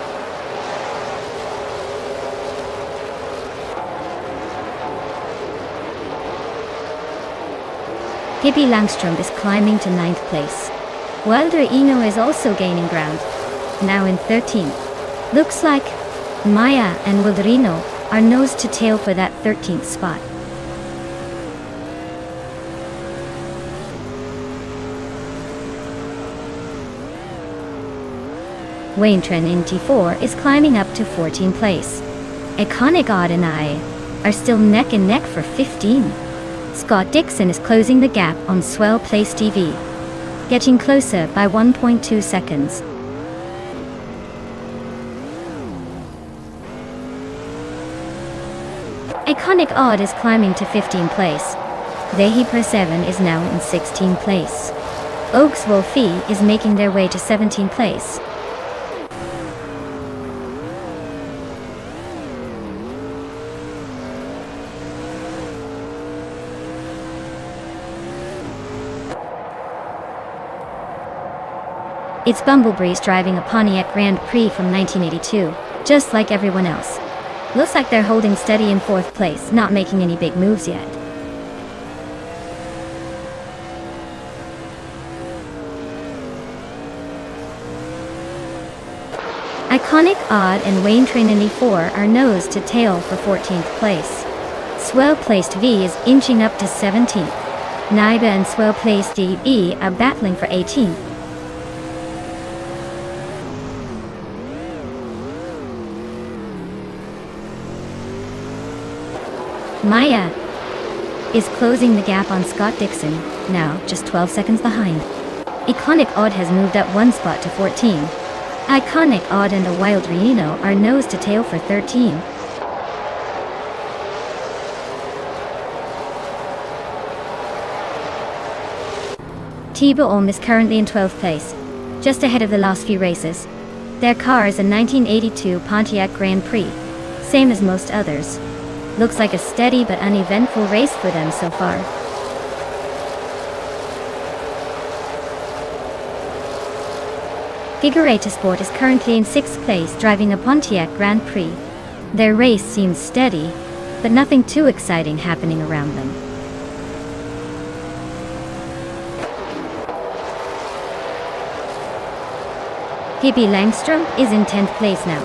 Hippie Langstrom is climbing to 9th place. Wilder Eno is also gaining ground, now in 13th. Looks like Maya and Wilderino are nose to tail for that 13th spot. Wayne Tren in T4 is climbing up to 14th place. Iconic Odd and I are still neck and neck for 15. Scott Dixon is closing the gap on Swell Place TV, getting closer by 1.2 seconds. Iconic Odd is climbing to 15th place. Vehi Per 7 is now in 16th place. Oaks Wolfie is making their way to 17th place. It's Bumblebees driving a Pontiac Grand Prix from 1982, just like everyone else. Looks like they're holding steady in 4th place, not making any big moves yet. Iconic Odd and Wayne Trinity 4 are nose to tail for 14th place. Swell Placed V is inching up to 17th. Naiba and Swell Placed E are battling for 18th. Maya is closing the gap on Scott Dixon, now just 12 seconds behind. Iconic Odd has moved up 1 spot to 14. Iconic Odd and a Wild Reno are nose to tail for 13. T-Boom is currently in 12th place, just ahead of the last few races. Their car is a 1982 Pontiac Grand Prix, same as most others. Looks like a steady but uneventful race for them so far. Figure Sport is currently in 6th place driving a Pontiac Grand Prix. Their race seems steady, but nothing too exciting happening around them. Pippi Langstrom is in 10th place now.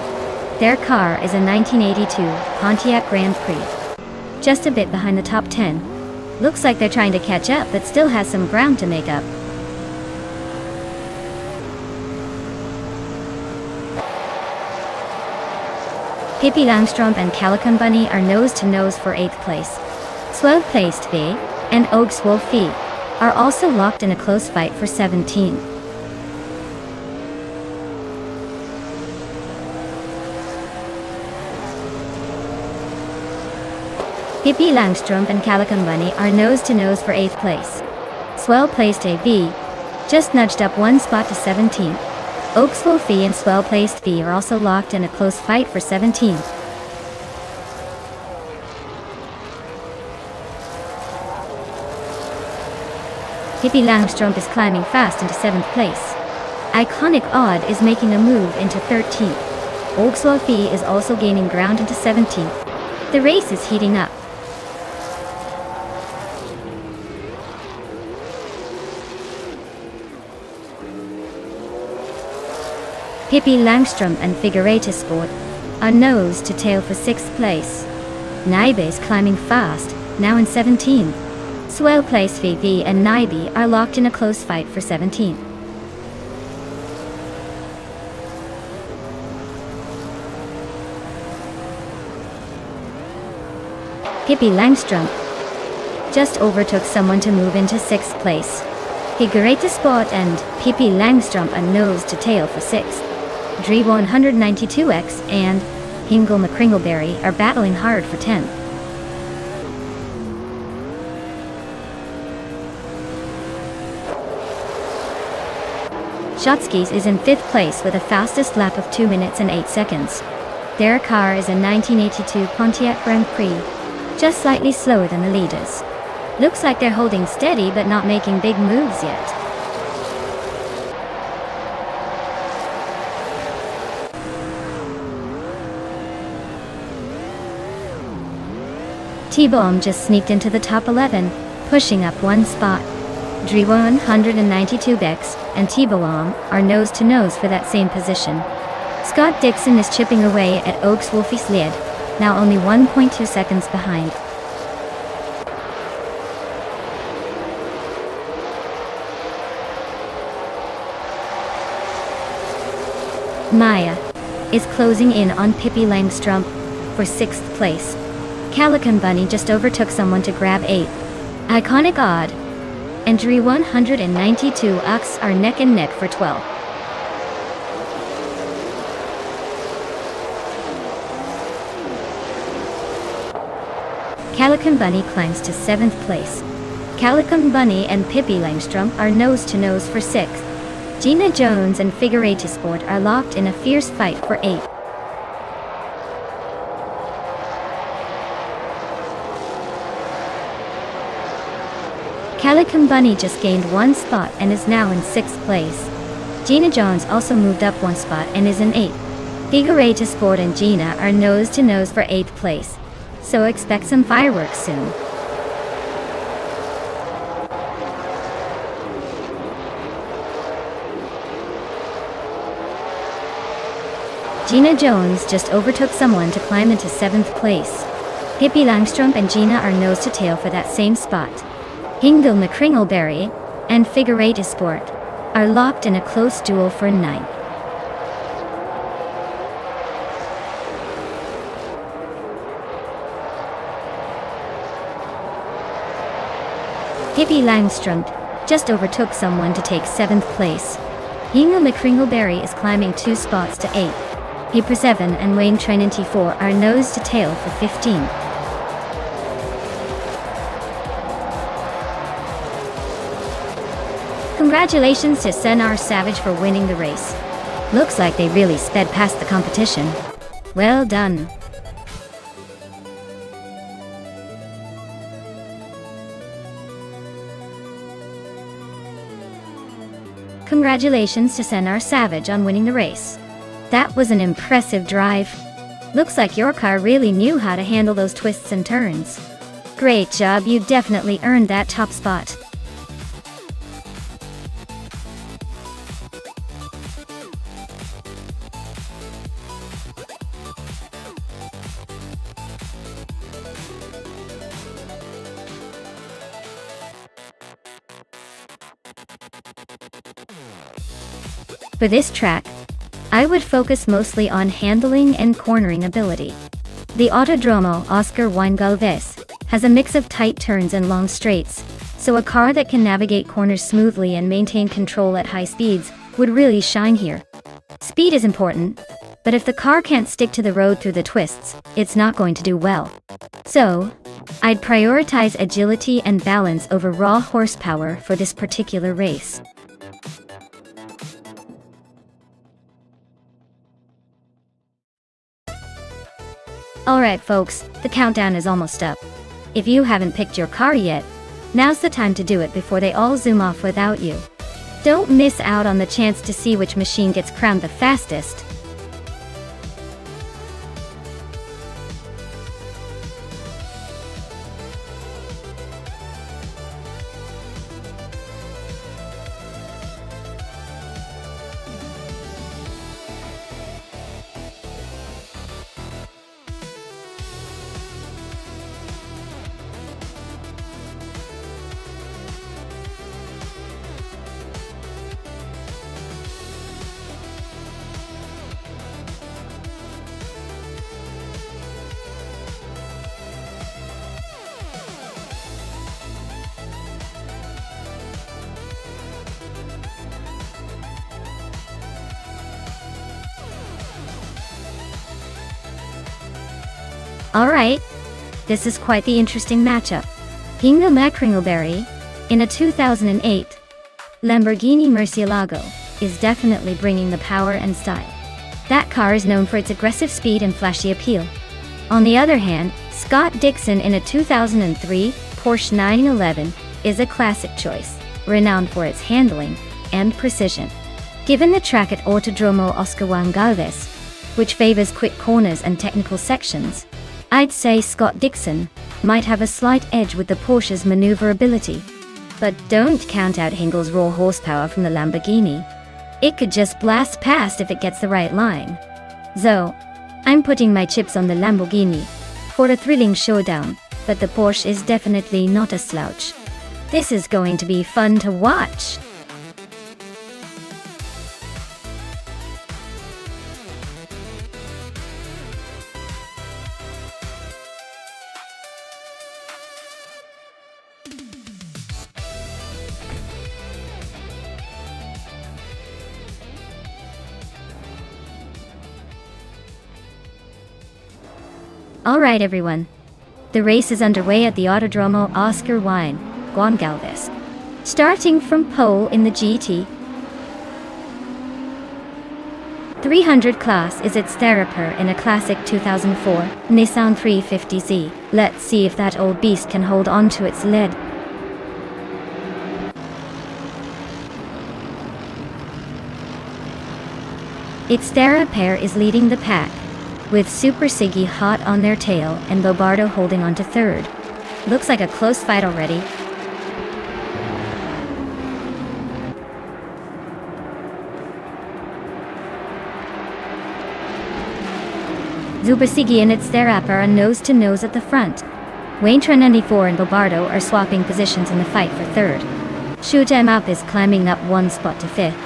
Their car is a 1982 Pontiac Grand Prix, just a bit behind the top 10. Looks like they're trying to catch up but still has some ground to make up. Pippi Langstrom and Calico Bunny are nose-to-nose for 8th place. 12th placed V and Oaks Wolfie are also locked in a close fight for 17th. Pippi Langstrom and Calico Bunny are nose-to-nose for 8th place. Swell placed AV just nudged up one spot to 17th. Oaks Wolfie and Swell placed V are also locked in a close fight for 17th. Pippi Langstrom is climbing fast into 7th place. Iconic Odd is making a move into 13th. Oaks Wolfie is also gaining ground into 17th. The race is heating up. Pippi Langstrom and Figure Sport are nose to tail for 6th place. Naibe is climbing fast, now in 17th. Swell Place VV and Naibe are locked in a close fight for 17th. Pippi Langstrom just overtook someone to move into 6th place. Figure Sport and Pippi Langstrom are nose to tail for 6th. Dre 192X and Hingle McCringleberry are battling hard for 10th. Shotskis is in 5th place with a fastest lap of 2 minutes and 8 seconds. Their car is a 1982 Pontiac Grand Prix, just slightly slower than the leaders. Looks like they're holding steady but not making big moves yet. T-Bomb just sneaked into the top 11, pushing up one spot. Dre 192X and T-Bomb are nose-to-nose for that same position. Scott Dixon is chipping away at Oaks Wolfie's lead, now only 1.2 seconds behind. Maya is closing in on Pippi Langstrom for 6th place. Calico Bunny just overtook someone to grab 8th. Iconic Odd and Dre 192X are neck and neck for 12th. Calico Bunny climbs to 7th place. Calico Bunny and Pippi Langstrom are nose-to-nose for 6th. Gina Jones and Figure Sport are locked in a fierce fight for 8th. Calico Bunny just gained one spot and is now in 6th place. Gina Jones also moved up one spot and is in 8th. Figure Sport and Gina are nose-to-nose for 8th place, so expect some fireworks soon. Gina Jones just overtook someone to climb into 7th place. Pippi Langstrom and Gina are nose-to-tail for that same spot. Hingle McCringleberry and Figure Sport are locked in a close duel for 9th. Pippi Langstrom just overtook someone to take 7th place. Hingle McCringleberry is climbing 2 spots to 8th. Hyper 7 and Wayne Trinity 4 are nose-to-tail for 15th. Congratulations to Senar Savage for winning the race. Looks like they really sped past the competition. Well done. Congratulations to Senar Savage on winning the race. That was an impressive drive. Looks like your car really knew how to handle those twists and turns. Great job, you definitely earned that top spot. For this track, I would focus mostly on handling and cornering ability. The Autodromo Oscar Galvez has a mix of tight turns and long straights, so a car that can navigate corners smoothly and maintain control at high speeds would really shine here. Speed is important, but if the car can't stick to the road through the twists, it's not going to do well. So, I'd prioritize agility and balance over raw horsepower for this particular race. Alright folks, the countdown is almost up. If you haven't picked your car yet, now's the time to do it before they all zoom off without you. Don't miss out on the chance to see which machine gets crowned the fastest. Alright, this is quite the interesting matchup. Hingo Macringleberry, in a 2008 Lamborghini Murcielago, is definitely bringing the power and style. That car is known for its aggressive speed and flashy appeal. On the other hand, Scott Dixon in a 2003 Porsche 911 is a classic choice, renowned for its handling and precision. Given the track at Autodromo Oscar Galvez, which favors quick corners and technical sections, I'd say Scott Dixon might have a slight edge with the Porsche's maneuverability. But don't count out Hingel's raw horsepower from the Lamborghini. It could just blast past if it gets the right line. So, I'm putting my chips on the Lamborghini for a thrilling showdown, but the Porsche is definitely not a slouch. This is going to be fun to watch. Alright everyone, the race is underway at the Autodromo Oscar Juan Galvez. Starting from pole in the GT 300 class is its theraper in a classic 2004 Nissan 350Z. Let's see if that old beast can hold on to its lead. Its theraper is leading the pack, with Super Siggy hot on their tail and Bobardo holding on to third. Looks like a close fight already. Super Siggy and its theraper are nose to nose at the front. Wayne 94 and Bobardo are swapping positions in the fight for third. Shoot 'em Up is climbing up one spot to fifth.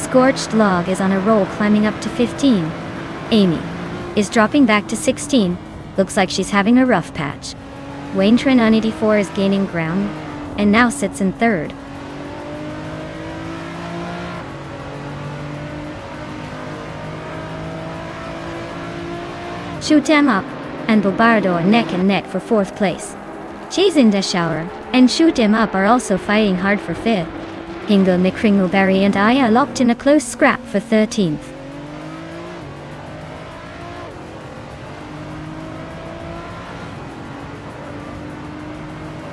Scorched Log is on a roll, climbing up to 15. Amy is dropping back to 16. Looks like she's having a rough patch. Wayne 84 is gaining ground and now sits in third. Shoot 'em Up and Bobardo are neck and neck for 4th place. Jason Deschauer and Shoot 'Em Up are also fighting hard for 5th. Hingle McCringleberry and Aya locked in a close scrap for 13th.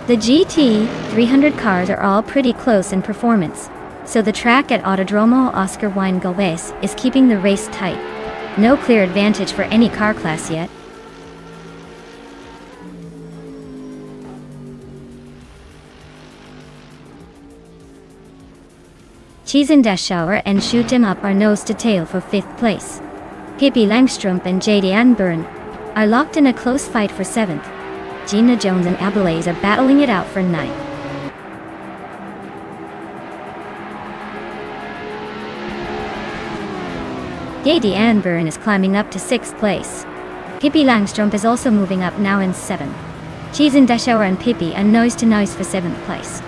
The GT 300 cars are all pretty close in performance, so the track at Autodromo Oscar Weingalves is keeping the race tight. No clear advantage for any car class yet. Jason Deschauer and Shoot 'Em Up are nose to tail for 5th place. Pippi Langstrumpf and JD Anburn are locked in a close fight for 7th. Gina Jones and Abelaze are battling it out for 9th. JD Anburn is climbing up to 6th place. Pippi Langstrumpf is also moving up now in 7th. Jason Deschauer and Pippi are nose to nose for 7th place.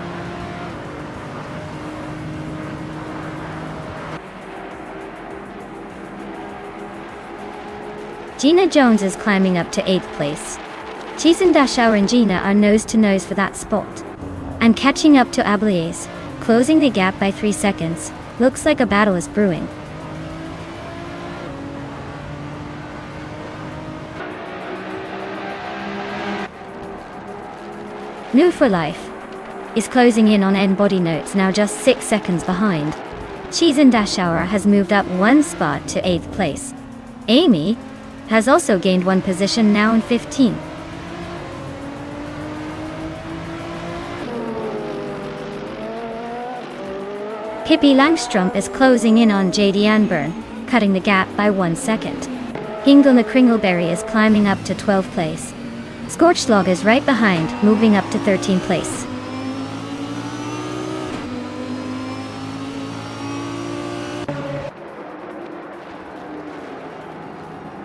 Gina Jones is climbing up to 8th place. Jason Deschauer and Gina are nose to nose for that spot. And catching up to Ablaze, closing the gap by 3 seconds. Looks like a battle is brewing. New for Life is closing in on N Body Notes, now just 6 seconds behind. Jason Deschauer has moved up 1 spot to 8th place. Amy has also gained 1 position, now in 15th. Pippi Langstrumpf is closing in on JD Anburn, cutting the gap by 1 second. Hingle McCringleberry is climbing up to 12th place. Scorched Log is right behind, moving up to 13th place.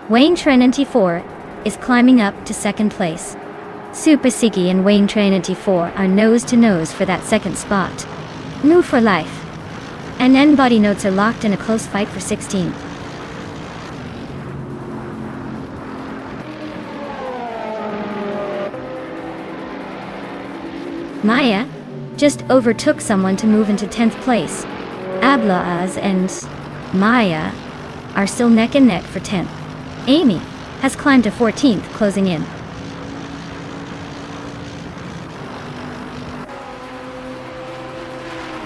Wayne Trinity 4 is climbing up to 2nd place. Super Siggy and Wayne Trinity 4 are nose to nose for that 2nd spot. New for Life and N Body Notes are locked in a close fight for 16th. Maya just overtook someone to move into 10th place. Ablaaz and Maya are still neck and neck for 10th. Amy has climbed to 14th, closing in.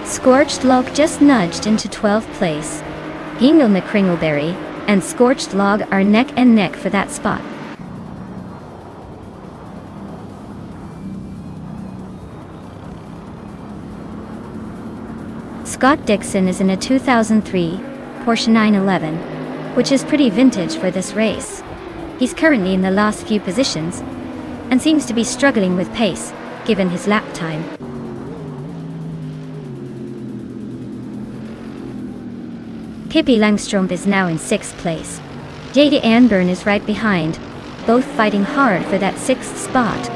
Scorched Log just nudged into 12th place. Hingle McCringleberry and Scorched Log are neck and neck for that spot. Scott Dixon is in a 2003 Porsche 911, which is pretty vintage for this race. He's currently in the last few positions and seems to be struggling with pace, given his lap time. Pippi Langstrumpf is now in 6th place. JD Anburn is right behind, both fighting hard for that 6th spot.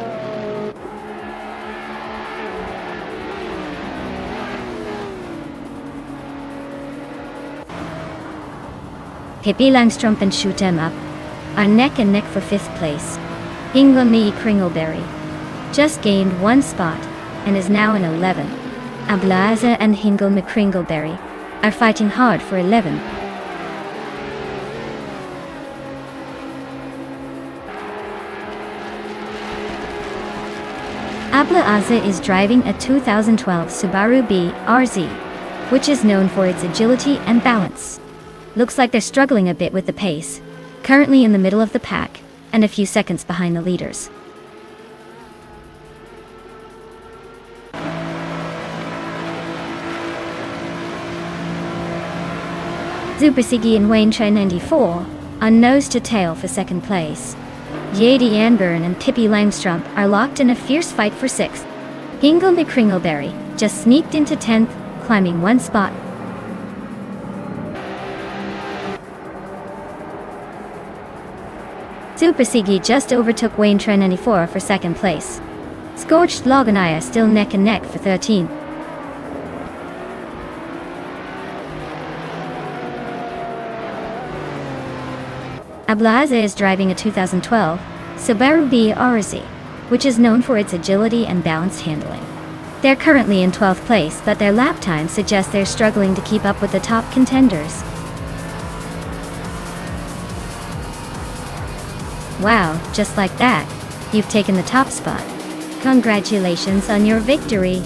Pippi Langstrumpf and Shoot 'Em Up are neck and neck for 5th place. Hingle McCringleberry just gained 1 spot and is now in 11th. Ablaza and Hingle McCringleberry are fighting hard for 11th. Ablaza is driving a 2012 Subaru BRZ, which is known for its agility and balance. Looks like they're struggling a bit with the pace, currently in the middle of the pack and a few seconds behind the leaders. Super Siggy and Wayne Train 94 are nose to tail for 2nd place. JD Anburn and Pippi Langstrumpf are locked in a fierce fight for 6th. Hingle McCringleberry just sneaked into 10th, climbing 1 spot. Super Siggy just overtook Wayne Train 94 for 2nd place. Scorched Log and I are still neck and neck for 13th. Ablaza is driving a 2012 Subaru BRZ, which is known for its agility and balanced handling. They're currently in 12th place, but their lap time suggests they're struggling to keep up with the top contenders. Wow, just like that, you've taken the top spot. Congratulations on your victory.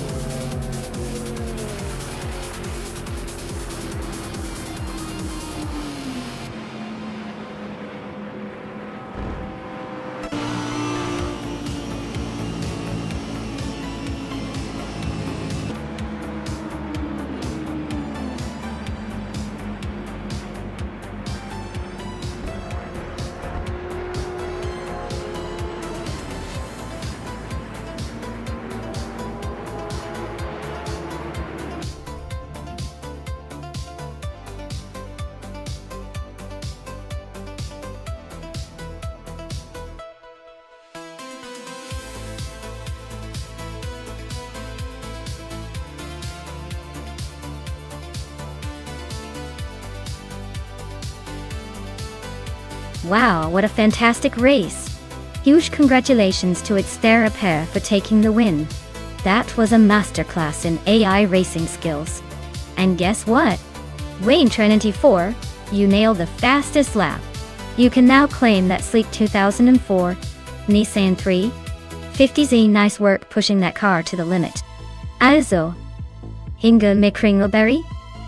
Wow, what a fantastic race! Huge congratulations to Xterra pair for taking the win. That was a masterclass in AI racing skills. And guess what? Wayne Trinity 4, you nailed the fastest lap. You can now claim that sleek 2004 Nissan 350Z. Nice work pushing that car to the limit. Also, Hinga McCringleberry,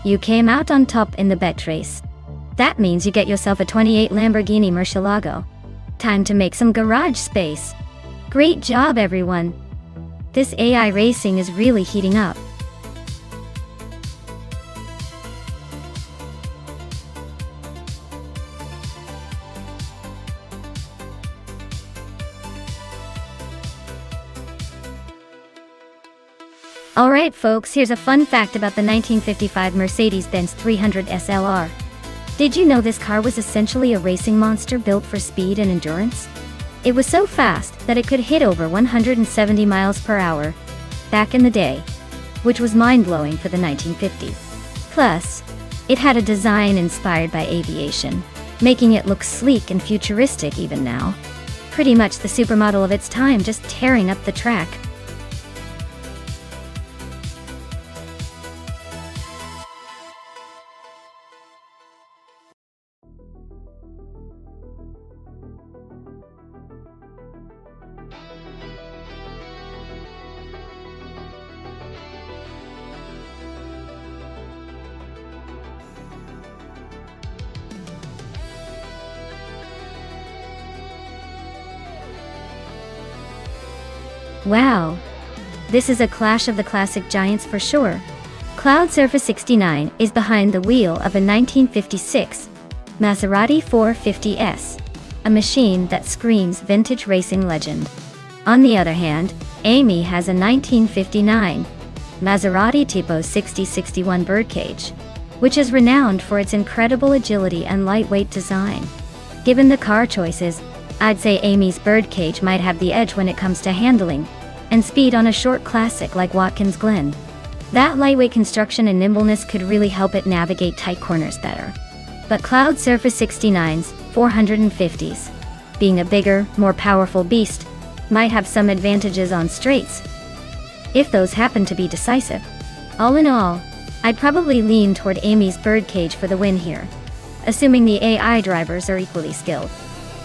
you came out on top in the bet race. That means you get yourself a 28 Lamborghini Murcielago. Time to make some garage space. Great job, everyone. This AI racing is really heating up. Alright folks, here's a fun fact about the 1955 Mercedes-Benz 300 SLR. Did you know this car was essentially a racing monster built for speed and endurance? It was so fast that it could hit over 170 miles per hour back in the day, which was mind-blowing for the 1950s. Plus, it had a design inspired by aviation, making it look sleek and futuristic even now. Pretty much the supermodel of its time, just tearing up the track. Wow! This is a clash of the classic giants for sure. Cloud Surface 69 is behind the wheel of a 1956 Maserati 450S, a machine that screams vintage racing legend. On the other hand, Amy has a 1959 Maserati Tipo 6061 birdcage, which is renowned for its incredible agility and lightweight design. Given the car choices, I'd say Amy's birdcage might have the edge when it comes to handling and speed on a short classic like Watkins Glen. That lightweight construction and nimbleness could really help it navigate tight corners better. But Cloud Surface 69's 450s, being a bigger, more powerful beast, might have some advantages on straights, if those happen to be decisive. All in all, I'd probably lean toward Amy's birdcage for the win here, assuming the AI drivers are equally skilled.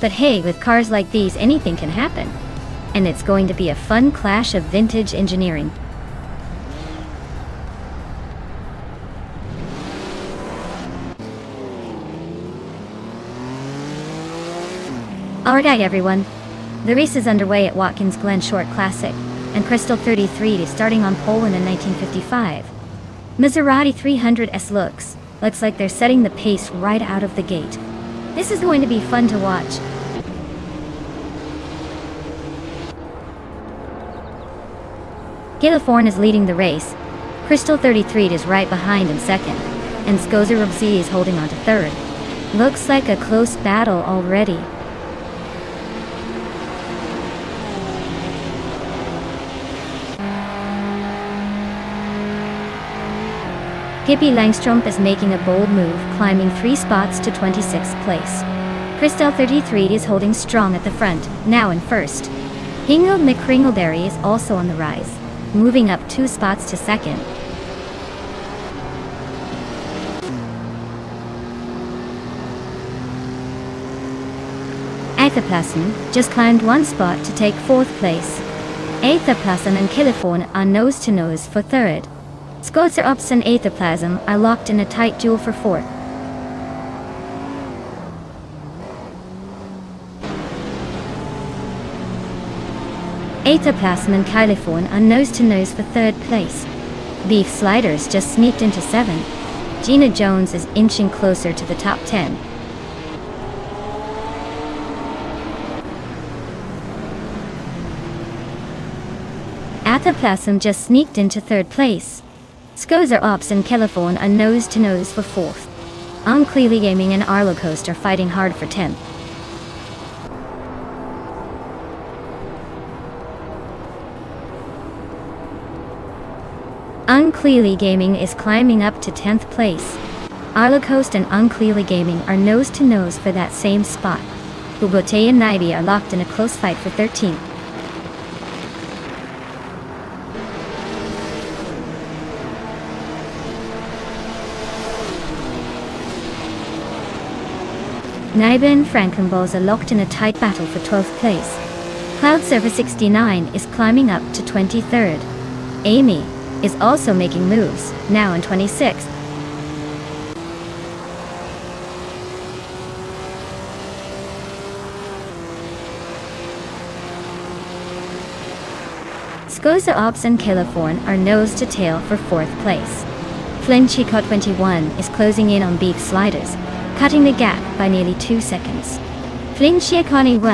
But hey, with cars like these, anything can happen. And it's going to be a fun clash of vintage engineering. Alright everyone, the race is underway at Watkins Glen Short Classic, and Crystal 33 is starting on pole in a 1955 Maserati 300S. Looks like they're setting the pace right out of the gate. This is going to be fun to watch. Californ is leading the race. Crystal 33 is right behind him second, and Skoza Rubzi is holding on to third. Looks like a close battle already. Hippie Langstrom is making a bold move, climbing 3 spots to 26th place. Crystal 33 is holding strong at the front, now in first. Hingle McCringleberry is also on the rise, moving up 2 spots to second. Aetherplasm just climbed 1 spot to take 4th place. Aetherplasm and Californ are nose-to-nose for 3rd. Scozer Ops and Aetherplasm are locked in a tight duel for 4th. Aetherplasm and Californ are nose-to-nose for 3rd place. Beef Sliders just sneaked into 7th. Gina Jones is inching closer to the top 10. Aetherplasm just sneaked into 3rd place. Scozer Ops and Californ are nose-to-nose for 4th. Unclearly Gaming and Arlo Coast are fighting hard for 10th. Unclearly Gaming is climbing up to 10th place. Arlo Coast and Unclearly Gaming are nose-to-nose for that same spot. Bubote and Naibi are locked in a close fight for 13th. Naiba and Frankenballs are locked in a tight battle for 12th place. Cloud Surfer 69 is climbing up to 23rd. Amy is also making moves, now in 26th. Scozer Ops and Californ are nose to tail for 4th place. Flinchico 21 is closing in on Beef Sliders, cutting the gap by nearly 2 seconds. Flinchico 1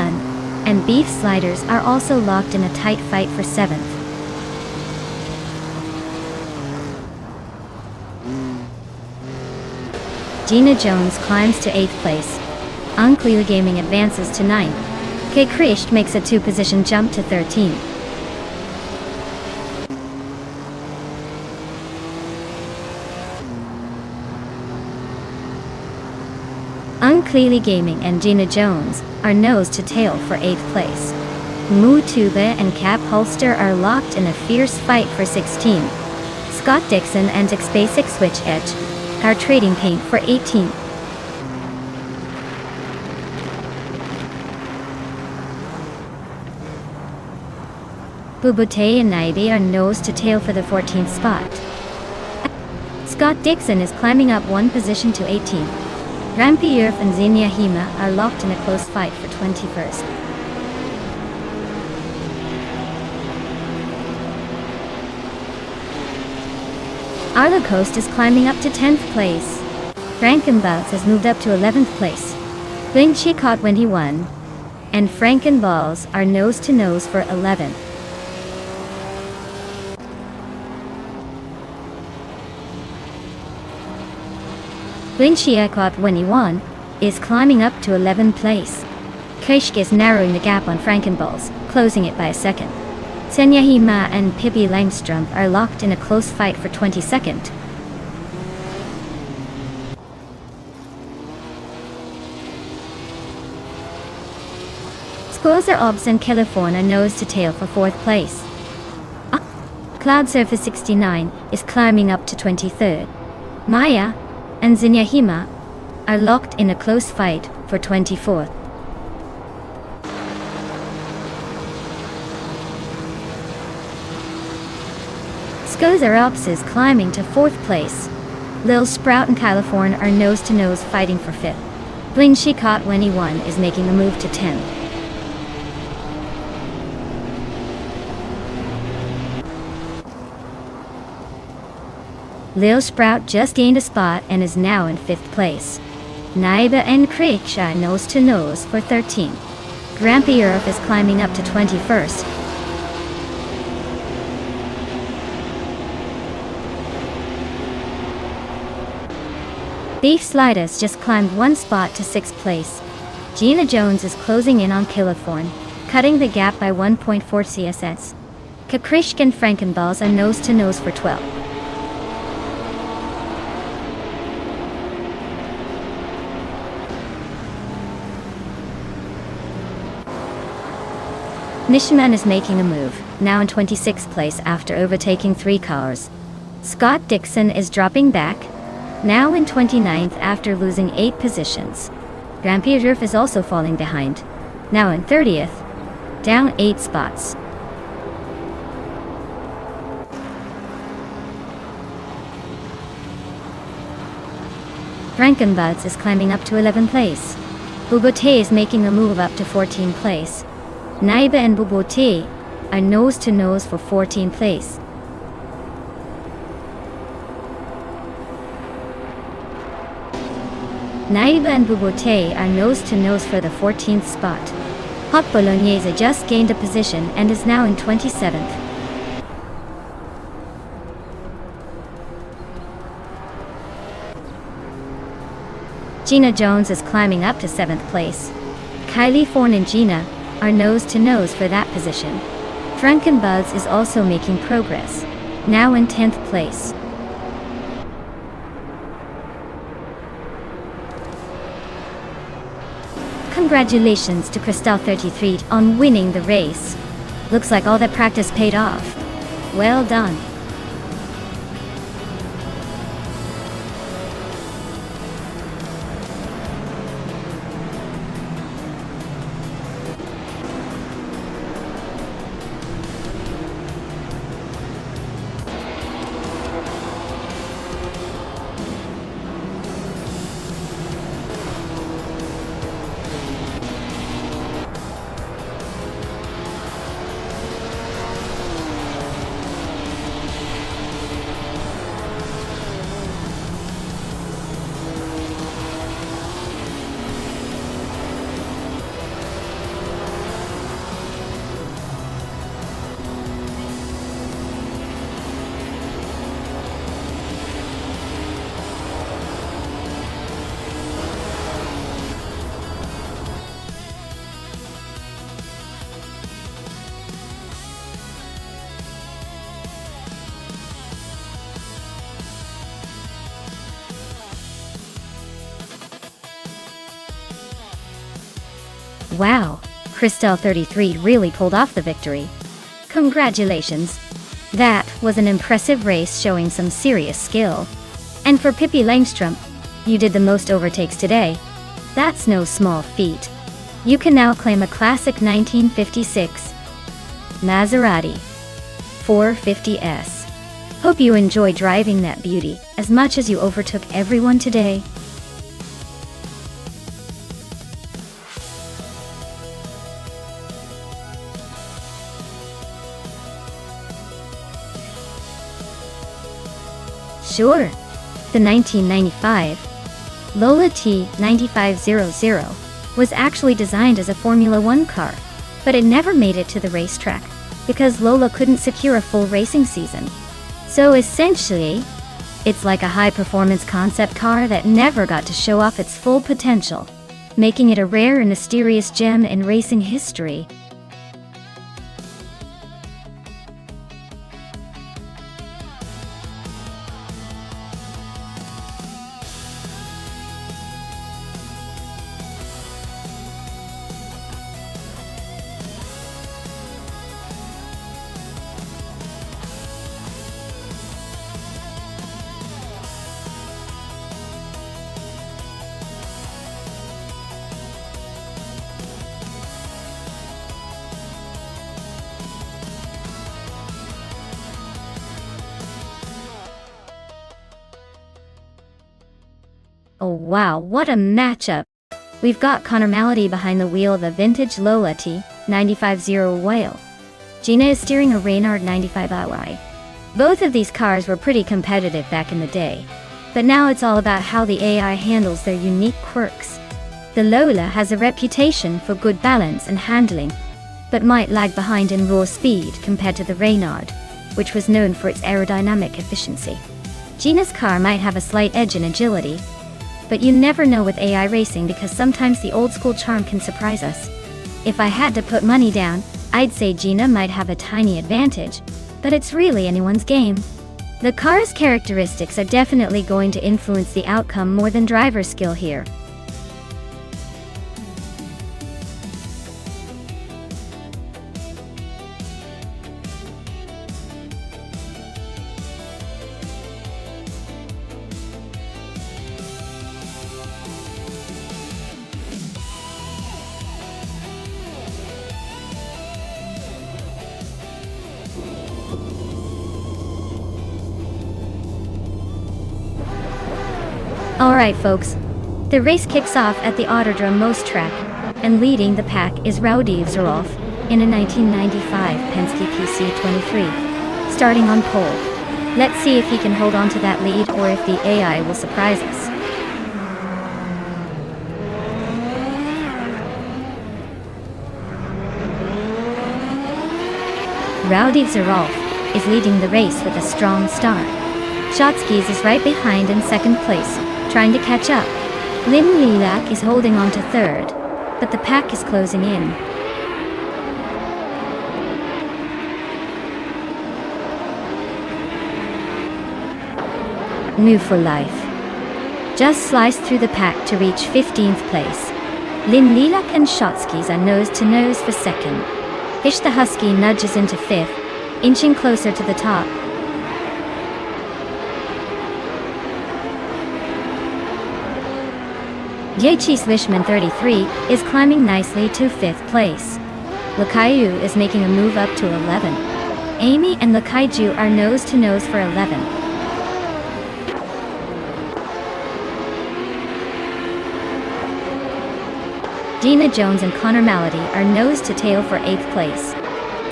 and Beef Sliders are also locked in a tight fight for 7th. Gina Jones climbs to 8th place. Unclear Gaming advances to 9th. K. Krish makes a 2-position jump to 13th. Unclearly Gaming and Gina Jones are nose to tail for 8th place. Moo Tuba and Cap Holster are locked in a fierce fight for 16th. Scott Dixon and Basic Switch Edge are trading paint for 18th. Bubote and Naibi are nose to tail for the 14th spot. Scott Dixon is climbing up 1 position to 18th. Rampy Yerf and Xenia Hema are locked in a close fight for 21st. Arlo Coast is climbing up to 10th place. Frankenballs has moved up to 11th place. Blinchi caught 21, and Frankenballs are nose-to-nose for 11th. Blinchi caught 21 is climbing up to 11th place. Kashk is narrowing the gap on Frankenballs, closing it by a second. Senya Hema and Pippi Langstrom are locked in a close fight for 22nd. Scozer Obs and Californ are nose to tail for 4th place. Cloud Surfer 69 is climbing up to 23rd. Maya and Xenia Hema are locked in a close fight for 24th. Scozer Alps is climbing to 4th place. Lil Sprout and Californ are nose-to-nose fighting for 5th. Bling Shikot 21 is making a move to 10th. Lil Sprout just gained a spot and is now in 5th place. Naiba and Krish are nose-to-nose for 13th. Grampy Earth is climbing up to 21st. Beef Sliders just climbed 1 spot to 6th place. Gina Jones is closing in on Californ, cutting the gap by 1.4 CSS. Kakrishk and Frankenballs are nose-to-nose for 12th. Nishman is making a move, now in 26th place after overtaking 3 cars. Scott Dixon is dropping back, now in 29th after losing 8 positions. Jean-Pierre is also falling behind, now in 30th, down 8 spots. Frankenbuds is climbing up to 11th place. Bobote is making a move up to 14th place. Naiba and Bobote are nose to nose for 14th place. Naiba and Bobote are nose to nose for the 14th spot. Hot Bolognese just gained a position and is now in 27th. Gina Jones is climbing up to 7th place. Kylie Forn and Gina are nose to nose for that position. Frankenbuzz is also making progress, now in 10th place. Congratulations to Cristal33 on winning the race. Looks like all that practice paid off. Well done. Wow, Cristal33 really pulled off the victory. Congratulations. That was an impressive race showing some serious skill. And for Pippi Langstrom, you did the most overtakes today. That's no small feat. You can now claim a classic 1956 Maserati 450S. Hope you enjoy driving that beauty as much as you overtook everyone today. Sure, the 1995 Lola T9500 was actually designed as a Formula One car, but it never made it to the racetrack because Lola couldn't secure a full racing season. So essentially, it's like a high-performance concept car that never got to show off its full potential, making it a rare and mysterious gem in racing history. Oh wow, what a matchup! We've got Connor Malady behind the wheel of a vintage Lola T9500 Whale. Gina is steering a Reynard 95i. Both of these cars were pretty competitive back in the day, but now it's all about how the AI handles their unique quirks. The Lola has a reputation for good balance and handling, but might lag behind in raw speed compared to the Reynard, which was known for its aerodynamic efficiency. Gina's car might have a slight edge in agility, but you never know with AI racing because sometimes the old school charm can surprise us. If I had to put money down, I'd say Gina might have a tiny advantage, but it's really anyone's game. The car's characteristics are definitely going to influence the outcome more than driver skill here. Alright folks, the race kicks off at the Autodrome Most track, and leading the pack is Raudi Zarov in a 1995 Penske PC23, starting on pole. Let's see if he can hold on to that lead or if the AI will surprise us. Raudi Zarov is leading the race with a strong start. Shotskis is right behind in second place, trying to catch up. Lim Lilak is holding on to third, but the pack is closing in. New for life. Just sliced through the pack to reach 15th place. Lim Lilak and Shotskis are nose to nose for second. Fish the Husky nudges into fifth, inching closer to the top. Yechi Swishman 33 is climbing nicely to 5th place. Lakaiju is making a move up to 11. Amy and Lakaiju are nose to nose for 11. Gina Jones and Connor Malady are nose to tail for 8th place.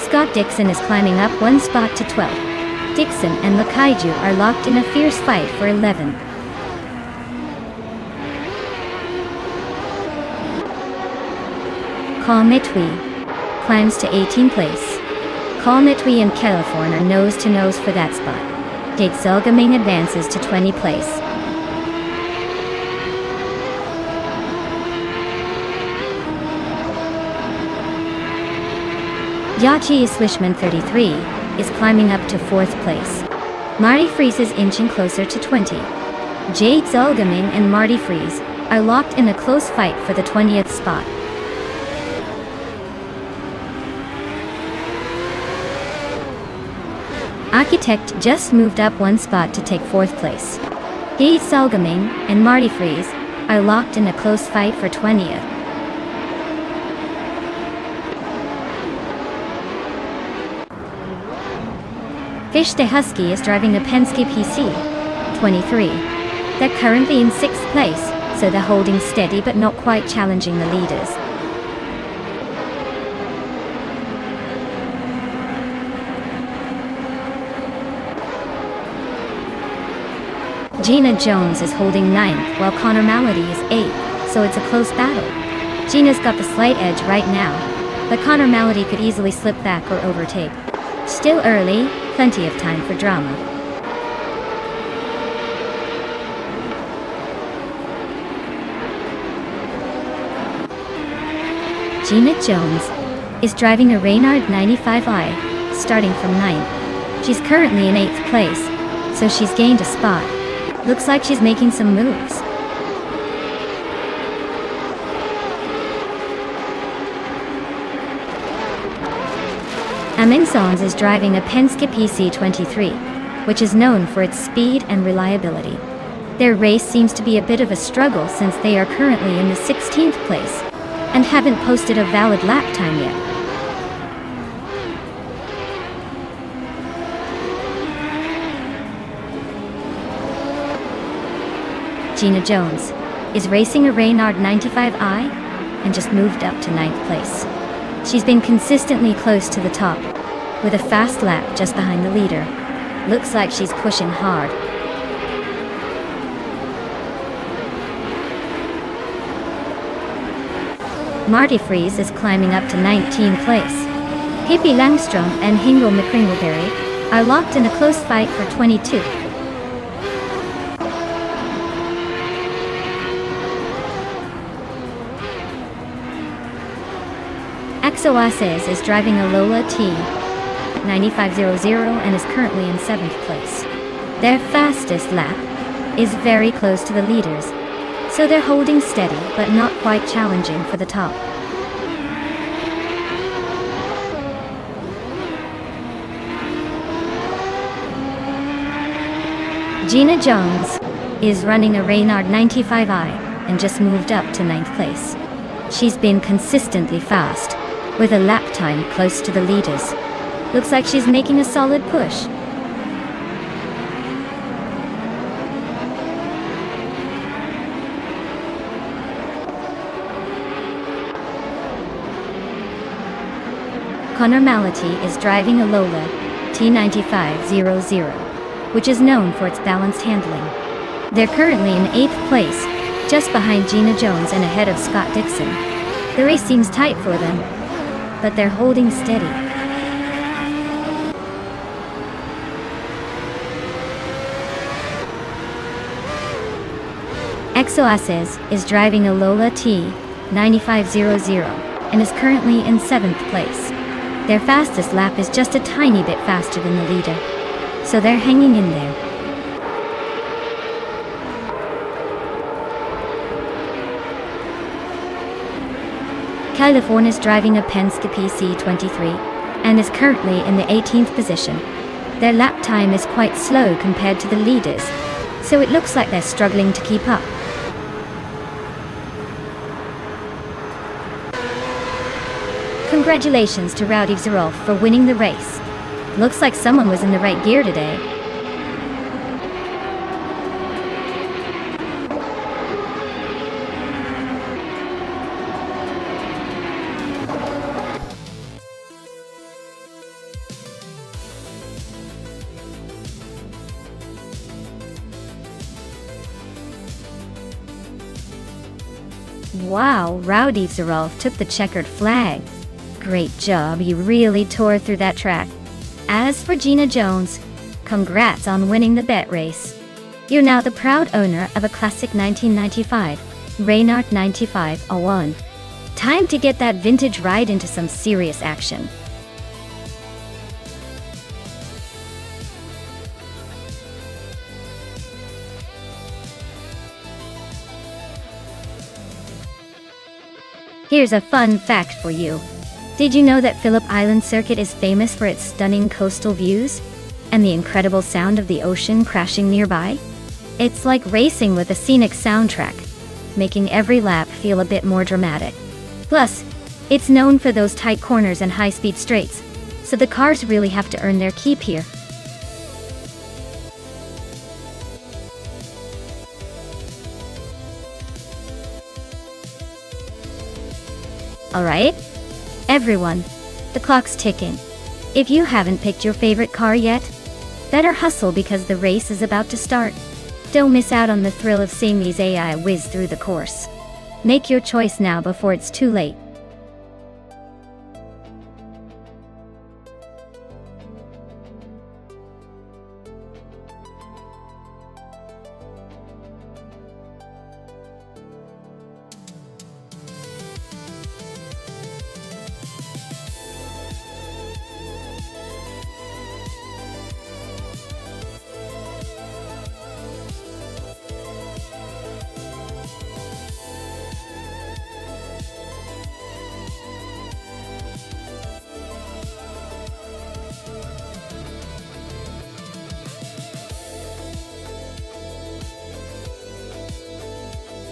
Scott Dixon is climbing up one spot to 12th. Dixon and Lakaiju are locked in a fierce fight for 11th. Kalmetwi climbs to 18th place. Kalmetwi and Californ are nose to nose for that spot. Jake Zelgaming advances to 20th place. Yachi Swishman 33 is climbing up to 4th place. Marty Freeze is inching closer to 20. Jade Zelgaming and Marty Freeze are locked in a close fight for the 20th spot. Architect just moved up one spot to take 4th place. Jade Zelgaming and Marty Freeze are locked in a close fight for 20th. Fish the Husky is driving a Penske PC23. They're currently in 6th place, so they're holding steady but not quite challenging the leaders. Gina Jones is holding 9th while Connor Malady is 8th, so it's a close battle. Gina's got the slight edge right now, but Connor Malady could easily slip back or overtake. Still early, plenty of time for drama. Gina Jones is driving a Reynard 95i, starting from 9th. She's currently in 8th place, so she's gained a spot. Looks like she's making some moves. Amensons is driving a Penske PC23, which is known for its speed and reliability. Their race seems to be a bit of a struggle since they are currently in the 16th place and haven't posted a valid lap time yet. Gina Jones is racing a Reynard 95i and just moved up to 9th place. She's been consistently close to the top, with a fast lap just behind the leader. Looks like she's pushing hard. Marty Freeze is climbing up to 19th place. Pippi Langstrom and Hingle McCringleberry are locked in a close fight for 22. Axoases is driving a Lola T 9500 and is currently in 7th place. Their fastest lap is very close to the leaders, so they're holding steady but not quite challenging for the top. Gina Jones is running a Reynard 95i and just moved up to 9th place. She's been consistently fast, with a lap time close to the leaders. Looks like she's making a solid push. Normality is driving a Lola T9500, which is known for its balanced handling. They're currently in 8th place, just behind Gina Jones and ahead of Scott Dixon. The race seems tight for them, but they're holding steady. Exoaces is driving a Lola T9500 and is currently in 7th place. Their fastest lap is just a tiny bit faster than the leader, so they're hanging in there. California's driving a Penske PC23 and is currently in the 18th position. Their lap time is quite slow compared to the leaders, so it looks like they're struggling to keep up. Congratulations to Rowdy Zerolf for winning the race. Looks like someone was in the right gear today. Wow, Rowdy Zerolf took the checkered flag. Great job, you really tore through that track. As for Gina Jones, congrats on winning the bet race. You're now the proud owner of a classic 1995 Reynard 9501. Time to get that vintage ride into some serious action. Here's a fun fact for you. Did you know that Phillip Island Circuit is famous for its stunning coastal views and the incredible sound of the ocean crashing nearby? It's like racing with a scenic soundtrack, making every lap feel a bit more dramatic. Plus, it's known for those tight corners and high-speed straights, so the cars really have to earn their keep here. Alright? Everyone, the clock's ticking. If you haven't picked your favorite car yet, better hustle because the race is about to start. Don't miss out on the thrill of seeing these AI whiz through the course. Make your choice now before it's too late.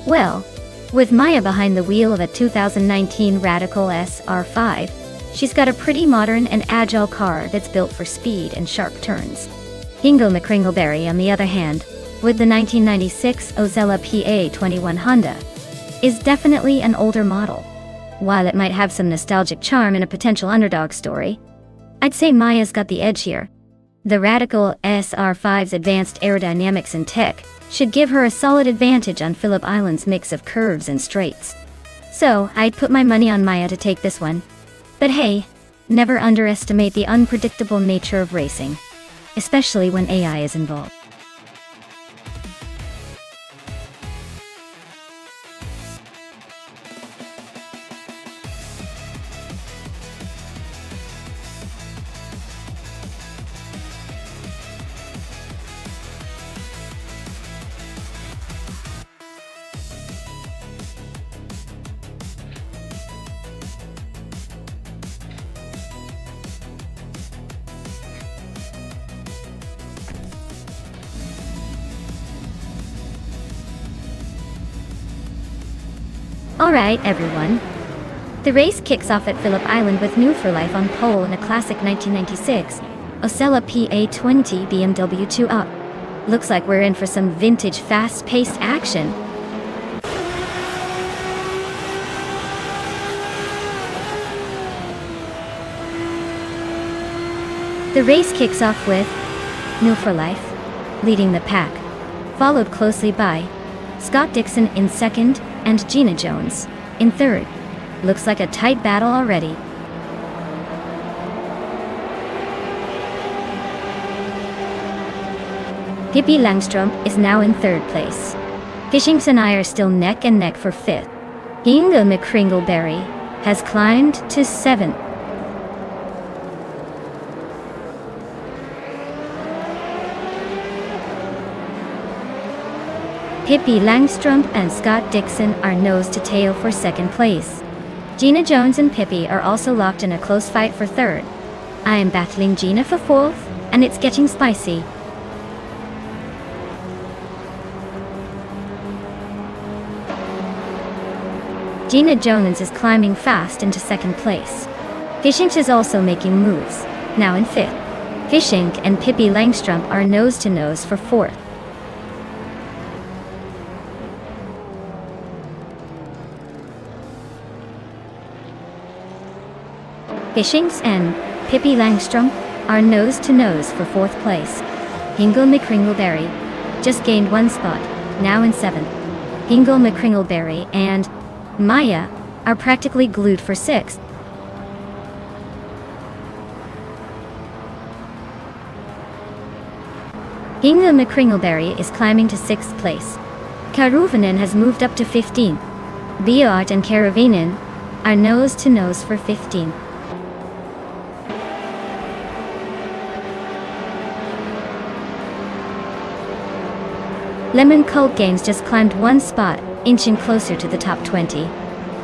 Well, with Maya behind the wheel of a 2019 Radical SR5, she's got a pretty modern and agile car that's built for speed and sharp turns. Hingo McCringleberry, on the other hand, with the 1996 Ozella PA21 Honda, is definitely an older model. While it might have some nostalgic charm and a potential underdog story, I'd say Maya's got the edge here. The Radical SR5's advanced aerodynamics and tech should give her a solid advantage on Phillip Island's mix of curves and straights. So, I'd put my money on Maya to take this one. But hey, never underestimate the unpredictable nature of racing, especially when AI is involved. Alright, everyone. The race kicks off at Phillip Island with New for Life on pole in a classic 1996 Ozella PA20 BMW 2-Up. Looks like we're in for some vintage fast-paced action. The race kicks off with No for Life leading the pack, followed closely by Scott Dixon in second and Gina Jones in third. Looks like a tight battle already. Pippi Langstrump is now in third place. Fishings and I are still neck and neck for fifth. Inga McCringleberry has climbed to seventh. Pippi Langstrump and Scott Dixon are nose to tail for second place. Gina Jones and Pippi are also locked in a close fight for third. I am battling Gina for fourth, and it's getting spicy. Gina Jones is climbing fast into second place. Fishink is also making moves, now in fifth. Fishink and Pippi Langstrump are nose to nose for fourth. Fishings and Pippi Langstrump are nose to nose for fourth place. Hingle McCringleberry just gained one spot, now in seventh. Hingle McCringleberry and Maya are practically glued for sixth. Hingle McCringleberry is climbing to sixth place. Karuvinen has moved up to 15. Beart and Karavinen are nose to nose for 15. Lemon Cult Games just climbed one spot, inching closer to the top 20.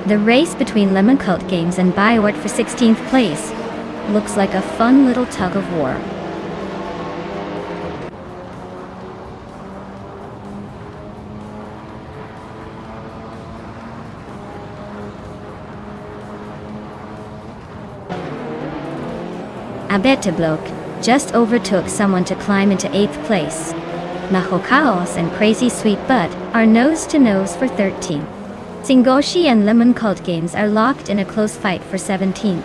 The race between Lemon Cult Games and Biowart for 16th place looks like a fun little tug of war. Abetablok just overtook someone to climb into 8th place. Naho Chaos and Crazy Sweet Bud are nose to nose for 13. Singoshi and Lemon Cult Games are locked in a close fight for 17.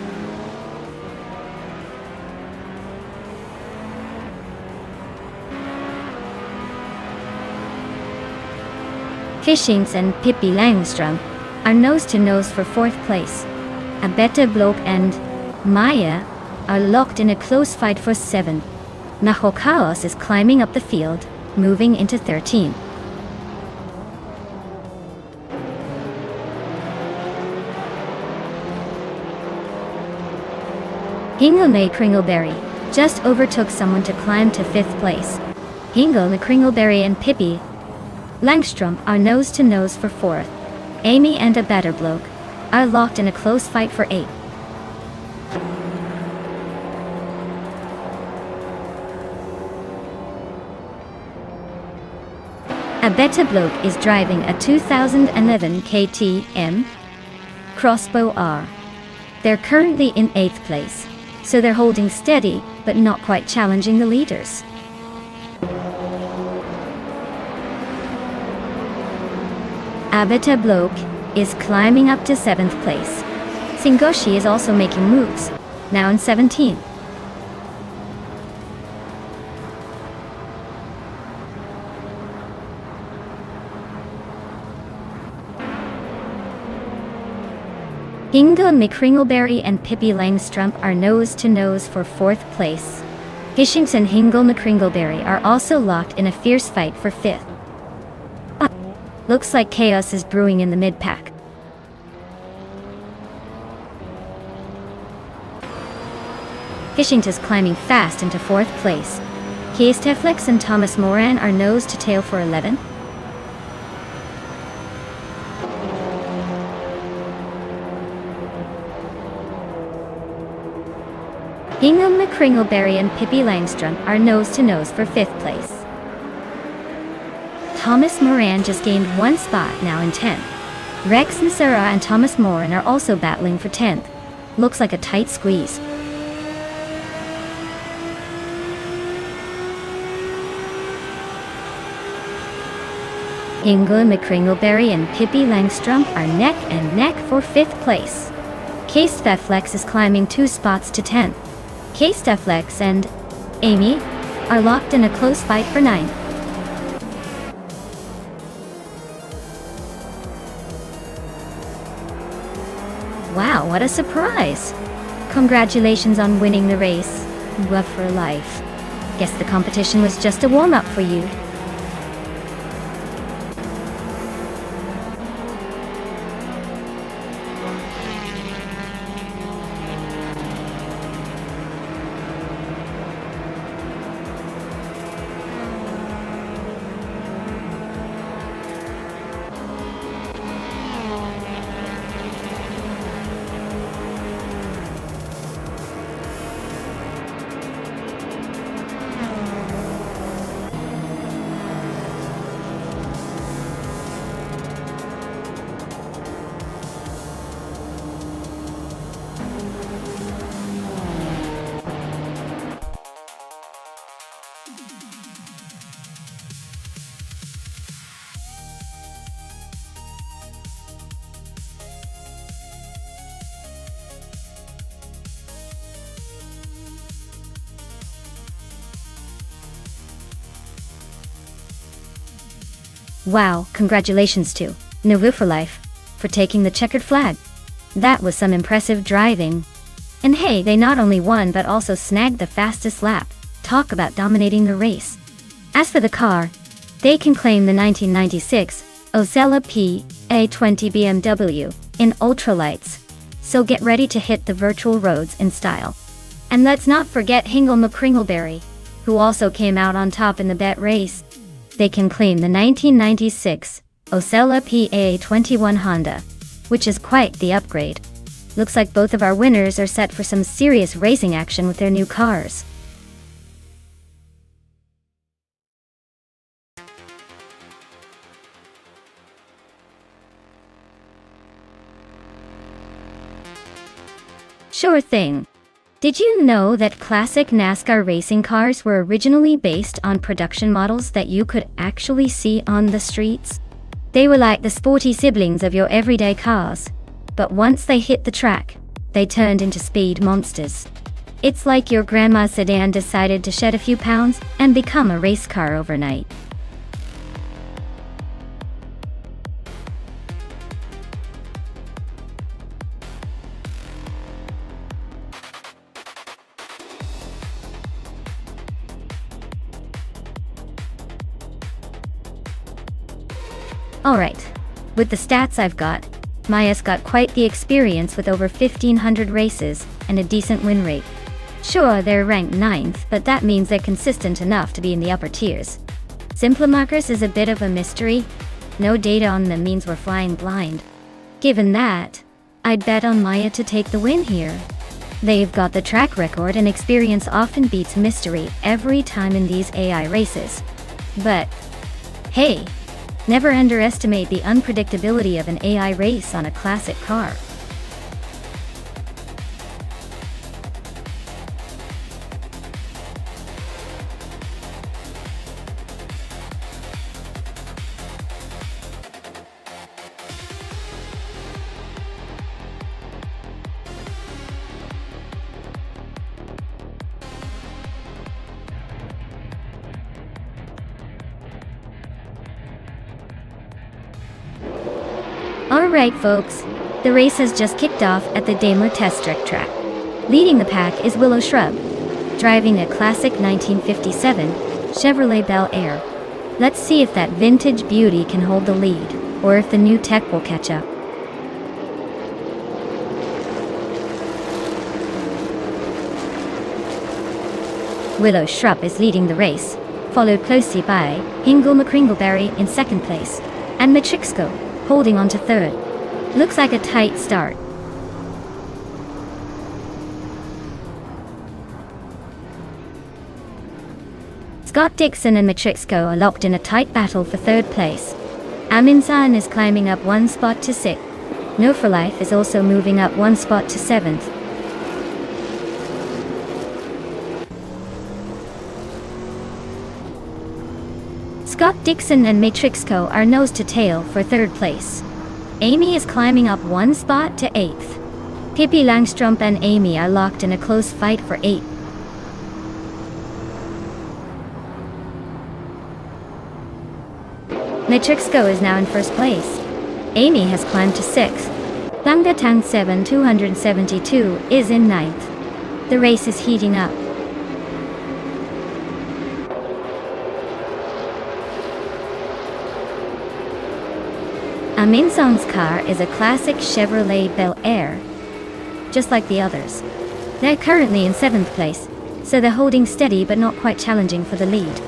Fishings and Pippi Langstrump are nose to nose for 4th place. Abetablok and Maya are locked in a close fight for 7th. Naho Chaos is climbing up the field, moving into 13. Hingle McCringleberry just overtook someone to climb to 5th place. Hingle McCringleberry and Pippi Langstrump are nose to nose for 4th. Amy and Abetablok are locked in a close fight for 8th. Abetablok is driving a 2011 KTM Crossbow R. They're currently in 8th place, so they're holding steady but not quite challenging the leaders. Abetablok is climbing up to 7th place. Singoshi is also making moves, now in 17th. Hingle McCringleberry and Pippi Langstrump are nose to nose for 4th place. Fishings and Hingle McCringleberry are also locked in a fierce fight for 5th. Looks like chaos is brewing in the mid-pack. Fishing is climbing fast into 4th place. Kees Teflex and Thomas Moran are nose to tail for 11th. Hingham McCringleberry and Pippi Langstrump are nose to nose for 5th place. Thomas Moran just gained one spot, now in 10th. Rex and Sarah and Thomas Moran are also battling for 10th. Looks like a tight squeeze. Hingle McCringleberry and Pippi Langstrump are neck and neck for 5th place. Case Feflex is climbing 2 spots to 10th. Case Feflex and Amy are locked in a close fight for ninth. Wow, what a surprise! Congratulations on winning the race. Rough for life. Guess the competition was just a warm-up for you. Wow, congratulations to Navu for Life for taking the checkered flag. That was some impressive driving. And hey, they not only won but also snagged the fastest lap. Talk about dominating the race. As for the car, they can claim the 1996 Osella PA20 BMW in ultralights. So get ready to hit the virtual roads in style. And let's not forget Hingle McCringleberry, who also came out on top in the bet race. They can claim the 1996 Osella PA21 Honda, which is quite the upgrade. Looks like both of our winners are set for some serious racing action with their new cars. Sure thing. Did you know that classic NASCAR racing cars were originally based on production models that you could actually see on the streets? They were like the sporty siblings of your everyday cars. But once they hit the track, they turned into speed monsters. It's like your grandma's sedan decided to shed a few pounds and become a race car overnight. Alright, with the stats I've got, Maya's got quite the experience with over 1,500 races and a decent win rate. Sure, they're ranked 9th, but that means they're consistent enough to be in the upper tiers. Simplimarcus is a bit of a mystery. No data on them means we're flying blind. Given that, I'd bet on Maya to take the win here. They've got the track record and experience often beats mystery every time in these AI races. But, hey, never underestimate the unpredictability of an AI race on a classic car. Alright folks, the race has just kicked off at the Daimler Test Track. Leading the pack is Willow Shrub, driving a classic 1957 Chevrolet Bel Air. Let's see if that vintage beauty can hold the lead, or if the new tech will catch up. Willow Shrub is leading the race, followed closely by Hingle McCringleberry in second place, and Matrixco holding on to third. Looks like a tight start. Scott Dixon and Matrixco are locked in a tight battle for third place. Aminsan is climbing up one spot to 6th. No for Life is also moving up one spot to 7th. Scott Dixon and Matrixco are nose to tail for third place. Amy is climbing up one spot to 8th. Pippi Langstrup and Amy are locked in a close fight for 8th. Matrix Go is now in first place. Amy has climbed to 6th. Bangda Tang 7 272 is in 9th. The race is heating up. Amin Song's car is a classic Chevrolet Bel Air, just like the others. They're currently in 7th place, so they're holding steady but not quite challenging for the lead.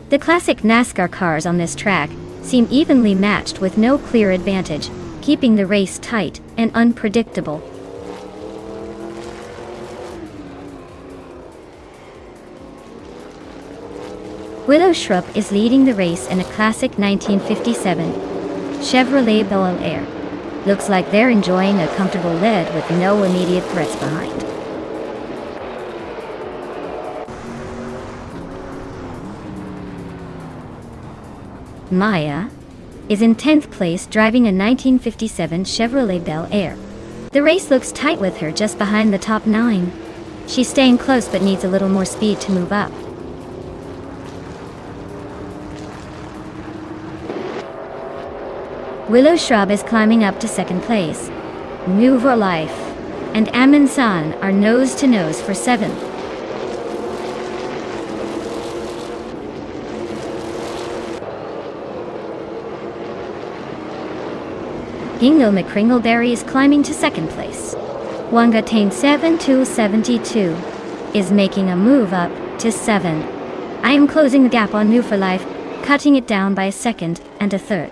The classic NASCAR cars on this track seem evenly matched with no clear advantage, keeping the race tight and unpredictable. Willow Shrub is leading the race in a classic 1957 Chevrolet Bel Air. Looks like they're enjoying a comfortable lead with no immediate threats behind. Maya is in 10th place driving a 1957 Chevrolet Bel Air. The race looks tight with her just behind the top 9. She's staying close but needs a little more speed to move up. Willow Shrub is climbing up to 2nd place. Move or Life and Amin San are nose to nose for 7th. Hingle McCringleberry is climbing to 2nd place. Wanga Tane 7272 is making a move up to 7. I am closing the gap on New for Life, cutting it down by a 2nd and a 3rd.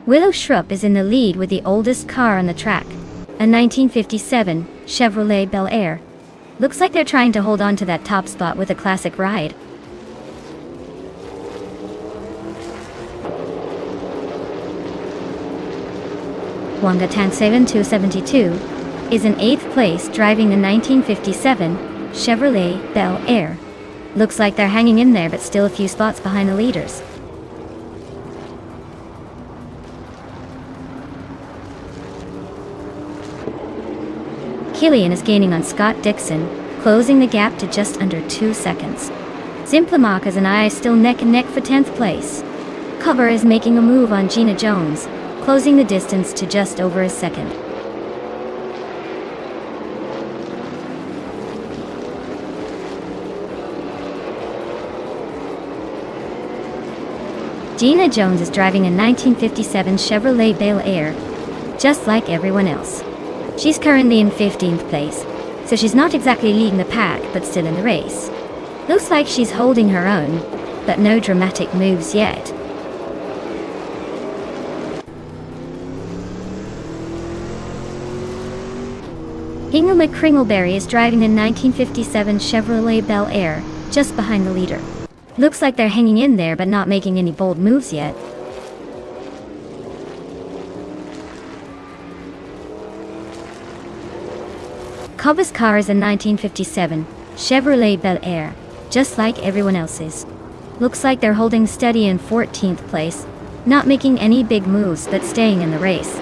Willow Shrub is in the lead with the oldest car on the track, a 1957 Chevrolet Bel Air. Looks like they're trying to hold on to that top spot with a classic ride. Wanga Tan 7272 is in 8th place driving the 1957 Chevrolet Bel Air. Looks like they're hanging in there but still a few spots behind the leaders. Killian is gaining on Scott Dixon, closing the gap to just under 2 seconds. Simplamakas and I still neck and neck for 10th place. Cover is making a move on Gina Jones, closing the distance to just over a 2nd. Gina Jones is driving a 1957 Chevrolet Bel Air, just like everyone else. She's currently in 15th place, so she's not exactly leading the pack, but still in the race. Looks like she's holding her own, but no dramatic moves yet. Hingle McCringleberry is driving a 1957 Chevrolet Bel Air, just behind the leader. Looks like they're hanging in there but not making any bold moves yet. Cobb's car is a 1957 Chevrolet Bel Air, just like everyone else's. Looks like they're holding steady in 14th place, not making any big moves but staying in the race.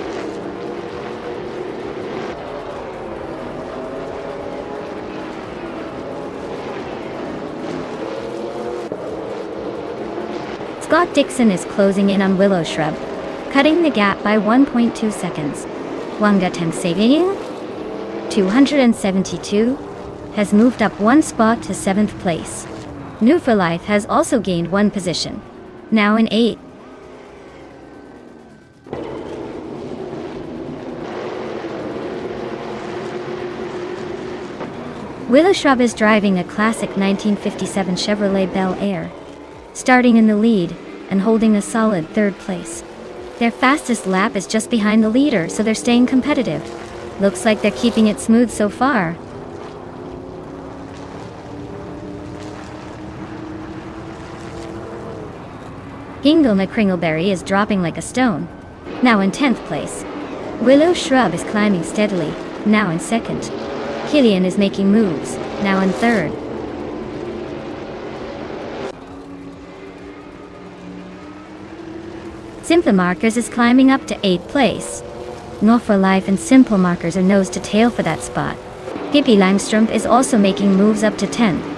Scott Dixon is closing in on Willow Shrub, cutting the gap by 1.2 seconds. Wanga Temsaving 272 has moved up 1 spot to 7th place. New for Life has also gained 1 position, now in 8th. Willow Shrub is driving a classic 1957 Chevrolet Bel Air, starting in the lead and holding a solid 3rd place. Their fastest lap is just behind the leader, so they're staying competitive. Looks like they're keeping it smooth so far. Hingle McCringleberry is dropping like a stone, now in 10th place. Willow Shrub is climbing steadily, now in 2nd. Killian is making moves, now in 3rd. Simplemarkers is climbing up to 8th place. Not for life and simple markers are nose to tail for that spot. Pippi Langstrumpf is also making moves up to 10th.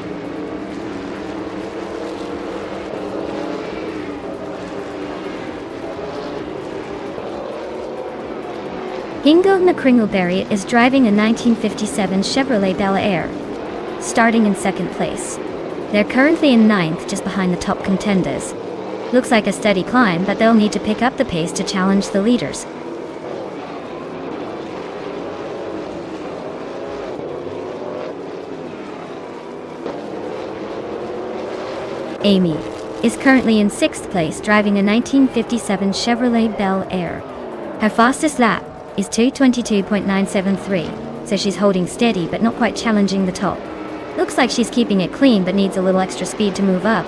Ingo McCringleberry is driving a 1957 Chevrolet Bel Air, starting in second place. They're currently in 9th, just behind the top contenders. Looks like a steady climb, but they'll need to pick up the pace to challenge the leaders. Amy is currently in 6th place, driving a 1957 Chevrolet Bel Air. Her fastest lap is 2:22.973, so she's holding steady but not quite challenging the top. Looks like she's keeping it clean but needs a little extra speed to move up.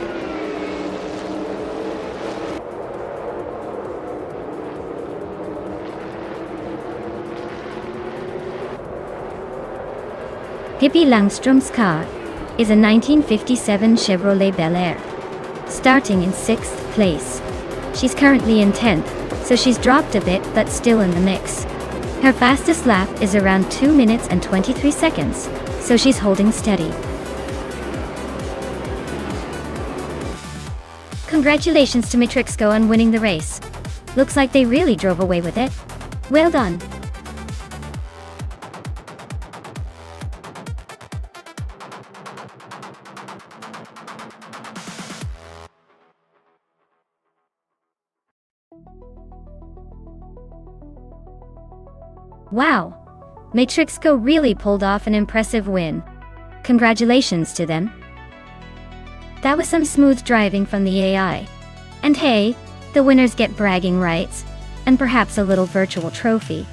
Pippi Langstrumpf's car is a 1957 Chevrolet Bel Air, starting in 6th place. She's currently in 10th, so she's dropped a bit but still in the mix. Her fastest lap is around 2 minutes and 23 seconds, so she's holding steady. Congratulations to Matrixco on winning the race. Looks like they really drove away with it. Well done. Wow! Matrixco really pulled off an impressive win. Congratulations to them. That was some smooth driving from the AI. And hey, the winners get bragging rights, and perhaps a little virtual trophy.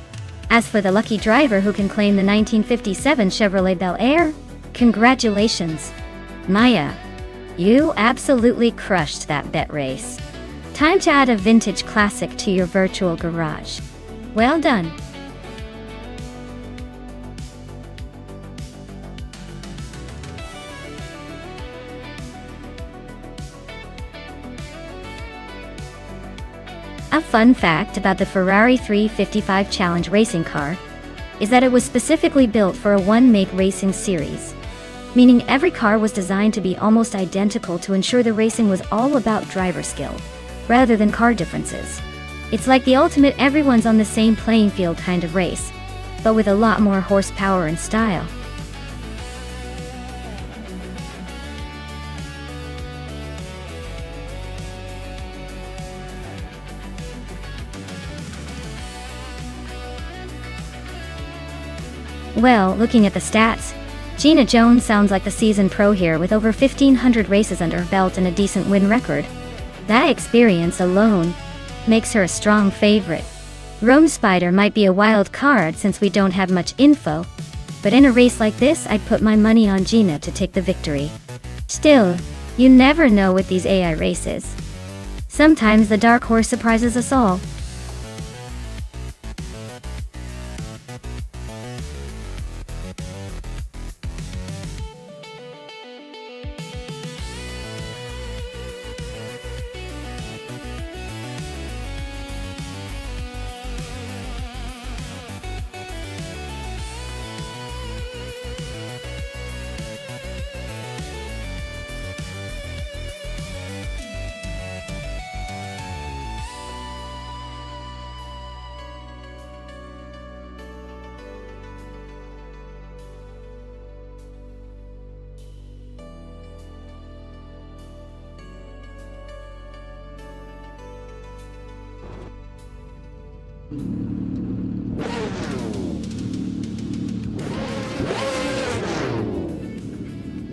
As for the lucky driver who can claim the 1957 Chevrolet Bel Air, congratulations. Maya, you absolutely crushed that bet race. Time to add a vintage classic to your virtual garage. Well done. A fun fact about the Ferrari 355 Challenge racing car is that it was specifically built for a one-make racing series, meaning every car was designed to be almost identical to ensure the racing was all about driver skill, rather than car differences. It's like the ultimate everyone's on the same playing field kind of race, but with a lot more horsepower and style. Well, looking at the stats, Gina Jones sounds like the seasoned pro here with over 1,500 races under her belt and a decent win record. That experience alone makes her a strong favorite. Rome Spider might be a wild card since we don't have much info, but in a race like this I'd put my money on Gina to take the victory. Still, you never know with these AI races. Sometimes the dark horse surprises us all.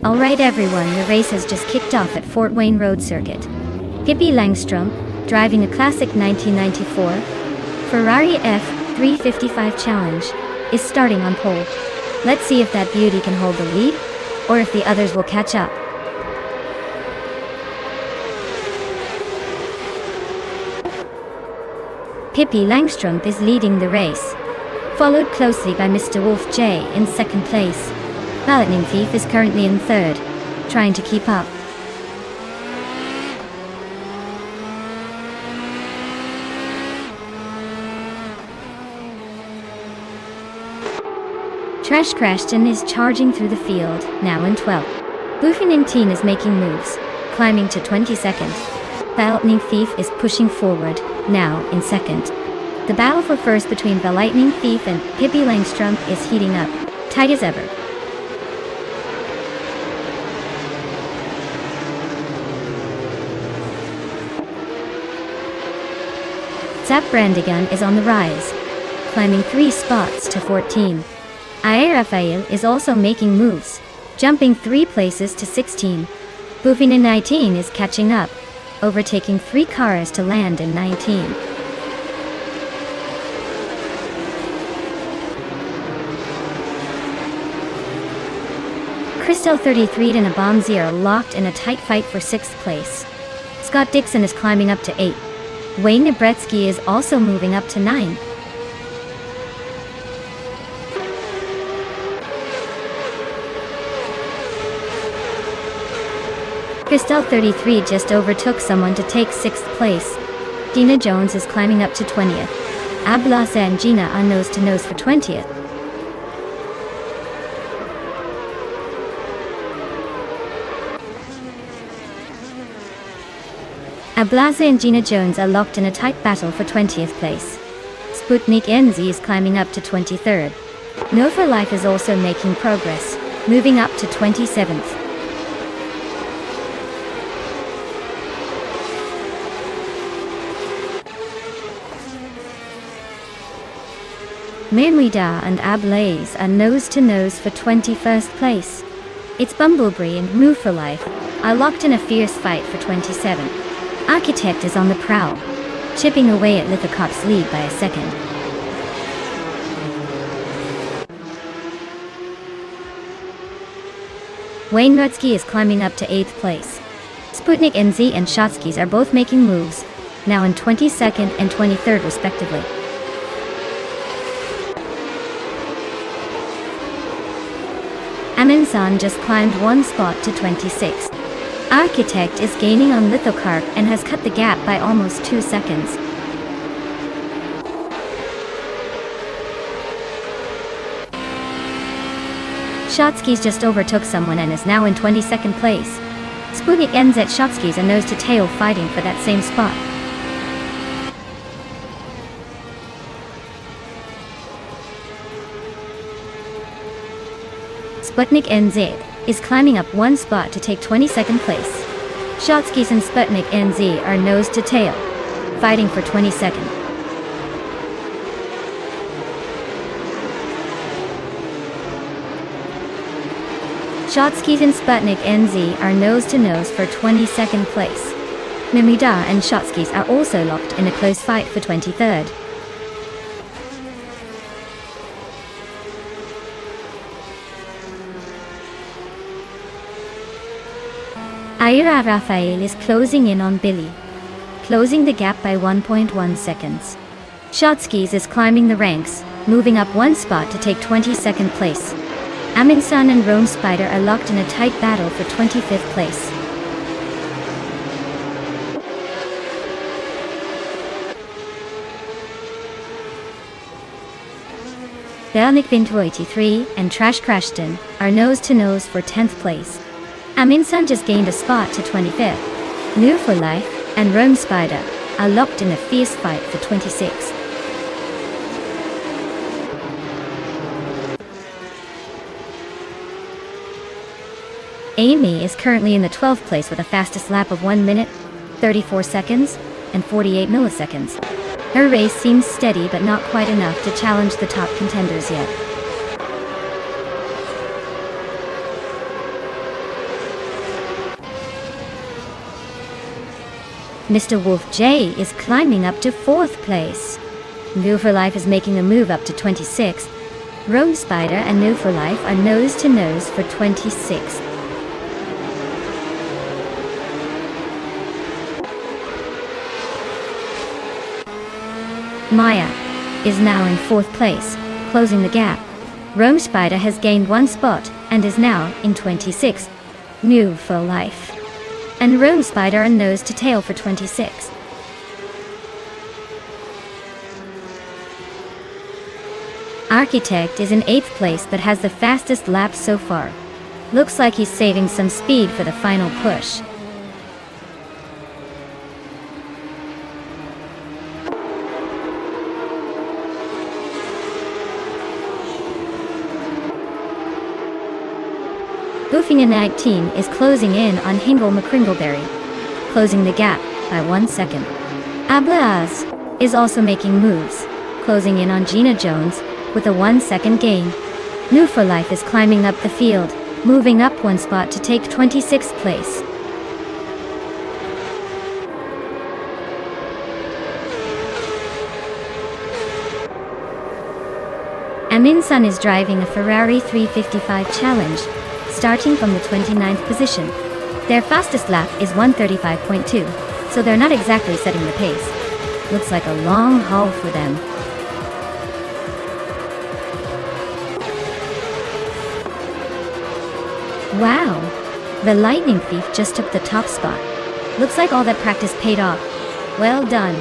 Alright everyone, the race has just kicked off at Fort Wayne Road Circuit. Pippi Langstrumpf, driving a classic 1994 Ferrari F355 Challenge, is starting on pole. Let's see if that beauty can hold the lead, or if the others will catch up. Pippi Langstrumpf is leading the race, followed closely by Mr. Wolf J in second place. Lightning Thief is currently in third, trying to keep up. Trash Crashton is charging through the field, now in 12th. Boofing Teen is making moves, climbing to 22nd. The Lightning Thief is pushing forward, now in 2nd. The battle for first between the Lightning Thief and Pippi Langstrump is heating up, tight as ever. Zap Brandigan is on the rise, climbing 3 spots to 14. Air Raphael is also making moves, jumping 3 places to 16. Boofing in 19 is catching up, overtaking 3 cars to land in 19. Crystal 33 and a Bomb Zero locked in a tight fight for 6th place. Scott Dixon is climbing up to 8. Wayne Nebretsky is also moving up to 9. Crystal 33 just overtook someone to take 6th place. Dina Jones is climbing up to 20th. Ablasa and Gina are nose to nose for 20th. Ablasa and Gina Jones are locked in a tight battle for 20th place. Sputnik NZ is climbing up to 23rd. No for Life is also making progress, moving up to 27th. Mirmida and Ablaze are nose to nose for 21st place. It's Bumblebee and Move for Life are locked in a fierce fight for 27. Architect is on the prowl, chipping away at Lithocop's lead by a second. Wayne Rutsky is climbing up to 8th place. Sputnik NZ and Shotskis are both making moves, now in 22nd and 23rd respectively. Aminsan just climbed 1 spot to 26th. Architect is gaining on Lithocarp and has cut the gap by almost 2 seconds. Shotskis just overtook someone and is now in 22nd place. Sputnik ends at Shotskis and nose to tail fighting for that same spot. Sputnik NZ is climbing up 1 spot to take 22nd place. Shotskis and Sputnik NZ are nose to tail, fighting for 22nd. Shotskis and Sputnik NZ are nose to nose for 22nd place. Mimida and Shotskis are also locked in a close fight for 23rd. Aira Raphael is closing in on Billy, closing the gap by 1.1 seconds. Shotskis is climbing the ranks, moving up 1 spot to take 22nd place. Aminsan and Rome Spider are locked in a tight battle for 25th place. Bernick Vinto 83 and Trash Crashton are nose to nose for 10th place. Aminsan just gained a spot to 25th. New for Life and Rome Spider are locked in a fierce fight for 26th. Amy is currently in the 12th place with a fastest lap of 1 minute, 34 seconds, and 48 milliseconds. Her race seems steady but not quite enough to challenge the top contenders yet. Mr. Wolf J is climbing up to 4th place. New for Life is making a move up to 26th. Rome Spider and New for Life are nose to nose for 26th. Maya is now in 4th place, closing the gap. Rome Spider has gained 1 spot and is now in 26th. New for Life and Rome Spider are nose to tail for 26th. Architect is in 8th place but has the fastest lap so far. Looks like he's saving some speed for the final push. Goofing in 19 is closing in on Hingle McCringleberry, closing the gap by 1 second. Ablaz is also making moves, closing in on Gina Jones with a 1 second gain. New for Life is climbing up the field, moving up 1 spot to take 26th place. Amin Sun is driving a Ferrari 355 Challenge, starting from the 29th position. Their fastest lap is 1:35.2, so they're not exactly setting the pace. Looks like a long haul for them. Wow! The Lightning Thief just took the top spot. Looks like all that practice paid off. Well done.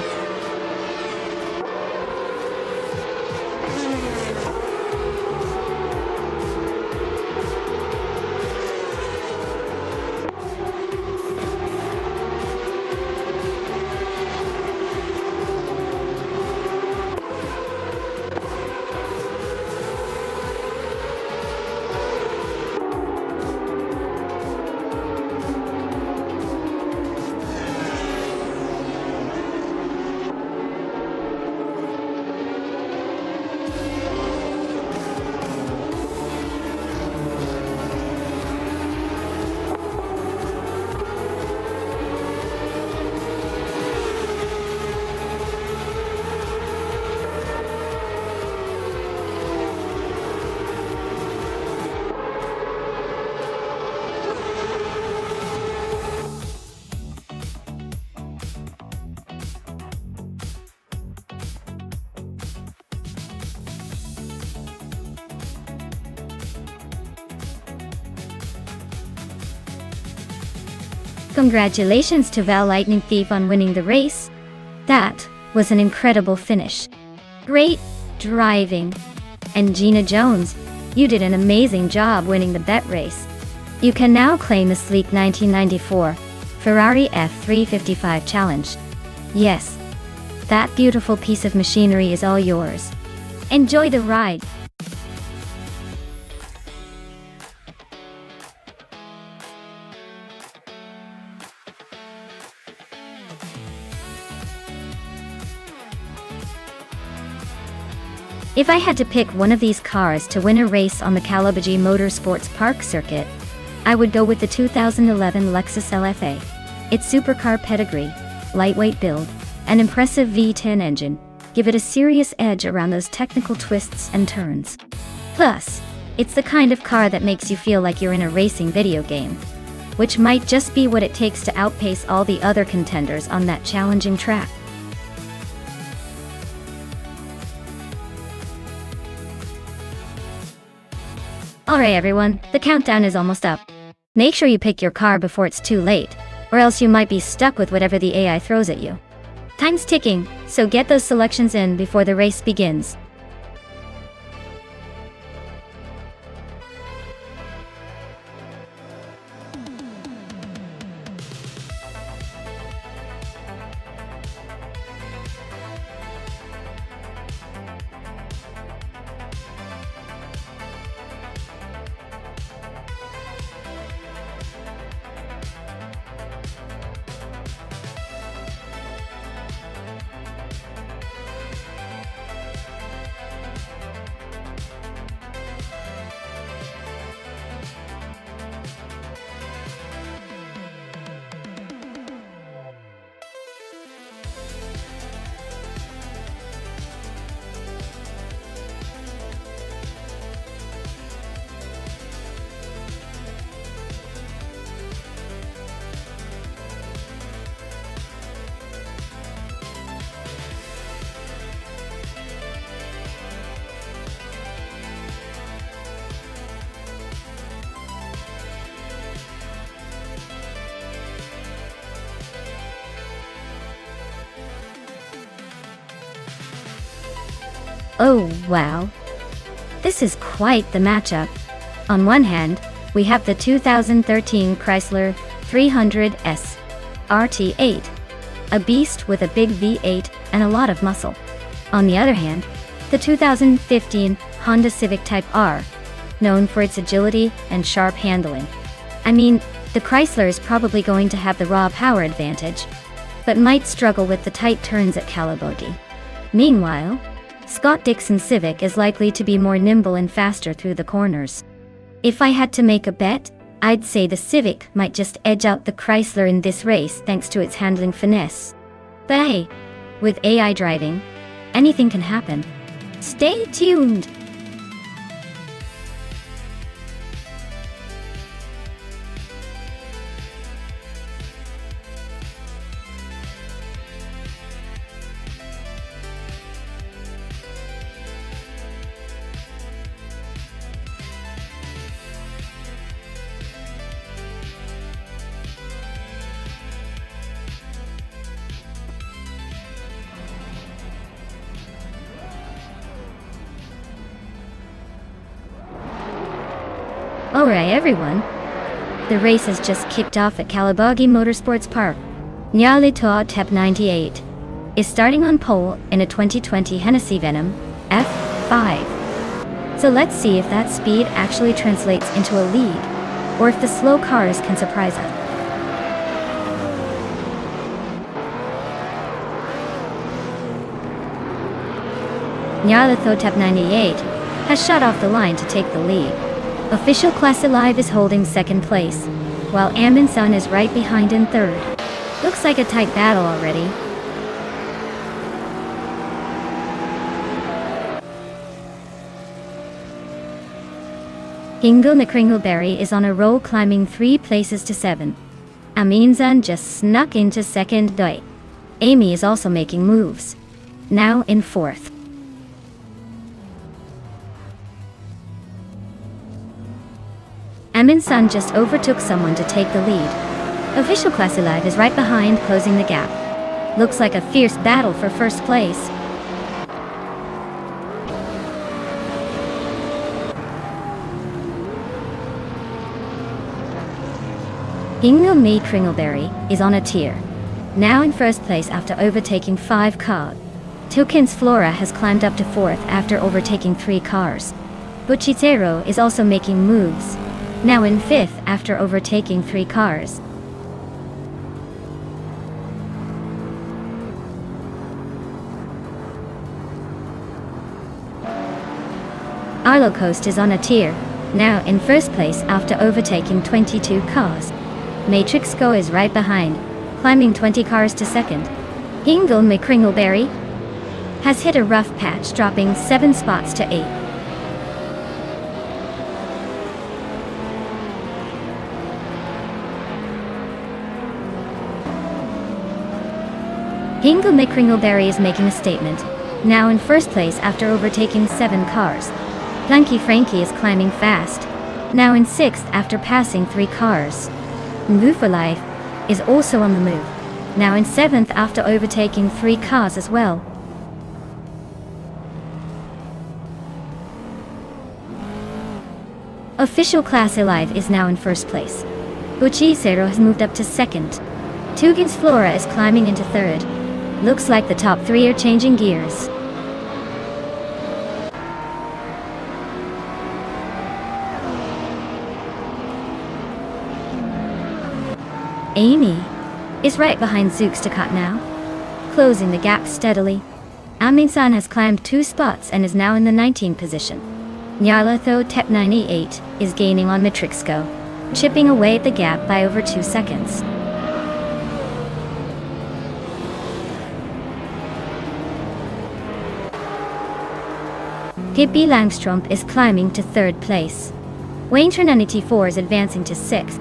Congratulations to Val Lightning Thief on winning the race. That was an incredible finish. Great driving. And Gina Jones, you did an amazing job winning the bet race. You can now claim the sleek 1994 Ferrari F355 Challenge. Yes, that beautiful piece of machinery is all yours. Enjoy the ride. If I had to pick one of these cars to win a race on the Calabaji Motorsports Park circuit, I would go with the 2011 Lexus LFA. Its supercar pedigree, lightweight build, and impressive V10 engine give it a serious edge around those technical twists and turns. Plus, it's the kind of car that makes you feel like you're in a racing video game, which might just be what it takes to outpace all the other contenders on that challenging track. Alright everyone, the countdown is almost up. Make sure you pick your car before it's too late, or else you might be stuck with whatever the AI throws at you. Time's ticking, so get those selections in before the race begins. Oh wow, This is quite the matchup. On one hand, we have the 2013 Chrysler 300S RT8, a beast with a big V8 and a lot of muscle. On the other hand, the 2015 Honda Civic Type R, known for its agility and sharp handling. I mean, the Chrysler is probably going to have the raw power advantage, but might struggle with the tight turns at Calabogie. Meanwhile, Scott Dixon's Civic is likely to be more nimble and faster through the corners. If I had to make a bet, I'd say the Civic might just edge out the Chrysler in this race thanks to its handling finesse. But hey, with AI driving, anything can happen. Stay tuned! Alright everyone, the race has just kicked off at Calabogie Motorsports Park. Nonstop 98 is starting on pole in a 2020 Hennessy Venom F5. So let's see if that speed actually translates into a lead, or if the slow cars can surprise us. Nonstop 98 has shot off the line to take the lead. Official Class Alive is holding second place, while Amin Sun is right behind in third. Looks like a tight battle already. Ingo McCringleberry is on a roll, climbing 3 places to 7. Amin Sun just snuck into second. Amy is also making moves, now in fourth. Amin Sun just overtook someone to take the lead. Official Class Alive is right behind, closing the gap. Looks like a fierce battle for first place. Ingo McCringleberry is on a tier, now in first place after overtaking 5 cars. Tukins Flora has climbed up to fourth after overtaking 3 cars. Buchitero is also making moves, now in fifth after overtaking 3 cars. Arlo Coast is on a tier, now in first place after overtaking 22 cars. Matrix Go is right behind, climbing 20 cars to second. Ingo McCringleberry has hit a rough patch, dropping 7 spots to 8. Ingo McCringleberry is making a statement, now in first place after overtaking 7 cars. Blanky Frankie is climbing fast, now in 6th after passing 3 cars. Move for Life is also on the move, now in 7th after overtaking 3 cars as well. Official Class Alive is now in first place. Buchicero has moved up to second. Tugins Flora is climbing into third. Looks like the top 3 are changing gears. Amy is right behind Zook Stacat now, closing the gap steadily. Amin San has climbed 2 spots and is now in the 19th position. Nyarlatho 98 is gaining on Matrixco, chipping away at the gap by over 2 seconds. Pippi Langstrom is climbing to 3rd place. Wayne Trinity 4 is advancing to 6th.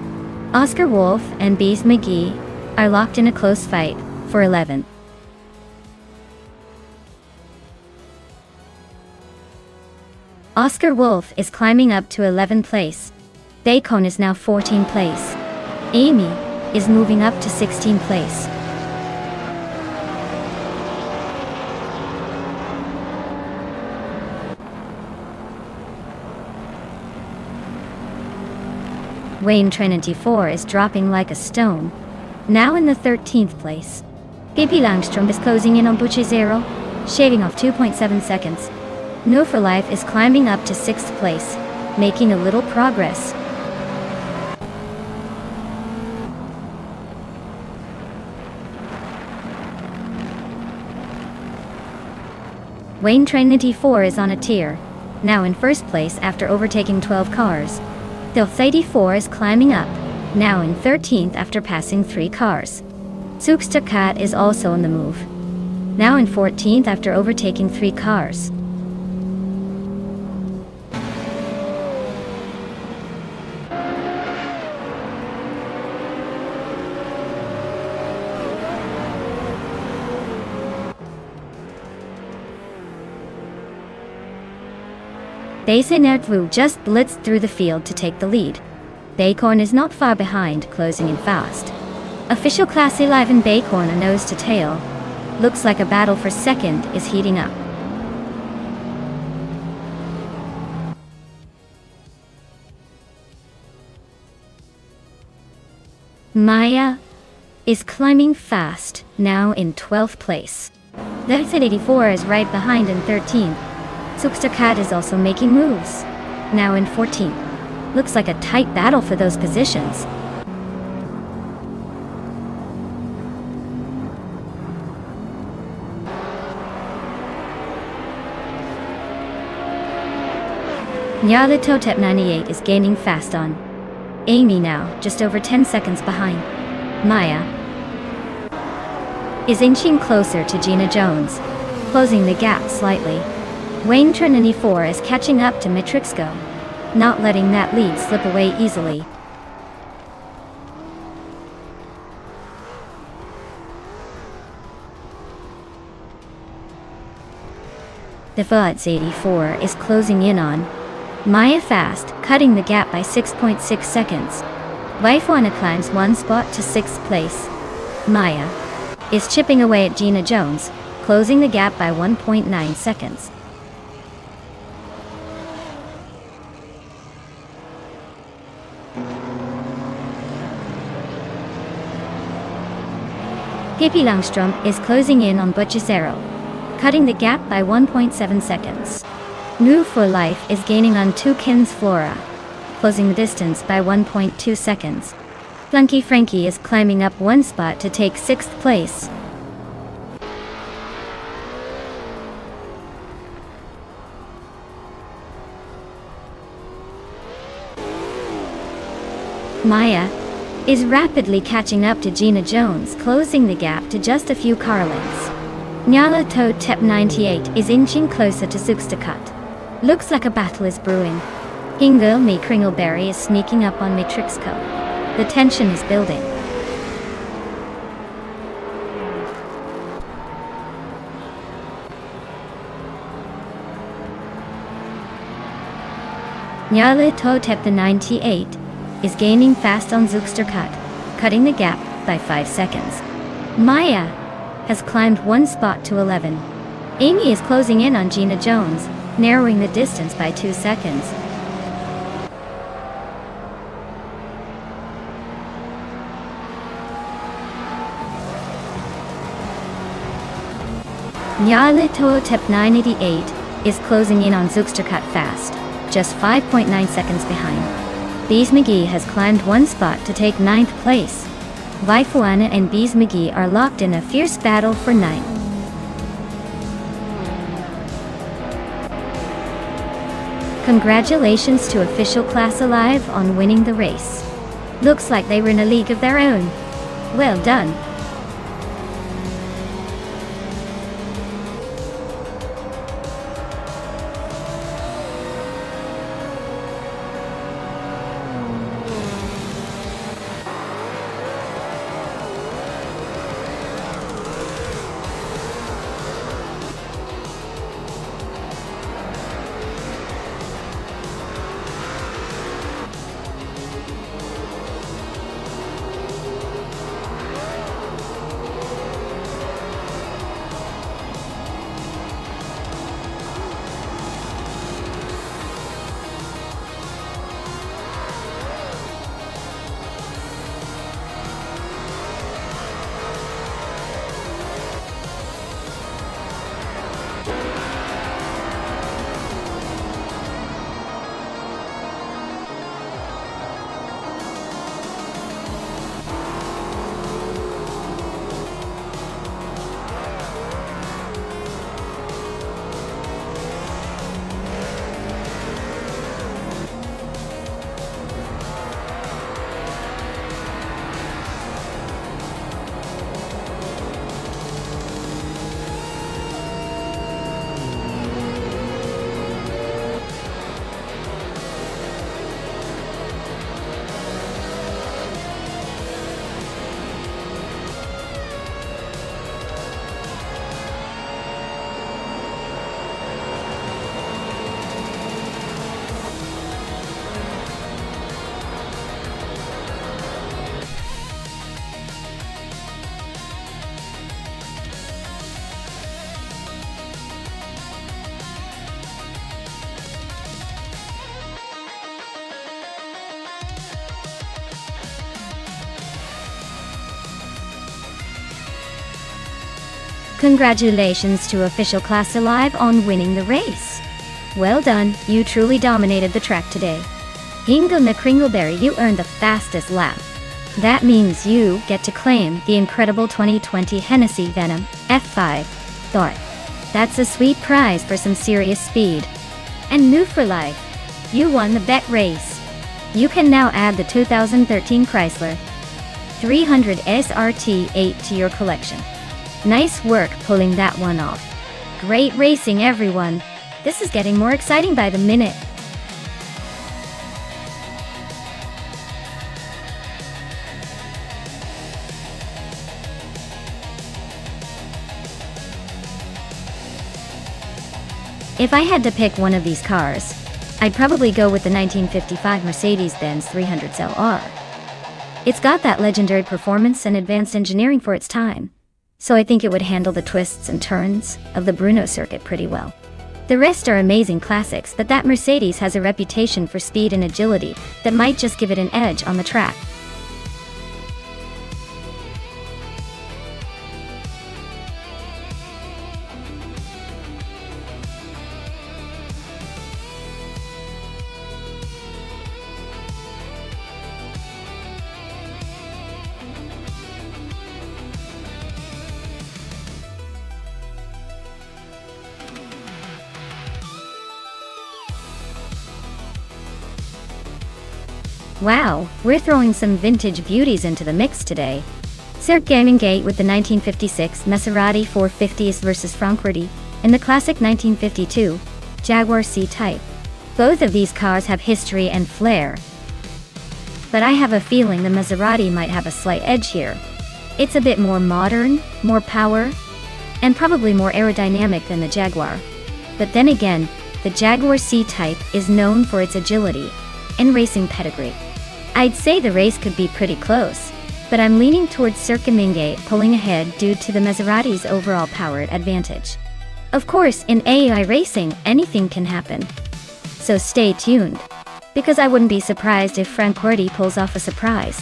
Oscar Wolf and Bees McGee are locked in a close fight for 11th. Oscar Wolf is climbing up to 11th place. Bacon is now 14th place. Amy is moving up to 16th place. Wayne Trinity 4 is dropping like a stone, now in the 13th place. Pippi Langstrom is closing in on Bucci-Zero, shaving off 2.7 seconds. No for Life is climbing up to 6th place, making a little progress. Wayne Trinity 4 is on a tier, now in 1st place after overtaking 12 cars. Filth 84 is climbing up, now in 13th after passing 3 cars. Zookster Cat is also on the move, now in 14th after overtaking 3 cars. Basenertvu just blitzed through the field to take the lead. Baycorn is not far behind, closing in fast. Official Class A and Baycorn are nose to tail. Looks like a battle for second is heating up. Maya is climbing fast, now in 12th place. Filth 84 is right behind in 13th. Zookster Cat is also making moves, now in 14th. Looks like a tight battle for those positions. Nyarlathotep 98 is gaining fast on Amy now, just over 10 seconds behind. Maya is inching closer to Gina Jones, closing the gap slightly. Wayne Trinity 4 is catching up to Matrixco, not letting that lead slip away easily. The Fudds 84 is closing in on Maya fast, cutting the gap by 6.6 seconds. Waifuana climbs 1 spot to 6th place. Maya is chipping away at Gina Jones, closing the gap by 1.9 seconds. Pippi Langstrom is closing in on Bucci-Zero, cutting the gap by 1.7 seconds. New for Life is gaining on Toucan's Flora, closing the distance by 1.2 seconds. Flunky Frankie is climbing up 1 spot to take 6th place. Maya is rapidly catching up to Gina Jones, closing the gap to just a few car lengths. Nyarlathotep 98 is inching closer to Zookster Cat. Looks like a battle is brewing. Hingle Me Kringleberry is sneaking up on Matrixco. The tension is building. Nyarlathotep 98 is gaining fast on Zookster Cat, cutting the gap by 5 seconds. Maya has climbed 1 spot to 11. Amy is closing in on Gina Jones, narrowing the distance by 2 seconds. Nyarlathotep 988 is closing in on Zookster Cat fast, just 5.9 seconds behind. Bees McGee has climbed 1 spot to take 9th place. Waifuana and Bees McGee are locked in a fierce battle for 9th. Congratulations to Official Class Alive on winning the race. Looks like they were in a league of their own. Well done. Congratulations to official class alive on winning the race. Well done, you truly dominated the track today. Hingle McCringleberry, you earned the fastest lap. That means you get to claim the incredible 2020 Hennessy Venom F5 Thought. That's a sweet prize for some serious speed. And new for life, you won the bet race. You can now add the 2013 Chrysler 300 SRT8 to your collection. Nice work pulling that one off. Great racing, everyone. This is getting more exciting by the minute. If I had to pick one of these cars, I'd probably go with the 1955 Mercedes-Benz 300 SLR. It's got that legendary performance and advanced engineering for its time, so I think it would handle the twists and turns of the Brno circuit pretty well. The rest are amazing classics, but that Mercedes has a reputation for speed and agility that might just give it an edge on the track. Wow, we're throwing some vintage beauties into the mix today. Cirque Gaming Gate with the 1956 Maserati 450s versus Frankredi in the classic 1952 Jaguar C-Type. Both of these cars have history and flair, but I have a feeling the Maserati might have a slight edge here. It's a bit more modern, more power, and probably more aerodynamic than the Jaguar. But then again, the Jaguar C-Type is known for its agility and racing pedigree. I'd say the race could be pretty close, but I'm leaning towards Cirque Gaming Gate pulling ahead due to the Maserati's overall power advantage. Of course, in AI racing, anything can happen. So stay tuned, because I wouldn't be surprised if Frankredi pulls off a surprise.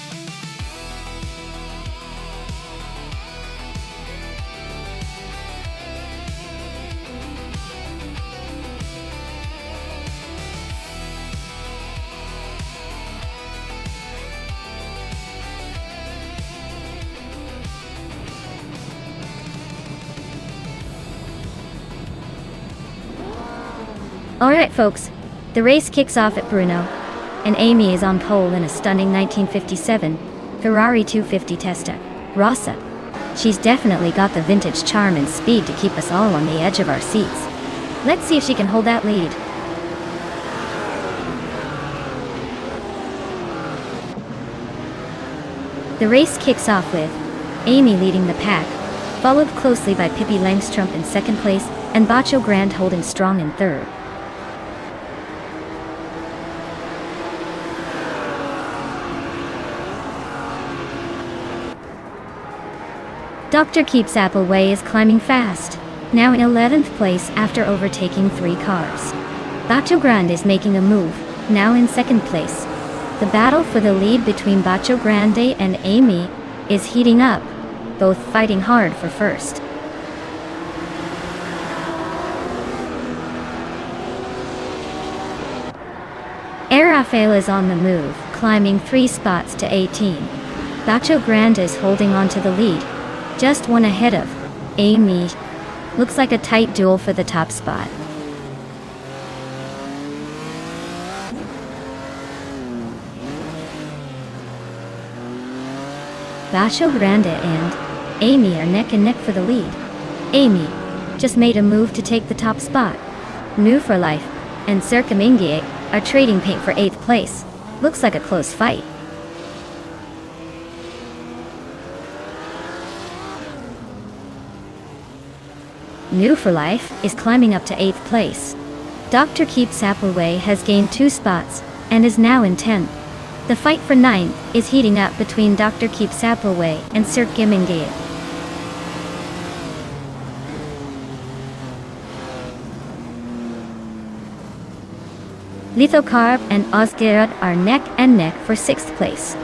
Alright folks, the race kicks off at Brno, and Amy is on pole in a stunning 1957 Ferrari 250 Testa Rossa. She's definitely got the vintage charm and speed to keep us all on the edge of our seats. Let's see if she can hold that lead. The race kicks off with Amy leading the pack, followed closely by Pippi Langstrump in second place and Baccio Grande holding strong in third. Dr. Keeps Appleway is climbing fast, now in 11th place after overtaking 3 cars. Baccio Grande is making a move, now in second place. The battle for the lead between Baccio Grande and Amy is heating up, both fighting hard for first. Rafael is on the move, climbing 3 spots to 18. Baccio Grande is holding on to the lead, just one ahead of Amy. Looks like a tight duel for the top spot. Baccio Grande and Amy are neck and neck for the lead. Amy just made a move to take the top spot. New for Life and Cirque Gaming Gate are trading paint for 8th place. Looks like a close fight. New for Life is climbing up to 8th place. Dr. Keeps Appleway has gained 2 spots and is now in 10th. The fight for 9th is heating up between Dr. Keeps Appleway and Cirque Gaming Gate. Lithocarb and Osgerad are neck and neck for 6th place.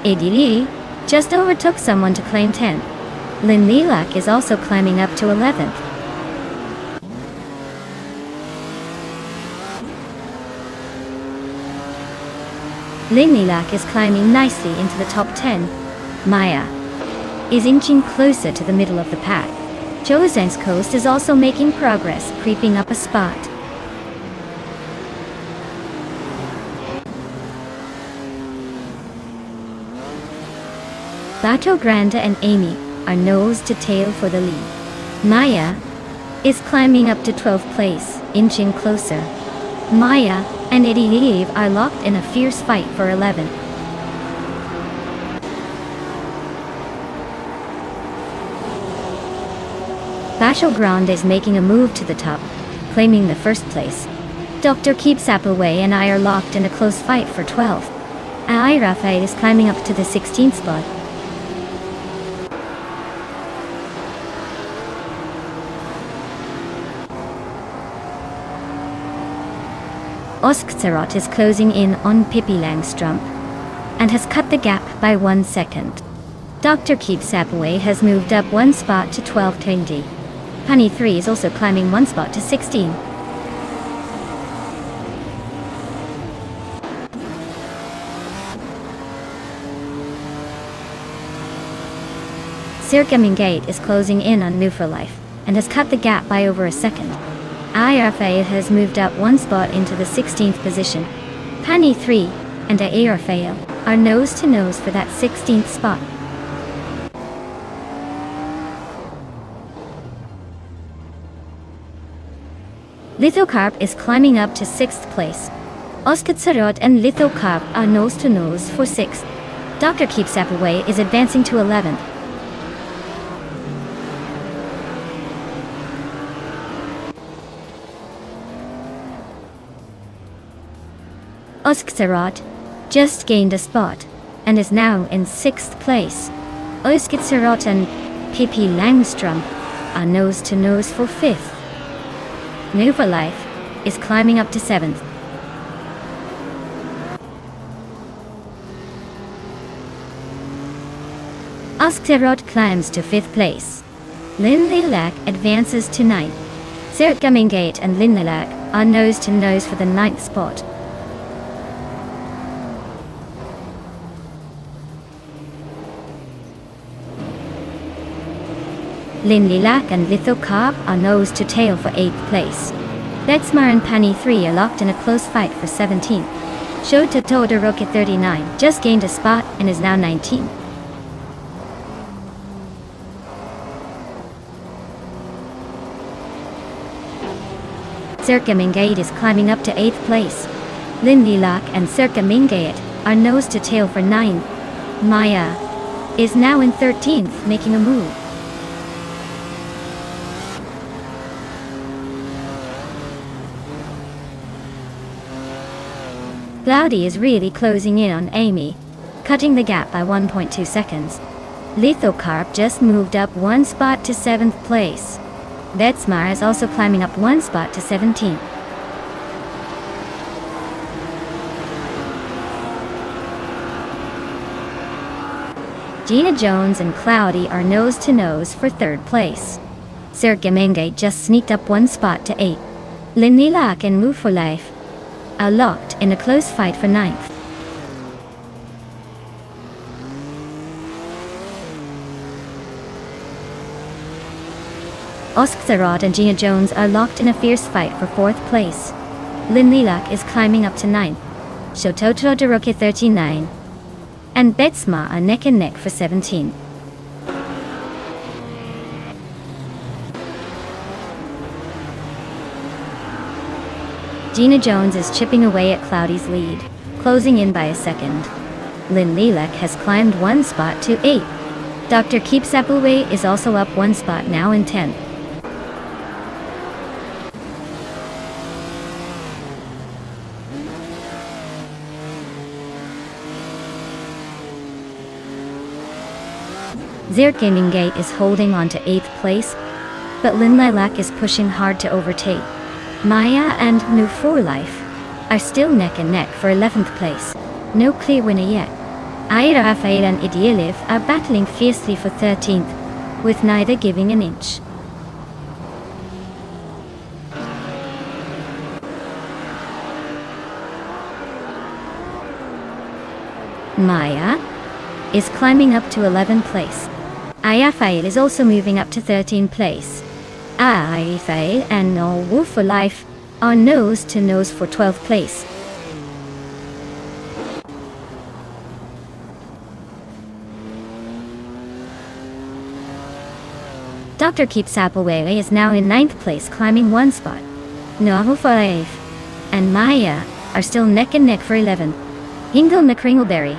Edili just overtook someone to claim 10th. Lynn Lilac is also climbing up to 11th. Lynn Lilac is climbing nicely into the top 10. Maya is inching closer to the middle of the pack. Jose's Coast is also making progress, creeping up a spot. Bato Grande and Amy are nose to tail for the lead. Maya is climbing up to 12th place, inching closer. Maya and Eddie Eve are locked in a fierce fight for 11th. Bato Grande is making a move to the top, claiming the first place. Dr. Keeps Appleway and I are locked in a close fight for 12th. Ai Rafael is climbing up to the 16th spot. Oskzerot is closing in on Pippi Langstrumpf and has cut the gap by 1 second. Dr. Keeps Appleway has moved up 1 spot to 12:20. Penny 3 is also climbing 1 spot to 16. Circa Mingate is closing in on New for Life and has cut the gap by over a second. IRFA has moved up 1 spot into the 16th position. Penny 3 and IRFA are nose to nose for that 16th spot. Lithocarp is climbing up to 6th place. Oskzerot and Lithocarp are nose to nose for 6th. Dr. Keeps Appleway is advancing to 11th. Oskzerot just gained a spot and is now in 6th place. Oskzerot and Pippi Langstrumpf are nose to nose for 5th. New for Life is climbing up to 7th. Oskzerot climbs to 5th place. Lynn Lilac advances to 9th. Circa Mingate and Lynn Lilac are nose to nose for the 9th spot. Lynn Lilac and Lithocarp are nose to tail for 8th place. Betsmar and Penny 3 are locked in a close fight for 17th. Shota Todoroki 39 just gained a spot and is now 19th. Circa Mingate is climbing up to 8th place. Lynn Lilac and Circa Mingate are nose to tail for 9th. Maya is now in 13th, making a move. Cloudy is really closing in on Amy, cutting the gap by 1.2 seconds. Lithocarp just moved up 1 spot to 7th place. Betsmar is also climbing up 1 spot to 17th. Gina Jones and Cloudy are nose to nose for 3rd place. Circa Mingate just sneaked up 1 spot to 8th. Lynn Lilac and Move for Life are locked in a close fight for 9th. Oskzerot and Gina Jones are locked in a fierce fight for 4th place. Lynn Lilac is climbing up to 9th. Shototo Todoroki 39 and Betsma are neck and neck for 17th. Gina Jones is chipping away at Cloudy's lead, closing in by a second. Lynn Lilac has climbed 1 spot to 8th. Dr. Keeps Appleway is also up 1 spot, now in 10th. Circa Mingate is holding on to 8th place, but Lynn Lilac is pushing hard to overtake. Maya and New for Life are still neck and neck for 11th place. No clear winner yet. Ira Rafael and Idielif are battling fiercely for 13th. with neither giving an inch. Maya is climbing up to 11th place. Ayafail is also moving up to 13th place. Ayafail and No Wolf for Life are nose to nose for 12th place. Dr. Keep Sapawele is now in 9th place, climbing one spot. No Wolf for Life and Maya are still neck and neck for 11th. Hingle McCringleberry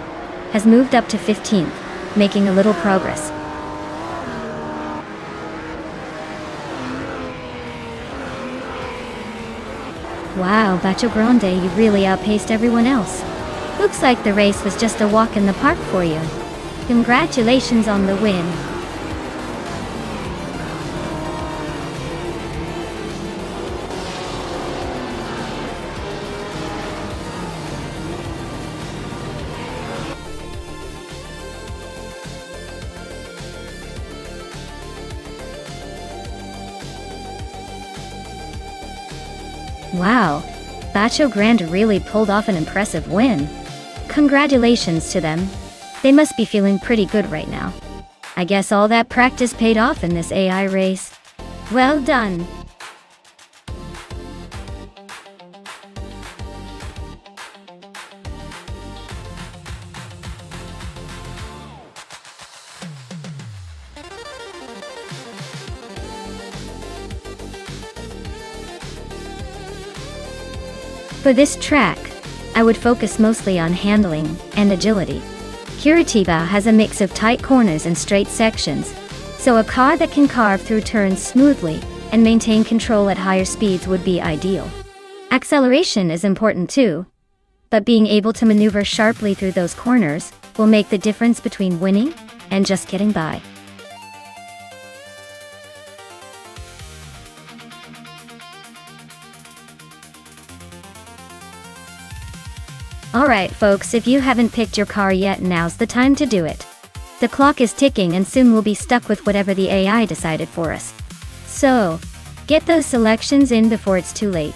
has moved up to 15th, making a little progress. Wow, Bacho Grande, you really outpaced everyone else. Looks like the race was just a walk in the park for you. Congratulations on the win. Wow, Bacho Grande really pulled off an impressive win. Congratulations to them. They must be feeling pretty good right now. I guess all that practice paid off in this AI race. Well done. For this track, I would focus mostly on handling and agility. Curitiba has a mix of tight corners and straight sections, so a car that can carve through turns smoothly and maintain control at higher speeds would be ideal. Acceleration is important too, but being able to maneuver sharply through those corners will make the difference between winning and just getting by. Alright folks, if you haven't picked your car yet, now's the time to do it. The clock is ticking and soon we'll be stuck with whatever the AI decided for us. So, get those selections in before it's too late.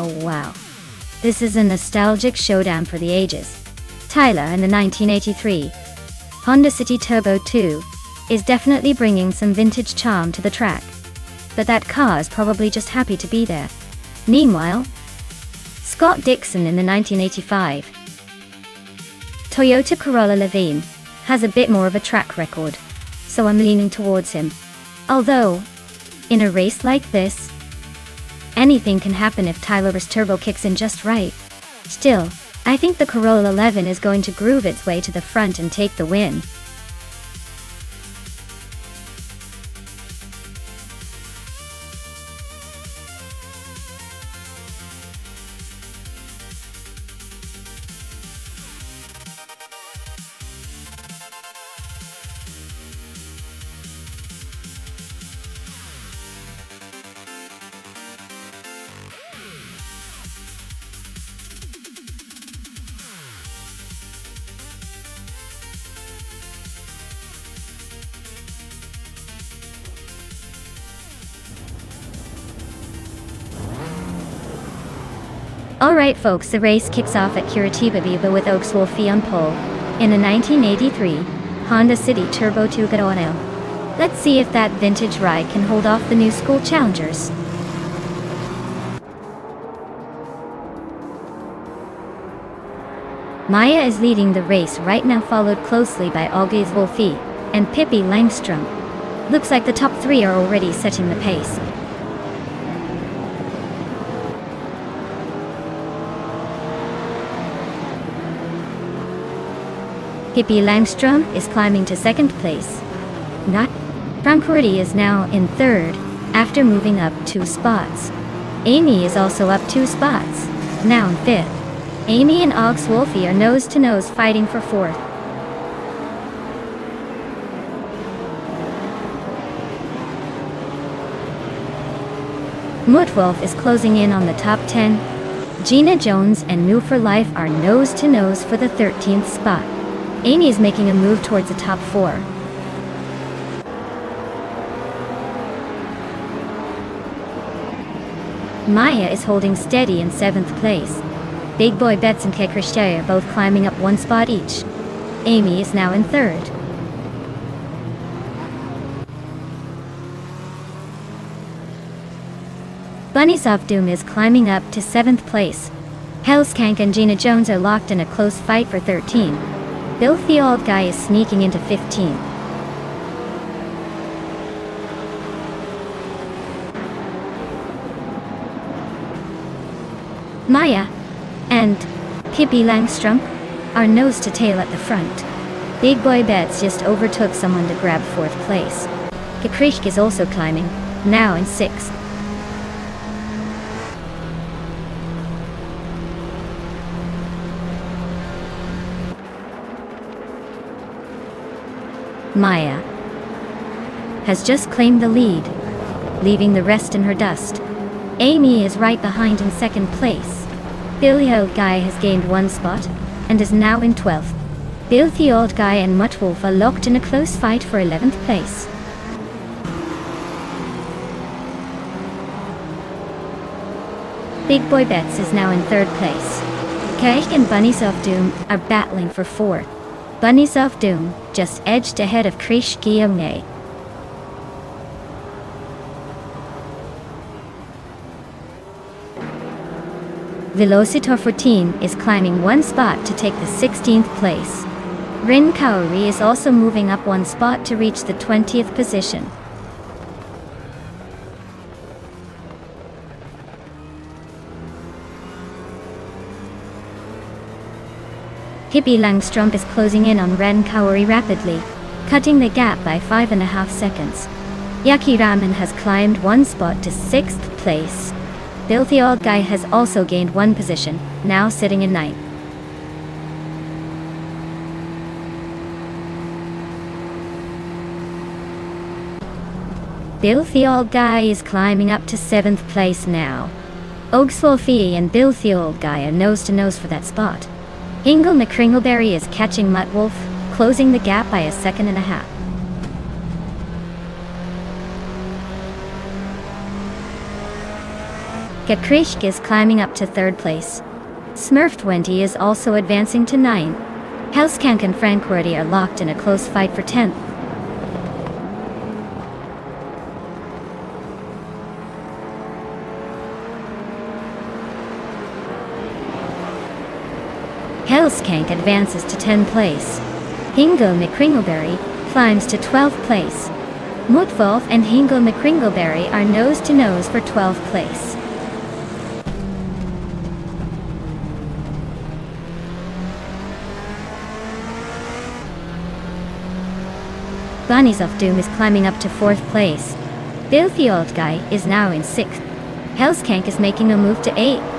Oh wow. This is a nostalgic showdown for the ages. Tyler in the 1983 Honda City Turbo 2 is definitely bringing some vintage charm to the track. But that car is probably just happy to be there. Meanwhile, Scott Dixon in the 1985 Toyota Corolla Levine has a bit more of a track record, so I'm leaning towards him. Although, in a race like this, anything can happen if Tyler's turbo kicks in just right. Still, I think the Corolla 11 is going to groove its way to the front and take the win. Alright folks, the race kicks off at Curitiba Viva with Oaks-Wolfie on pole in a 1983 Honda City Turbo 2 Garoto. Let's see if that vintage ride can hold off the new school challengers. Maya is leading the race right now, followed closely by Oaks-Wolfie and Pippi Langstrom. Looks like the top three are already setting the pace. Pippi Langstrom is climbing to second place. Francourti is now in third, after moving up 2 spots. Amy is also up 2 spots, now in fifth. Amy and Oaks-Wolfie are nose-to-nose fighting for fourth. Mutwolf is closing in on the top 10. Gina Jones and New for Life are nose-to-nose for the 13th spot. Amy is making a move towards the top 4. Maya is holding steady in 7th place. Big Boy Betts and Kekrishte are both climbing up 1 spot each. Amy is now in 3rd. Bunnies of Doom is climbing up to 7th place. Hellskank and Gina Jones are locked in a close fight for 13. Bill the Old Guy is sneaking into 15. Maya and Pippi Langstrom are nose to tail at the front. Big Boy Betts just overtook someone to grab 4th place. Kakrishk is also climbing, now in 6th. Maya has just claimed the lead, leaving the rest in her dust. Amy is right behind in 2nd place. Bill the Old Guy has gained 1 spot and is now in 12th. Bill the Old Guy and Mutwolf are locked in a close fight for 11th place. Big Boy Betts is now in 3rd place. Kaik and Bunnies of Doom are battling for 4th. Bunnies of Doom just edged ahead of Krish Guillaume. Velocitor 14 is climbing 1 spot to take the 16th place. Rin Kaori is also moving up 1 spot to reach the 20th position. Pippi Langstrom is closing in on Ren Kaori rapidly, cutting the gap by 5.5 seconds. Yaki Ramen has climbed 1 spot to 6th place. Bill the Old Guy has also gained 1 position, now sitting in 9th. Bill the Old Guy is climbing up to 7th place now. Oaks-Wolfie and Bill the Old Guy are nose-to-nose for that spot. Hingle McCringleberry is catching Mutwolf, closing the gap by 1.5 seconds. Kakrishk is climbing up to 3rd place. Smurf20 is also advancing to 9. Hellskank and Francourti are locked in a close fight for 10th. Hellskank advances to 10th place. Hingle McCringleberry climbs to 12th place. Mutwolf and Hingle McCringleberry are nose-to-nose for 12th place. Bunnies of Doom is climbing up to 4th place. Bill the Old Guy is now in 6th. Hellskank is making a move to 8th.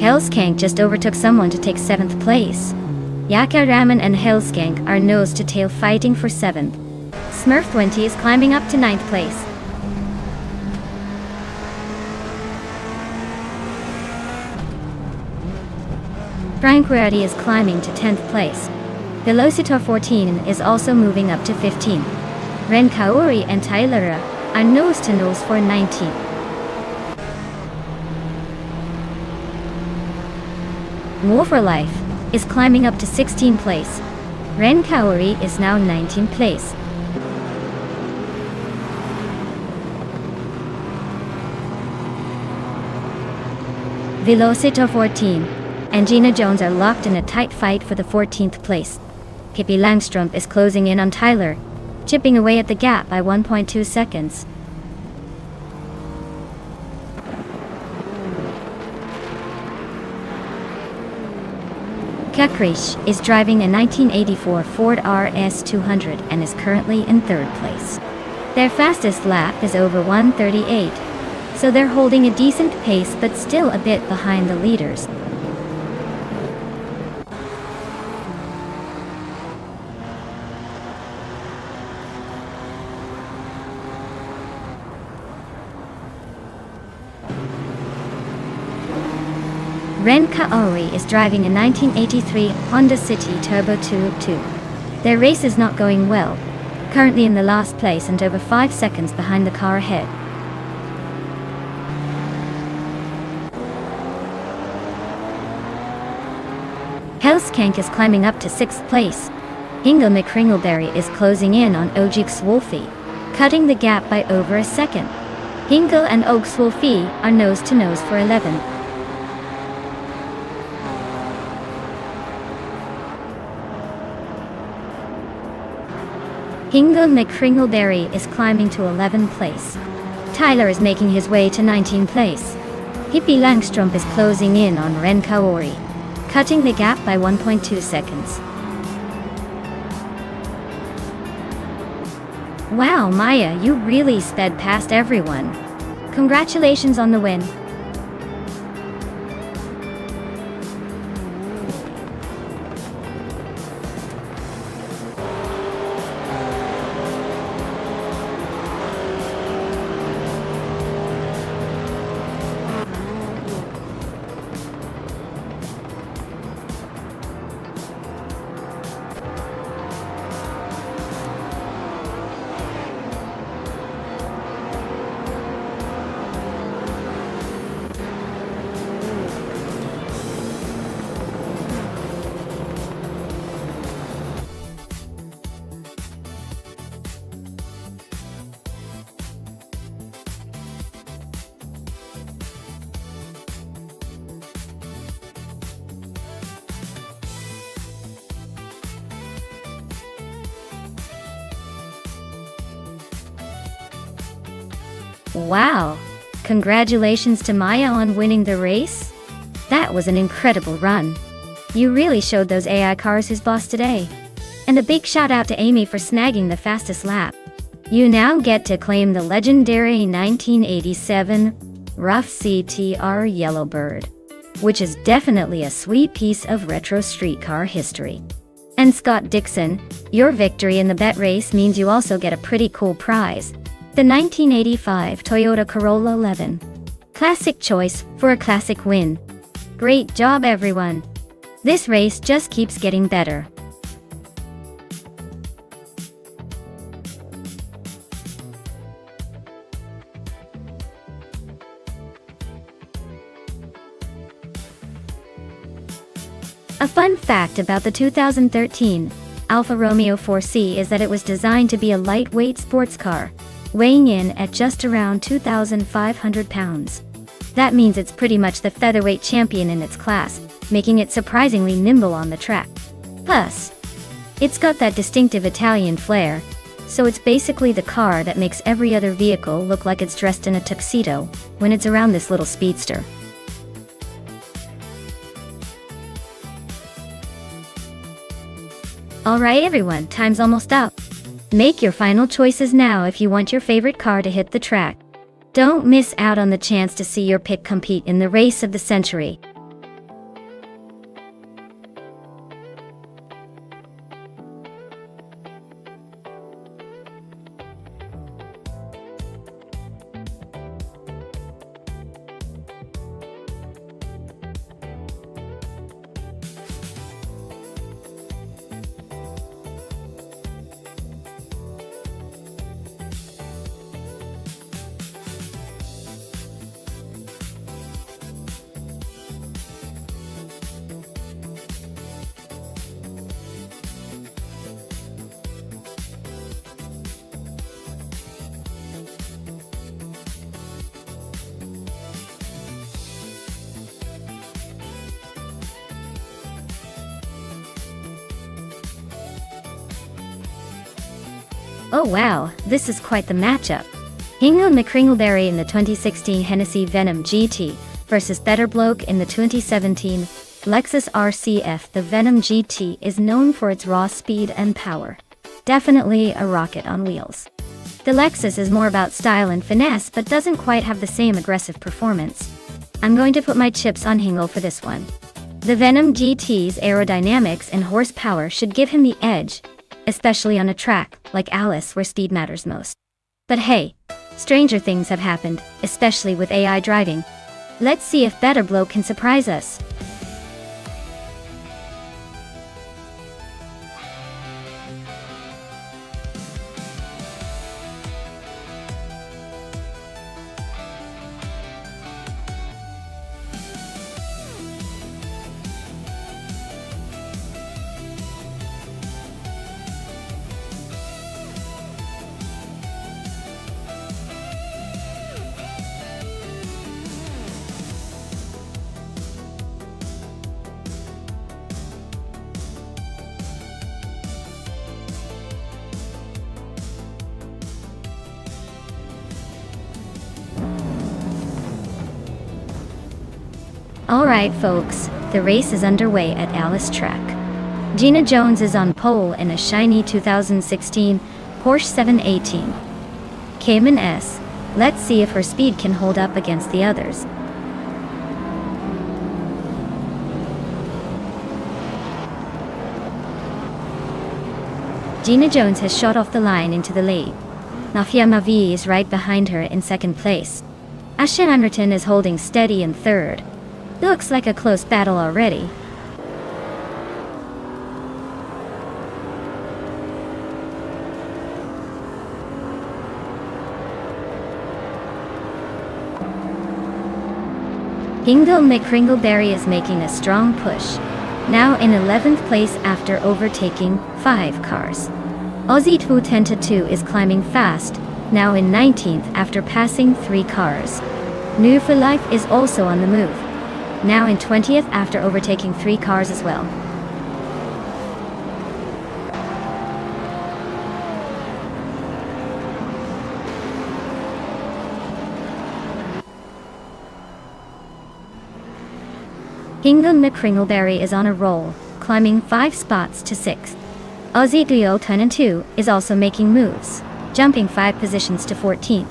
Hellskank just overtook someone to take 7th place. Yaka Ramen and Hellskank are nose to tail fighting for 7th. Smurf20 is climbing up to 9th place. Francourti is climbing to 10th place. Velocitor 14 is also moving up to 15. Ren Kaori and Tyler are nose to nose for 19th. More for Life is climbing up to 16th place. Ren Kaori is now 19th place. Velocito 14 and Gina Jones are locked in a tight fight for the 14th place. Pippi Langstrup is closing in on Tyler, chipping away at the gap by 1.2 seconds. Kakrish is driving a 1984 Ford RS200 and is currently in 3rd place. Their fastest lap is over 1:38, so they're holding a decent pace but still a bit behind the leaders. Ren Kaori is driving a 1983 Honda City Turbo 2.2. Their race is not going well, currently in the last place and over 5 seconds behind the car ahead. Hellskank is climbing up to 6th place. Inga McCringleberry is closing in on Ojix Wolfie, cutting the gap by over a second. Inga and Ojix Wolfie are nose to nose for 11th. Inga McCringleberry is climbing to 11th place. Tyler is making his way to 19th place. Pippi Langstrup is closing in on Ren Kaori, cutting the gap by 1.2 seconds. Wow, Maya, you really sped past everyone. Congratulations on the win. Wow! Congratulations to Maya on winning the race. That was an incredible run. You really showed those AI cars who's boss today. And a big shout out to Amy for snagging the fastest lap. You now get to claim the legendary 1987 Rough CTR Yellowbird, which is definitely a sweet piece of retro streetcar history. And Scott Dixon, your victory in the bet race means you also get a pretty cool prize. The 1985 Toyota Corolla 11. Classic choice for a classic win. Great job, everyone. This race just keeps getting better. A fun fact about the 2013 Alfa Romeo 4C is that it was designed to be a lightweight sports car, weighing in at just around 2,500 pounds. That means it's pretty much the featherweight champion in its class, making it surprisingly nimble on the track. Plus, it's got that distinctive Italian flair, so it's basically the car that makes every other vehicle look like it's dressed in a tuxedo when it's around this little speedster. Alright everyone, time's almost up. Make your final choices now if you want your favorite car to hit the track. Don't miss out on the chance to see your pick compete in the race of the century. Oh wow, this is quite the matchup. Hingle McCringleberry in the 2016 Hennessy Venom GT versus Better Bloke in the 2017 Lexus RCF. The Venom GT is known for its raw speed and power. Definitely a rocket on wheels. The Lexus is more about style and finesse but doesn't quite have the same aggressive performance. I'm going to put my chips on Hingle for this one. The Venom GT's aerodynamics and horsepower should give him the edge, especially on a track like Alice where speed matters most. But hey, stranger things have happened, especially with AI driving. Let's see if Better Bloke can surprise us. Alright folks, the race is underway at Alice Track. Gina Jones is on pole in a shiny 2016 Porsche 718 Cayman S. Let's see if her speed can hold up against the others. Gina Jones has shot off the line into the lead. Nafia Mavi is right behind her in second place. Ashley Anderton is holding steady in third. Looks like a close battle already. Hingle McCringleberry is making a strong push, now in 11th place after overtaking 5 cars. Aussie 210-2 is climbing fast, now in 19th after passing 3 cars. New for Life is also on the move, now in 20th after overtaking 3 cars as well. Hingle McCringleberry is on a roll, climbing 5 spots to 6th. Aussie Duo 10-2 is also making moves, jumping 5 positions to 14th.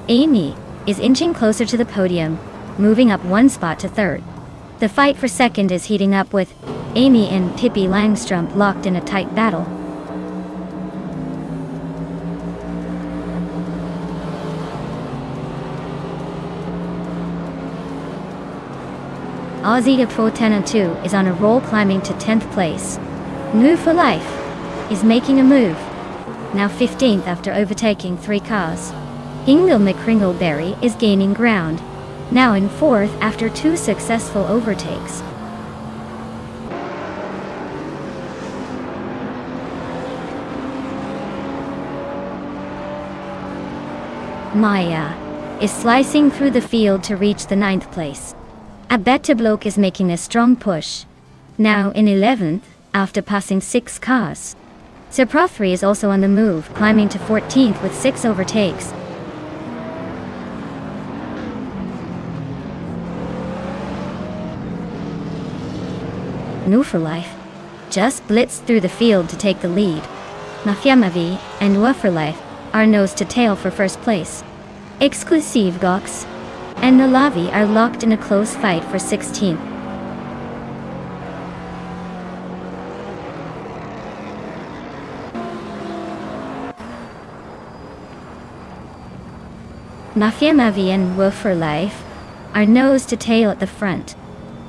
Amy is inching closer to the podium, moving up 1 spot to 3rd. The fight for second is heating up with Amy and Pippi Langstrumpf locked in a tight battle. Aussie Pro 10-2 is on a roll, climbing to 10th place. New for Life is making a move, now 15th after overtaking 3 cars. Hingle McCringleberry is gaining ground, now in 4th after 2 successful overtakes. Maya is slicing through the field to reach the 9th place. A Better Bloke is making a strong push, now in 11th after passing 6 cars. Sir Prothry is also on the move, climbing to 14th with 6 overtakes. New for Life just blitzed through the field to take the lead. Nafiamavi and Wa for Life are nose to tail for first place. Exclusive Gox and Nalavi are locked in a close fight for 16th. Nafiamavi and Wa for Life are nose to tail at the front.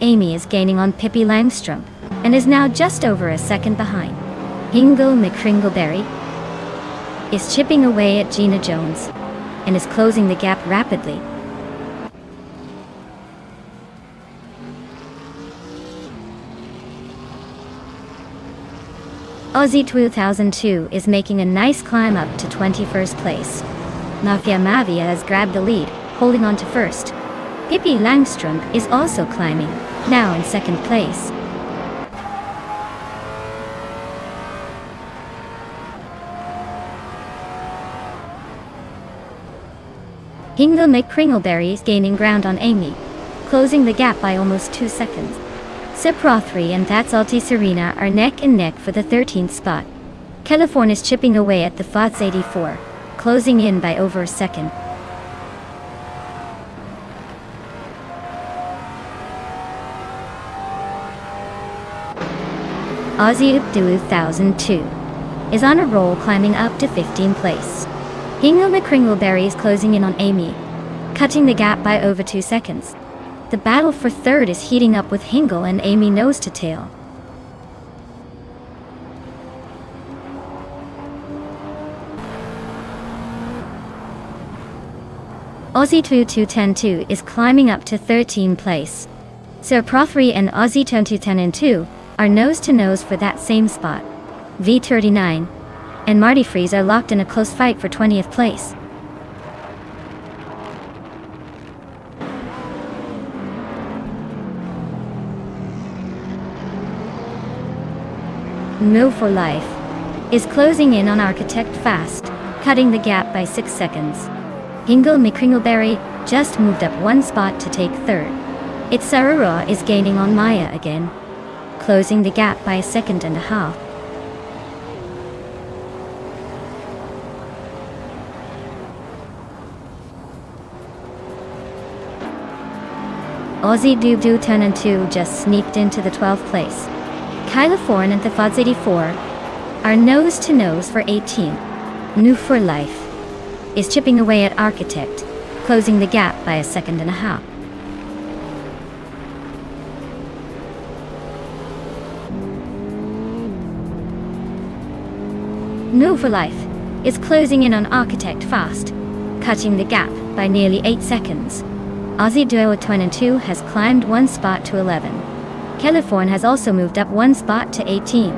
Amy is gaining on Pippi Langstrumpf and is now just over a second behind. Hingle McCringleberry is chipping away at Gina Jones and is closing the gap rapidly. Aussie 2002 is making a nice climb up to 21st place. Nafia Mavia has grabbed the lead, holding on to first. Pippi Langstrumpf is also climbing, now in 2nd place. Hingle McCringleberry is gaining ground on Amy, closing the gap by almost 2 seconds. Sir Prothry and That's Alti Serena are neck and neck for the 13th spot. California is chipping away at the FOTS 84, closing in by over a second. Aussie Updulu 1002 is on a roll, climbing up to 15th place. Hingle McCringleberry is closing in on Amy, cutting the gap by over 2 seconds. The battle for third is heating up with Hingle and Amy nose to tail. Aussie 2210-2 is climbing up to 13th place. Sir Prothry and Aussie 2210-2 are nose to nose for that same spot. V39 and Marty Freeze are locked in a close fight for 20th place. Mill for Life is closing in on Architect fast, cutting the gap by 6 seconds. Hingle McCringleberry just moved up 1 spot to take third. It's Sarara is gaining on Maya again, closing the gap by 1.5 seconds. Aussie Doobdoo 10 and 2 just sneaked into the 12th place. California and the FOTS 84 are nose to nose for 18th. New for Life is chipping away at Architect, closing the gap by 1.5 seconds. New for Life is closing in on Architect fast, cutting the gap by nearly 8 seconds. Aussie Duo 22 has climbed 1 spot to 11. California has also moved up 1 spot to 18.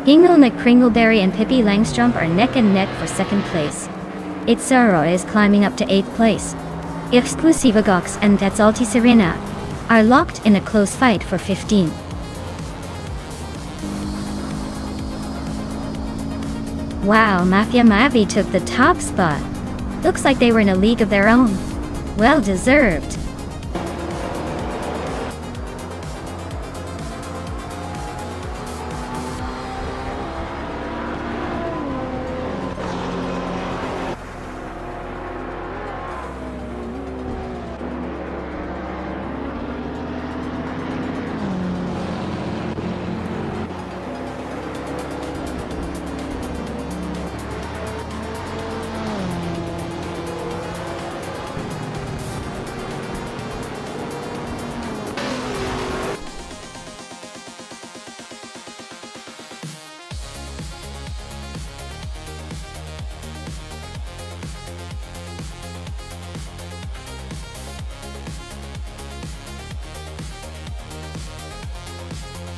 Hingle McCringleberry and Pippi Langstrump are neck and neck for 2nd place. Itzaro is climbing up to 8th place. Exclusiva Gox and That's Alti Serena are locked in a close fight for 15. Wow, Mafia Mavi took the top spot. Looks like they were in a league of their own. Well deserved.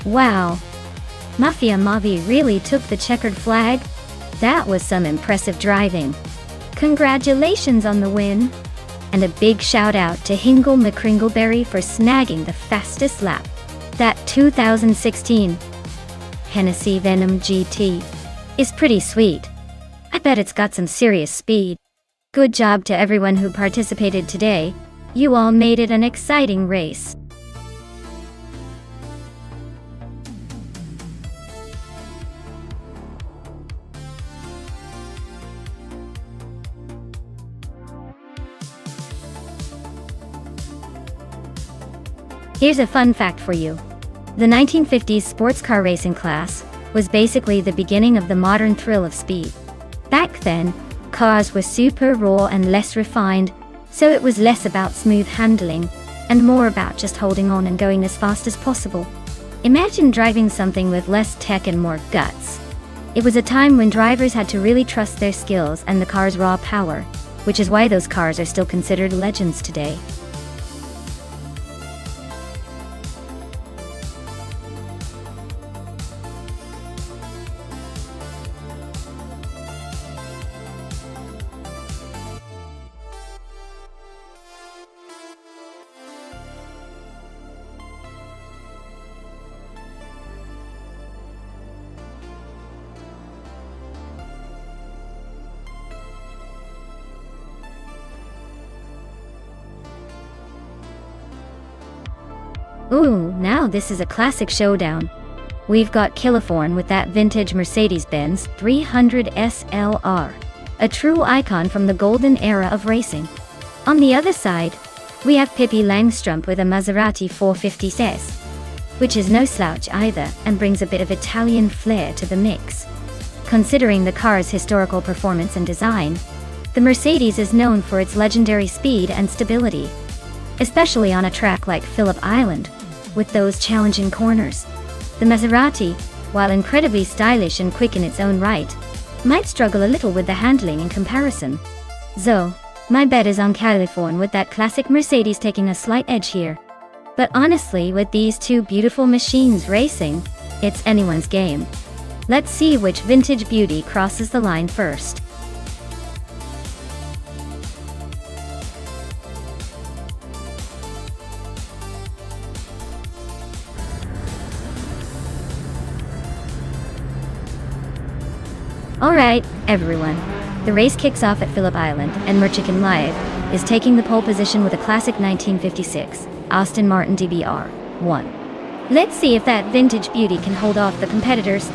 Wow, Mafia Mavi really took the checkered flag. That was some impressive driving. Congratulations on the win. And a big shout out to Hingle McCringleberry for snagging the fastest lap. That 2016 Hennessy Venom GT is pretty sweet. I bet it's got some serious speed. Good job to everyone who participated today. You all made it an exciting race. Here's a fun fact for you. The 1950s sports car racing class was basically the beginning of the modern thrill of speed. Back then, cars were super raw and less refined, so it was less about smooth handling and more about just holding on and going as fast as possible. Imagine driving something with less tech and more guts. It was a time when drivers had to really trust their skills and the car's raw power, which is why those cars are still considered legends today. Ooh, now this is a classic showdown. We've got Kiloforn with that vintage Mercedes-Benz 300 SLR, a true icon from the golden era of racing. On the other side, we have Pippi Langstrumpf with a Maserati 450s, which is no slouch either and brings a bit of Italian flair to the mix. Considering the car's historical performance and design, the Mercedes is known for its legendary speed and stability, especially on a track like Phillip Island, with those challenging corners. The Maserati, while incredibly stylish and quick in its own right, might struggle a little with the handling in comparison. So, my bet is on Kiloforn with that classic Mercedes taking a slight edge here. But honestly, with these two beautiful machines racing, it's anyone's game. Let's see which vintage beauty crosses the line first. Alright, everyone. The race kicks off at Phillip Island, and Merchicken Live is taking the pole position with a classic 1956 Aston Martin DBR1. Let's see if that vintage beauty can hold off the competitors.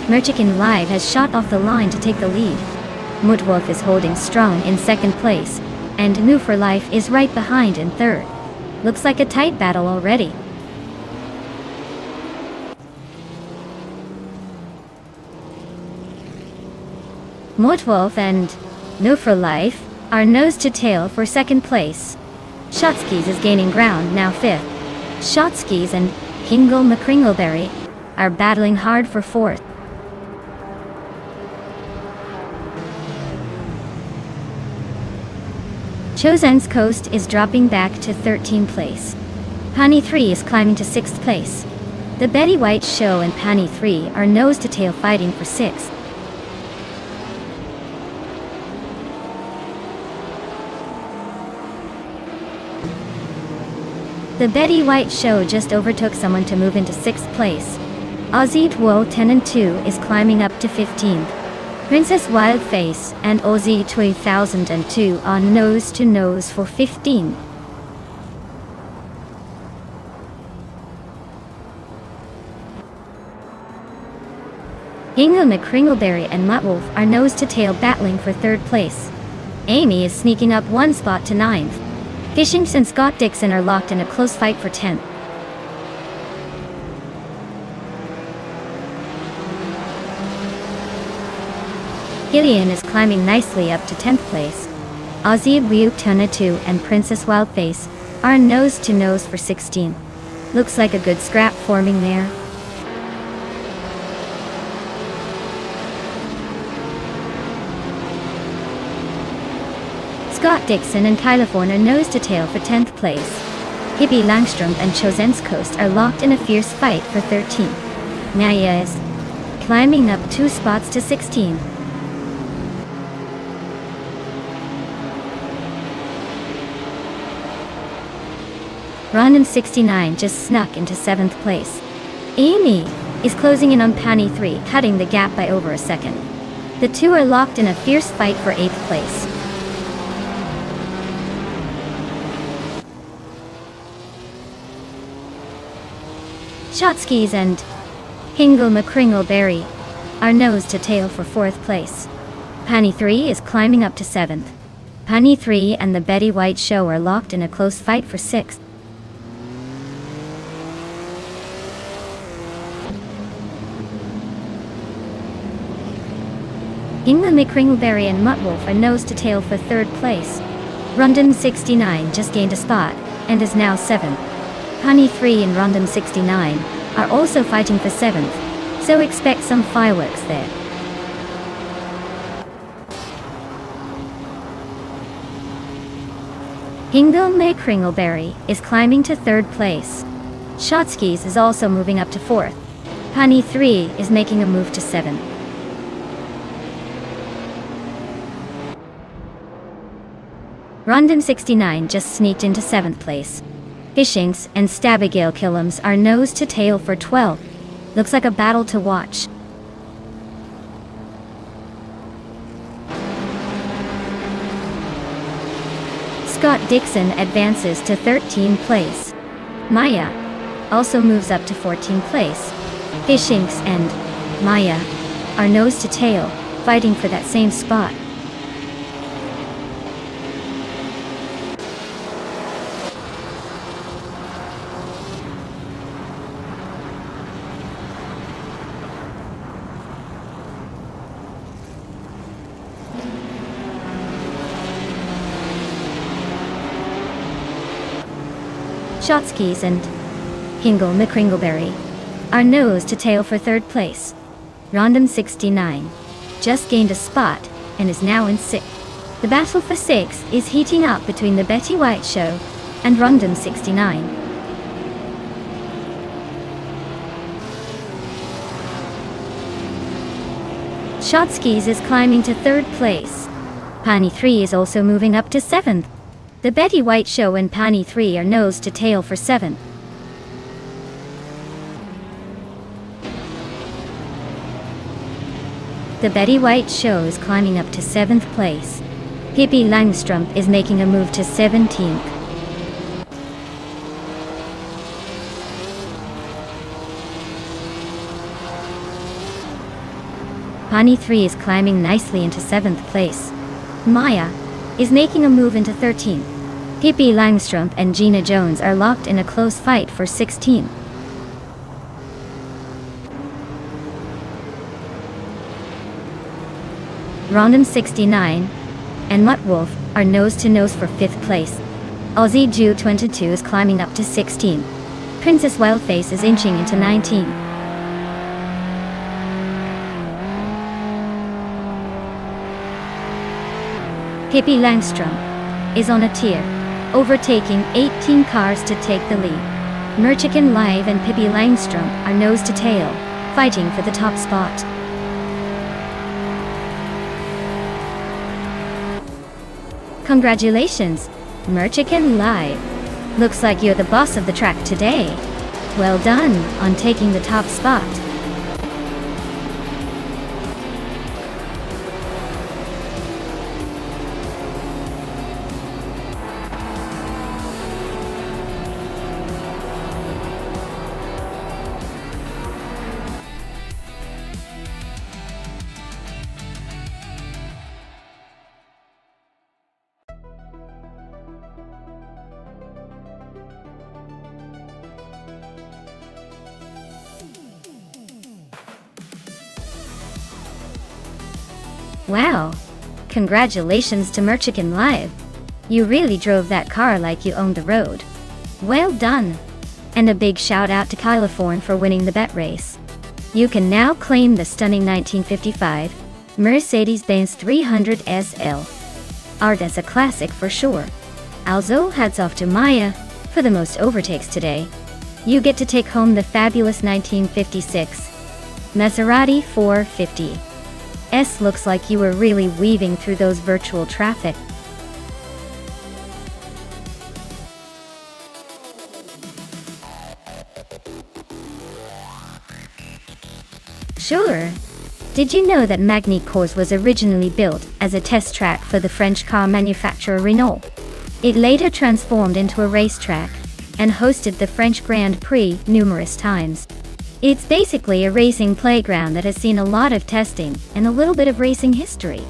Merchicken Live has shot off the line to take the lead. Mutwolf is holding strong in second place, and New for Life is right behind in third. Looks like a tight battle already. Mutwolf and New for Life are nose to tail for second place. Shotskis is gaining ground, now fifth. Shotskis and Hingle McCringleberry are battling hard for fourth. Chosen's Coast is dropping back to 13th place. Pani 3 is climbing to 6th place. The Betty White Show and Pani 3 are nose to tail fighting for 6th. The Betty White Show just overtook someone to move into 6th place. Aussie Dwo 10 and 2 is climbing up to 15th. Princess Wildface and Aussie 2002 are nose to nose for 15. Hingle McCringleberry and Mutwolf are nose to tail battling for third place. Amy is sneaking up one spot to 9th. Fishings and Scott Dixon are locked in a close fight for 10th. Gillian is climbing nicely up to 10th place. Aussie Tuna 2 and Princess Wildface are nose to nose for 16. Looks like a good scrap forming there. Scott Dixon and Kiloforn are nose to tail for 10th place. Pippi Langstrumpf and Chosen's Coast are locked in a fierce fight for 13th. Maya is climbing up 2 spots to 16. Random 69 just snuck into 7th place. Amy is closing in on Pani 3, cutting the gap by over a second. The two are locked in a fierce fight for 8th place. Shotskis and Hingle McCringleberry are nose to tail for 4th place. Pani 3 is climbing up to 7th. Pani 3 and the Betty White Show are locked in a close fight for 6th. Hingle McCringleberry and Mutwolf are nose to tail for 3rd place. Rundum 69 just gained a spot and is now 7th. Pani 3 and Rundum 69 are also fighting for 7th, so expect some fireworks there. Hingle McCringleberry is climbing to 3rd place. Shotskis is also moving up to 4th. Pani 3 is making a move to 7th. Rundum 69 just sneaked into 7th place. Fishings and Stabigale Killums are nose to tail for 12. Looks like a battle to watch. Scott Dixon advances to 13th place. Maya also moves up to 14th place. Hishinks and Maya are nose to tail, fighting for that same spot. Shotskis and Hingle McCringleberry are nose to tail for 3rd place. Rondom 69 just gained a spot and is now in 6th. The battle for 6 is heating up between the Betty White Show and Rondom 69. Shotskis is climbing to 3rd place. Pani 3 is also moving up to 7th. The Betty White Show and Pani 3 are nose to tail for 7th. The Betty White Show is climbing up to 7th place. Pippi Langstrumpf is making a move to 17th. Pani 3 is climbing nicely into 7th place. Maya is making a move into 13th. Pippi Langstrumpf and Gina Jones are locked in a close fight for 16th. Rondom 69 and Mutt Wolf are nose to nose for 5th place. Aussie Jew 22 is climbing up to 16th. Princess Wildface is inching into 19th. Pippi Langstrumpf is on a tier, overtaking 18 cars to take the lead. Merchican Live and Pippi Langstrumpf are nose to tail, fighting for the top spot. Congratulations, Merchican Live. Looks like you're the boss of the track today. Well done on taking the top spot. Wow! Congratulations to Merchican Live. You really drove that car like you owned the road. Well done! And a big shout out to Californ for winning the bet race. You can now claim the stunning 1955 Mercedes-Benz 300 SL. Art as a classic for sure. Also, hats off to Maya for the most overtakes today. You get to take home the fabulous 1956 Maserati 450. Looks like you were really weaving through those virtual traffic. Sure. Did you know that Magny-Cours was originally built as a test track for the French car manufacturer Renault? It later transformed into a racetrack and hosted the French Grand Prix numerous times. It's basically a racing playground that has seen a lot of testing and a little bit of racing history.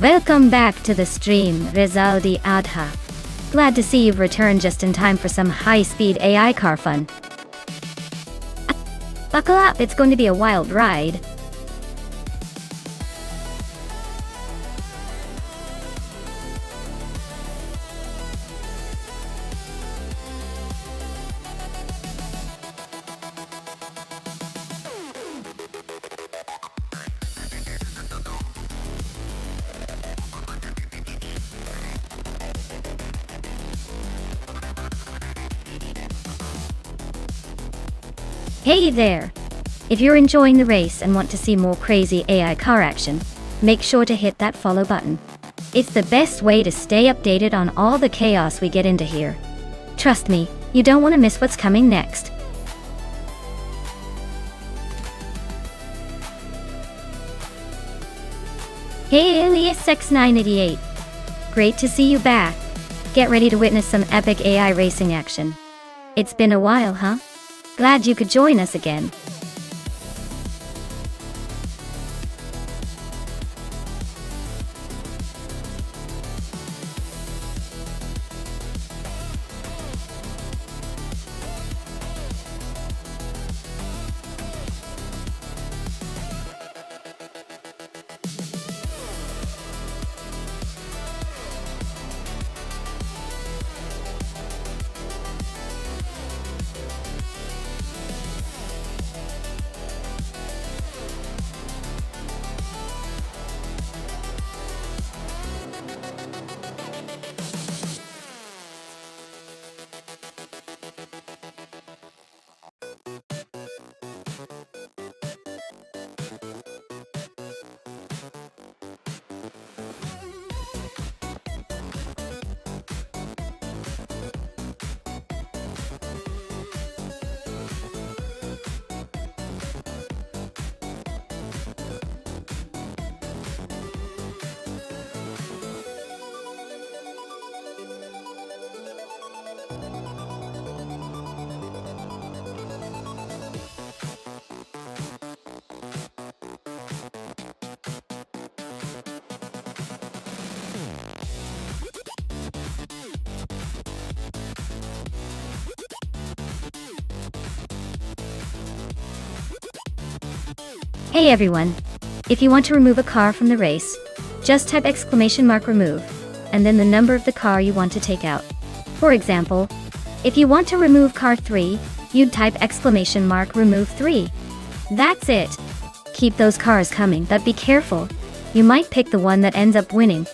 Welcome back to the stream, Rizaldi Adha. Glad to see you've returned just in time for some high-speed AI car fun. Buckle up, it's going to be a wild ride. Hey there! If you're enjoying the race and want to see more crazy AI car action, make sure to hit that follow button. It's the best way to stay updated on all the chaos we get into here. Trust me, you don't want to miss what's coming next. Hey Alias X988! Great to see you back. Get ready to witness some epic AI racing action. It's been a while, huh? Glad you could join us again. Hey everyone! If you want to remove a car from the race, just type !remove, and then the number of the car you want to take out. For example, if you want to remove car 3, you'd type !remove 3. That's it! Keep those cars coming, but be careful. You might pick the one that ends up winning.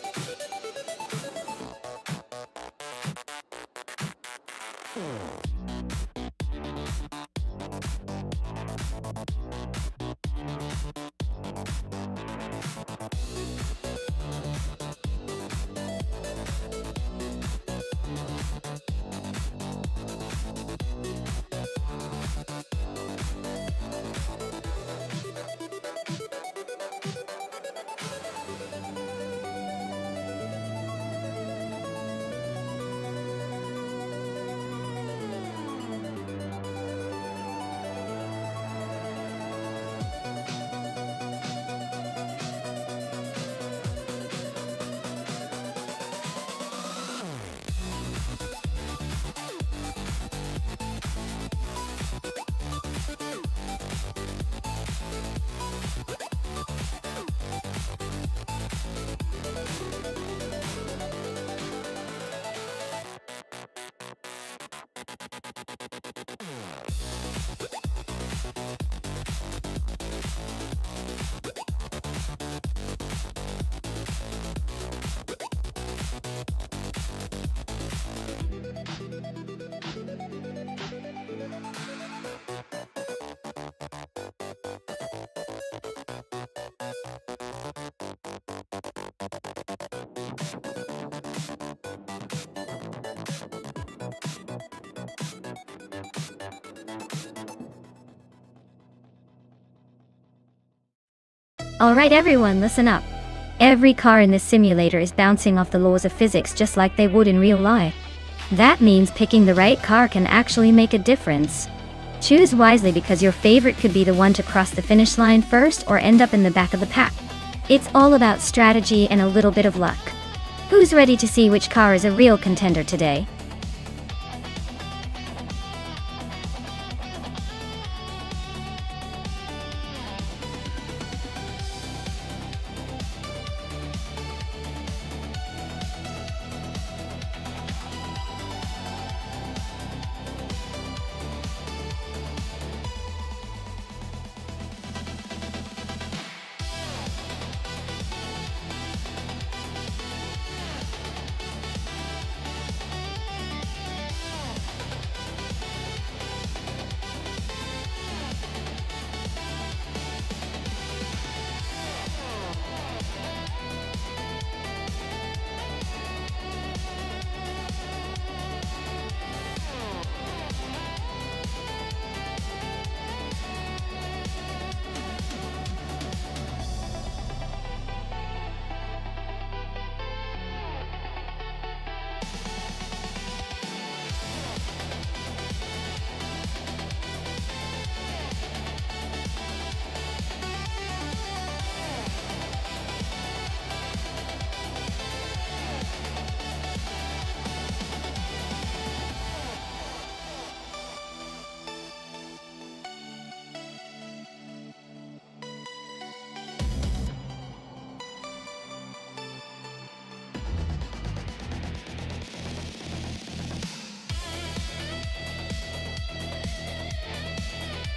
Alright everyone, listen up. Every car in this simulator is bouncing off the laws of physics just like they would in real life. That means picking the right car can actually make a difference. Choose wisely because your favorite could be the one to cross the finish line first or end up in the back of the pack. It's all about strategy and a little bit of luck. Who's ready to see which car is a real contender today?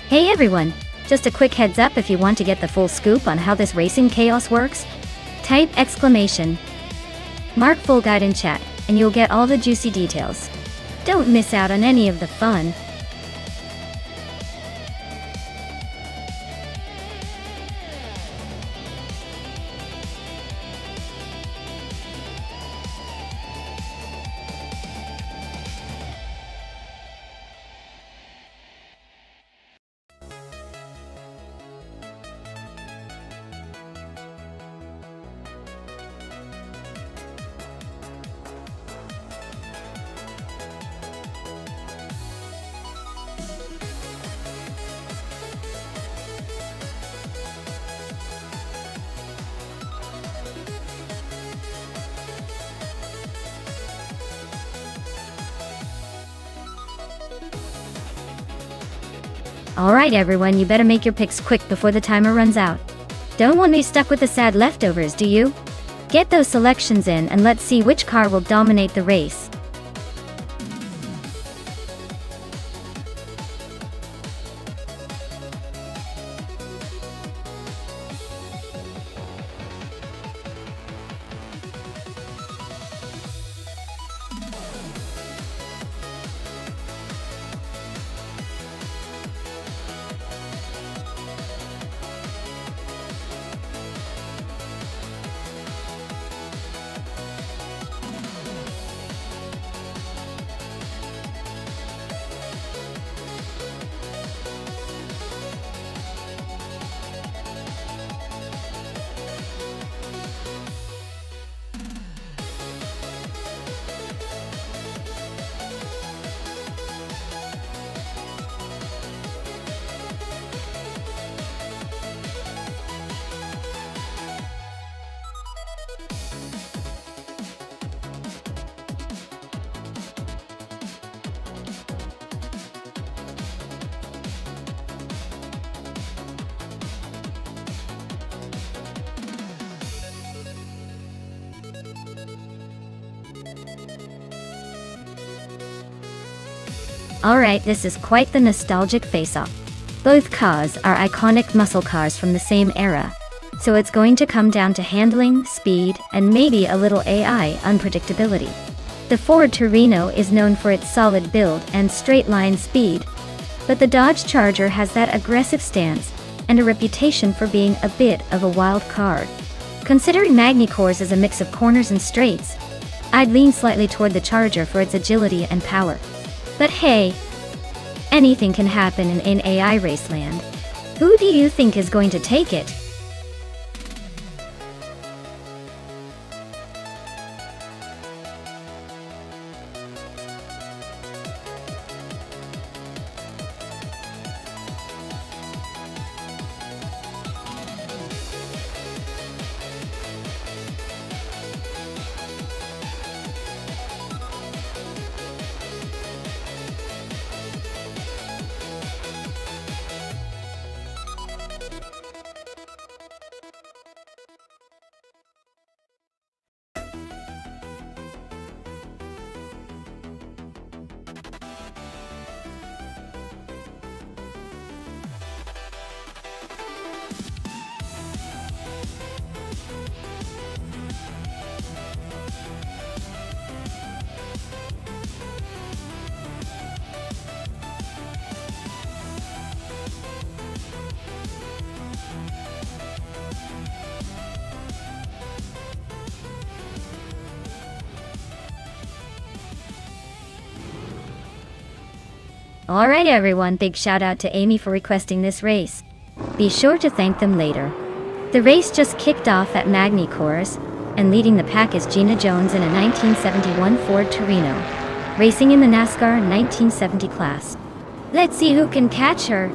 Hey everyone! Just a quick heads up, if you want to get the full scoop on how this racing chaos works, type !mark full guide in chat, and you'll get all the juicy details. Don't miss out on any of the fun. Alright everyone, you better make your picks quick before the timer runs out. Don't want me stuck with the sad leftovers, do you? Get those selections in and let's see which car will dominate the race. Alright, this is quite the nostalgic face-off. Both cars are iconic muscle cars from the same era, so it's going to come down to handling, speed, and maybe a little AI unpredictability. The Ford Torino is known for its solid build and straight-line speed, but the Dodge Charger has that aggressive stance and a reputation for being a bit of a wild card. Considering Magny-Cours is a mix of corners and straights, I'd lean slightly toward the Charger for its agility and power. But hey, anything can happen in an AI raceland. Who do you think is going to take it? Alright everyone, big shout out to Amy for requesting this race. Be sure to thank them later. The race just kicked off at Magny-Cours, and leading the pack is Gina Jones in a 1971 Ford Torino, racing in the NASCAR 1970 class. Let's see who can catch her.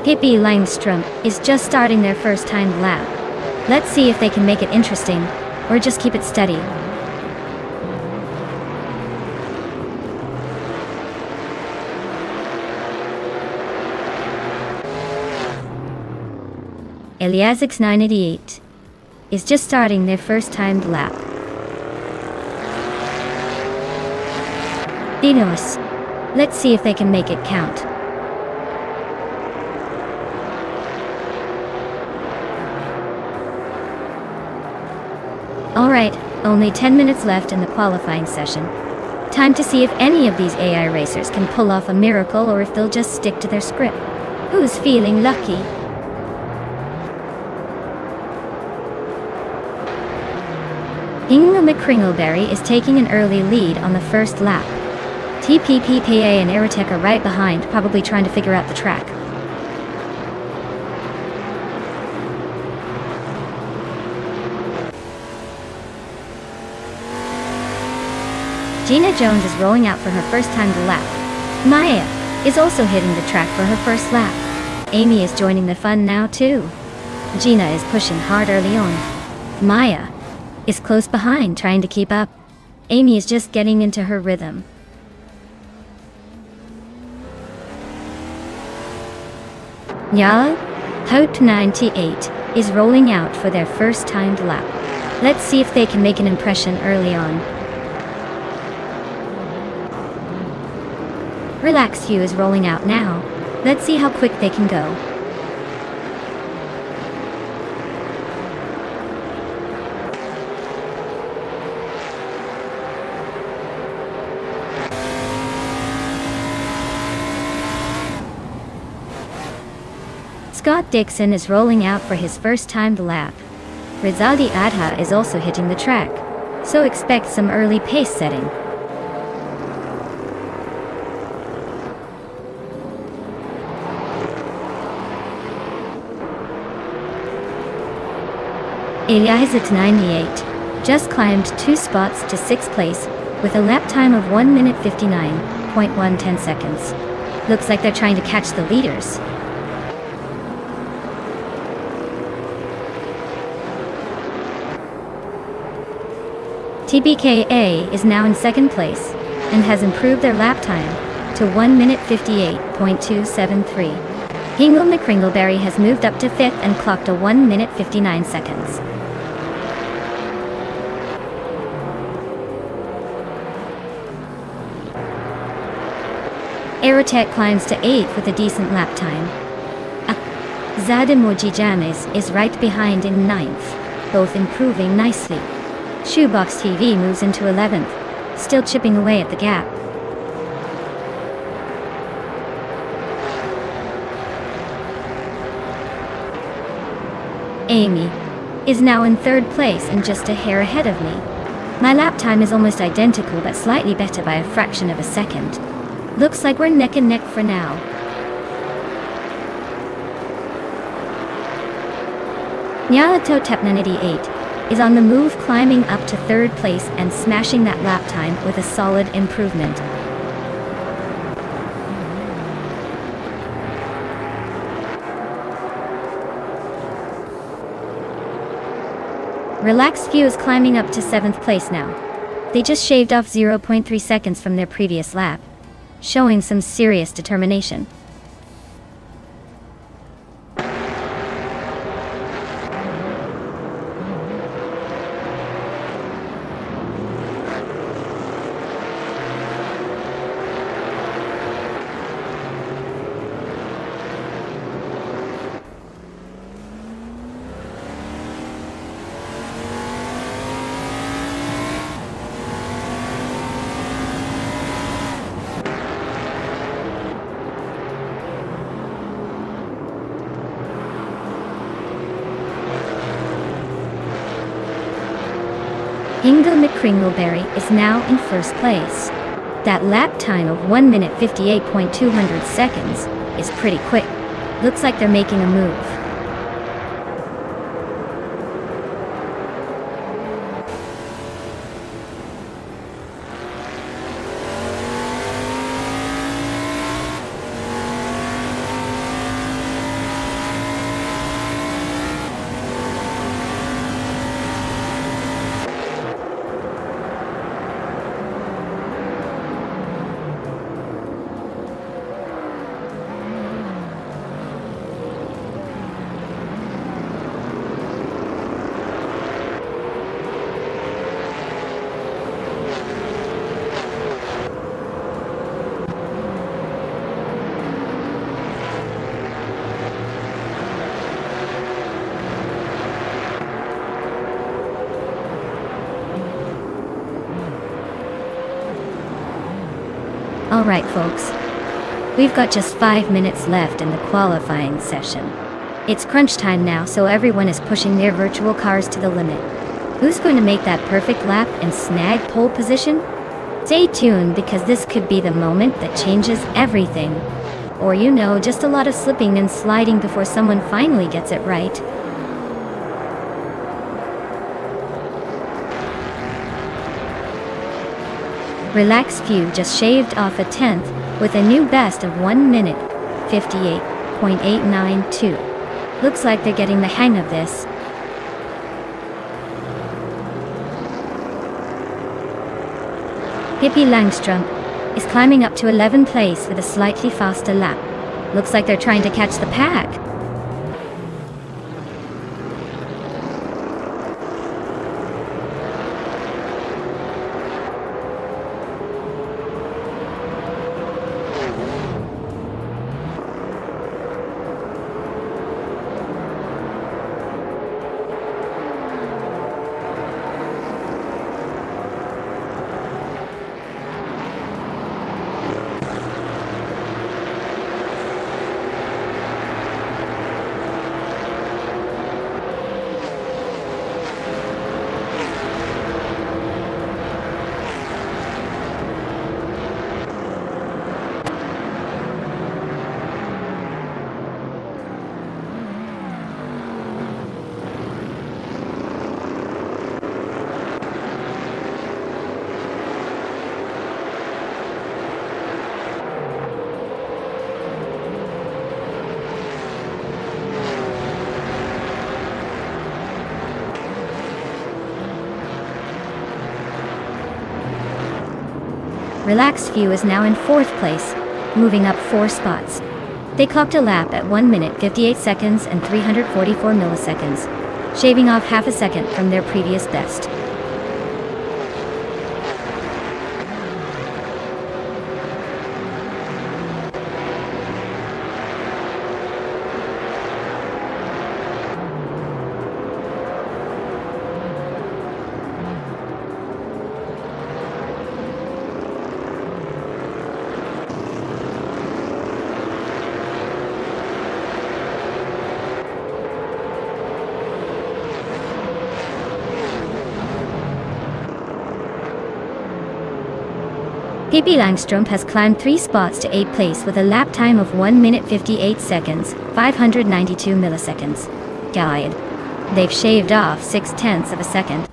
Pippi Langstrom is just starting their first timed lap. Let's see if they can make it interesting, or just keep it steady. Eliasix 988 is just starting their first timed lap. Dinos. Let's see if they can make it count. Alright, only 10 minutes left in the qualifying session. Time to see if any of these AI racers can pull off a miracle or if they'll just stick to their script. Who's feeling lucky? Inga McCringleberry is taking an early lead on the first lap. TPPPA and Aerotech are right behind, probably trying to figure out the track. Gina Jones is rolling out for her first timed lap. Maya is also hitting the track for her first lap. Amy is joining the fun now too. Gina is pushing hard early on. Maya is close behind, trying to keep up. Amy is just getting into her rhythm. Nyala Hope 98 is rolling out for their first timed lap. Let's see if they can make an impression early on. Relax Hugh is rolling out now. Let's see how quick they can go. Scott Dixon is rolling out for his first timed lap. Rizaldi Adha is also hitting the track, so expect some early pace setting. Eliasix 98 just climbed 2 spots to 6th place with a lap time of 1 minute 59.110 seconds. Looks like they're trying to catch the leaders. TBKA is now in 2nd place and has improved their lap time to 1 minute 58.273. Hingle McCringleberry has moved up to 5th and clocked a 1 minute 59 seconds. Aerotech climbs to 8th with a decent lap time. Zadimoji James is right behind in 9th, both improving nicely. Shoebox TV moves into 11th, still chipping away at the gap. Amy is now in 3rd place and just a hair ahead of me. My lap time is almost identical but slightly better by a fraction of a second. Looks like we're neck and neck for now. Nyalato Tepnanity 8 is on the move, climbing up to 3rd place and smashing that lap time with a solid improvement. Relaxed View is climbing up to 7th place now. They just shaved off 0.3 seconds from their previous lap, showing some serious determination. Inga McCringleberry is now in 1st place. That lap time of 1 minute 58.200 seconds is pretty quick. Looks like they're making a move. Alright folks, we've got just 5 minutes left in the qualifying session. It's crunch time now, so everyone is pushing their virtual cars to the limit. Who's going to make that perfect lap and snag pole position? Stay tuned, because this could be the moment that changes everything. Or just a lot of slipping and sliding before someone finally gets it right. Relax Few just shaved off a 10th with a new best of 1 minute 58.892. Looks like they're getting the hang of this. Pippi Langstrump is climbing up to 11th place with a slightly faster lap. Looks like they're trying to catch the pack. Relaxed Few is now in 4th place, moving up 4 spots. They clocked a lap at 1 minute 58 seconds and 344 milliseconds, shaving off half a second from their previous best. Pippi Langstrump has climbed 3 spots to 8th place with a lap time of 1 minute 58 seconds, 592 milliseconds. Guide. They've shaved off 0.6 of a second.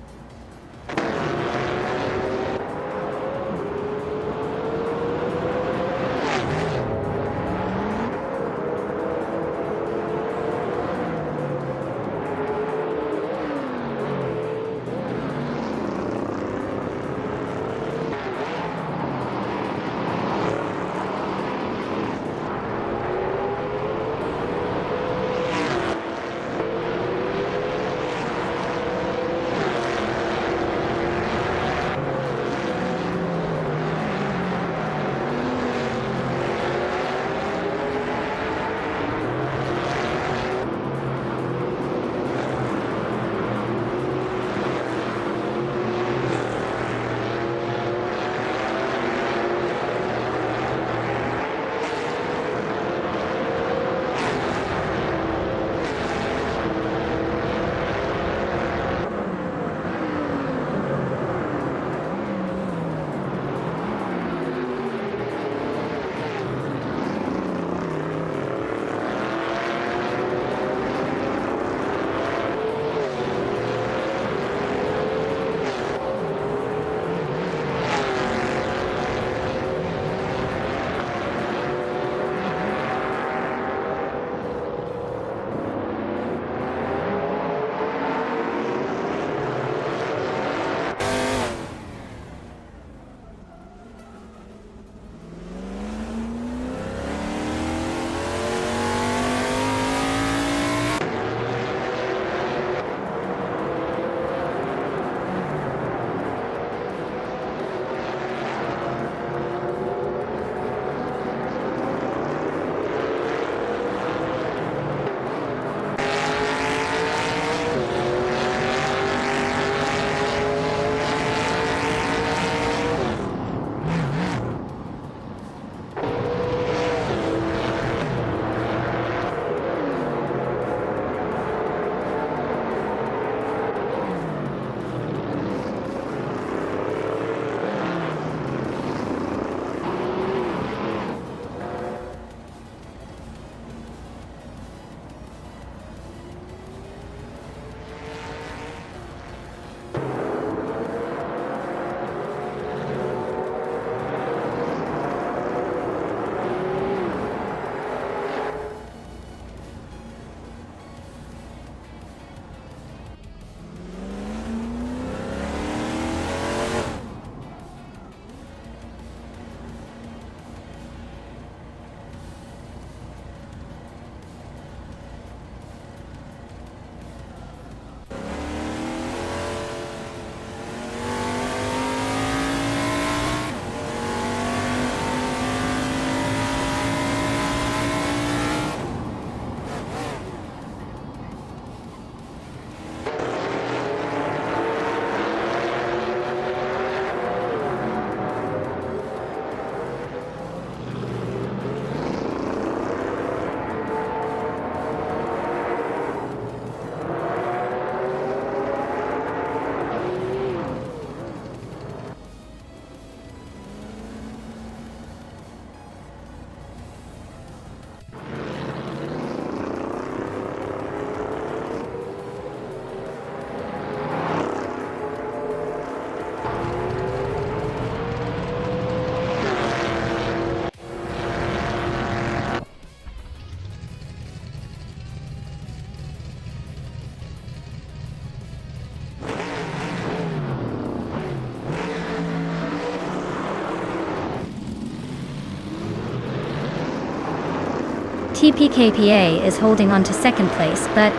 TPKPA is holding on to second place, but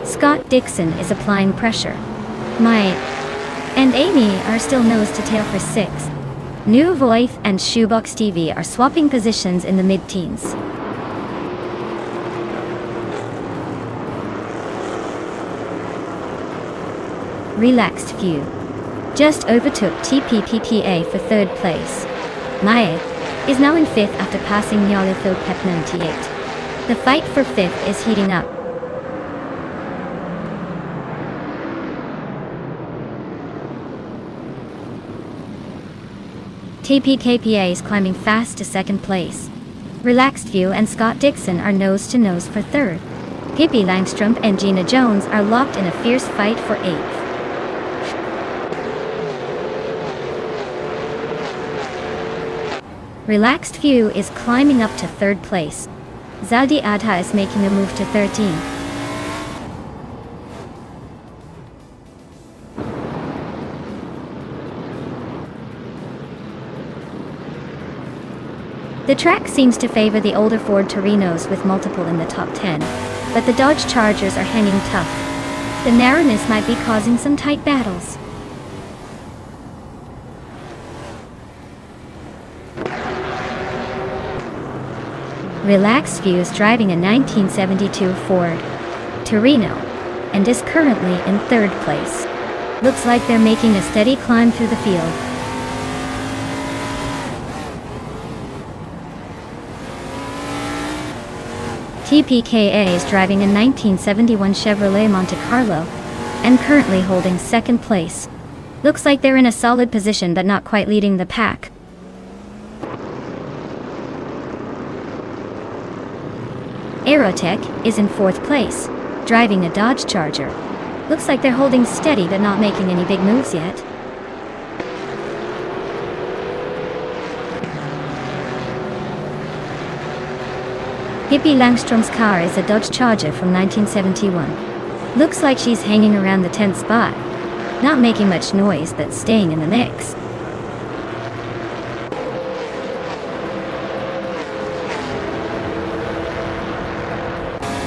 Scott Dixon is applying pressure. Maya and Amy are still nose to tail for 6th. New Voice and Shoebox TV are swapping positions in the mid-teens. Relaxed View just overtook TPPPA for 3rd place. Maya is now in 5th after passing Nyalithil Pep 98. The fight for 5th is heating up. TPKPA is climbing fast to 2nd place. Relaxed View and Scott Dixon are nose to nose for 3rd. Pippi Langstrom and Gina Jones are locked in a fierce fight for 8th. Relaxed View is climbing up to 3rd place. Zaldi Adha is making a move to 13. The track seems to favor the older Ford Torinos with multiple in the top 10, but the Dodge Chargers are hanging tough. The narrowness might be causing some tight battles. Relaxed View is driving a 1972 Ford Torino and is currently in 3rd place. Looks like they're making a steady climb through the field. TPKA is driving a 1971 Chevrolet Monte Carlo and currently holding 2nd place. Looks like they're in a solid position but not quite leading the pack. Aerotech is in 4th place, driving a Dodge Charger. Looks like they're holding steady but not making any big moves yet. Pippi Langstrom's car is a Dodge Charger from 1971. Looks like she's hanging around the 10th spot. Not making much noise but staying in the mix.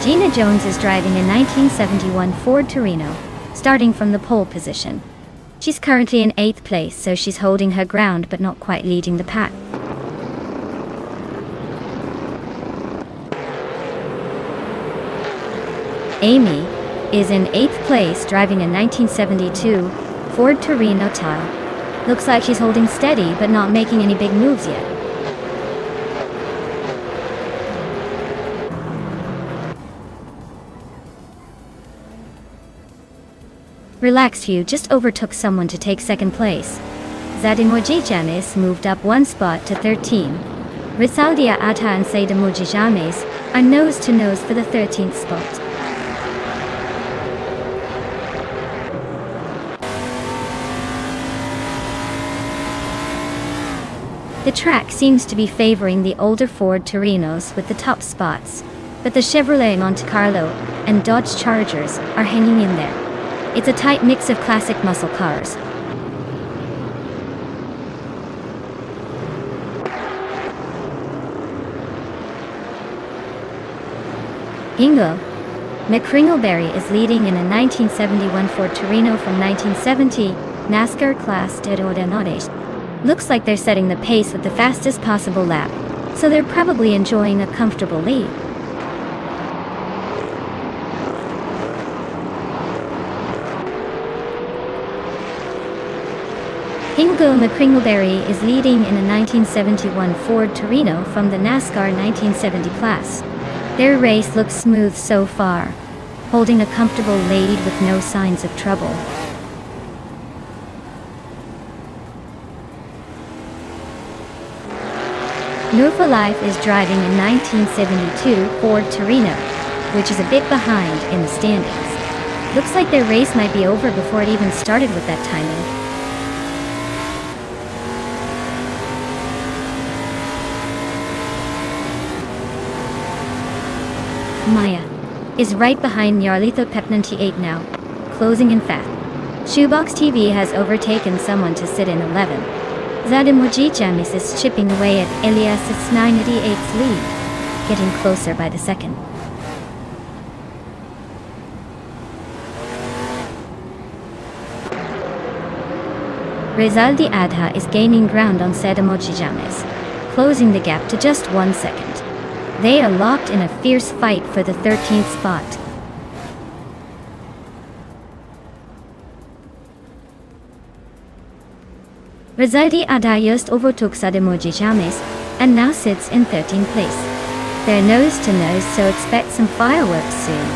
Gina Jones is driving a 1971 Ford Torino, starting from the pole position. She's currently in 8th place, so she's holding her ground but not quite leading the pack. Amy is in 8th place, driving a 1972 Ford Torino Tile. Looks like she's holding steady but not making any big moves yet. Relaxed View just overtook someone to take 2nd place. Zadimoji Jamis moved up 1 spot to 13. Risaldia Atta and Saidamoji Jamis are nose to nose for the 13th spot. The track seems to be favoring the older Ford Torinos with the top spots, but the Chevrolet Monte Carlo and Dodge Chargers are hanging in there. It's a tight mix of classic muscle cars. Ingo McCringleberry is leading in a 1971 Ford Torino from 1970 NASCAR Class de Ordenadores. Looks like they're setting the pace with the fastest possible lap, so they're probably enjoying a comfortable lead. Ingo McCringleberry is leading in a 1971 Ford Torino from the NASCAR 1970 class. Their race looks smooth so far, holding a comfortable lead with no signs of trouble. Nufa Life is driving a 1972 Ford Torino, which is a bit behind in the standings. Looks like their race might be over before it even started with that timing. Maya is right behind Nyarlitho Pep 98 now, closing in fast. Shoebox TV has overtaken someone to sit in 11. Zadimoji Jamis is chipping away at Elias's 988's lead. getting closer by the second. Rezaldi Adha is gaining ground on Sedamochi James, closing the gap to just 1 second. They are locked in a fierce fight for the 13th spot. Rezaldi Adha just overtook Sedamochi James and now sits in 13th place. They're nose to nose, so expect some fireworks soon.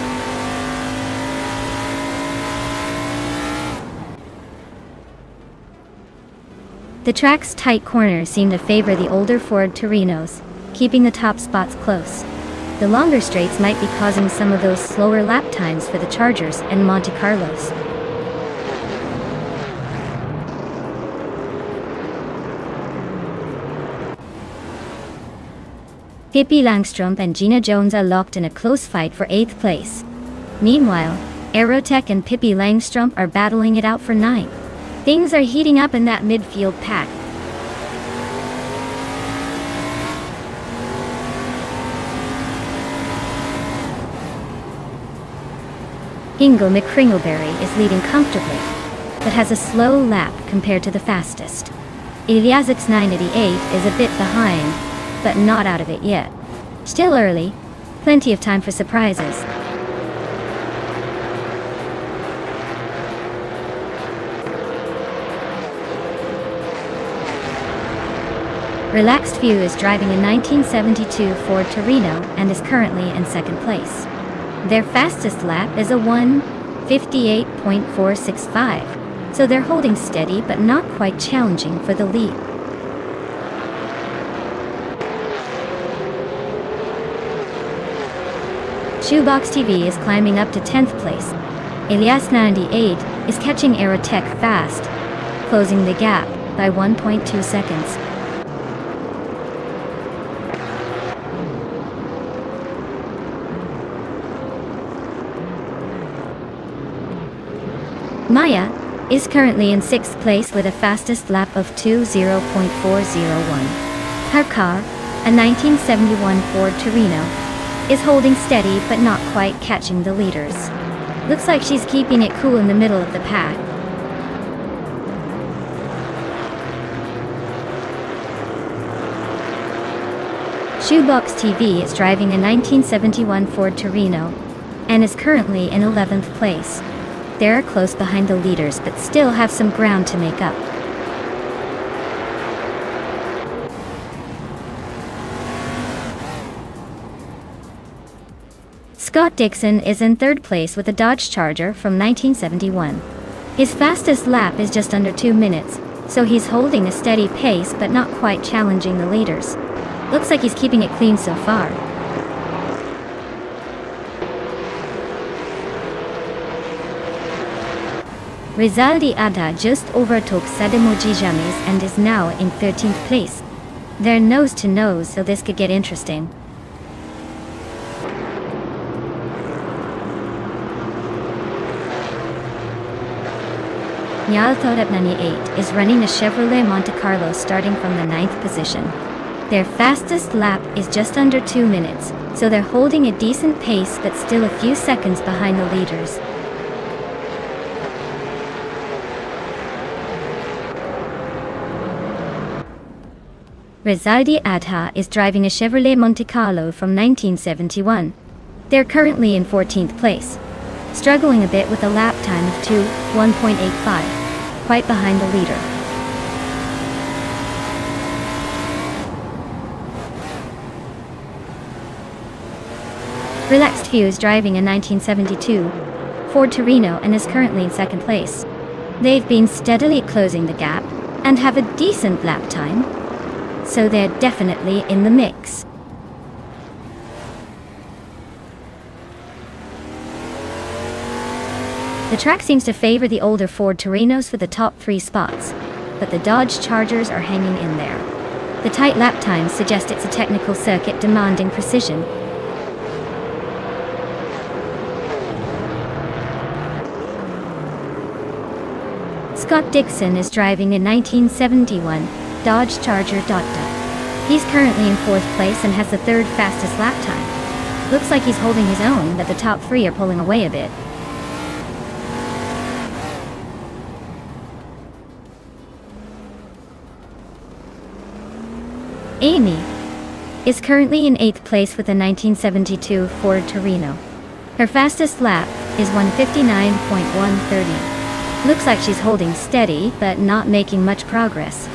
The track's tight corners seem to favor the older Ford Torinos, keeping the top spots close. The longer straights might be causing some of those slower lap times for the Chargers and Monte Carlos. Pippi Langstrom and Gina Jones are locked in a close fight for 8th place. Meanwhile, Aerotech and Pippi Langstrom are battling it out for 9th. Things are heating up in that midfield pack. Ingo McCringleberry is leading comfortably, but has a slow lap compared to the fastest. Ilyazic's 988 is a bit behind, but not out of it yet. Still early, plenty of time for surprises. Relaxed View is driving a 1972 Ford Torino and is currently in 2nd place. Their fastest lap is a 1:58.465, so they're holding steady but not quite challenging for the lead. Shoebox TV is climbing up to 10th place. Elias 98 is catching Aerotech fast, closing the gap by 1.2 seconds. Maya is currently in 6th place with a fastest lap of 2:0.401. Her car, a 1971 Ford Torino, is holding steady but not quite catching the leaders. Looks like she's keeping it cool in the middle of the pack. Shoebox TV is driving a 1971 Ford Torino and is currently in 11th place. They're close behind the leaders but still have some ground to make up. Scott Dixon is in 3rd place with a Dodge Charger from 1971. His fastest lap is just under 2 minutes, so he's holding a steady pace but not quite challenging the leaders. Looks like he's keeping it clean so far. Rezaldi Adha just overtook Sedamochi James and is now in 13th place. They're nose to nose, so this could get interesting. Nyalthorpe 98 is running a Chevrolet Monte Carlo starting from the 9th position. Their fastest lap is just under 2 minutes, so they're holding a decent pace but still a few seconds behind the leaders. Rezaldi Adha is driving a Chevrolet Monte Carlo from 1971. They're currently in 14th place, struggling a bit with a lap time of 2:1.85, quite behind the leader. Relaxed View is driving a 1972 Ford Torino and is currently in 2nd place. They've been steadily closing the gap and have a decent lap time, so they're definitely in the mix. The track seems to favor the older Ford Torinos for the top 3 spots, but the Dodge Chargers are hanging in there. The tight lap times suggest it's a technical circuit demanding precision. Scott Dixon is driving a 1971 Dodge Charger Dodge. He's currently in 4th place and has the 3rd fastest lap time. Looks like he's holding his own, but the top 3 are pulling away a bit. Amy is currently in 8th place with a 1972 Ford Torino. Her fastest lap is 1:59.130. Looks like she's holding steady, but not making much progress.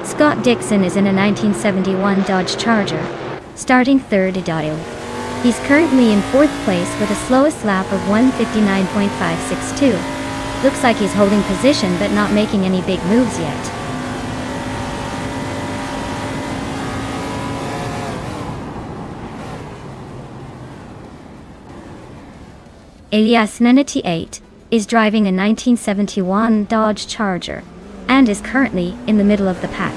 Scott Dixon is in a 1971 Dodge Charger, starting 3rd. He's currently in 4th place with the slowest lap of 1:59.562. Looks like he's holding position but not making any big moves yet. Elias 98 is driving a 1971 Dodge Charger and is currently in the middle of the pack.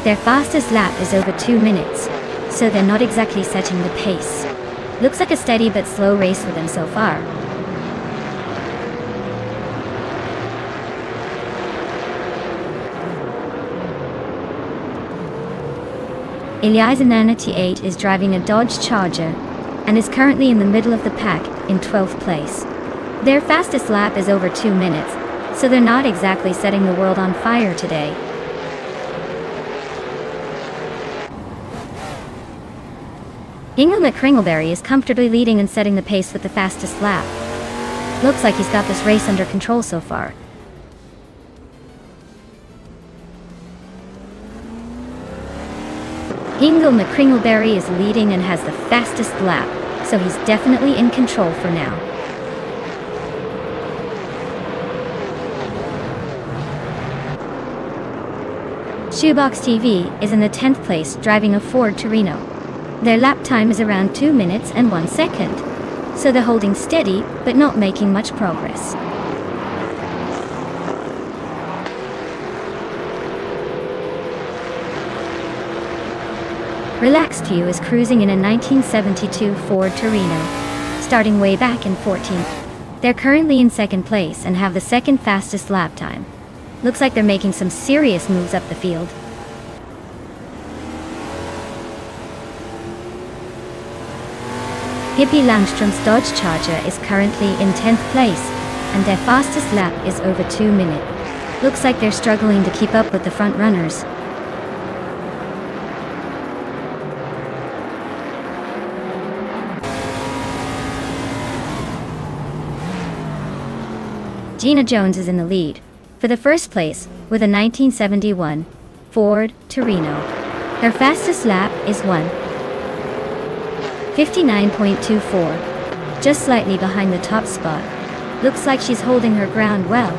Their fastest lap is over 2 minutes, so they're not exactly setting the pace. Looks like a steady but slow race for them so far. Eliza 98 is driving a Dodge Charger and is currently in the middle of the pack in 12th place. Their fastest lap is over 2 minutes, so they're not exactly setting the world on fire today. Ingo McCringleberry is comfortably leading and setting the pace with the fastest lap. Looks like he's got this race under control so far. Ingo McCringleberry is leading and has the fastest lap, so he's definitely in control for now. Shoebox TV is in the 10th place driving a Ford Torino. Their lap time is around 2 minutes and 1 second, so they're holding steady but not making much progress. Relaxed View is cruising in a 1972 Ford Torino, starting way back in 14th. They're currently in 2nd place and have the 2nd fastest lap time. Looks like they're making some serious moves up the field. Hippie Langstrom's Dodge Charger is currently in 10th place, and their fastest lap is over 2 minutes. Looks like they're struggling to keep up with the front runners. Gina Jones is in the lead, for the 1st place, with a 1971 Ford Torino. Her fastest lap is 1:59.24, just slightly behind the top spot. Looks like she's holding her ground well.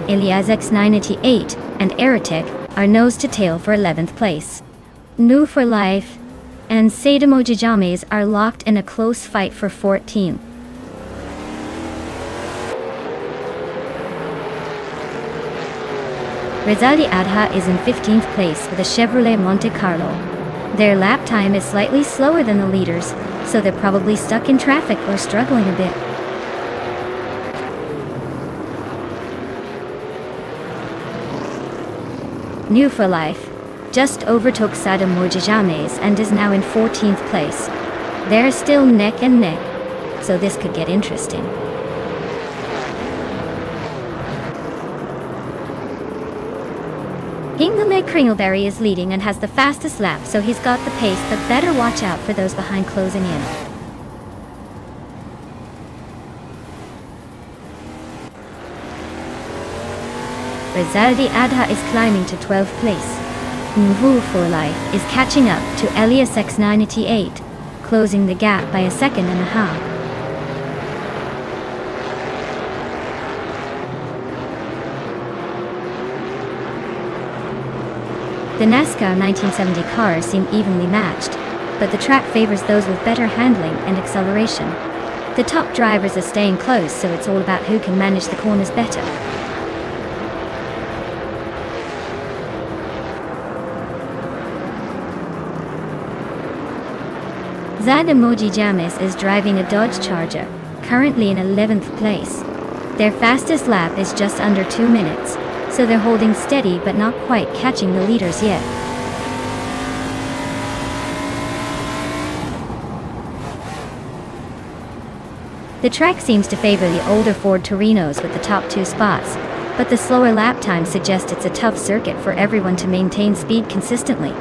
Elias X98 and Eritech are nose to tail for 11th place. New for Life and Sadamo Jajames are locked in a close fight for 14th. Rezali Adha is in 15th place with a Chevrolet Monte Carlo. Their lap time is slightly slower than the leaders, so they're probably stuck in traffic or struggling a bit. New for Life just overtook Sadamo Jajames and is now in 14th place. They're still neck and neck, so this could get interesting. Ingame Kringleberry is leading and has the fastest lap, so he's got the pace, but better watch out for those behind closing in. Rezaldi Adha is climbing to 12th place. Nvu for Life is catching up to Elias X98, closing the gap by 1.5 seconds. The NASCAR 1970 cars seem evenly matched, but the track favors those with better handling and acceleration. The top drivers are staying close, so it's all about who can manage the corners better. Zad Emoji Jamis is driving a Dodge Charger, currently in 11th place. Their fastest lap is just under 2 minutes, so they're holding steady but not quite catching the leaders yet. The track seems to favor the older Ford Torinos with the top 2 spots, but the slower lap time suggests it's a tough circuit for everyone to maintain speed consistently.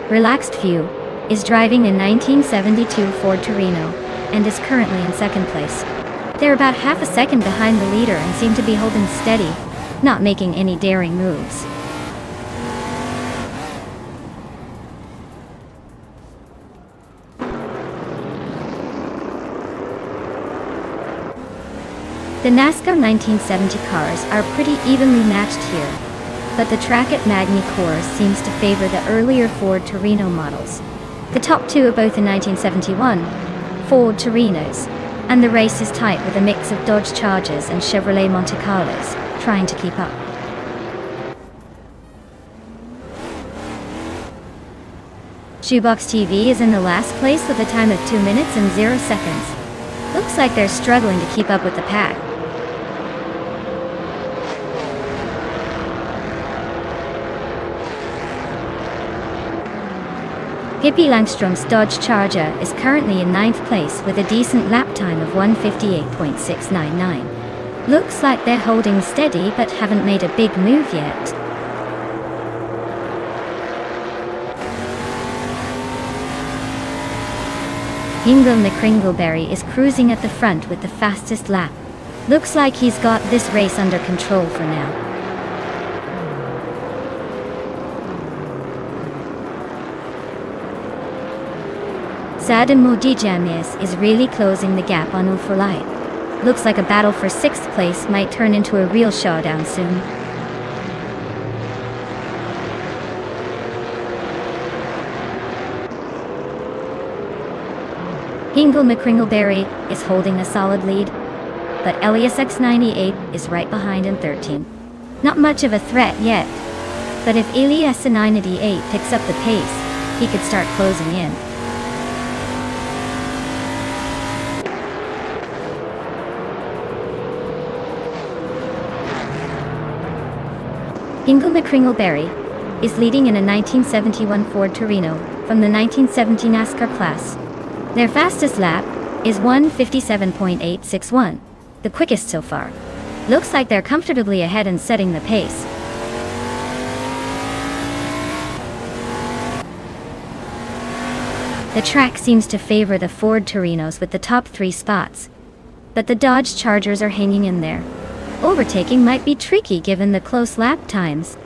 Relaxed Few is driving a 1972 Ford Torino and is currently in 2nd place. They're about half a second behind the leader and seem to be holding steady, not making any daring moves. The NASCAR 1970 cars are pretty evenly matched here, but the track at Magny Cours seems to favor the earlier Ford Torino models. The top 2 are both in 1971 Ford Torinos, and the race is tight with a mix of Dodge Chargers and Chevrolet Monte Carlos, trying to keep up. Shoebox TV is in the last place with a time of 2 minutes and 0 seconds. Looks like they're struggling to keep up with the pack. Hippie Langstrom's Dodge Charger is currently in 9th place with a decent lap time of 1:58.699. Looks like they're holding steady but haven't made a big move yet. Hingle McCringleberry is cruising at the front with the fastest lap. Looks like he's got this race under control for now. Sadam Modijamis is really closing the gap on Ultralight. Looks like a battle for 6th place might turn into a real showdown soon. Hingle McCringleberry is holding a solid lead, but Elias X98 is right behind in 13. Not much of a threat yet, but if Elias X98 picks up the pace, he could start closing in. Hingle McCringleberry is leading in a 1971 Ford Torino from the 1970 NASCAR class. Their fastest lap is 1:57.861, the quickest so far. Looks like they're comfortably ahead and setting the pace. The track seems to favor the Ford Torinos with the top 3 spots, but the Dodge Chargers are hanging in there. Overtaking might be tricky given the close lap times.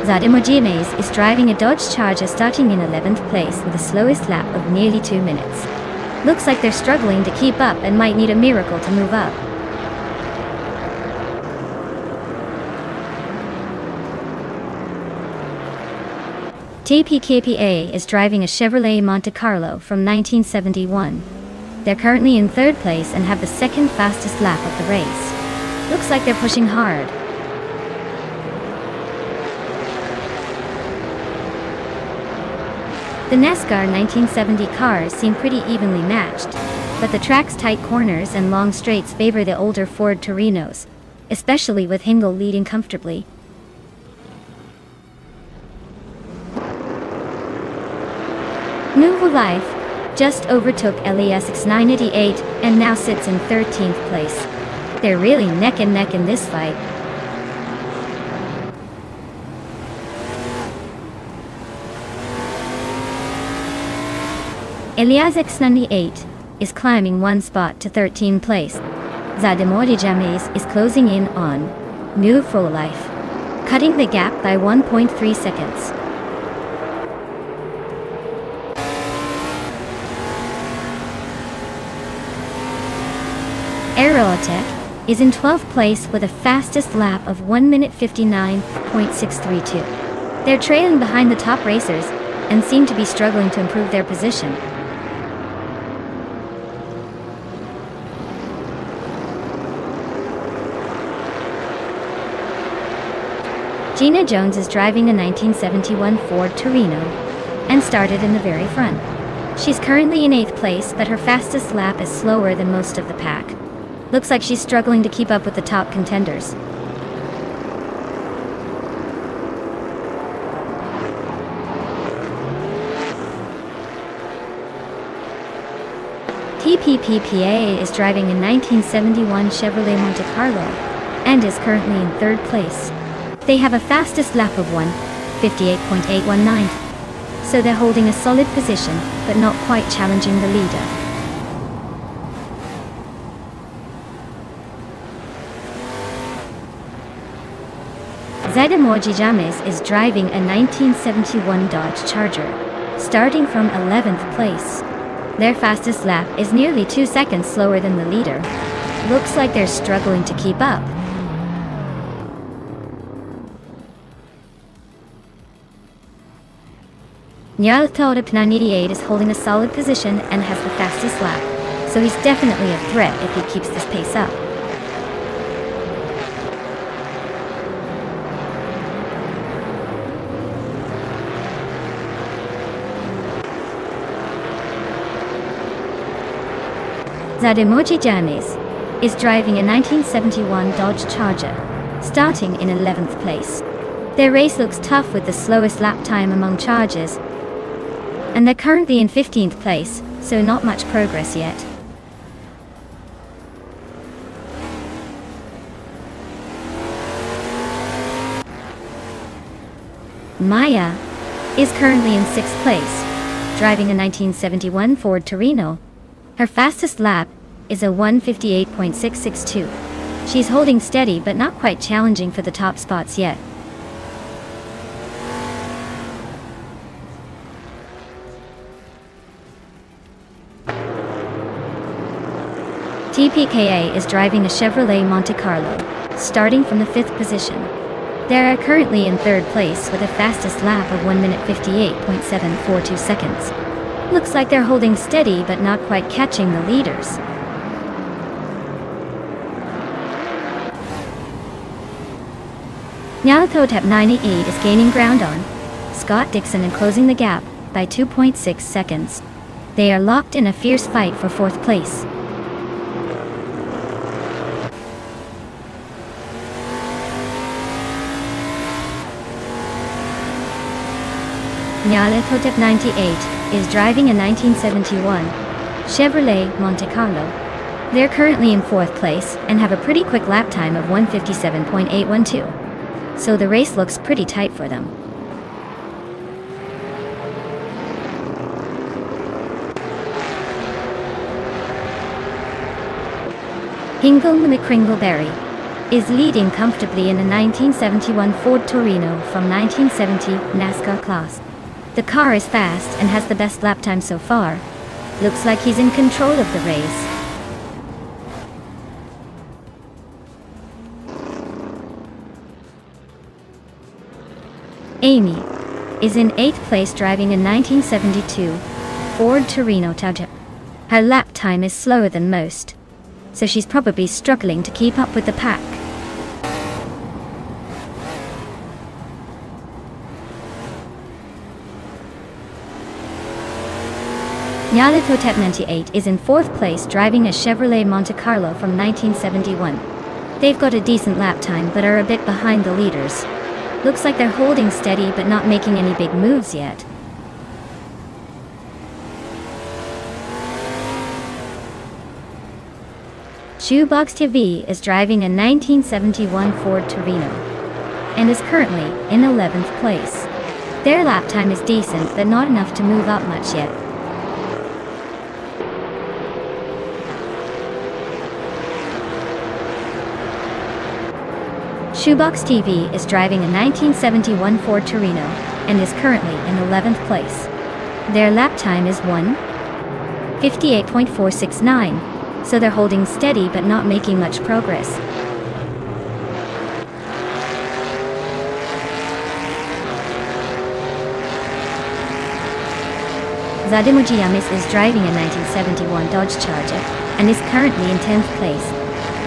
Zadimojimes is driving a Dodge Charger starting in 11th place with the slowest lap of nearly 2 minutes. Looks like they're struggling to keep up and might need a miracle to move up. TPKPA is driving a Chevrolet Monte Carlo from 1971. They're currently in 3rd place and have the 2nd fastest lap of the race. Looks like they're pushing hard. The NASCAR 1970 cars seem pretty evenly matched, but the track's tight corners and long straights favor the older Ford Torinos, especially with Hingle leading comfortably. Nouveau Life just overtook Elias X98 and now sits in 13th place. They're really neck and neck in this fight. Elias X98 is climbing 1 spot to 13th place. Zadimori James is closing in on Nouveau Life, cutting the gap by 1.3 seconds. Aerotech is in 12th place with a fastest lap of 1:59.632. They're trailing behind the top racers and seem to be struggling to improve their position. Gina Jones is driving a 1971 Ford Torino and started in the very front. She's currently in 8th place, but her fastest lap is slower than most of the pack. Looks like she's struggling to keep up with the top contenders. TPPPA is driving a 1971 Chevrolet Monte Carlo and is currently in 3rd place. They have a fastest lap of 1:58.819, so they're holding a solid position, but not quite challenging the leader. Zademoji James is driving a 1971 Dodge Charger, starting from 11th place. Their fastest lap is nearly 2 seconds slower than the leader. Looks like they're struggling to keep up. Nyalthorpe 988 is holding a solid position and has the fastest lap, so he's definitely a threat if he keeps this pace up. Zademoji James is driving a 1971 Dodge Charger, starting in 11th place. Their race looks tough with the slowest lap time among Chargers, and they're currently in 15th place, so not much progress yet. Maya is currently in 6th place, driving a 1971 Ford Torino. Her fastest lap is a 1:58.662. She's holding steady but not quite challenging for the top spots yet. TPKA is driving a Chevrolet Monte Carlo, starting from the 5th position. They are currently in 3rd place with a fastest lap of 1:58.742 seconds. Looks like they're holding steady but not quite catching the leaders. Nyalathotep 98 is gaining ground on Scott Dixon and closing the gap by 2.6 seconds. They are locked in a fierce fight for 4th place. Nyalathotep 98 is driving a 1971 Chevrolet Monte Carlo. They're currently in 4th place and have a pretty quick lap time of 1:57.812. So the race looks pretty tight for them. Hingle McCringleberry is leading comfortably in the 1971 Ford Torino from 1970 NASCAR class. The car is fast and has the best lap time so far. Looks like he's in control of the race. Amy is in 8th place driving a 1972 Ford Torino Charger. Her lap time is slower than most, so she's probably struggling to keep up with the pack. Nyalathotep 98 is in 4th place driving a Chevrolet Monte Carlo from 1971. They've got a decent lap time but are a bit behind the leaders. Looks like they're holding steady but not making any big moves yet. Shoebox TV is driving a 1971 Ford Torino and is currently in 11th place. Their lap time is decent but not enough to move up much yet. Shoebox TV is driving a 1971 Ford Torino and is currently in 11th place. Their lap time is 1:58.469, so they're holding steady but not making much progress. Zademoji James is driving a 1971 Dodge Charger and is currently in 10th place.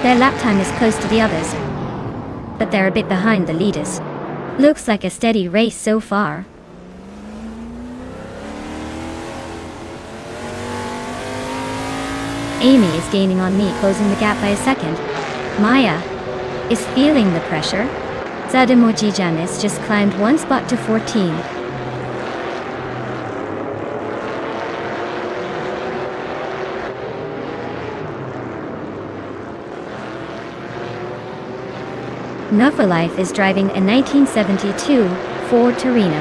Their lap time is close to the others, but they're a bit behind the leaders. Looks like a steady race so far. Amy is gaining on me, closing the gap by a second. Maya is feeling the pressure. Zademoji Janis just climbed one spot to 14. Novalife is driving a 1972 Ford Torino,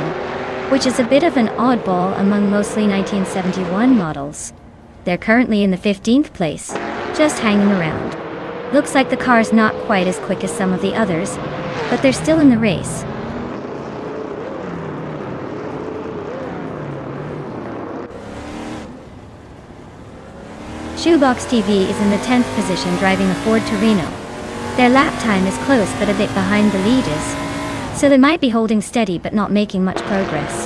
which is a bit of an oddball among mostly 1971 models. They're currently in the 15th place, just hanging around. Looks like the car's not quite as quick as some of the others, but they're still in the race. Shoebox TV is in the 10th position driving a Ford Torino. Their lap time is close but a bit behind the leaders, so they might be holding steady but not making much progress.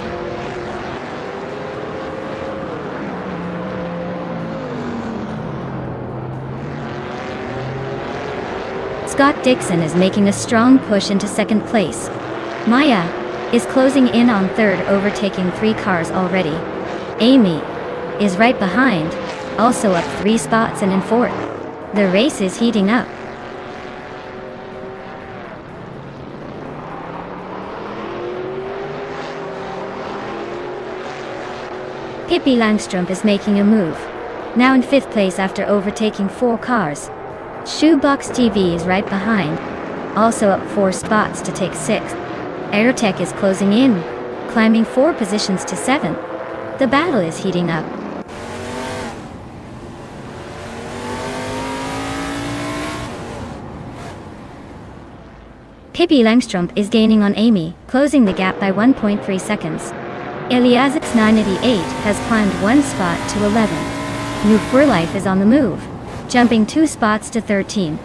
Scott Dixon is making a strong push into second place. Maya is closing in on third, overtaking 3 cars already. Amy is right behind, also up 3 spots and in fourth. The race is heating up. Pippi Langstrup is making a move, now in 5th place after overtaking 4 cars. Shoebox TV is right behind, also up 4 spots to take 6th. Aerotech is closing in, climbing 4 positions to 7th. The battle is heating up. Pippi Langstrup is gaining on Amy, closing the gap by 1.3 seconds. Eliasix 988 has climbed 1 spot to 11. New Furlife is on the move, jumping 2 spots to 13.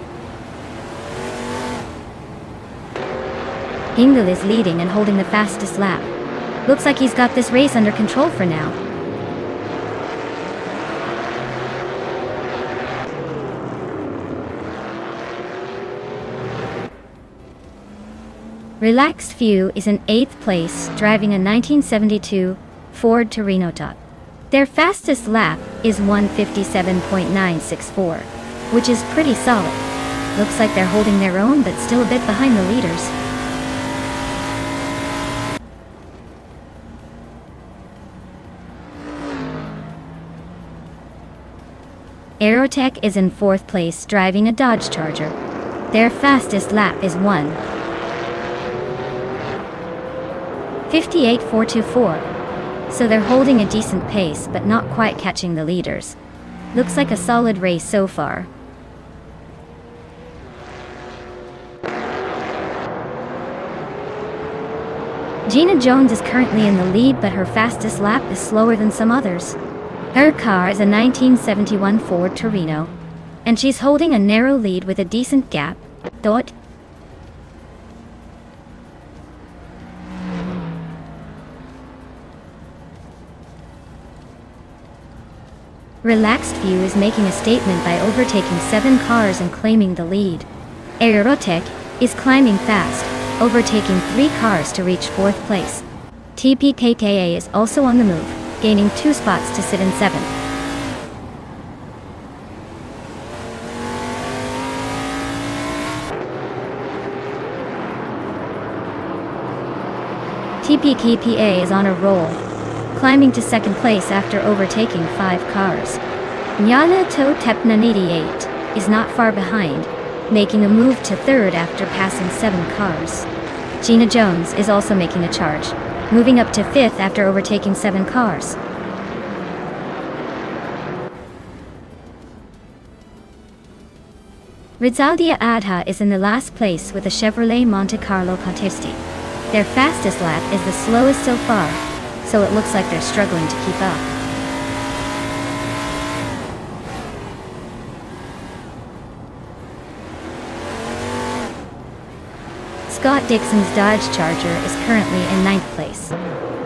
Hingle is leading and holding the fastest lap. Looks like he's got this race under control for now. Relaxed Few is in 8th place, driving a 1972 Ford Torino Top. Their fastest lap is 1:57.964, which is pretty solid. Looks like they're holding their own but still a bit behind the leaders. Aerotech is in 4th place, driving a Dodge Charger. Their fastest lap is 1:58.424. So they're holding a decent pace but not quite catching the leaders. Looks like a solid race so far. Gina Jones is currently in the lead, but her fastest lap is slower than some others. Her car is a 1971 Ford Torino, and she's holding a narrow lead with a decent gap. Relaxed View is making a statement by overtaking 7 cars and claiming the lead. Aerotech is climbing fast, overtaking 3 cars to reach 4th place. TPKKA is also on the move, gaining 2 spots to sit in 7th. TPKPA is on a roll, climbing to 2nd place after overtaking 5 cars. Nyana To Tepnan 88 is not far behind, making a move to 3rd after passing 7 cars. Gina Jones is also making a charge, moving up to 5th after overtaking 7 cars. Rizaldia Adha is in the last place with a Chevrolet Monte Carlo Contesti. Their fastest lap is the slowest so far, so it looks like they're struggling to keep up. Scott Dixon's Dodge Charger is currently in 9th place.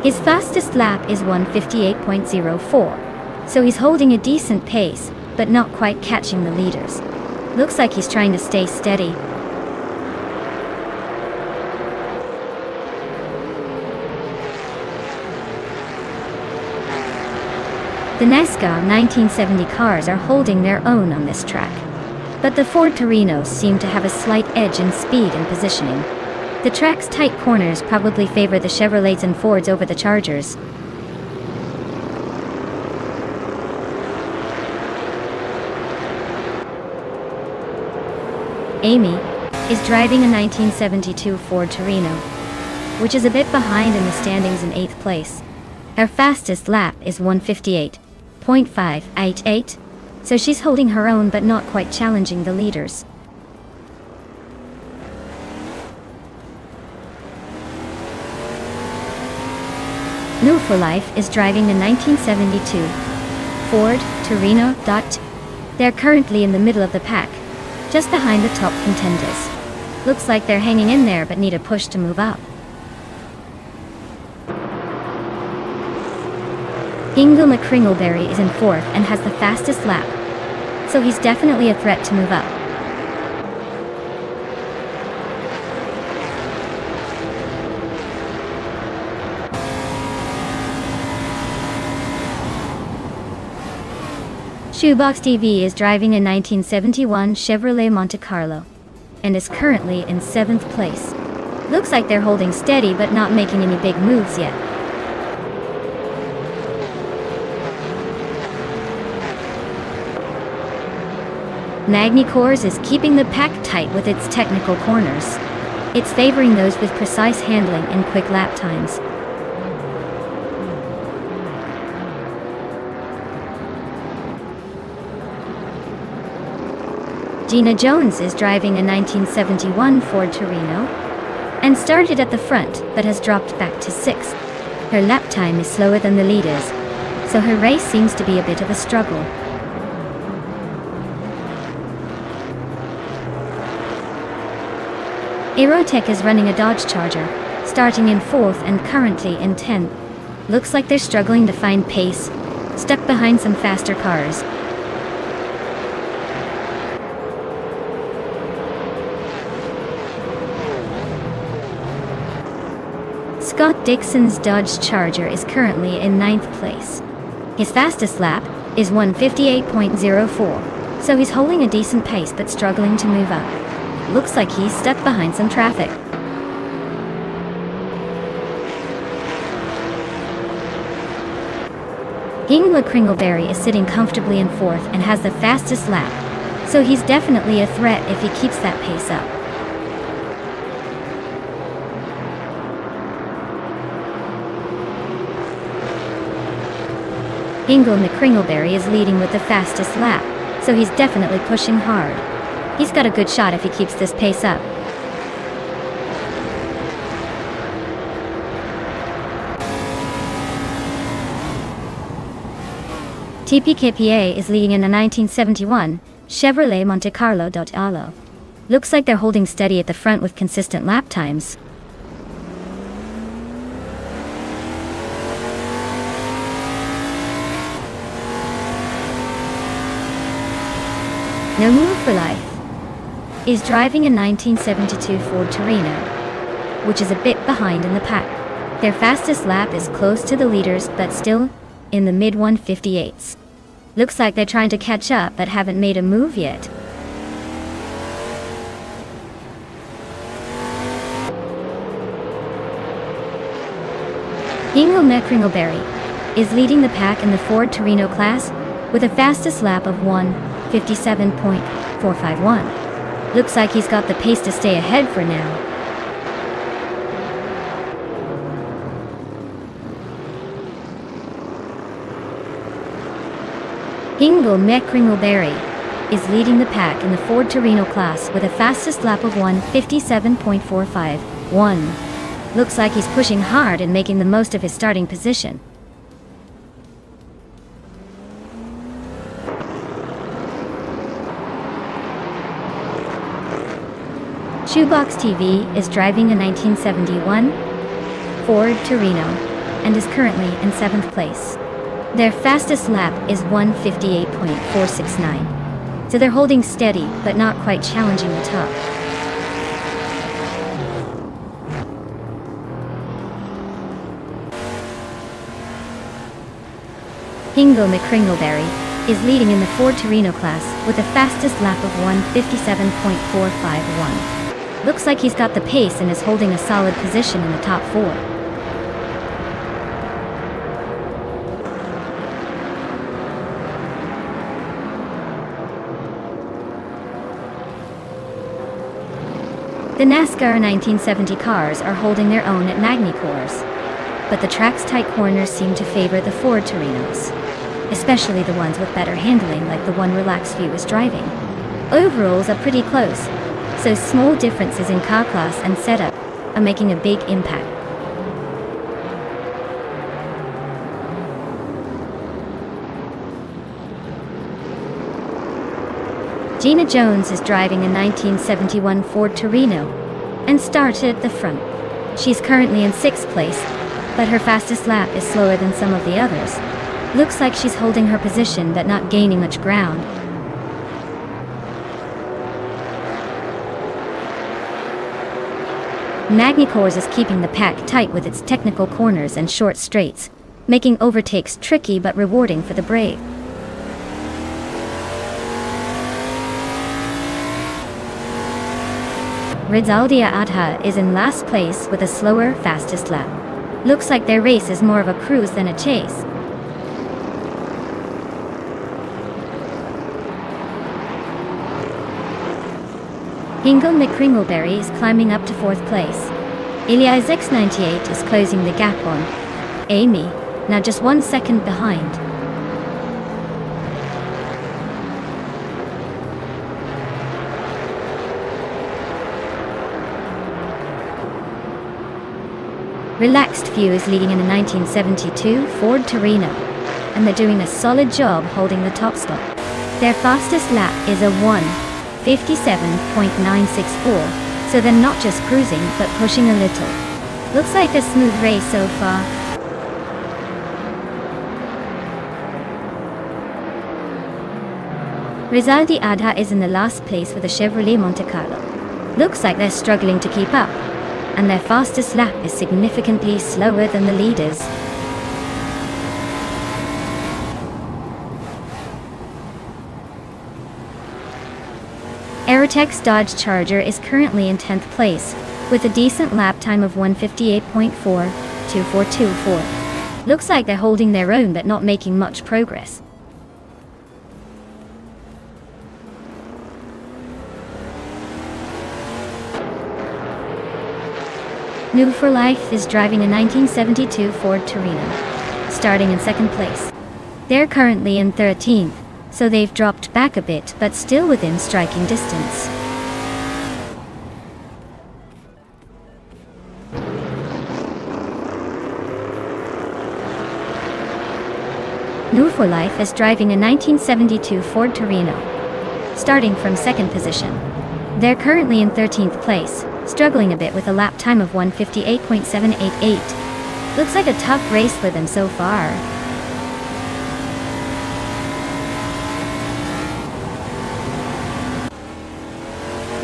His fastest lap is 1:58.04, so he's holding a decent pace, but not quite catching the leaders. Looks like he's trying to stay steady. The NASCAR 1970 cars are holding their own on this track. But the Ford Torinos seem to have a slight edge in speed and positioning. The track's tight corners probably favor the Chevrolets and Fords over the Chargers. Amy is driving a 1972 Ford Torino, which is a bit behind in the standings in 8th place. Her fastest lap is 1:58.588, so she's holding her own but not quite challenging the leaders. New for Life is driving a 1972 Ford Torino. They're currently in the middle of the pack, just behind the top contenders. Looks like they're hanging in there but need a push to move up. Ingo McCringleberry is in 4th and has the fastest lap, so he's definitely a threat to move up. Shoebox TV is driving a 1971 Chevrolet Monte Carlo and is currently in 7th place. Looks like they're holding steady but not making any big moves yet. Magny-Cours is keeping the pack tight with its technical corners. It's favoring those with precise handling and quick lap times. Gina Jones is driving a 1971 Ford Torino and started at the front but has dropped back to 6th. Her lap time is slower than the leaders, so her race seems to be a bit of a struggle. Aerotech is running a Dodge Charger, starting in 4th and currently in 10th. Looks like they're struggling to find pace, stuck behind some faster cars. Scott Dixon's Dodge Charger is currently in 9th place. His fastest lap is 1:58.04, so he's holding a decent pace but struggling to move up. Looks like he's stuck behind some traffic. Ingo McCringleberry is sitting comfortably in 4th and has the fastest lap, so he's definitely a threat if he keeps that pace up. Ingo McCringleberry is leading with the fastest lap, so he's definitely pushing hard. He's got a good shot if he keeps this pace up. TPKPA is leading in a 1971 Chevrolet Monte Carlo. Looks like they're holding steady at the front with consistent lap times. No Move for Life is driving a 1972 Ford Torino, which is a bit behind in the pack. Their fastest lap is close to the leaders but still in the mid-1:58s. Looks like they're trying to catch up but haven't made a move yet. Ingo McCringleberry is leading the pack in the Ford Torino class with a fastest lap of 1:57.451. Looks like he's got the pace to stay ahead for now. Ingo McCringleberry is leading the pack in the Ford Torino class with a fastest lap of 1:57.451. Looks like he's pushing hard and making the most of his starting position. Shoebox TV is driving a 1971 Ford Torino and is currently in 7th place. Their fastest lap is 1:58.469, so they're holding steady but not quite challenging the top. Hingo McCringleberry is leading in the Ford Torino class with the fastest lap of 1:57.451. Looks like he's got the pace and is holding a solid position in the top four. The NASCAR 1970 cars are holding their own at Magny-Cours, but the track's tight corners seem to favor the Ford Torinos, especially the ones with better handling like the one Relaxed View is driving. Overalls are pretty close, so small differences in car class and setup are making a big impact. Gina Jones is driving a 1971 Ford Torino and started at the front. She's currently in 6th place, but her fastest lap is slower than some of the others. Looks like she's holding her position but not gaining much ground. Magny-Cours is keeping the pack tight with its technical corners and short straights, making overtakes tricky but rewarding for the brave. Rizaldia Adha is in last place with a slower, fastest lap. Looks like their race is more of a cruise than a chase. Hingo McCringleberry is climbing up to 4th place. Ilya X98 is closing the gap on Amy, now just 1 second behind. Relaxed View is leading in a 1972 Ford Torino, and they're doing a solid job holding the top spot. Their fastest lap is a 1:57.964, so they're not just cruising but pushing a little. Looks like a smooth race so far. Rizaldi Adha is in the last place with a Chevrolet Monte Carlo. Looks like they're struggling to keep up, and their fastest lap is significantly slower than the leaders. Aerotek's Dodge Charger is currently in 10th place, with a decent lap time of 1:58.42424. Looks like they're holding their own but not making much progress. New for Life is driving a 1972 Ford Torino, starting in 2nd place. They're currently in 13th, so they've dropped back a bit but still within striking distance. New for Life is driving a 1972 Ford Torino, starting from 2nd position. They're currently in 13th place, struggling a bit with a lap time of 1:58.788. Looks like a tough race for them so far.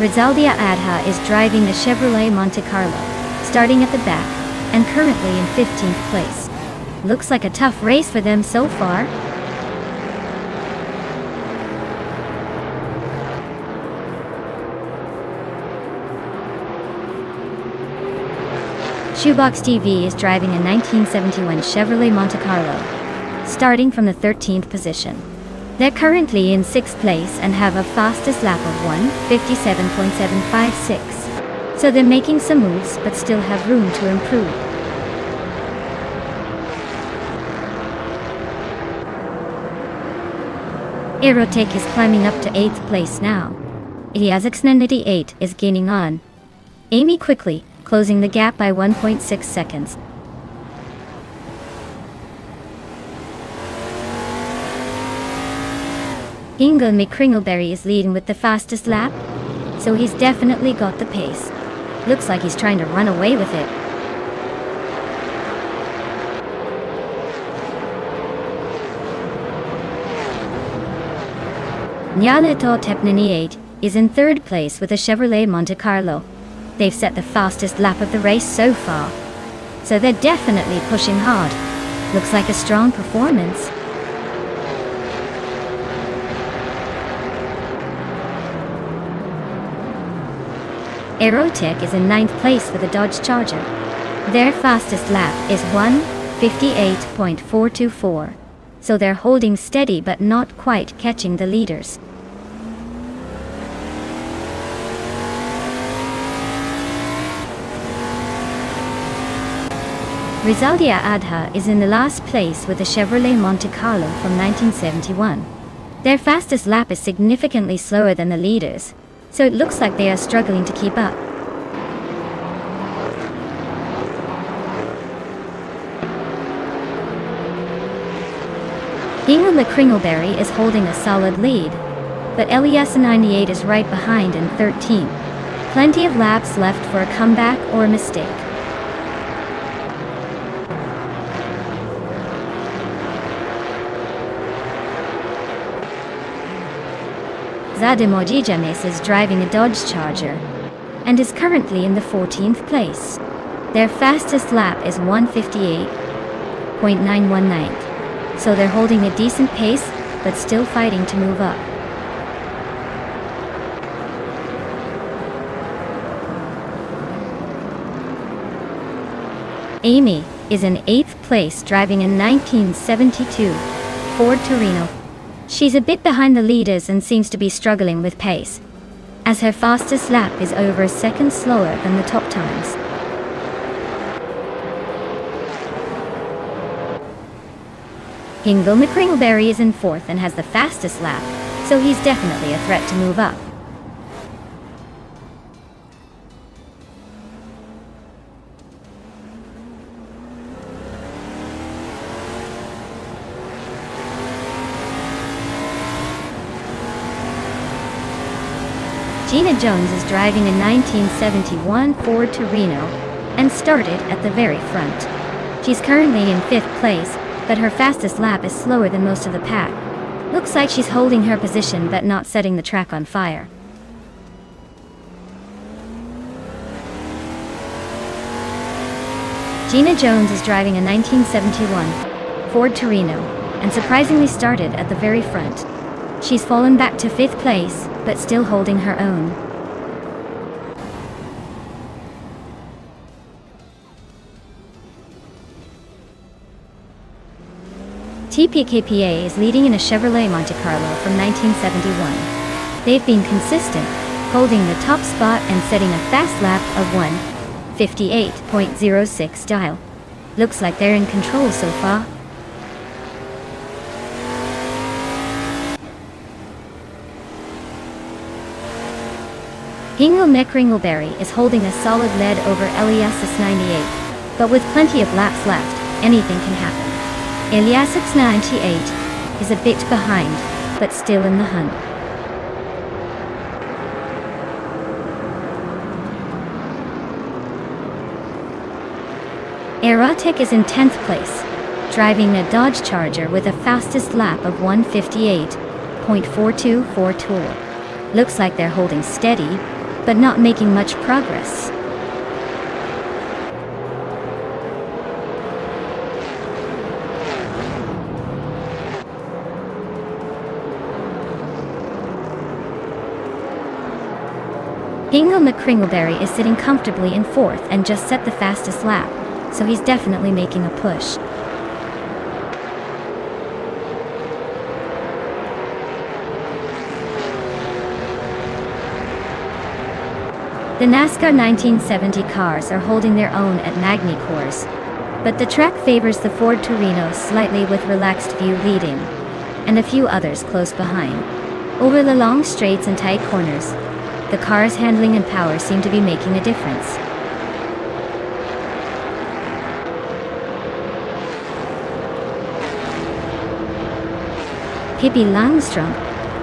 Rizaldia Adha is driving the Chevrolet Monte Carlo, starting at the back, and currently in 15th place. Looks like a tough race for them so far. Shoebox TV is driving a 1971 Chevrolet Monte Carlo, starting from the 13th position. They're currently in 6th place and have a fastest lap of 1:57.756. So they're making some moves but still have room to improve. Aerotek is climbing up to 8th place now. Ilya X98 is gaining on Amy quickly, closing the gap by 1.6 seconds. Hingo McCringleberry is leading with the fastest lap, so he's definitely got the pace. Looks like he's trying to run away with it. Nyaleto Tepnani is in 3rd place with a Chevrolet Monte Carlo. They've set the fastest lap of the race so far, so they're definitely pushing hard. Looks like a strong performance. Aerotech is in 9th place with a Dodge Charger. Their fastest lap is 1:58.424, so they're holding steady but not quite catching the leaders. Rizaldia Adha is in the last place with a Chevrolet Monte Carlo from 1971. Their fastest lap is significantly slower than the leaders, so it looks like they are struggling to keep up. Hingle McCringleberry is holding a solid lead, but Eliasa 98 is right behind in 13th. Plenty of laps left for a comeback or a mistake. Zadimoji James is driving a Dodge Charger and is currently in the 14th place. Their fastest lap is 1:58.919, so they're holding a decent pace but still fighting to move up. Amy is in 8th place driving a 1972 Ford Torino. She's a bit behind the leaders and seems to be struggling with pace, as her fastest lap is over a second slower than the top times. Hingle McCringleberry is in 4th and has the fastest lap, so he's definitely a threat to move up. Gina Jones is driving a 1971 Ford Torino and started at the very front. She's currently in 5th place, but her fastest lap is slower than most of the pack. Looks like she's holding her position but not setting the track on fire. Gina Jones is driving a 1971 Ford Torino and surprisingly started at the very front. She's fallen back to 5th place, but still holding her own. TPKPA is leading in a Chevrolet Monte Carlo from 1971. They've been consistent, holding the top spot and setting a fast lap of 1:58.06 dial. Looks like they're in control so far. Hingle McCringleberry is holding a solid lead over Eliasas 98, but with plenty of laps left, anything can happen. Eliasas 98 is a bit behind, but still in the hunt. Aerotech is in 10th place, driving a Dodge Charger with a fastest lap of 1:58.424. Looks like they're holding steady, but not making much progress. Hingle McCringleberry is sitting comfortably in 4th and just set the fastest lap, so he's definitely making a push. The NASCAR 1970 cars are holding their own at Magny Course, but the track favors the Ford Torino slightly with relaxed view lead-in, and a few others close behind. Over the long straights and tight corners, the car's handling and power seem to be making a difference. Pippi Langstrom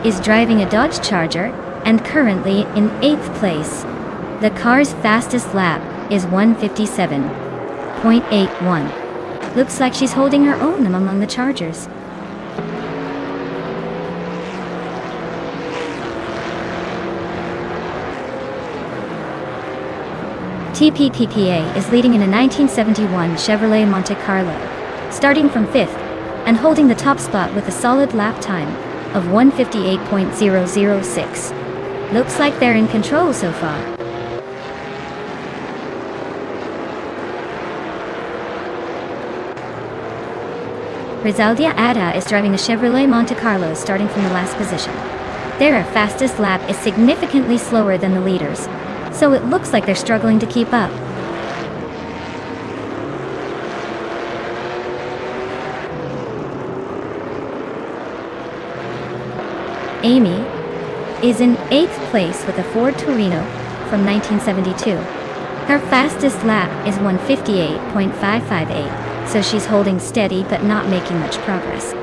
is driving a Dodge Charger and currently in 8th place. The car's fastest lap is 1:57.81. Looks like she's holding her own among the Chargers. TPPPA is leading in a 1971 Chevrolet Monte Carlo, starting from 5th and holding the top spot with a solid lap time of 1:58.006. Looks like they're in control so far. Griselda Ada is driving a Chevrolet Monte Carlo starting from the last position. Their fastest lap is significantly slower than the leaders, so it looks like they're struggling to keep up. Amy is in 8th place with a Ford Torino from 1972. Her fastest lap is 1:58.558, so she's holding steady but not making much progress.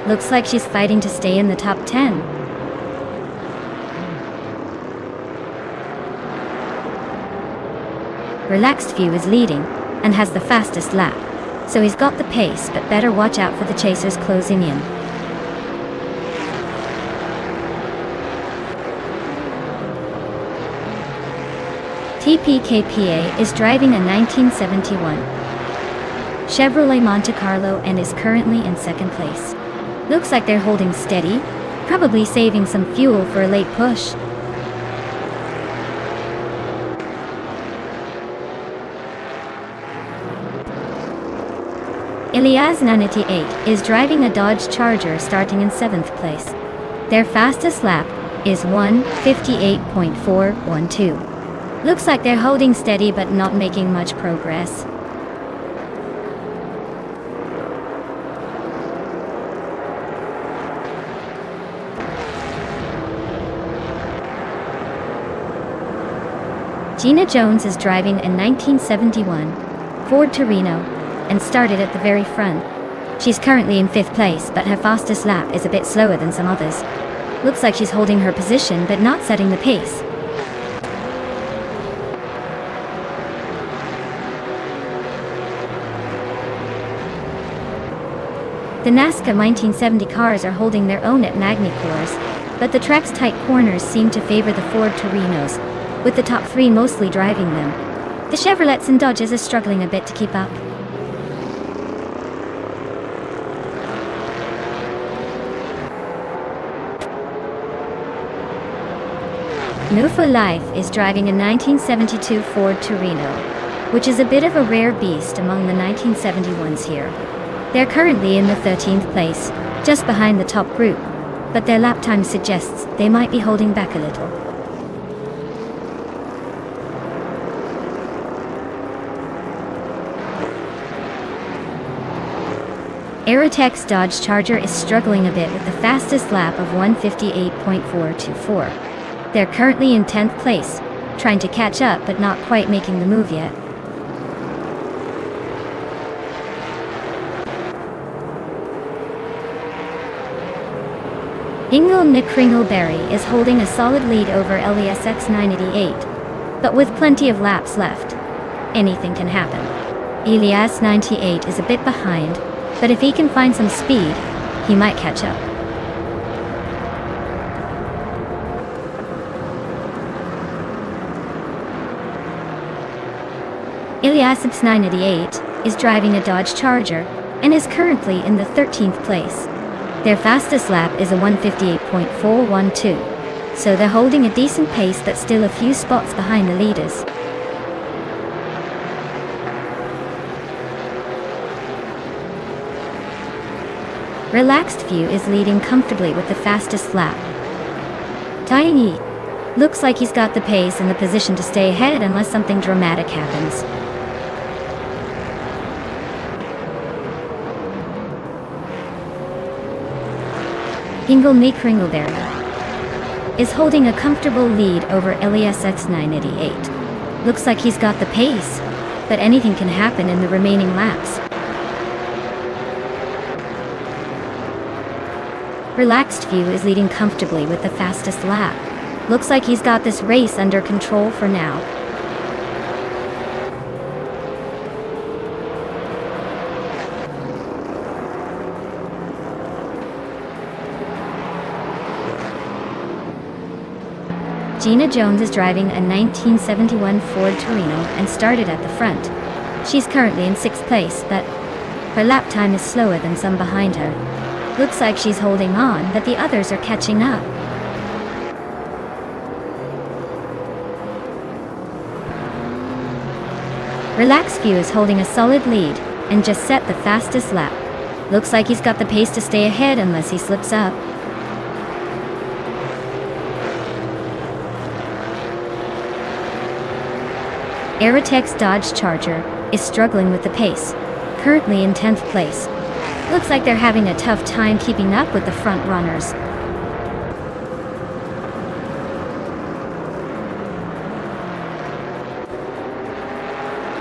Looks like she's fighting to stay in the top 10. Relaxed View is leading and has the fastest lap, so he's got the pace but better watch out for the chasers closing in. TPKPA is driving a 1971 Chevrolet Monte Carlo and is currently in 2nd place. Looks like they're holding steady, probably saving some fuel for a late push. Ilyas 98 is driving a Dodge Charger starting in 7th place. Their fastest lap is 1:58.412. Looks like they're holding steady but not making much progress. Gina Jones is driving a 1971 Ford Torino and started at the very front. She's currently in 5th place, but her fastest lap is a bit slower than some others. Looks like she's holding her position but not setting the pace. The NASCAR 1970 cars are holding their own at Magny-Cours, but the track's tight corners seem to favor the Ford Torinos, with the top 3 mostly driving them. The Chevrolets and Dodges are struggling a bit to keep up. New for Life is driving a 1972 Ford Torino, which is a bit of a rare beast among the 1971s here. They're currently in the 13th place, just behind the top group, but their lap time suggests they might be holding back a little. Aerotex Dodge Charger is struggling a bit with the fastest lap of 1:58.424. They're currently in 10th place, trying to catch up but not quite making the move yet. Hingle McCringleberry is holding a solid lead over LESX 988, but with plenty of laps left, anything can happen. Ilyas 98 is a bit behind, but if he can find some speed, he might catch up. Ilyas 988 is driving a Dodge Charger and is currently in the 13th place. Their fastest lap is a 1:58.412, so they're holding a decent pace but still a few spots behind the leaders. Relaxed View is leading comfortably with the fastest lap. Tiny looks like he's got the pace and the position to stay ahead unless something dramatic happens. Hingle McCringleberry is holding a comfortable lead over LESX 988. Looks like he's got the pace, but anything can happen in the remaining laps. Relaxed View is leading comfortably with the fastest lap. Looks like he's got this race under control for now. Gina Jones is driving a 1971 Ford Torino and started at the front. She's currently in 6th place, but her lap time is slower than some behind her. Looks like she's holding on, but the others are catching up. Relaxed View is holding a solid lead and just set the fastest lap. Looks like he's got the pace to stay ahead unless he slips up. Aerotech's Dodge Charger is struggling with the pace, currently in 10th place. Looks like they're having a tough time keeping up with the front runners.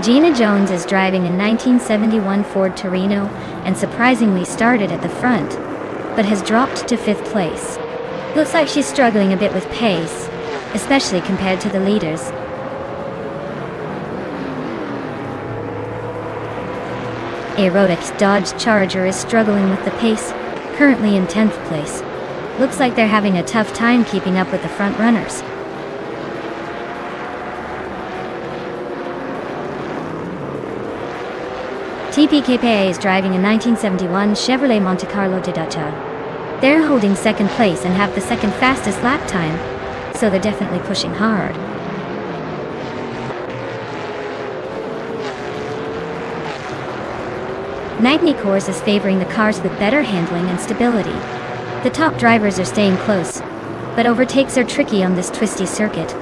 Gina Jones is driving a 1971 Ford Torino and surprisingly started at the front, but has dropped to 5th place. Looks like she's struggling a bit with pace, especially compared to the leaders. Aerotic's Dodge Charger is struggling with the pace, currently in 10th place. Looks like they're having a tough time keeping up with the front runners. TPKPA is driving a 1971 Chevrolet Monte Carlo de Dacia. They're holding 2nd place and have the 2nd fastest lap time, so they're definitely pushing hard. Magny-Course is favoring the cars with better handling and stability. The top drivers are staying close, but overtakes are tricky on this twisty circuit.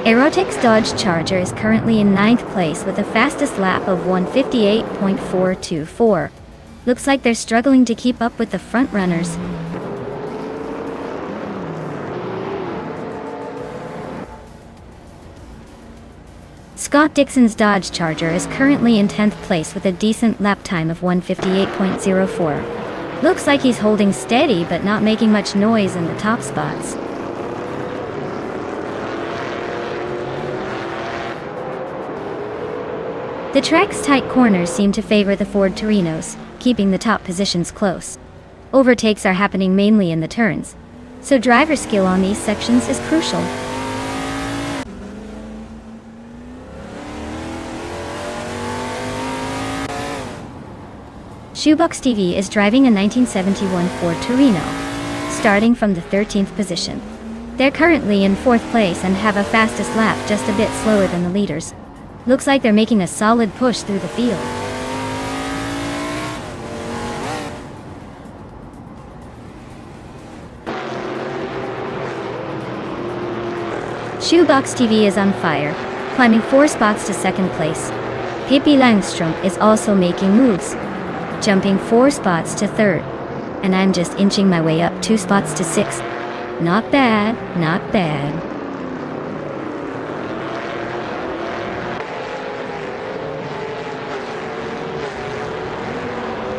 Aerotic's Dodge Charger is currently in 9th place with a fastest lap of 1:58.424. Looks like they're struggling to keep up with the front runners. Scott Dixon's Dodge Charger is currently in 10th place with a decent lap time of 1:58.04. Looks like he's holding steady but not making much noise in the top spots. The track's tight corners seem to favor the Ford Torinos, keeping the top positions close. Overtakes are happening mainly in the turns, so driver skill on these sections is crucial. Shoebox TV is driving a 1971 Ford Torino, starting from the 13th position. They're currently in 4th place and have a fastest lap just a bit slower than the leaders. Looks like they're making a solid push through the field. Shoebox TV is on fire, climbing 4 spots to 2nd place. Pippi Langstrom is also making moves, jumping 4 spots to 3rd. And I'm just inching my way up 2 spots to 6th. Not bad, not bad.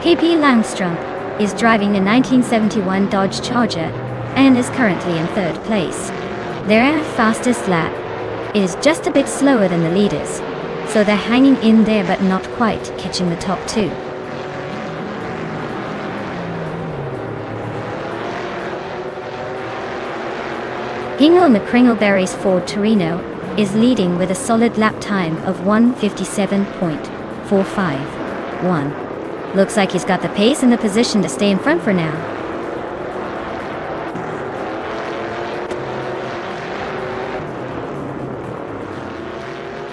Pippi Langstrom is driving a 1971 Dodge Charger and is currently in 3rd place. Their fastest lap is just a bit slower than the leaders, so they're hanging in there but not quite catching the top 2. Hingle McCringleberry's Ford Torino is leading with a solid lap time of 1:57.451. Looks like he's got the pace and the position to stay in front for now.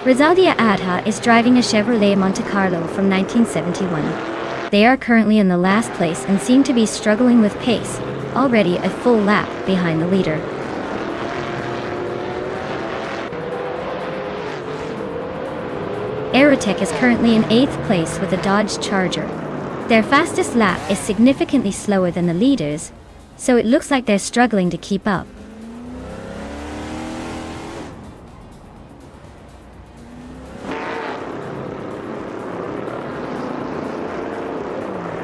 Rizaldia Adha is driving a Chevrolet Monte Carlo from 1971. They are currently in the last place and seem to be struggling with pace, already a full lap behind the leader. Aerotech is currently in 8th place with a Dodge Charger. Their fastest lap is significantly slower than the leaders, so it looks like they're struggling to keep up.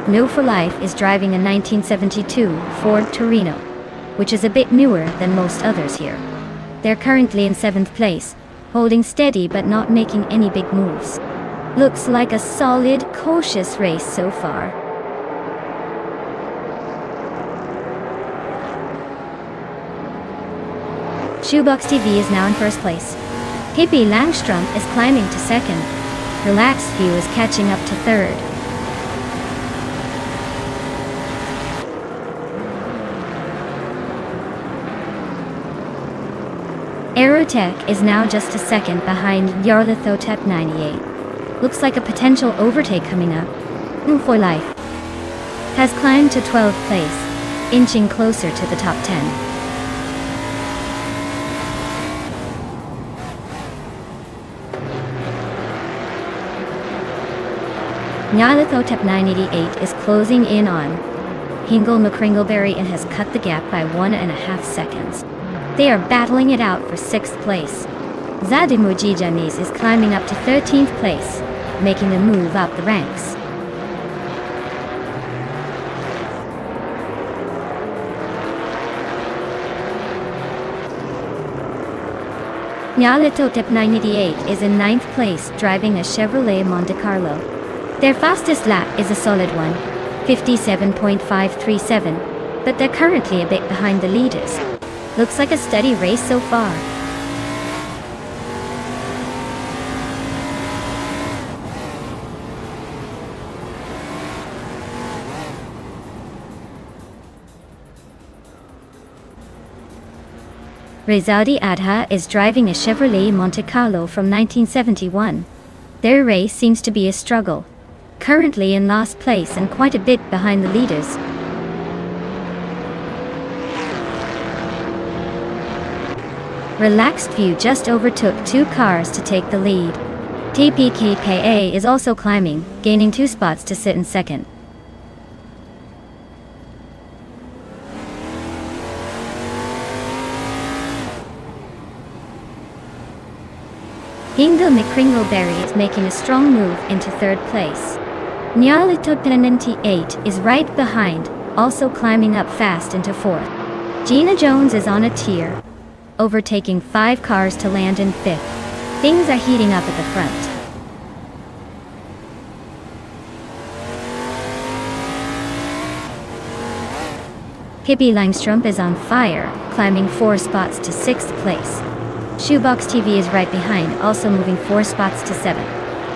No for Life is driving a 1972 Ford Torino, which is a bit newer than most others here. They're currently in 7th place, holding steady but not making any big moves. Looks like a solid, cautious race so far. Shoebox TV is now in 1st place. Pippi Langstrom is climbing to 2nd. Relaxed View is catching up to 3rd. Aerotech is now just a second behind Yarlathotep 98. Looks like a potential overtake coming up. For life has climbed to 12th place, inching closer to the top 10. Nyarlathotep 988 is closing in on Hingle McCringleberry and has cut the gap by 1.5 seconds. They are battling it out for 6th place. Zadimujijamis is climbing up to 13th place, making a move up the ranks. Nyarlathotep 988 is in 9th place, driving a Chevrolet Monte Carlo. Their fastest lap is a solid one, 57.537, but they're currently a bit behind the leaders. Looks like a steady race so far. Rezaudi Adha is driving a Chevrolet Monte Carlo from 1971. Their race seems to be a struggle. Currently in last place and quite a bit behind the leaders. Relaxed View just overtook 2 cars to take the lead. TPKKA is also climbing, gaining 2 spots to sit in second. Hingle McCringleberry is making a strong move into 3rd place. Nyarlathotep 98 is right behind, also climbing up fast into 4th. Gina Jones is on a tier, overtaking 5 cars to land in 5th. Things are heating up at the front. Pippi Langstrup is on fire, climbing 4 spots to 6th place. Shoebox TV is right behind, also moving 4 spots to 7th.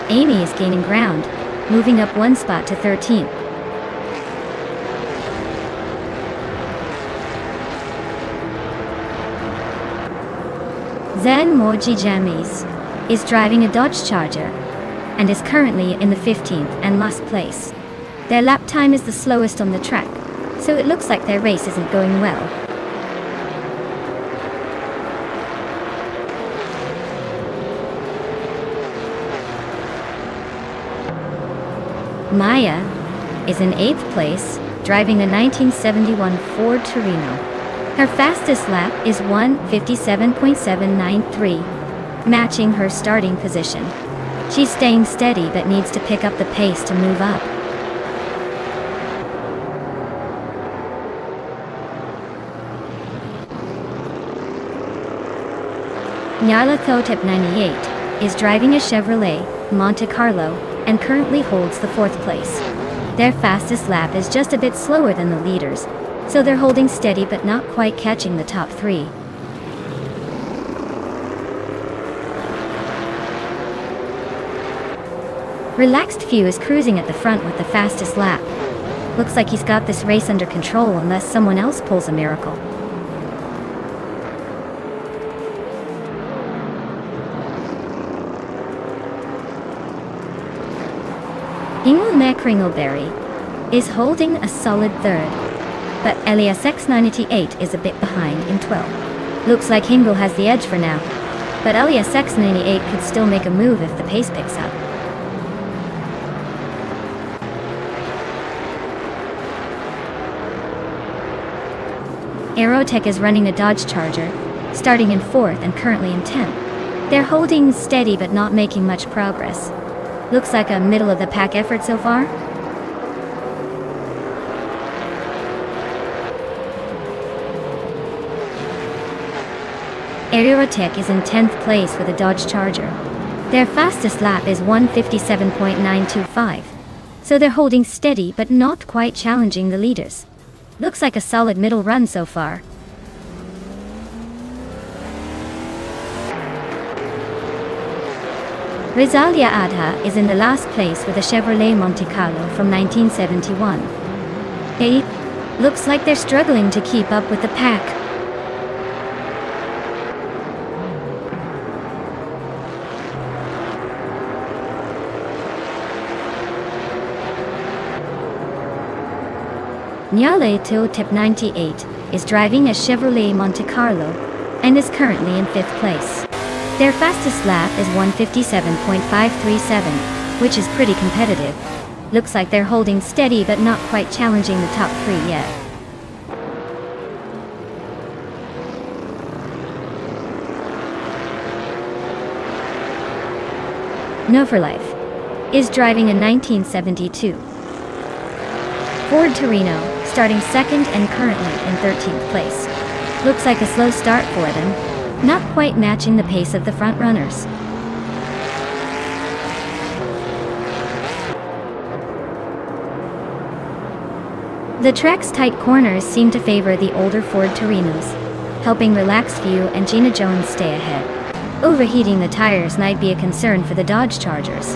Amy is gaining ground, moving up 1 spot to 13th. Zen Moji Jamis is driving a Dodge Charger and is currently in the 15th and last place. Their lap time is the slowest on the track, so it looks like their race isn't going well. Maya is in 8th place, driving a 1971 Ford Torino. Her fastest lap is 1:57.793, matching her starting position. She's staying steady but needs to pick up the pace to move up. Nyarlathotep 98 is driving a Chevrolet Monte Carlo and currently holds the 4th place. Their fastest lap is just a bit slower than the leaders, so they're holding steady but not quite catching the top 3. Relaxed Few is cruising at the front with the fastest lap. Looks like he's got this race under control unless someone else pulls a miracle. Hingle McCringleberry is holding a solid 3rd, but Elias X98 is a bit behind in 12th. Looks like Hingle has the edge for now, but Elias X98 could still make a move if the pace picks up. Aerotech is running a Dodge Charger, starting in 4th and currently in 10th. They're holding steady but not making much progress. Looks like a middle-of-the-pack effort so far. Aerotech is in 10th place with a Dodge Charger. Their fastest lap is 1:57.925, so they're holding steady but not quite challenging the leaders. Looks like a solid middle run so far. Rezalia Adha is in the last place with a Chevrolet Monte Carlo from 1971. Hey, looks like they're struggling to keep up with the pack. Nonstop 98 is driving a Chevrolet Monte Carlo and is currently in 5th place. Their fastest lap is 1:57.537, which is pretty competitive. Looks like they're holding steady but not quite challenging the top 3 yet. No for Life is driving a 1972 Ford Torino, starting 2nd and currently in 13th place. Looks like a slow start for them, not quite matching the pace of the front runners. The track's tight corners seem to favor the older Ford Torinos, helping Relaxed View and Gina Jones stay ahead. Overheating the tires might be a concern for the Dodge Chargers.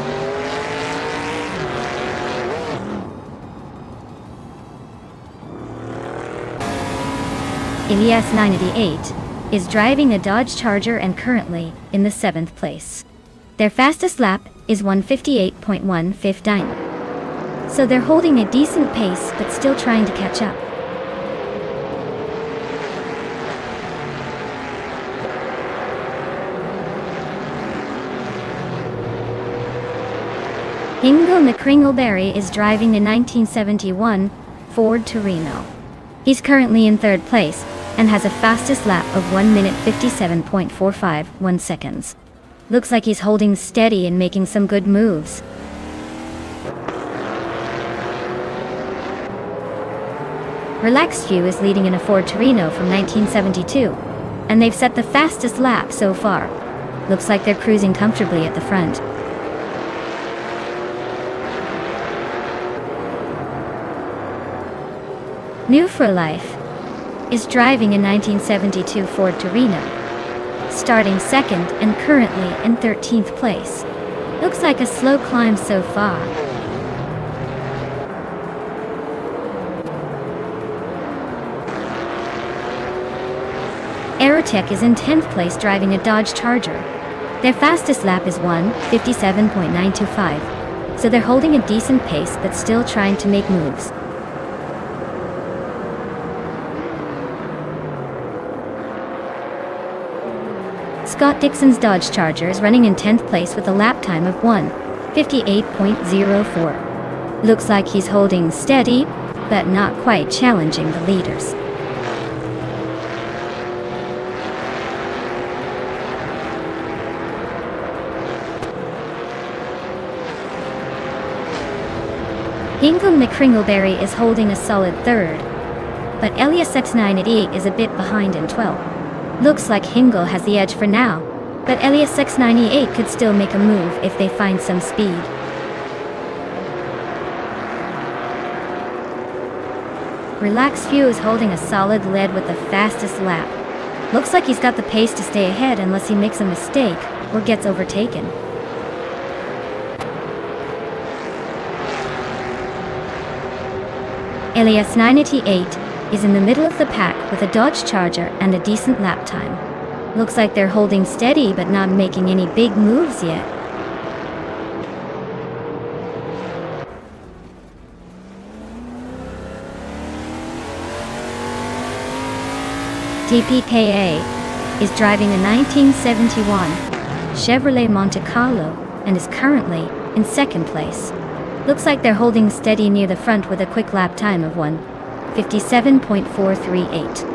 Elias 988 is driving a Dodge Charger and currently in the 7th place. Their fastest lap is 1:58.159. So they're holding a decent pace but still trying to catch up. Hingo McCringleberry is driving a 1971 Ford Torino. He's currently in 3rd place and has a fastest lap of 1:57.451 seconds. Looks like he's holding steady and making some good moves. Relaxed View is leading in a Ford Torino from 1972, and they've set the fastest lap so far. Looks like they're cruising comfortably at the front. New for Life is driving a 1972 Ford Torino, starting 2nd and currently in 13th place. Looks like a slow climb so far. Aerotech is in 10th place driving a Dodge Charger. Their fastest lap is 1:57.925, so they're holding a decent pace but still trying to make moves. Scott Dixon's Dodge Charger is running in 10th place with a lap time of 1:58.04. Looks like he's holding steady, but not quite challenging the leaders. Hingo McCringleberry is holding a solid 3rd, but Elias X988 is a bit behind in 12th. Looks like Hingo has the edge for now, but Elias X98 could still make a move if they find some speed. Relaxed View is holding a solid lead with the fastest lap. Looks like he's got the pace to stay ahead unless he makes a mistake or gets overtaken. Elias 988 is in the middle of the pack with a Dodge Charger and a decent lap time. Looks like they're holding steady but not making any big moves yet. TPKA is driving a 1971 Chevrolet Monte Carlo and is currently in 2nd place. Looks like they're holding steady near the front with a quick lap time of 1:57.438.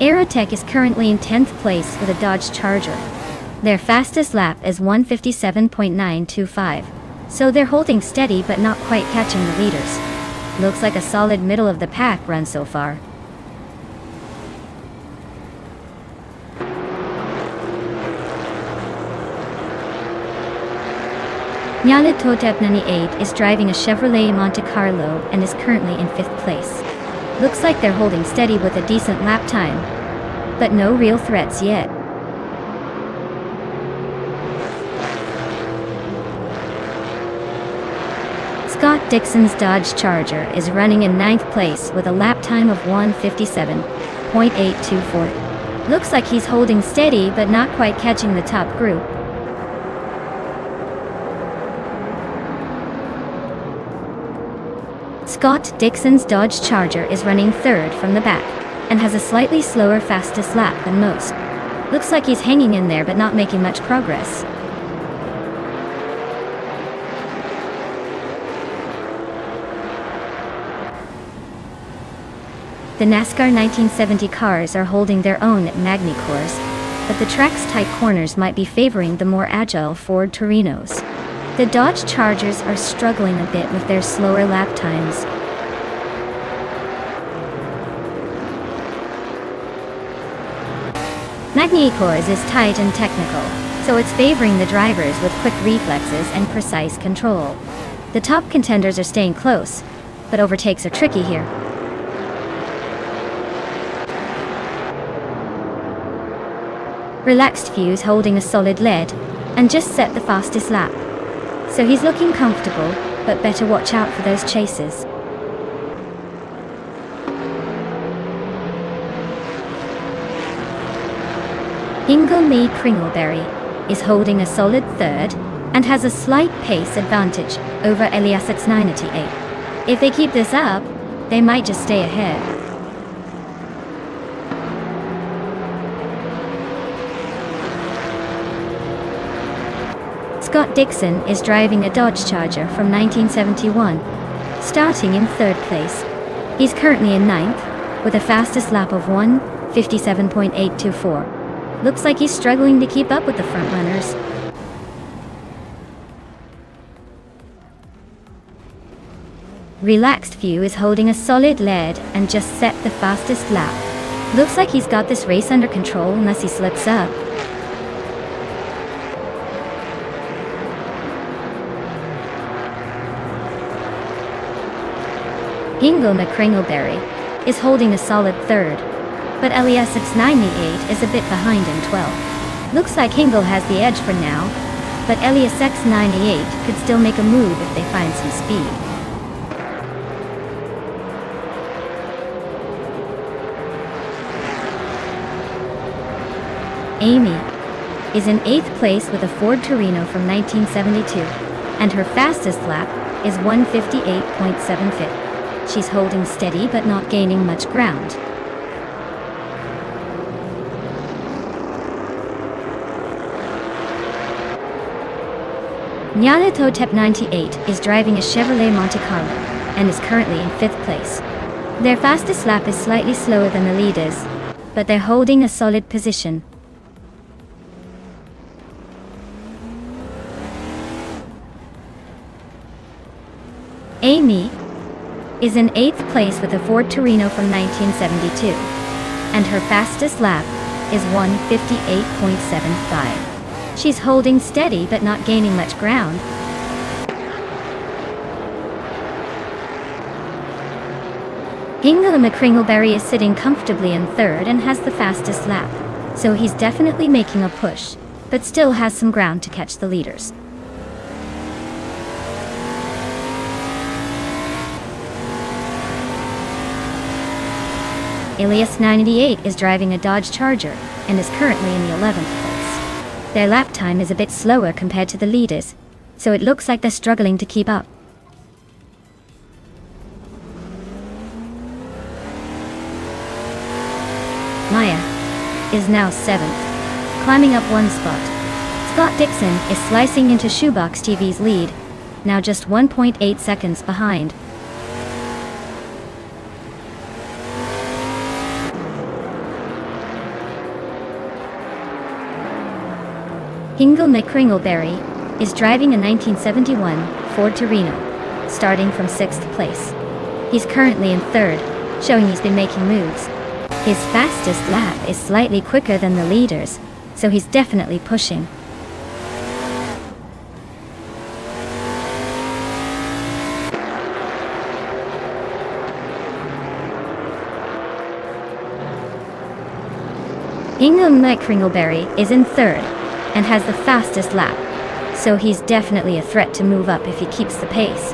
Aerotech is currently in 10th place with a Dodge Charger. Their fastest lap is 1:57.925, so they're holding steady but not quite catching the leaders. Looks like a solid middle of the pack run so far. Nonstop 98 is driving a Chevrolet Monte Carlo and is currently in 5th place. Looks like they're holding steady with a decent lap time, but no real threats yet. Scott Dixon's Dodge Charger is running in 9th place with a lap time of 1:57.824. Looks like he's holding steady but not quite catching the top group. Scott Dixon's Dodge Charger is running third from the back, and has a slightly slower fastest lap than most. Looks like he's hanging in there but not making much progress. The NASCAR 1970 cars are holding their own at Magny Course, but the track's tight corners might be favoring the more agile Ford Torinos. The Dodge Chargers are struggling a bit with their slower lap times. Magny Course is tight and technical, so it's favoring the drivers with quick reflexes and precise control. The top contenders are staying close, but overtakes are tricky here. Relaxed View's holding a solid lead, and just set the fastest lap. So he's looking comfortable, but better watch out for those chases. Hingle Lee Kringleberry is holding a solid third, and has a slight pace advantage over Elias X98. If they keep this up, they might just stay ahead. Scott Dixon is driving a Dodge Charger from 1971, starting in third place. He's currently in ninth, with a fastest lap of 1:57.824. Looks like he's struggling to keep up with the front runners. Relaxed View is holding a solid lead and just set the fastest lap. Looks like he's got this race under control unless he slips up. Hingle McCringleberry is holding a solid third, but Elias X98 is a bit behind in 12th. Looks like Hingle has the edge for now, but Elias X98 could still make a move if they find some speed. Amy is in 8th place with a Ford Torino from 1972, and her fastest lap is 1:58.75. She's holding steady but not gaining much ground. Nyarlathotep 98 is driving a Chevrolet Monte Carlo and is currently in 5th place. Their fastest lap is slightly slower than the leaders, but they're holding a solid position. Amy is in 8th place with a Ford Torino from 1972, and her fastest lap is 1:58.75. She's holding steady but not gaining much ground. Hingle McCringleberry is sitting comfortably in third and has the fastest lap, so he's definitely making a push, but still has some ground to catch the leaders. Elias 98 is driving a Dodge Charger and is currently in the 11th place. Their lap time is a bit slower compared to the leaders, so it looks like they're struggling to keep up. Maya is now 7th, climbing up one spot. Scott Dixon is slicing into Shoebox TV's lead, now just 1.8 seconds behind. Hingle McCringleberry is driving a 1971 Ford Torino, starting from 6th place. He's currently in third, showing he's been making moves. His fastest lap is slightly quicker than the leaders, so he's definitely pushing. Hingle McCringleberry is in third and has the fastest lap, so he's definitely a threat to move up if he keeps the pace.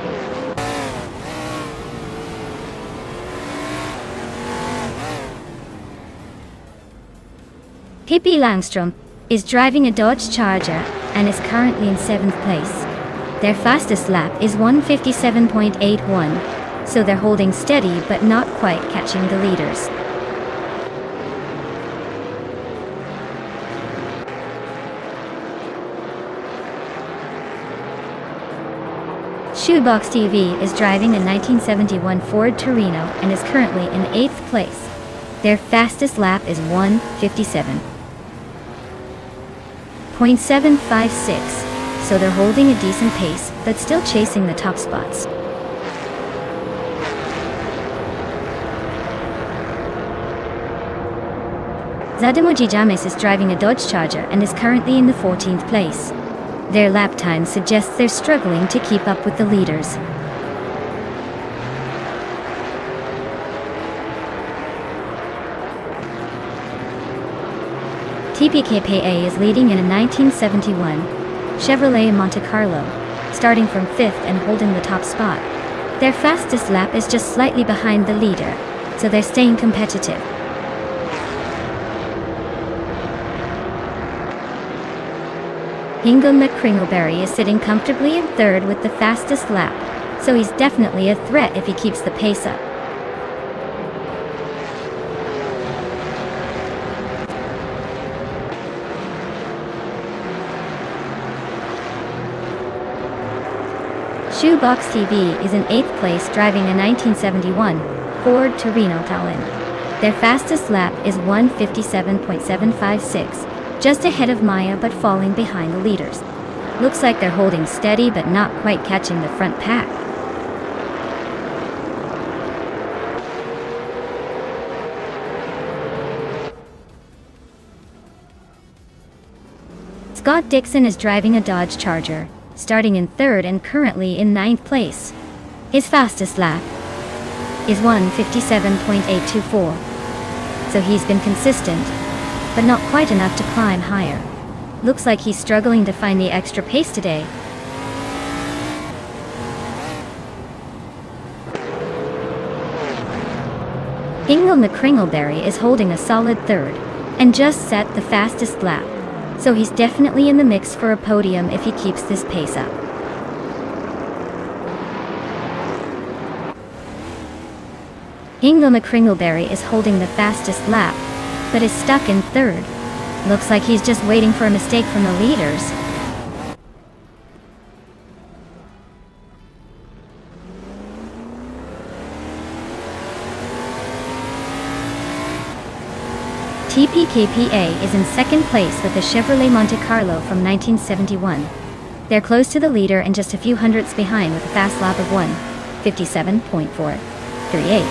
Pippi Langstrom is driving a Dodge Charger and is currently in 7th place. Their fastest lap is 1:57.81, so they're holding steady but not quite catching the leaders. Shoebox TV is driving a 1971 Ford Torino and is currently in 8th place. Their fastest lap is 1:57.756, so they're holding a decent pace but still chasing the top spots. Zademoji James is driving a Dodge Charger and is currently in the 14th place. Their lap time suggests they're struggling to keep up with the leaders. TPKPA is leading in a 1971 Chevrolet Monte Carlo, starting from 5th and holding the top spot. Their fastest lap is just slightly behind the leader, so they're staying competitive. Hingham McCringleberry is sitting comfortably in 3rd with the fastest lap, so he's definitely a threat if he keeps the pace up. Shoebox TV is in 8th place driving a 1971 Ford Torino Talon. Their fastest lap is 1:57.756. Just ahead of Maya but falling behind the leaders. Looks like they're holding steady but not quite catching the front pack. Scott Dixon is driving a Dodge Charger, starting in 3rd and currently in 9th place. His fastest lap is 1:57.824, so he's been consistent, but not quite enough to climb higher. Looks like he's struggling to find the extra pace today. Hingham McCringleberry is holding a solid 3rd, and just set the fastest lap, so he's definitely in the mix for a podium if he keeps this pace up. Hingham McCringleberry is holding the fastest lap, but is stuck in 3rd. Looks like he's just waiting for a mistake from the leaders. TPKPA is in 2nd place with a Chevrolet Monte Carlo from 1971. They're close to the leader and just a few hundredths behind with a fast lap of 1:57.438.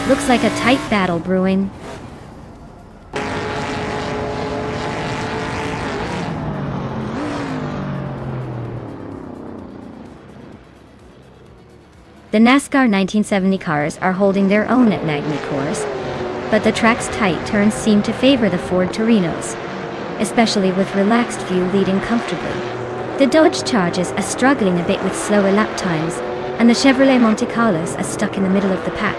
Looks like a tight battle brewing. The NASCAR 1970 cars are holding their own at Magny Course, but the track's tight turns seem to favor the Ford Torinos, especially with relaxed view leading comfortably. The Dodge Chargers are struggling a bit with slower lap times, and the Chevrolet Monte Carlos are stuck in the middle of the pack.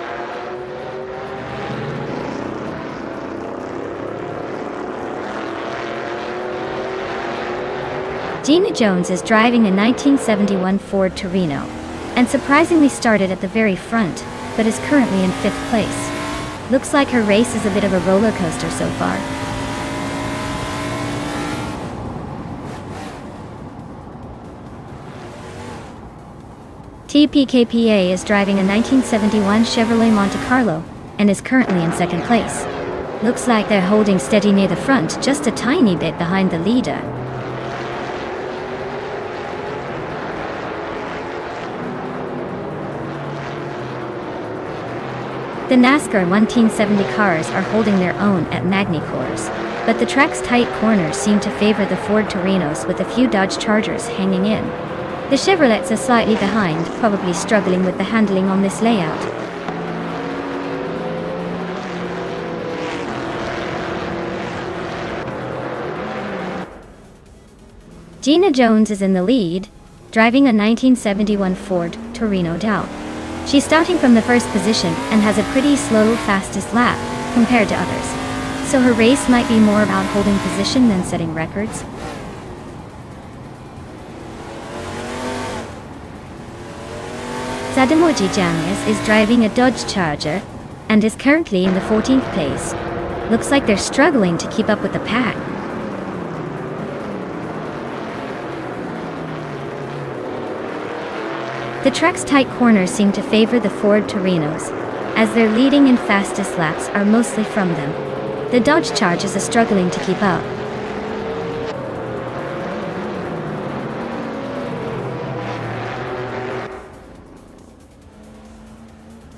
Gina Jones is driving a 1971 Ford Torino, and surprisingly started at the very front, but is currently in 5th place. Looks like her race is a bit of a roller coaster so far. TPKPA is driving a 1971 Chevrolet Monte Carlo, and is currently in 2nd place. Looks like they're holding steady near the front, just a tiny bit behind the leader. The NASCAR 1970 cars are holding their own at Magny Course, but the track's tight corners seem to favor the Ford Torinos with a few Dodge Chargers hanging in. The Chevrolets are slightly behind, probably struggling with the handling on this layout. Gina Jones is in the lead, driving a 1971 Ford Torino Dow. She's starting from the 1st position and has a pretty slow fastest lap compared to others, so her race might be more about holding position than setting records. Sadamoji Jamis is driving a Dodge Charger and is currently in the 14th place. Looks like they're struggling to keep up with the pack. The track's tight corners seem to favor the Ford Torinos, as their leading and fastest laps are mostly from them. The Dodge Chargers are struggling to keep up.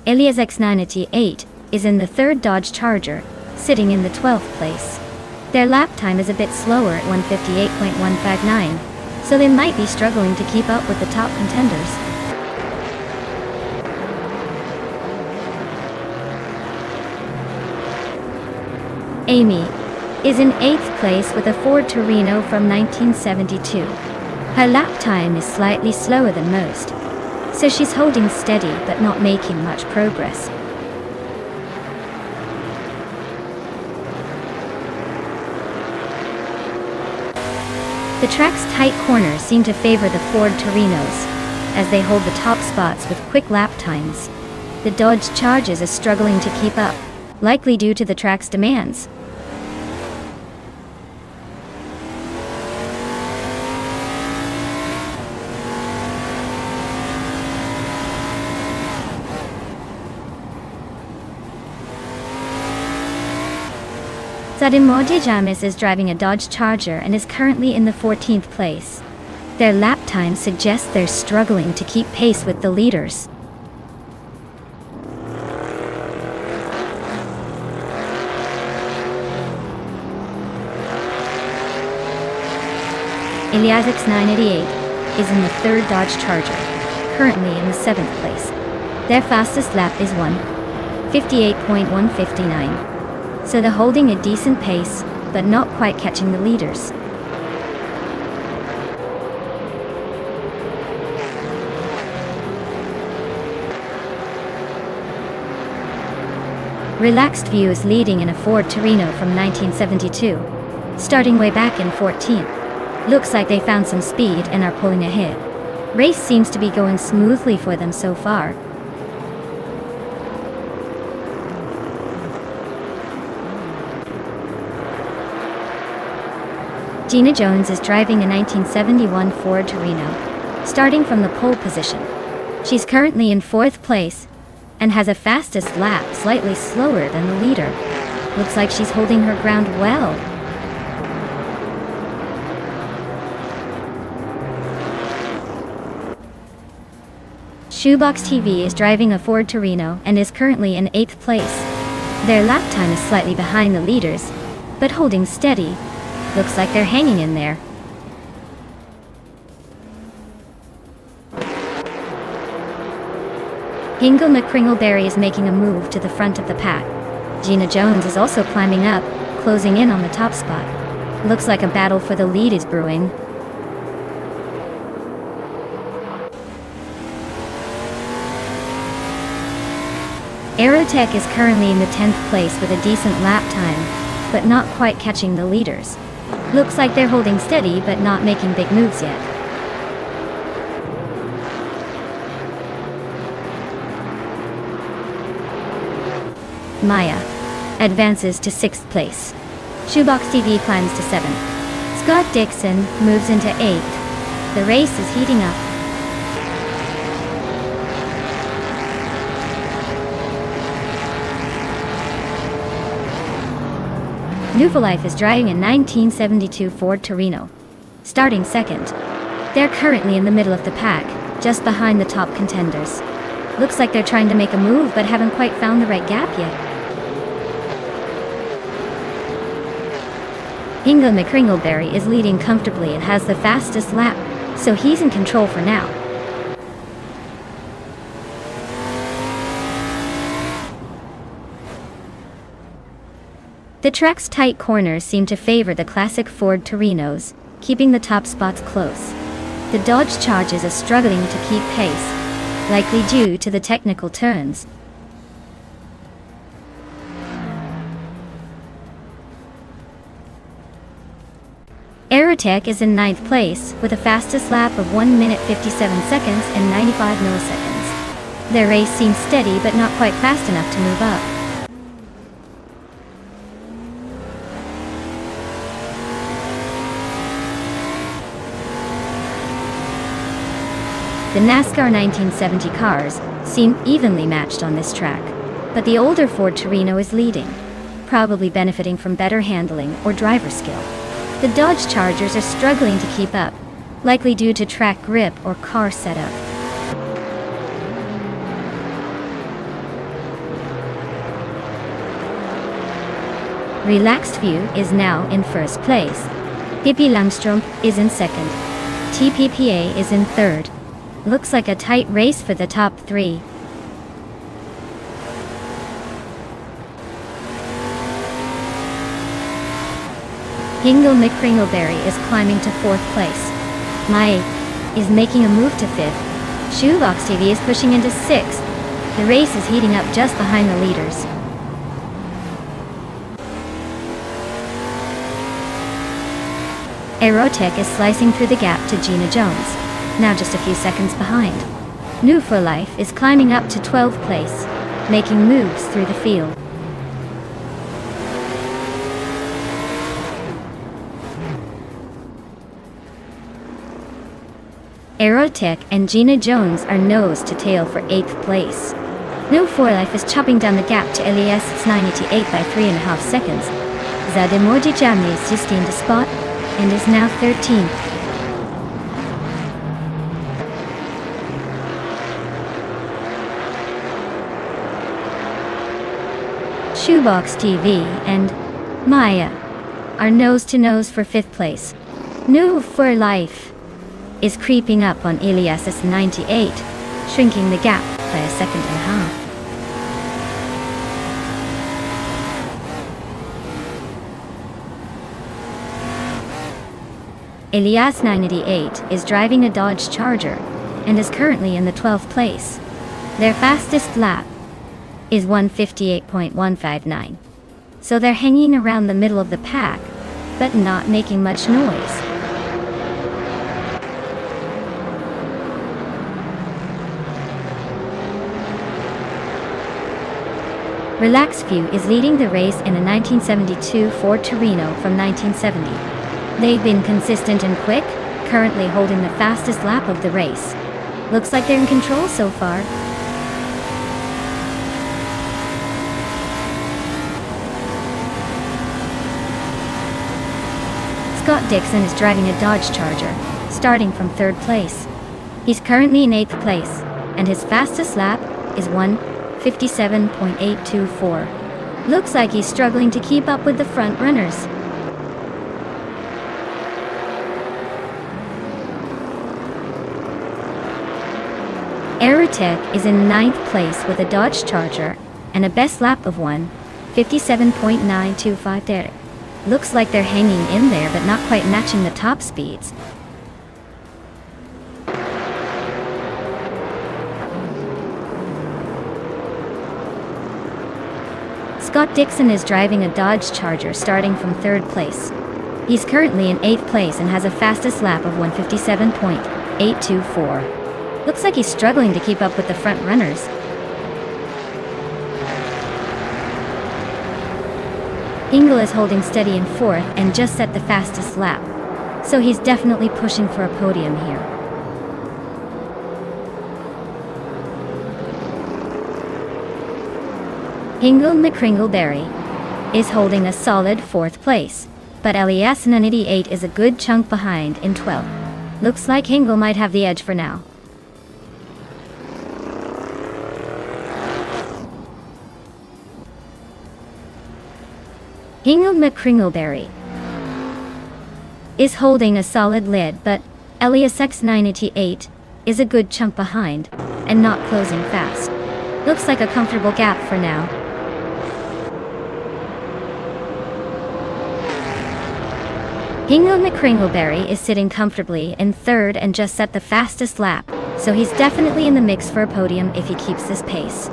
Ilias X988 is in the third Dodge Charger, sitting in the 12th place. Their lap time is a bit slower at 158.159, so they might be struggling to keep up with the top contenders. Amy is in 8th place with a Ford Torino from 1972. Her lap time is slightly slower than most, so she's holding steady but not making much progress. The track's tight corners seem to favor the Ford Torinos, as they hold the top spots with quick lap times. The Dodge Chargers are struggling to keep up, likely due to the track's demands. Sadamoji Jamis is driving a Dodge Charger and is currently in the 14th place. Their lap time suggests they're struggling to keep pace with the leaders. Ilias X988 is in the third Dodge Charger, currently in the 7th place. Their fastest lap is 1:58.159. So they're holding a decent pace, but not quite catching the leaders. Relaxed View is leading in a Ford Torino from 1972, starting way back in 14th. Looks like they found some speed and are pulling ahead. Race seems to be going smoothly for them so far. Gina Jones is driving a 1971 Ford Torino, starting from the pole position. She's currently in 4th place and has a fastest lap slightly slower than the leader. Looks like she's holding her ground well. Shoebox TV is driving a Ford Torino and is currently in 8th place. Their lap time is slightly behind the leaders, but holding steady. Looks like they're hanging in there. Hingle McCringleberry is making a move to the front of the pack. Gina Jones is also climbing up, closing in on the top spot. Looks like a battle for the lead is brewing. Aerotech is currently in the 10th place with a decent lap time, but not quite catching the leaders. Looks like they're holding steady but not making big moves yet. Maya advances to 6th place. Shoebox TV climbs to 7th. Scott Dixon moves into 8th. The race is heating up. Life is driving a 1972 Ford Torino, starting 2nd. They're currently in the middle of the pack, just behind the top contenders. Looks like they're trying to make a move but haven't quite found the right gap yet. Hingle McCringleberry is leading comfortably and has the fastest lap, so he's in control for now. The track's tight corners seem to favor the classic Ford Torinos, keeping the top spots close. The Dodge Chargers are struggling to keep pace, likely due to the technical turns. Aerotech is in 9th place with a fastest lap of 1 minute 57 seconds and 95 milliseconds. Their race seems steady but not quite fast enough to move up. The NASCAR 1970 cars seem evenly matched on this track, but the older Ford Torino is leading, probably benefiting from better handling or driver skill. The Dodge Chargers are struggling to keep up, likely due to track grip or car setup. Relaxed View is now in first place. Pippi Langström is in second. TPPA is in third. Looks like a tight race for the top three. Hingle McCringleberry is climbing to fourth place. Mae is making a move to fifth. Shoebox TV is pushing into sixth. The race is heating up just behind the leaders. Aerotech is slicing through the gap to Gina Jones, now just a few seconds behind. New for Life is climbing up to 12th place, making moves through the field. Aerotech and Gina Jones are nose to tail for 8th place. New for Life is chopping down the gap to Elias 988 by 3.5 seconds. Zademoji Jamni is just gained a spot and is now 13th. Shoebox TV and Maya are nose to nose for 5th place. New for Life is creeping up on Elias's 98, shrinking the gap by a second and a half. Elias 988 is driving a Dodge Charger and is currently in the 12th place. Their fastest lap is 1:58.159. So they're hanging around the middle of the pack, but not making much noise. Relaxed View is leading the race in a 1972 Ford Torino from 1970. They've been consistent and quick, currently holding the fastest lap of the race. Looks like they're in control so far. Scott Dixon is driving a Dodge Charger, starting from 3rd place. He's currently in 8th place, and his fastest lap is 1:57.824. Looks like he's struggling to keep up with the front runners. Aerotech is in 9th place with a Dodge Charger and a best lap of 1:57.925 there. Looks like they're hanging in there but not quite matching the top speeds. Scott Dixon is driving a Dodge Charger starting from 3rd place. He's currently in 8th place and has a fastest lap of 1:57.824. Looks like he's struggling to keep up with the front runners. Hingle is holding steady in 4th and just set the fastest lap, so he's definitely pushing for a podium here. Hingle McCringleberry is holding a solid 4th place, but Elias 988 is a good chunk behind in 12th. Looks like Hingle might have the edge for now. Hingle McCringleberry is holding a solid lead, but Elias X988 is a good chunk behind and not closing fast. Looks like a comfortable gap for now. Hingle McCringleberry is sitting comfortably in 3rd and just set the fastest lap, so he's definitely in the mix for a podium if he keeps this pace.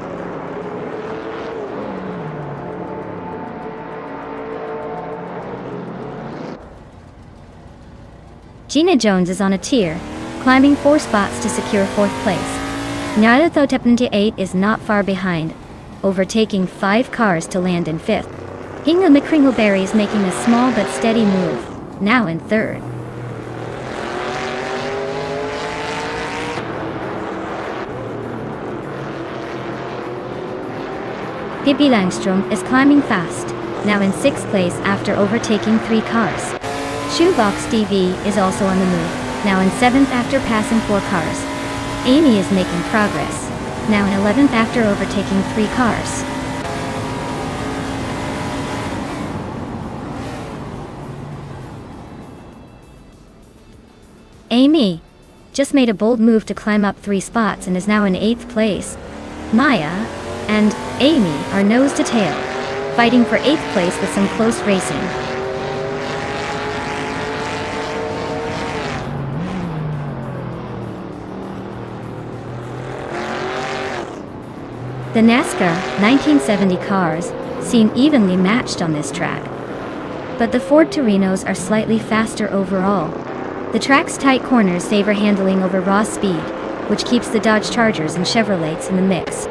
Gina Jones is on a tier, climbing 4 spots to secure 4th place. Nonstop 78 is not far behind, overtaking 5 cars to land in 5th. Hingham McCringleberry is making a small but steady move, now in 3rd. Pippi Langstrom is climbing fast, now in 6th place after overtaking 3 cars. Shoebox DV is also on the move, now in 7th after passing 4 cars. Amy is making progress, now in 11th after overtaking 3 cars. Amy just made a bold move to climb up 3 spots and is now in 8th place. Maya and Amy are nose to tail, fighting for 8th place with some close racing. The NASCAR 1970 cars seem evenly matched on this track, but the Ford Torinos are slightly faster overall. The track's tight corners favor handling over raw speed, which keeps the Dodge Chargers and Chevrolets in the mix.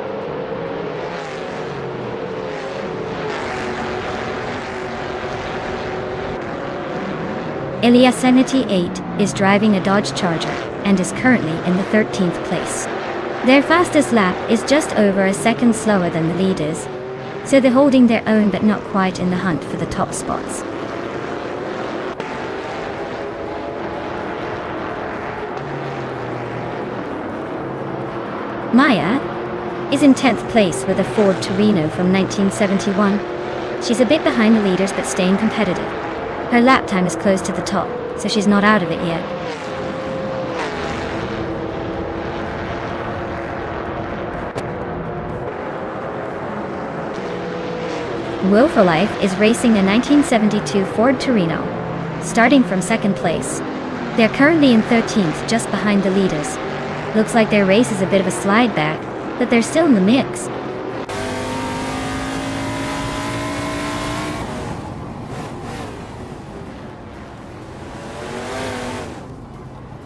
Eliasenity 8 is driving a Dodge Charger and is currently in the 13th place. Their fastest lap is just over a second slower than the leaders, so they're holding their own but not quite in the hunt for the top spots. Maya is in 10th place with a Ford Torino from 1971. She's a bit behind the leaders but staying competitive. Her lap time is close to the top, so she's not out of it yet. Will for Life is racing a 1972 Ford Torino, starting from 2nd place. They're currently in 13th, just behind the leaders. Looks like their race is a bit of a slide back, but they're still in the mix.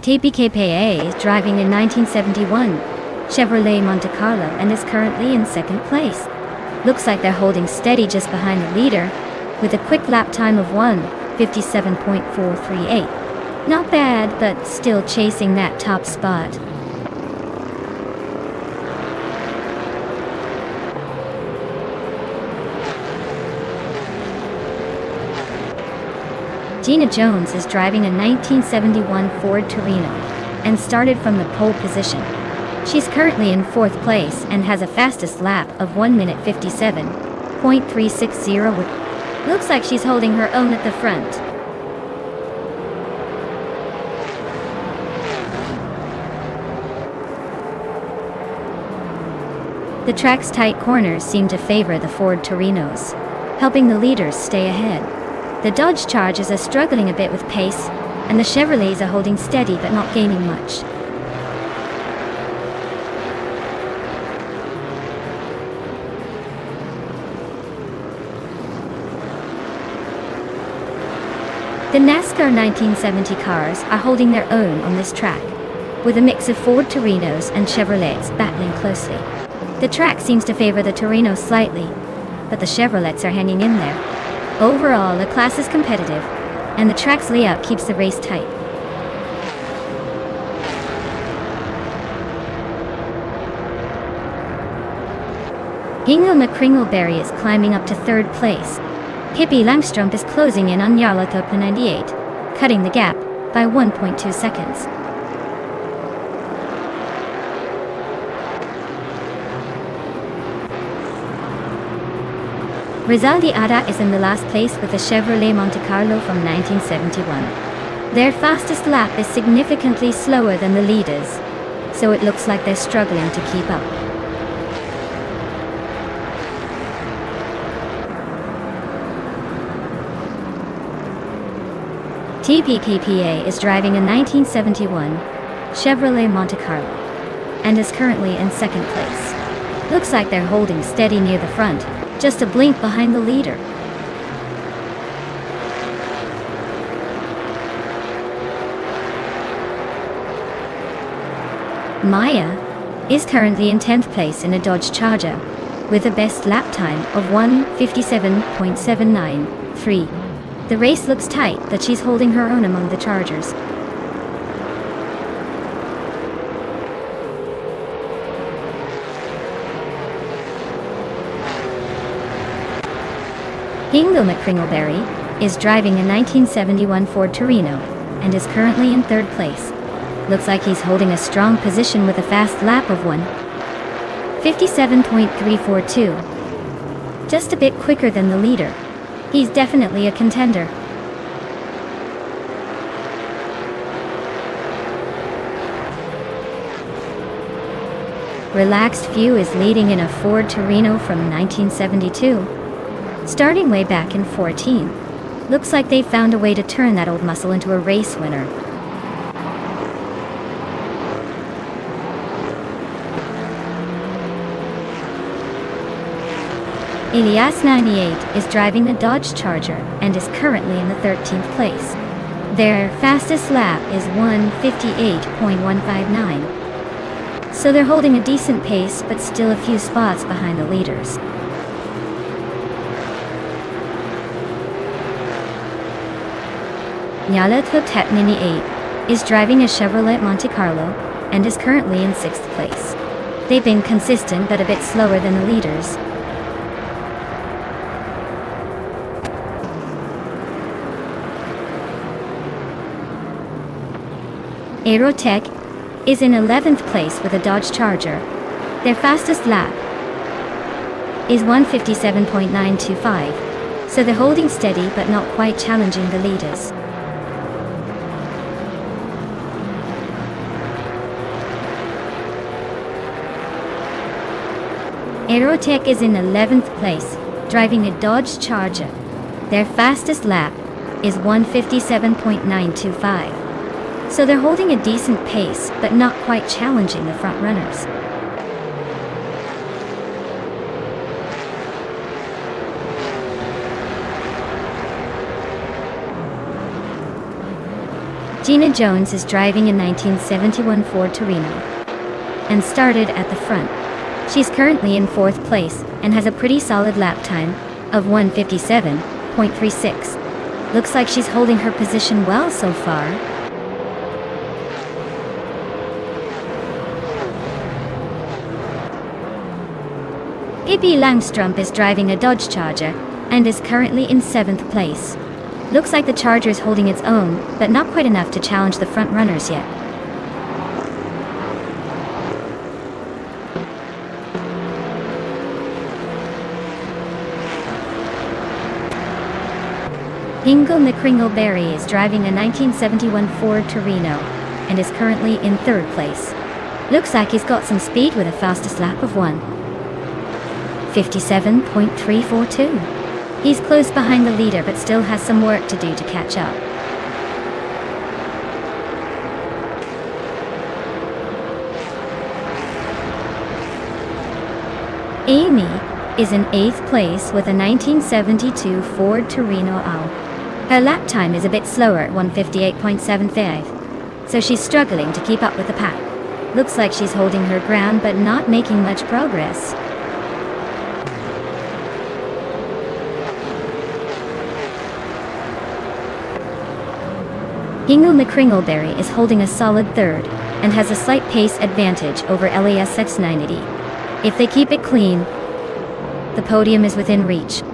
TPKPA is driving a 1971 Chevrolet Monte Carlo and is currently in 2nd place. Looks like they're holding steady just behind the leader, with a quick lap time of 1:57.438. Not bad, but still chasing that top spot. Gina Jones is driving a 1971 Ford Torino and started from the pole position. She's currently in 4th place and has a fastest lap of 1:57.360. Looks like she's holding her own at the front. The track's tight corners seem to favor the Ford Torinos, helping the leaders stay ahead. The Dodge Chargers are struggling a bit with pace, and the Chevrolets are holding steady but not gaining much. The NASCAR 1970 cars are holding their own on this track, with a mix of Ford Torinos and Chevrolets battling closely. The track seems to favor the Torinos slightly, but the Chevrolets are hanging in there. Overall, the class is competitive, and the track's layout keeps the race tight. Hingham McCringleberry is climbing up to 3rd place. Pippi Langstrom is closing in on Jarlathorpe 98, cutting the gap by 1.2 seconds. Rizaldi Ada is in the last place with a Chevrolet Monte Carlo from 1971. Their fastest lap is significantly slower than the leaders, so it looks like they're struggling to keep up. TPKPA is driving a 1971 Chevrolet Monte Carlo and is currently in 2nd place. Looks like they're holding steady near the front, just a blink behind the leader. Maya is currently in 10th place in a Dodge Charger, with a best lap time of 1:57.793. The race looks tight, but she's holding her own among the Chargers. Hingle McCringleberry is driving a 1971 Ford Torino and is currently in 3rd place. Looks like he's holding a strong position with a fast lap of 1:57.342. Just a bit quicker than the leader. He's definitely a contender. Relaxed Few is leading in a Ford Torino from 1972. Starting way back in 14. Looks like they've found a way to turn that old muscle into a race winner. Elias 98 is driving a Dodge Charger and is currently in the 13th place. Their fastest lap is 1:58.159. So they're holding a decent pace, but still a few spots behind the leaders. Nyala Tuptet 98 is driving a Chevrolet Monte Carlo and is currently in 6th place. They've been consistent but a bit slower than the leaders. Aerotech is in 11th place with a Dodge Charger. Their fastest lap is 1:57.925, so they're holding steady but not quite challenging the leaders. Aerotech is in 11th place, driving a Dodge Charger. Their fastest lap is 1:57.925. So they're holding a decent pace, but not quite challenging the front runners. Gina Jones is driving a 1971 Ford Torino and started at the front. She's currently in 4th place and has a pretty solid lap time of 1:57.36. Looks like she's holding her position well so far. Pippi Langstrump is driving a Dodge Charger and is currently in 7th place. Looks like the Charger is holding its own, but not quite enough to challenge the front runners yet. Hingle McCringleberry is driving a 1971 Ford Torino and is currently in 3rd place. Looks like he's got some speed with a fastest lap of 1:57.342. He's close behind the leader but still has some work to do to catch up. Amy is in 8th place with a 1972 Ford Torino Owl. Her lap time is a bit slower at 1:58.75, so she's struggling to keep up with the pack. Looks like she's holding her ground but not making much progress. Hingle McCringleberry is holding a solid 3rd and has a slight pace advantage over LAS 690. If they keep it clean, the podium is within reach.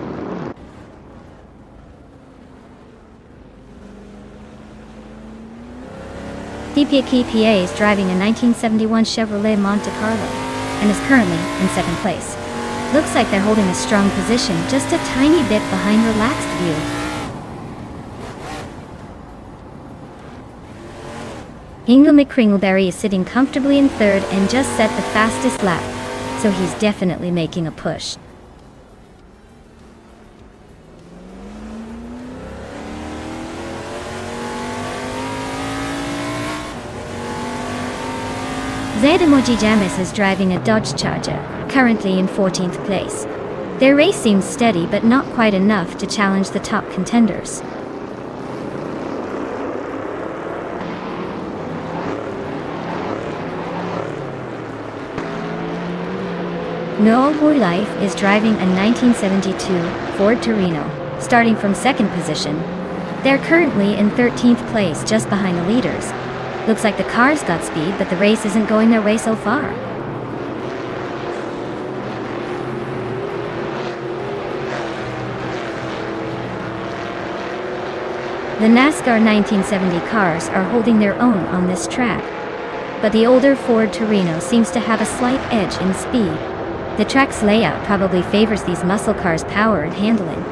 DPA is driving a 1971 Chevrolet Monte Carlo and is currently in 2nd place. Looks like they're holding a strong position, just a tiny bit behind Relaxed View. Hingle McCringleberry is sitting comfortably in 3rd and just set the fastest lap, so he's definitely making a push. Zed Emoji Jamis is driving a Dodge Charger, currently in 14th place. Their race seems steady but not quite enough to challenge the top contenders. No More Life is driving a 1972 Ford Torino, starting from second position. They're currently in 13th place, just behind the leaders. Looks like the car's got speed, but the race isn't going their way so far. The NASCAR 1970 cars are holding their own on this track, but the older Ford Torino seems to have a slight edge in speed. The track's layout probably favors these muscle cars' power and handling.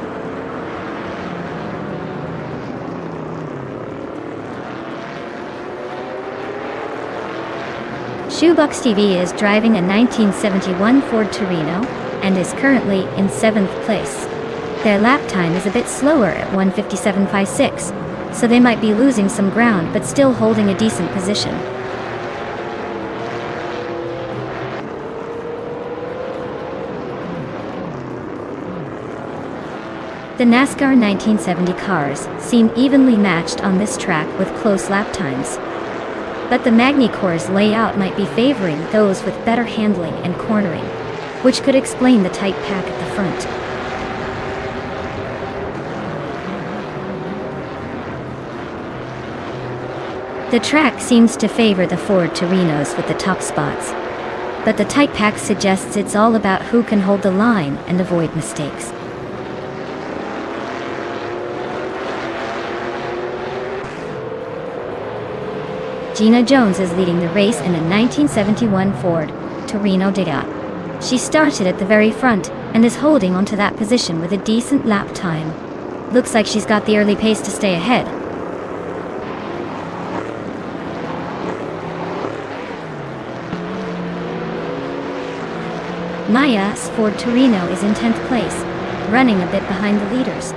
Shoebox TV is driving a 1971 Ford Torino and is currently in 7th place. Their lap time is a bit slower at 1:57.56, so they might be losing some ground but still holding a decent position. The NASCAR 1970 cars seem evenly matched on this track with close lap times. But the Magny-Cours layout might be favoring those with better handling and cornering, which could explain the tight pack at the front. The track seems to favor the Ford Torinos with the top spots, but the tight pack suggests it's all about who can hold the line and avoid mistakes. Gina Jones is leading the race in a 1971 Ford Torino Digga. She started at the very front and is holding onto that position with a decent lap time. Looks like she's got the early pace to stay ahead. Maya's Ford Torino is in 10th place, running a bit behind the leaders.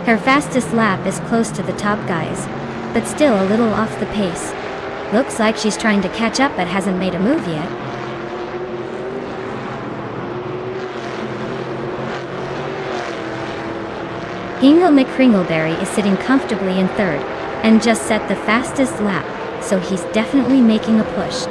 Her fastest lap is close to the top guys, but still a little off the pace. Looks like she's trying to catch up but hasn't made a move yet. Hingle McCringleberry is sitting comfortably in third and just set the fastest lap, so he's definitely making a push.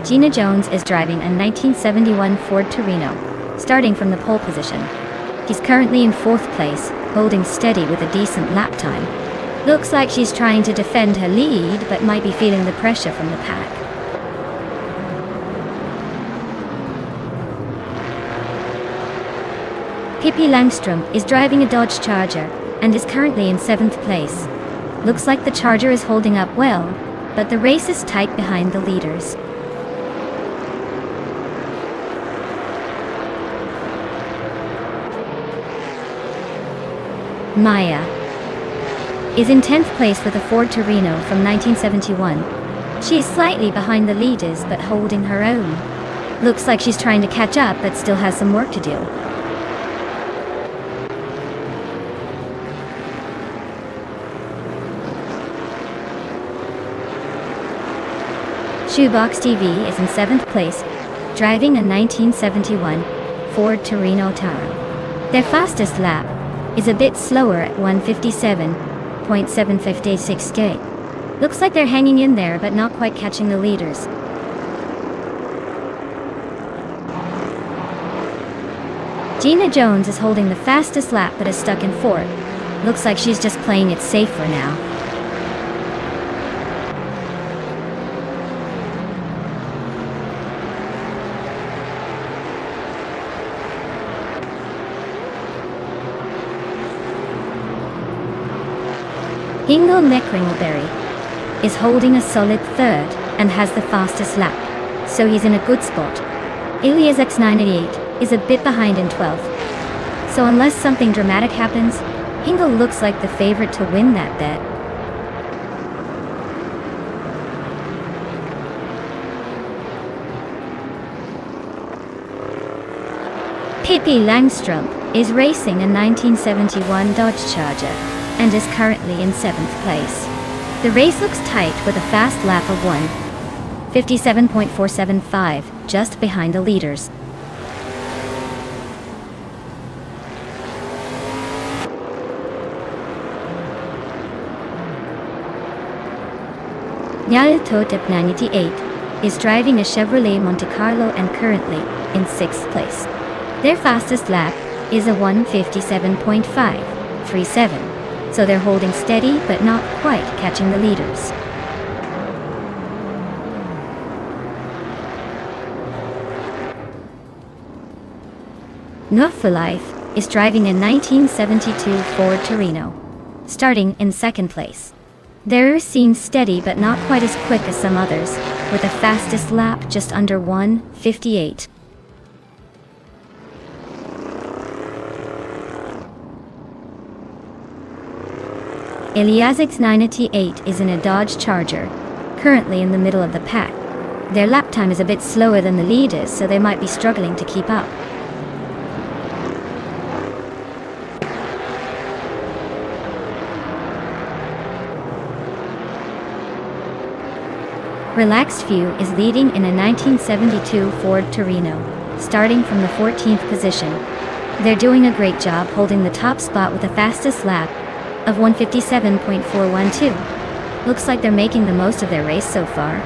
Gina Jones is driving a 1971 Ford Torino, starting from the pole position. He's currently in 4th place, holding steady with a decent lap time. Looks like she's trying to defend her lead, but might be feeling the pressure from the pack. Pippi Langstrom is driving a Dodge Charger and is currently in 7th place. Looks like the Charger is holding up well, but the race is tight behind the leaders. Maya is in 10th place with a Ford Torino from 1971. She is slightly behind the leaders but holding her own. Looks like she's trying to catch up but still has some work to do. Shoebox TV is in 7th place, driving a 1971 Ford Torino Taro. Their fastest lap is a bit slower at 1:57.756K. Looks like they're hanging in there but not quite catching the leaders. Gina Jones is holding the fastest lap but is stuck in 4th. Looks like she's just playing it safe for now. Hingle McCringleberry is holding a solid 3rd and has the fastest lap, so he's in a good spot. Ilias X988 is a bit behind in 12th, so unless something dramatic happens, Hingle looks like the favorite to win that bet. Pippi Langstrom is racing a 1971 Dodge Charger and is currently in 7th place. The race looks tight with a fast lap of 1:57.475, just behind the leaders. Nonstop 98 is driving a Chevrolet Monte Carlo and currently in 6th place. Their fastest lap is a 1:57.537, so they're holding steady but not quite catching the leaders. Nonstop is driving a 1972 Ford Torino, starting in 2nd place. They're seen steady but not quite as quick as some others, with a fastest lap just under 1:58. Eliasix 98 is in a Dodge Charger, currently in the middle of the pack. Their lap time is a bit slower than the leaders, so they might be struggling to keep up. Relaxed View is leading in a 1972 Ford Torino, starting from the 14th position. They're doing a great job holding the top spot with the fastest lap of 1:57.412. Looks like they're making the most of their race so far.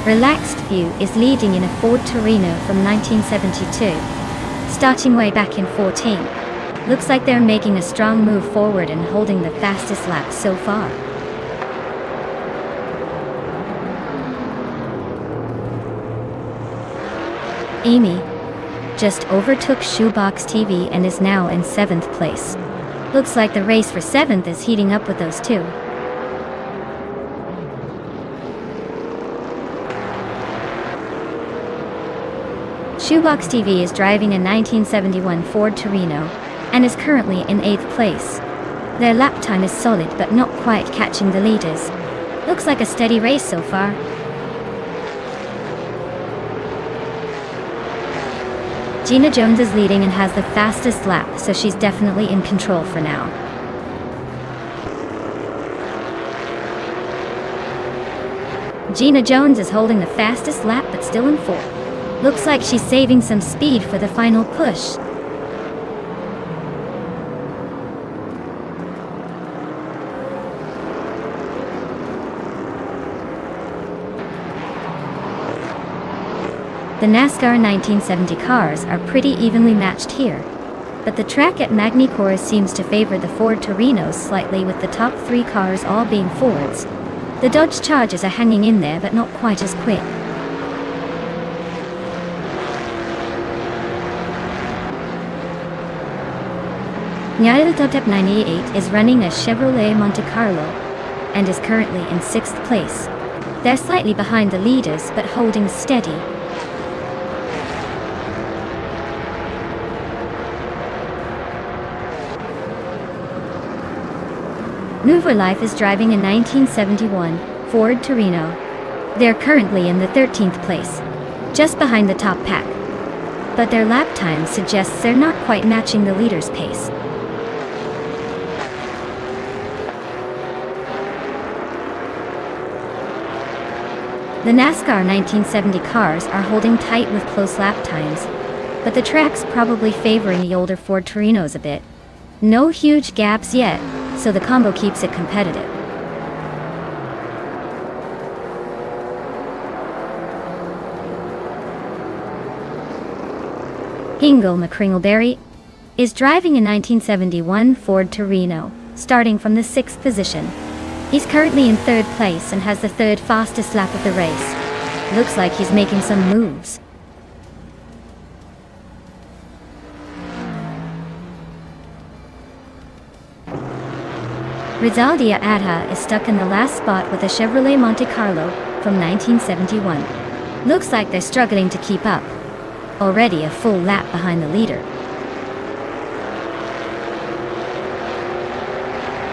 Relaxed View is leading in a Ford Torino from 1972, starting way back in 14. Looks like they're making a strong move forward and holding the fastest lap so far. Amy just overtook Shoebox TV and is now in 7th place. Looks like the race for 7th is heating up with those two. Shoebox TV is driving a 1971 Ford Torino and is currently in 8th place. Their lap time is solid but not quite catching the leaders. Looks like a steady race so far. Gina Jones is leading and has the fastest lap, so she's definitely in control for now. Gina Jones is holding the fastest lap but still in 4th. Looks like she's saving some speed for the final push. The NASCAR 1970 cars are pretty evenly matched here, but the track at Magny-Cours seems to favor the Ford Torinos slightly, with the top 3 cars all being Fords. The Dodge Chargers are hanging in there but not quite as quick. Nonstop 98 is running a Chevrolet Monte Carlo and is currently in 6th place. They're slightly behind the leaders but holding steady. Nouveau Life is driving a 1971 Ford Torino. They're currently in the 13th place, just behind the top pack. But their lap time suggests they're not quite matching the leader's pace. The NASCAR 1970 cars are holding tight with close lap times, but the track's probably favoring the older Ford Torinos a bit. No huge gaps yet, so the combo keeps it competitive. Hingle McCringleberry is driving a 1971 Ford Torino, starting from the 6th position. He's currently in 3rd place and has the 3rd fastest lap of the race. Looks like he's making some moves. Rizaldia Adha is stuck in the last spot with a Chevrolet Monte Carlo from 1971. Looks like they're struggling to keep up. Already a full lap behind the leader.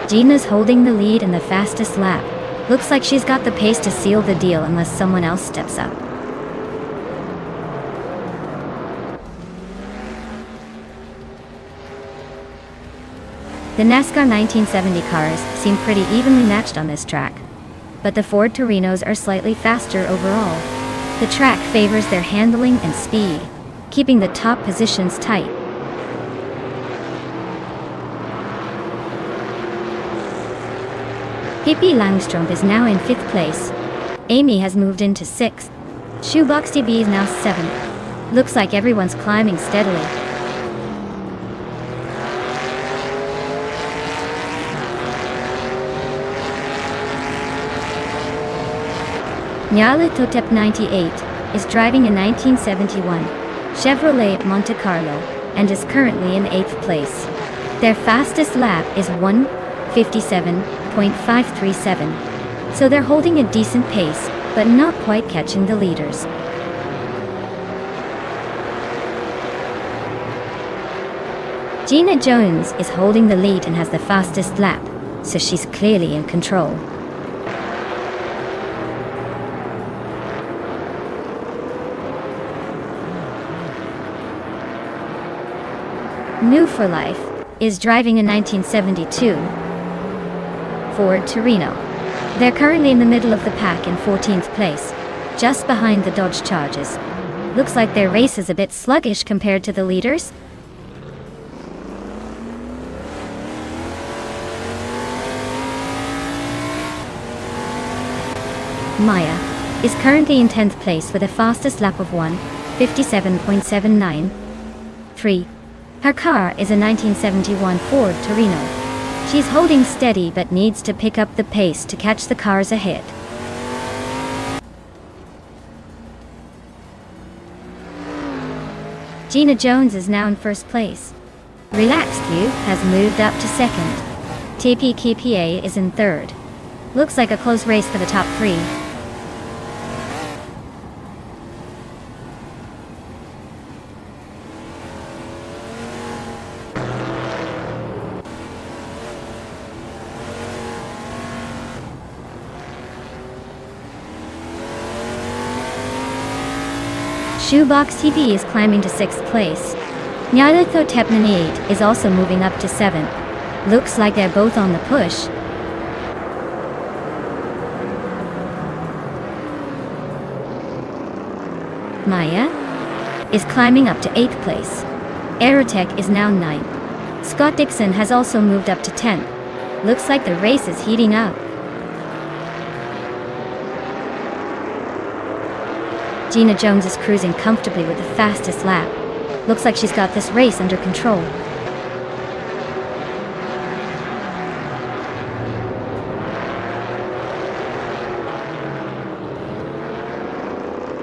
Gina's holding the lead in the fastest lap. Looks like she's got the pace to seal the deal unless someone else steps up. The NASCAR 1970 cars seem pretty evenly matched on this track, but the Ford Torinos are slightly faster overall. The track favors their handling and speed, keeping the top positions tight. Pippi Langström is now in 5th place. Amy has moved into 6th. Shoebox TB is now 7th. Looks like everyone's climbing steadily. Nyala Totep 98 is driving a 1971 Chevrolet Monte Carlo and is currently in 8th place. Their fastest lap is 1:57.537, so they're holding a decent pace, but not quite catching the leaders. Gina Jones is holding the lead and has the fastest lap, so she's clearly in control. New for Life is driving a 1972 Ford Torino. They're currently in the middle of the pack in 14th place, just behind the Dodge Chargers. Looks like their race is a bit sluggish compared to the leaders. Maya is currently in 10th place with a fastest lap of 1:57.793. Her car is a 1971 Ford Torino. She's holding steady but needs to pick up the pace to catch the cars ahead. Gina Jones is now in 1st place. Relaxed View has moved up to 2nd. TPKPA is in 3rd. Looks like a close race for the top 3. Shoebox TV is climbing to 6th place. Nyalitho Tepnanate is also moving up to 7th. Looks like they're both on the push. Maya is climbing up to 8th place. Aerotech is now 9th. Scott Dixon has also moved up to 10th. Looks like the race is heating up. Gina Jones is cruising comfortably with the fastest lap. Looks like she's got this race under control.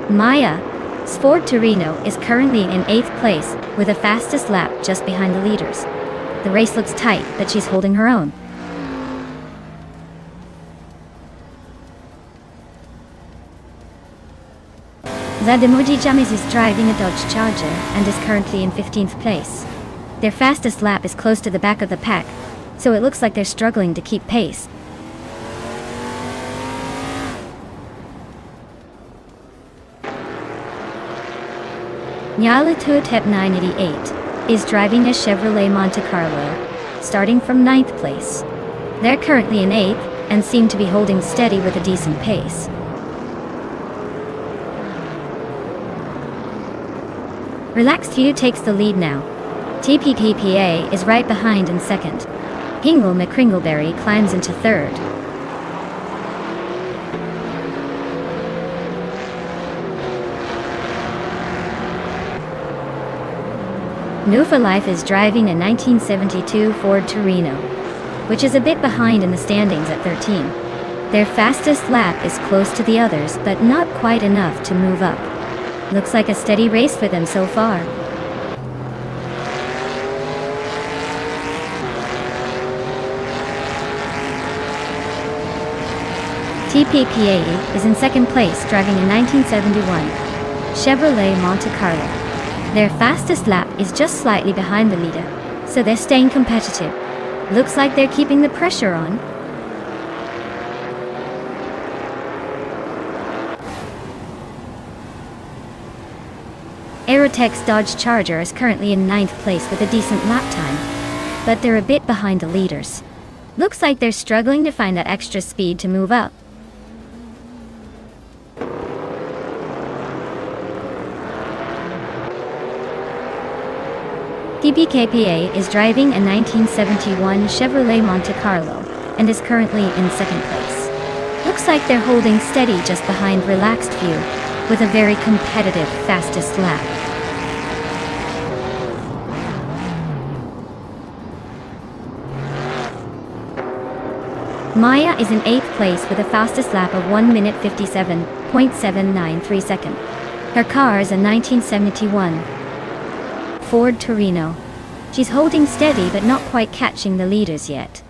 Maya's Ford Torino is currently in 8th place with the fastest lap just behind the leaders. The race looks tight, but she's holding her own. Vladamoji Jamis is driving a Dodge Charger and is currently in 15th place. Their fastest lap is close to the back of the pack, so it looks like they're struggling to keep pace. Nyala Tuatep 988 is driving a Chevrolet Monte Carlo, starting from 9th place. They're currently in 8th and seem to be holding steady with a decent pace. Relaxed View takes the lead now. TPPPA is right behind in 2nd. Hingle McCringleberry climbs into 3rd. New for Life is driving a 1972 Ford Torino, which is a bit behind in the standings at 13. Their fastest lap is close to the others, but not quite enough to move up. Looks like a steady race for them so far. TPPA is in 2nd place driving a 1971 Chevrolet Monte Carlo. Their fastest lap is just slightly behind the leader, so they're staying competitive. Looks like they're keeping the pressure on. Aerotech's Dodge Charger is currently in 9th place with a decent lap time, but they're a bit behind the leaders. Looks like they're struggling to find that extra speed to move up. TPKPA is driving a 1971 Chevrolet Monte Carlo. and is currently in second place. Looks like they're holding steady just behind Relaxed Few, with a very competitive fastest lap. Maya is in 8th place with a fastest lap of 1 minute 57.793 seconds. Her car is a 1971 Ford Torino. She's holding steady but not quite catching the leaders yet.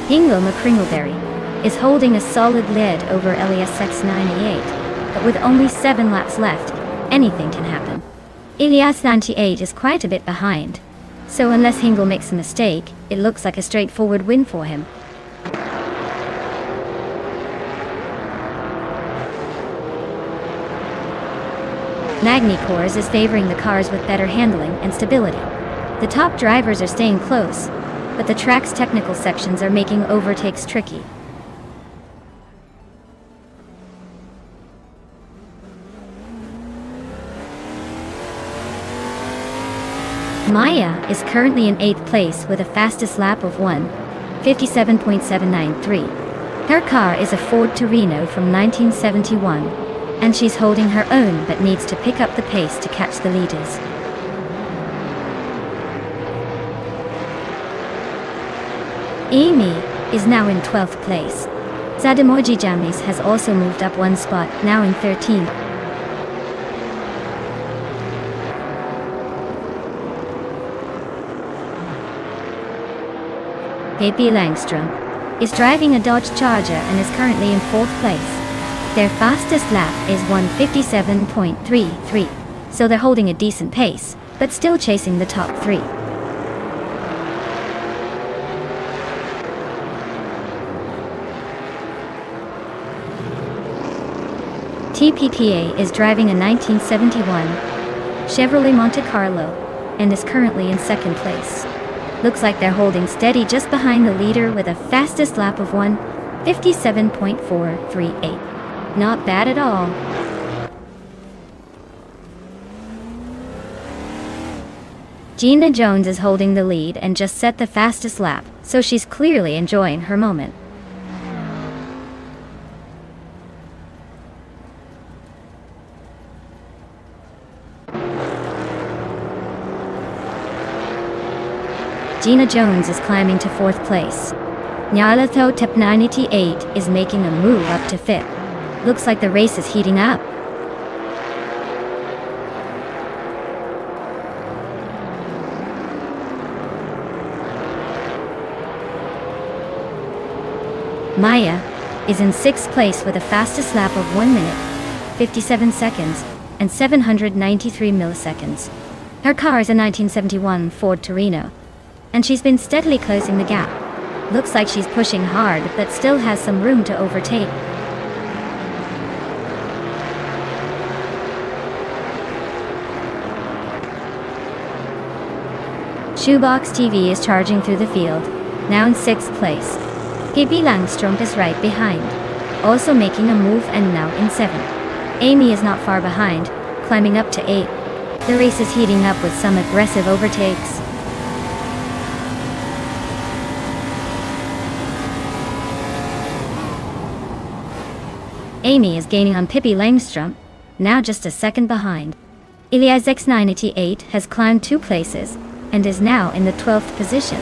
Hingle McCringleberry is holding a solid lead over Elias X98, but with only 7 laps left, anything can happen. Elias 98 is quite a bit behind, so unless Hingle makes a mistake, it looks like a straightforward win for him. Magny-Cours is favoring the cars with better handling and stability. The top drivers are staying close, but the track's technical sections are making overtakes tricky. Maya is currently in 8th place with a fastest lap of 1:57.793. Her car is a Ford Torino from 1971, and she's holding her own but needs to pick up the pace to catch the leaders. Amy is now in 12th place. Zademoji Jamis has also moved up 1 spot, now in 13th. Pippi Langstrom is driving a Dodge Charger and is currently in 4th place. Their fastest lap is 1:57.33, so they're holding a decent pace, but still chasing the top 3. TPPA is driving a 1971 Chevrolet Monte Carlo and is currently in 2nd place. Looks like they're holding steady just behind the leader with a fastest lap of 1:57.438. Not bad at all. Gina Jones is holding the lead and just set the fastest lap, so she's clearly enjoying her moment. Gina Jones is climbing to 4th place. Nyalato Tep 98 is making a move up to 5th. Looks like the race is heating up. Maya is in 6th place with a fastest lap of 1 minute, 57 seconds, and 793 milliseconds. Her car is a 1971 Ford Torino, and she's been steadily closing the gap. Looks like she's pushing hard, but still has some room to overtake. Shoebox TV is charging through the field, now in 6th place. Pippi Langstrom is right behind, also making a move and now in 7th. Amy is not far behind, climbing up to 8th. The race is heating up with some aggressive overtakes. Amy is gaining on Pippi Langstrom, now just a second behind. Elias X98 has climbed 2 places, and is now in the 12th position.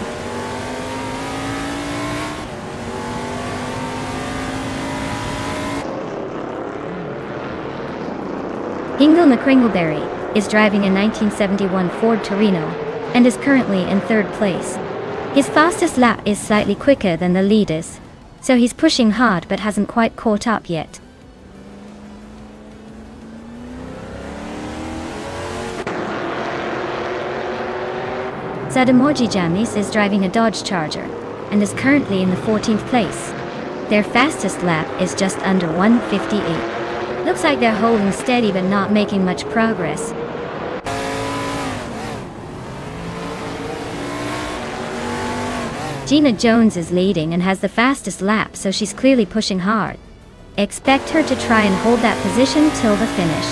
Hingle McCringleberry is driving a 1971 Ford Torino, and is currently in 3rd place. His fastest lap is slightly quicker than the leaders, so he's pushing hard but hasn't quite caught up yet. Zademoji Jamis is driving a Dodge Charger, and is currently in the 14th place. Their fastest lap is just under 1:58. Looks like they're holding steady but not making much progress. Gina Jones is leading and has the fastest lap, so she's clearly pushing hard. Expect her to try and hold that position till the finish.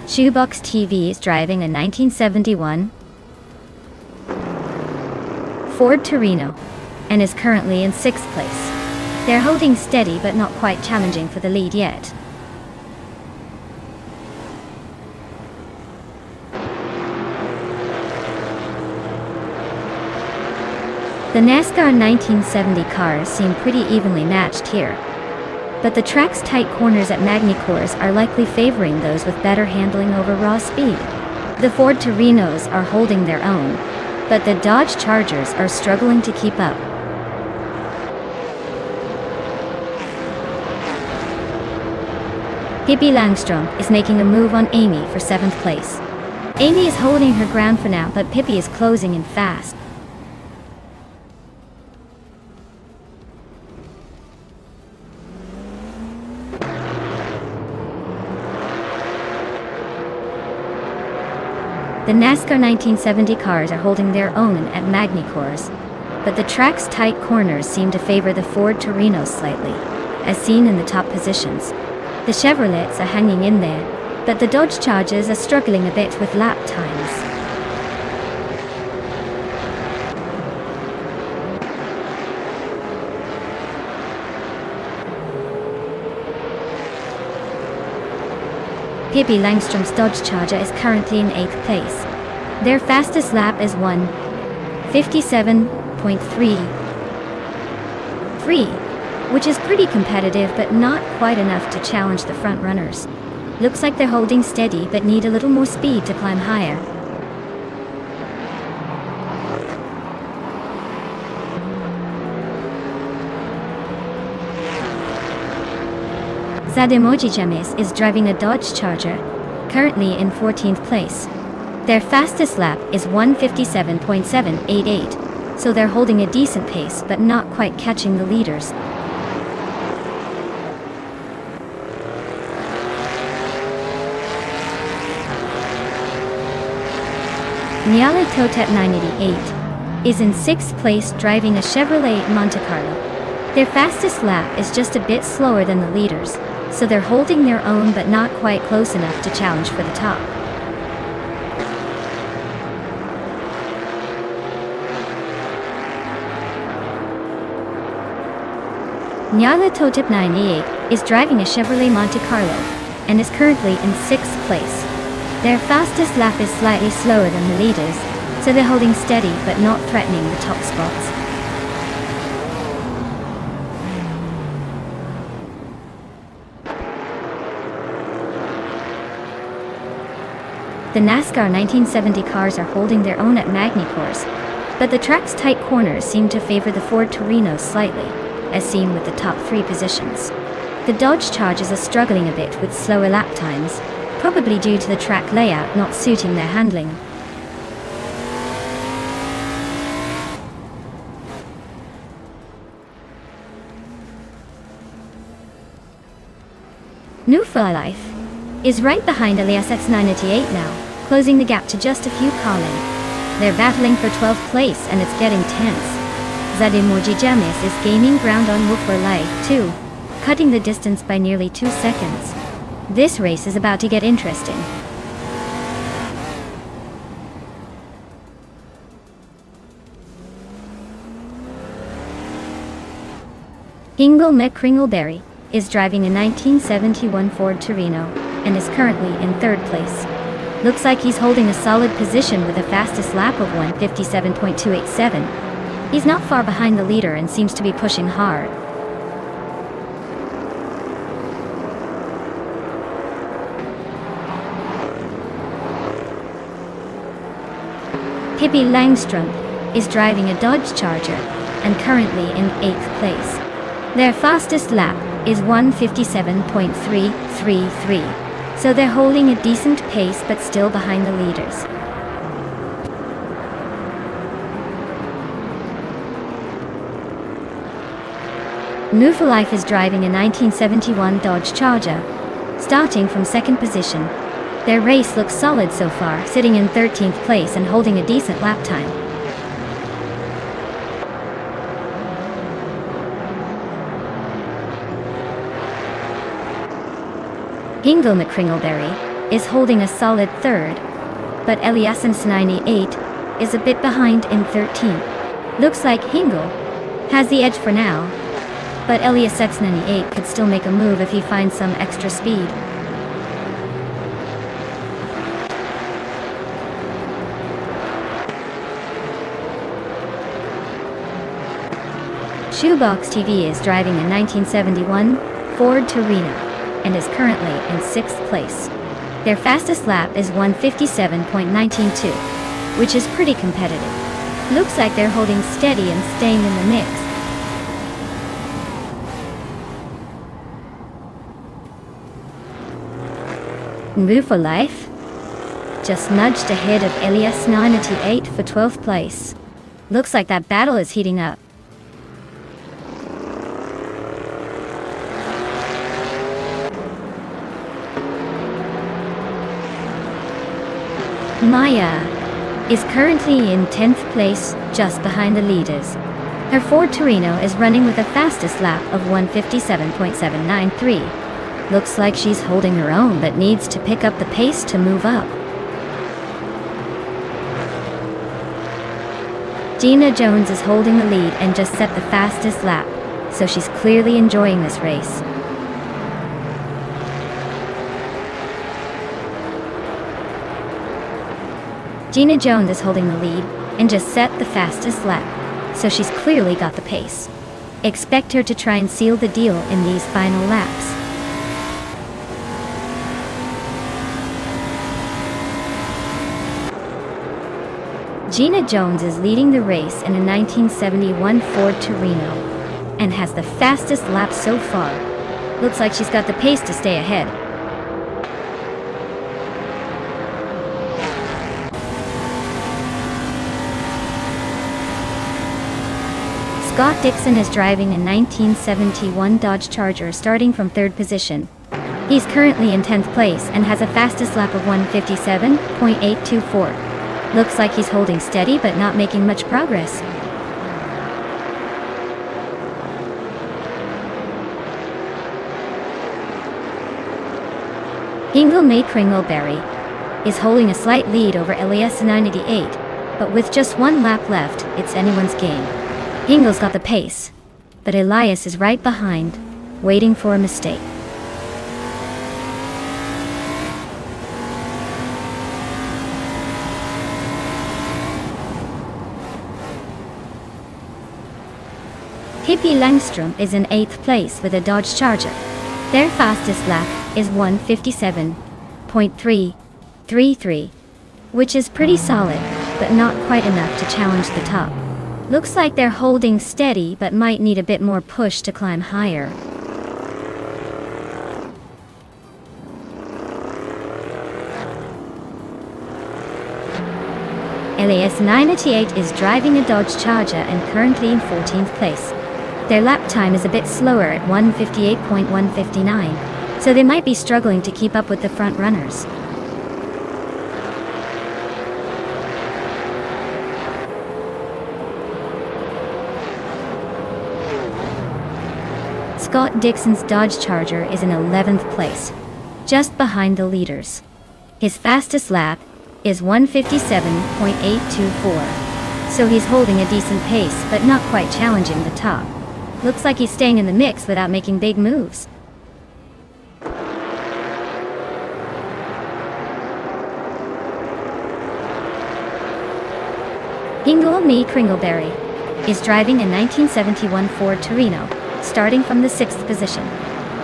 Shoebox TV is driving a 1971 Ford Torino and is currently in 6th place. They're holding steady but not quite challenging for the lead yet. The NASCAR 1970 cars seem pretty evenly matched here, but the track's tight corners at Magny Cours are likely favoring those with better handling over raw speed. The Ford Torinos are holding their own, but the Dodge Chargers are struggling to keep up. Pippi Langstrom is making a move on Amy for 7th place. Amy is holding her ground for now, but Pippi is closing in fast. The NASCAR 1970 cars are holding their own at Magny Cours, but the track's tight corners seem to favor the Ford Torinos slightly, as seen in the top positions. The Chevrolets are hanging in there, but the Dodge Chargers are struggling a bit with lap times. Pippi Langstrom's Dodge Charger is currently in 8th place. Their fastest lap is 1:57.33, which is pretty competitive but not quite enough to challenge the front runners. Looks like they're holding steady but need a little more speed to climb higher. Zademoji James is driving a Dodge Charger, currently in 14th place. Their fastest lap is 1:57.788, so they're holding a decent pace but not quite catching the leaders. Nyala Totep 988 is in 6th place driving a Chevrolet Monte Carlo. Their fastest lap is just a bit slower than the leaders, so they're holding their own but not quite close enough to challenge for the top. Nyala Totip 98 is driving a Chevrolet Monte Carlo and is currently in 6th place. Their fastest lap is slightly slower than the leaders, so they're holding steady but not threatening the top spots. The NASCAR 1970 cars are holding their own at Magny Cours, but the track's tight corners seem to favor the Ford Torinos slightly, as seen with the top 3 positions. The Dodge Chargers are struggling a bit with slower lap times, probably due to the track layout not suiting their handling. New For Life is right behind Elias X988 now, closing the gap to just a few car lengths. They're battling for 12th place and it's getting tense. Zademoji James is gaining ground on For Life too, cutting the distance by nearly 2 seconds. This race is about to get interesting. Ingle McCringleberry is driving a 1971 Ford Torino and is currently in 3rd place. Looks like he's holding a solid position with a fastest lap of 1:57.287. He's not far behind the leader and seems to be pushing hard. Pippi Langstrom is driving a Dodge Charger and currently in 8th place. Their fastest lap is 1:57.333, so they're holding a decent pace but still behind the leaders. New For Life is driving a 1971 Dodge Charger, starting from 2nd position. Their race looks solid so far, sitting in 13th place and holding a decent lap time. Ingle McCringleberry is holding a solid third, but Elias X98 is a bit behind in 13th. Looks like Hingle has the edge for now, but Elias X98 could still make a move if he finds some extra speed. Shoebox TV is driving a 1971 Ford Torino and is currently in 6th place. Their fastest lap is 1:57.192, which is pretty competitive. Looks like they're holding steady and staying in the mix. Move for Life just nudged ahead of Elias 98 for 12th place. Looks like that battle is heating up. Maya is currently in 10th place, just behind the leaders. Her Ford Torino is running with a fastest lap of 1:57.793. Looks like she's holding her own, but needs to pick up the pace to move up. Gina Jones is holding the lead and just set the fastest lap, so she's clearly enjoying this race. Gina Jones is holding the lead and just set the fastest lap, so she's clearly got the pace. Expect her to try and seal the deal in these final laps. Gina Jones is leading the race in a 1971 Ford Torino and has the fastest lap so far. Looks like she's got the pace to stay ahead. Scott Dixon is driving a 1971 Dodge Charger starting from 3rd position. He's currently in 10th place and has a fastest lap of 1:57.824. Looks like he's holding steady but not making much progress. Hingle May Kringleberry is holding a slight lead over Elias 98, but with just one lap left, it's anyone's game. Hingle's got the pace, but Elias is right behind, waiting for a mistake. Hippie Langstrom is in 8th place with a Dodge Charger. Their fastest lap is 1:57.333, which is pretty solid, but not quite enough to challenge the top. Looks like they're holding steady but might need a bit more push to climb higher. Elias 98 is driving a Dodge Charger and currently in 14th place. Their lap time is a bit slower at 1:58.159, so they might be struggling to keep up with the front runners. Scott Dixon's Dodge Charger is in 11th place, just behind the leaders. His fastest lap is 1:57.824, so he's holding a decent pace but not quite challenging the top. Looks like he's staying in the mix without making big moves. Hingle May Kringleberry is driving a 1971 Ford Torino, starting from the 6th position.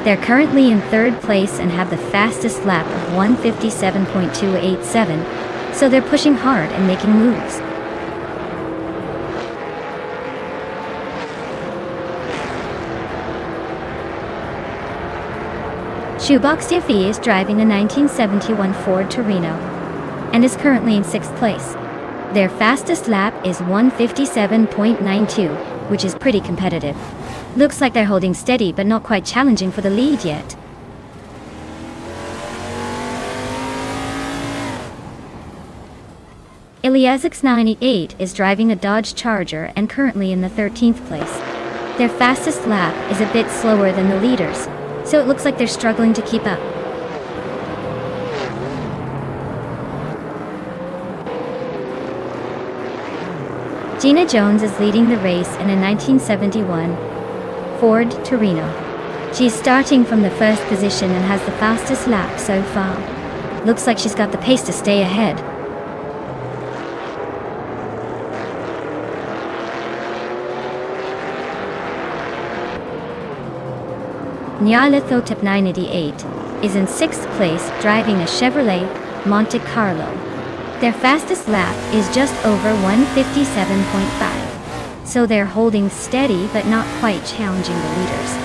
They're currently in 3rd place and have the fastest lap of 1:57.287, so they're pushing hard and making moves. Shoebox TV is driving a 1971 Ford Torino and is currently in 6th place. Their fastest lap is 1:57.92, which is pretty competitive. Looks like they're holding steady but not quite challenging for the lead yet. Elias 98 is driving a Dodge Charger and currently in the 13th place. Their fastest lap is a bit slower than the leaders, so it looks like they're struggling to keep up. Gina Jones is leading the race in a 1971 Ford Torino. She's starting from the first position and has the fastest lap so far. Looks like she's got the pace to stay ahead. Nyarlathotep 988 is in 6th place driving a Chevrolet Monte Carlo. Their fastest lap is just over 157.5, so they're holding steady but not quite challenging the leaders.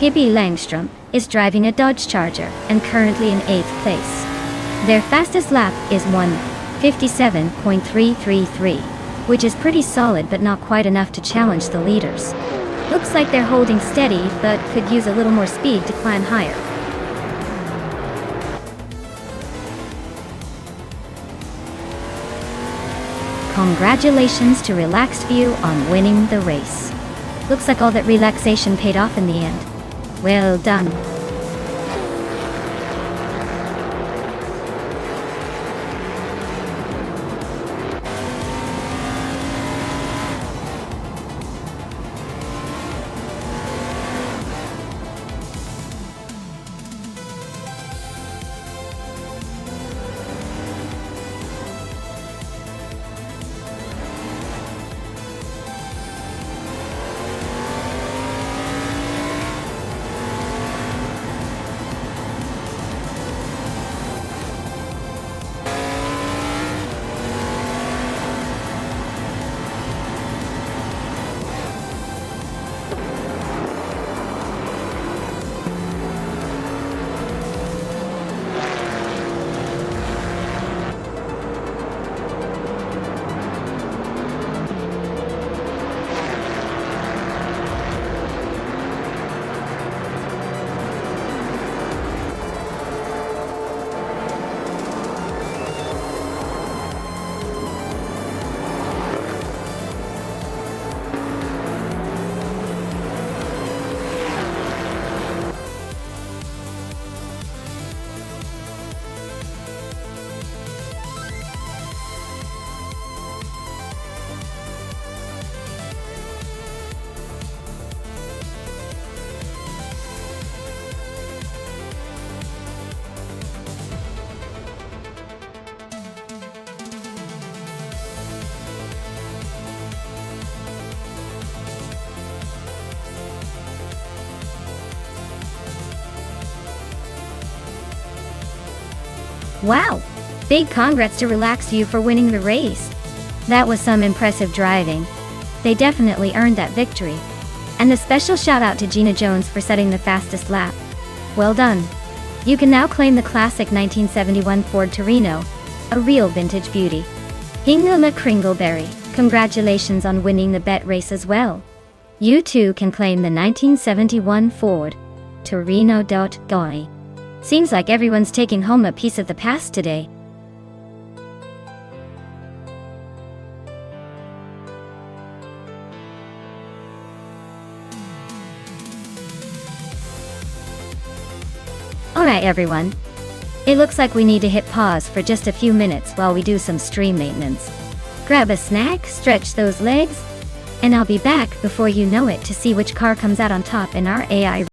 Gibby Langstrom is driving a Dodge Charger and currently in 8th place. Their fastest lap is 1:57.333, which is pretty solid but not quite enough to challenge the leaders. Looks like they're holding steady but could use a little more speed to climb higher. Congratulations to Relaxed View on winning the race. Looks like all that relaxation paid off in the end. Well done. Wow! Big congrats to Relaxed View for winning the race. That was some impressive driving. They definitely earned that victory. And a special shout out to Gina Jones for setting the fastest lap. Well done. You can now claim the classic 1971 Ford Torino, a real vintage beauty. Hingama Kringleberry, congratulations on winning the bet race as well. You too can claim the 1971 Ford Torino. Guy. Seems like everyone's taking home a piece of the past today. Alright everyone. It looks like we need to hit pause for just a few minutes while we do some stream maintenance. Grab a snack, stretch those legs, and I'll be back before you know it to see which car comes out on top in our AI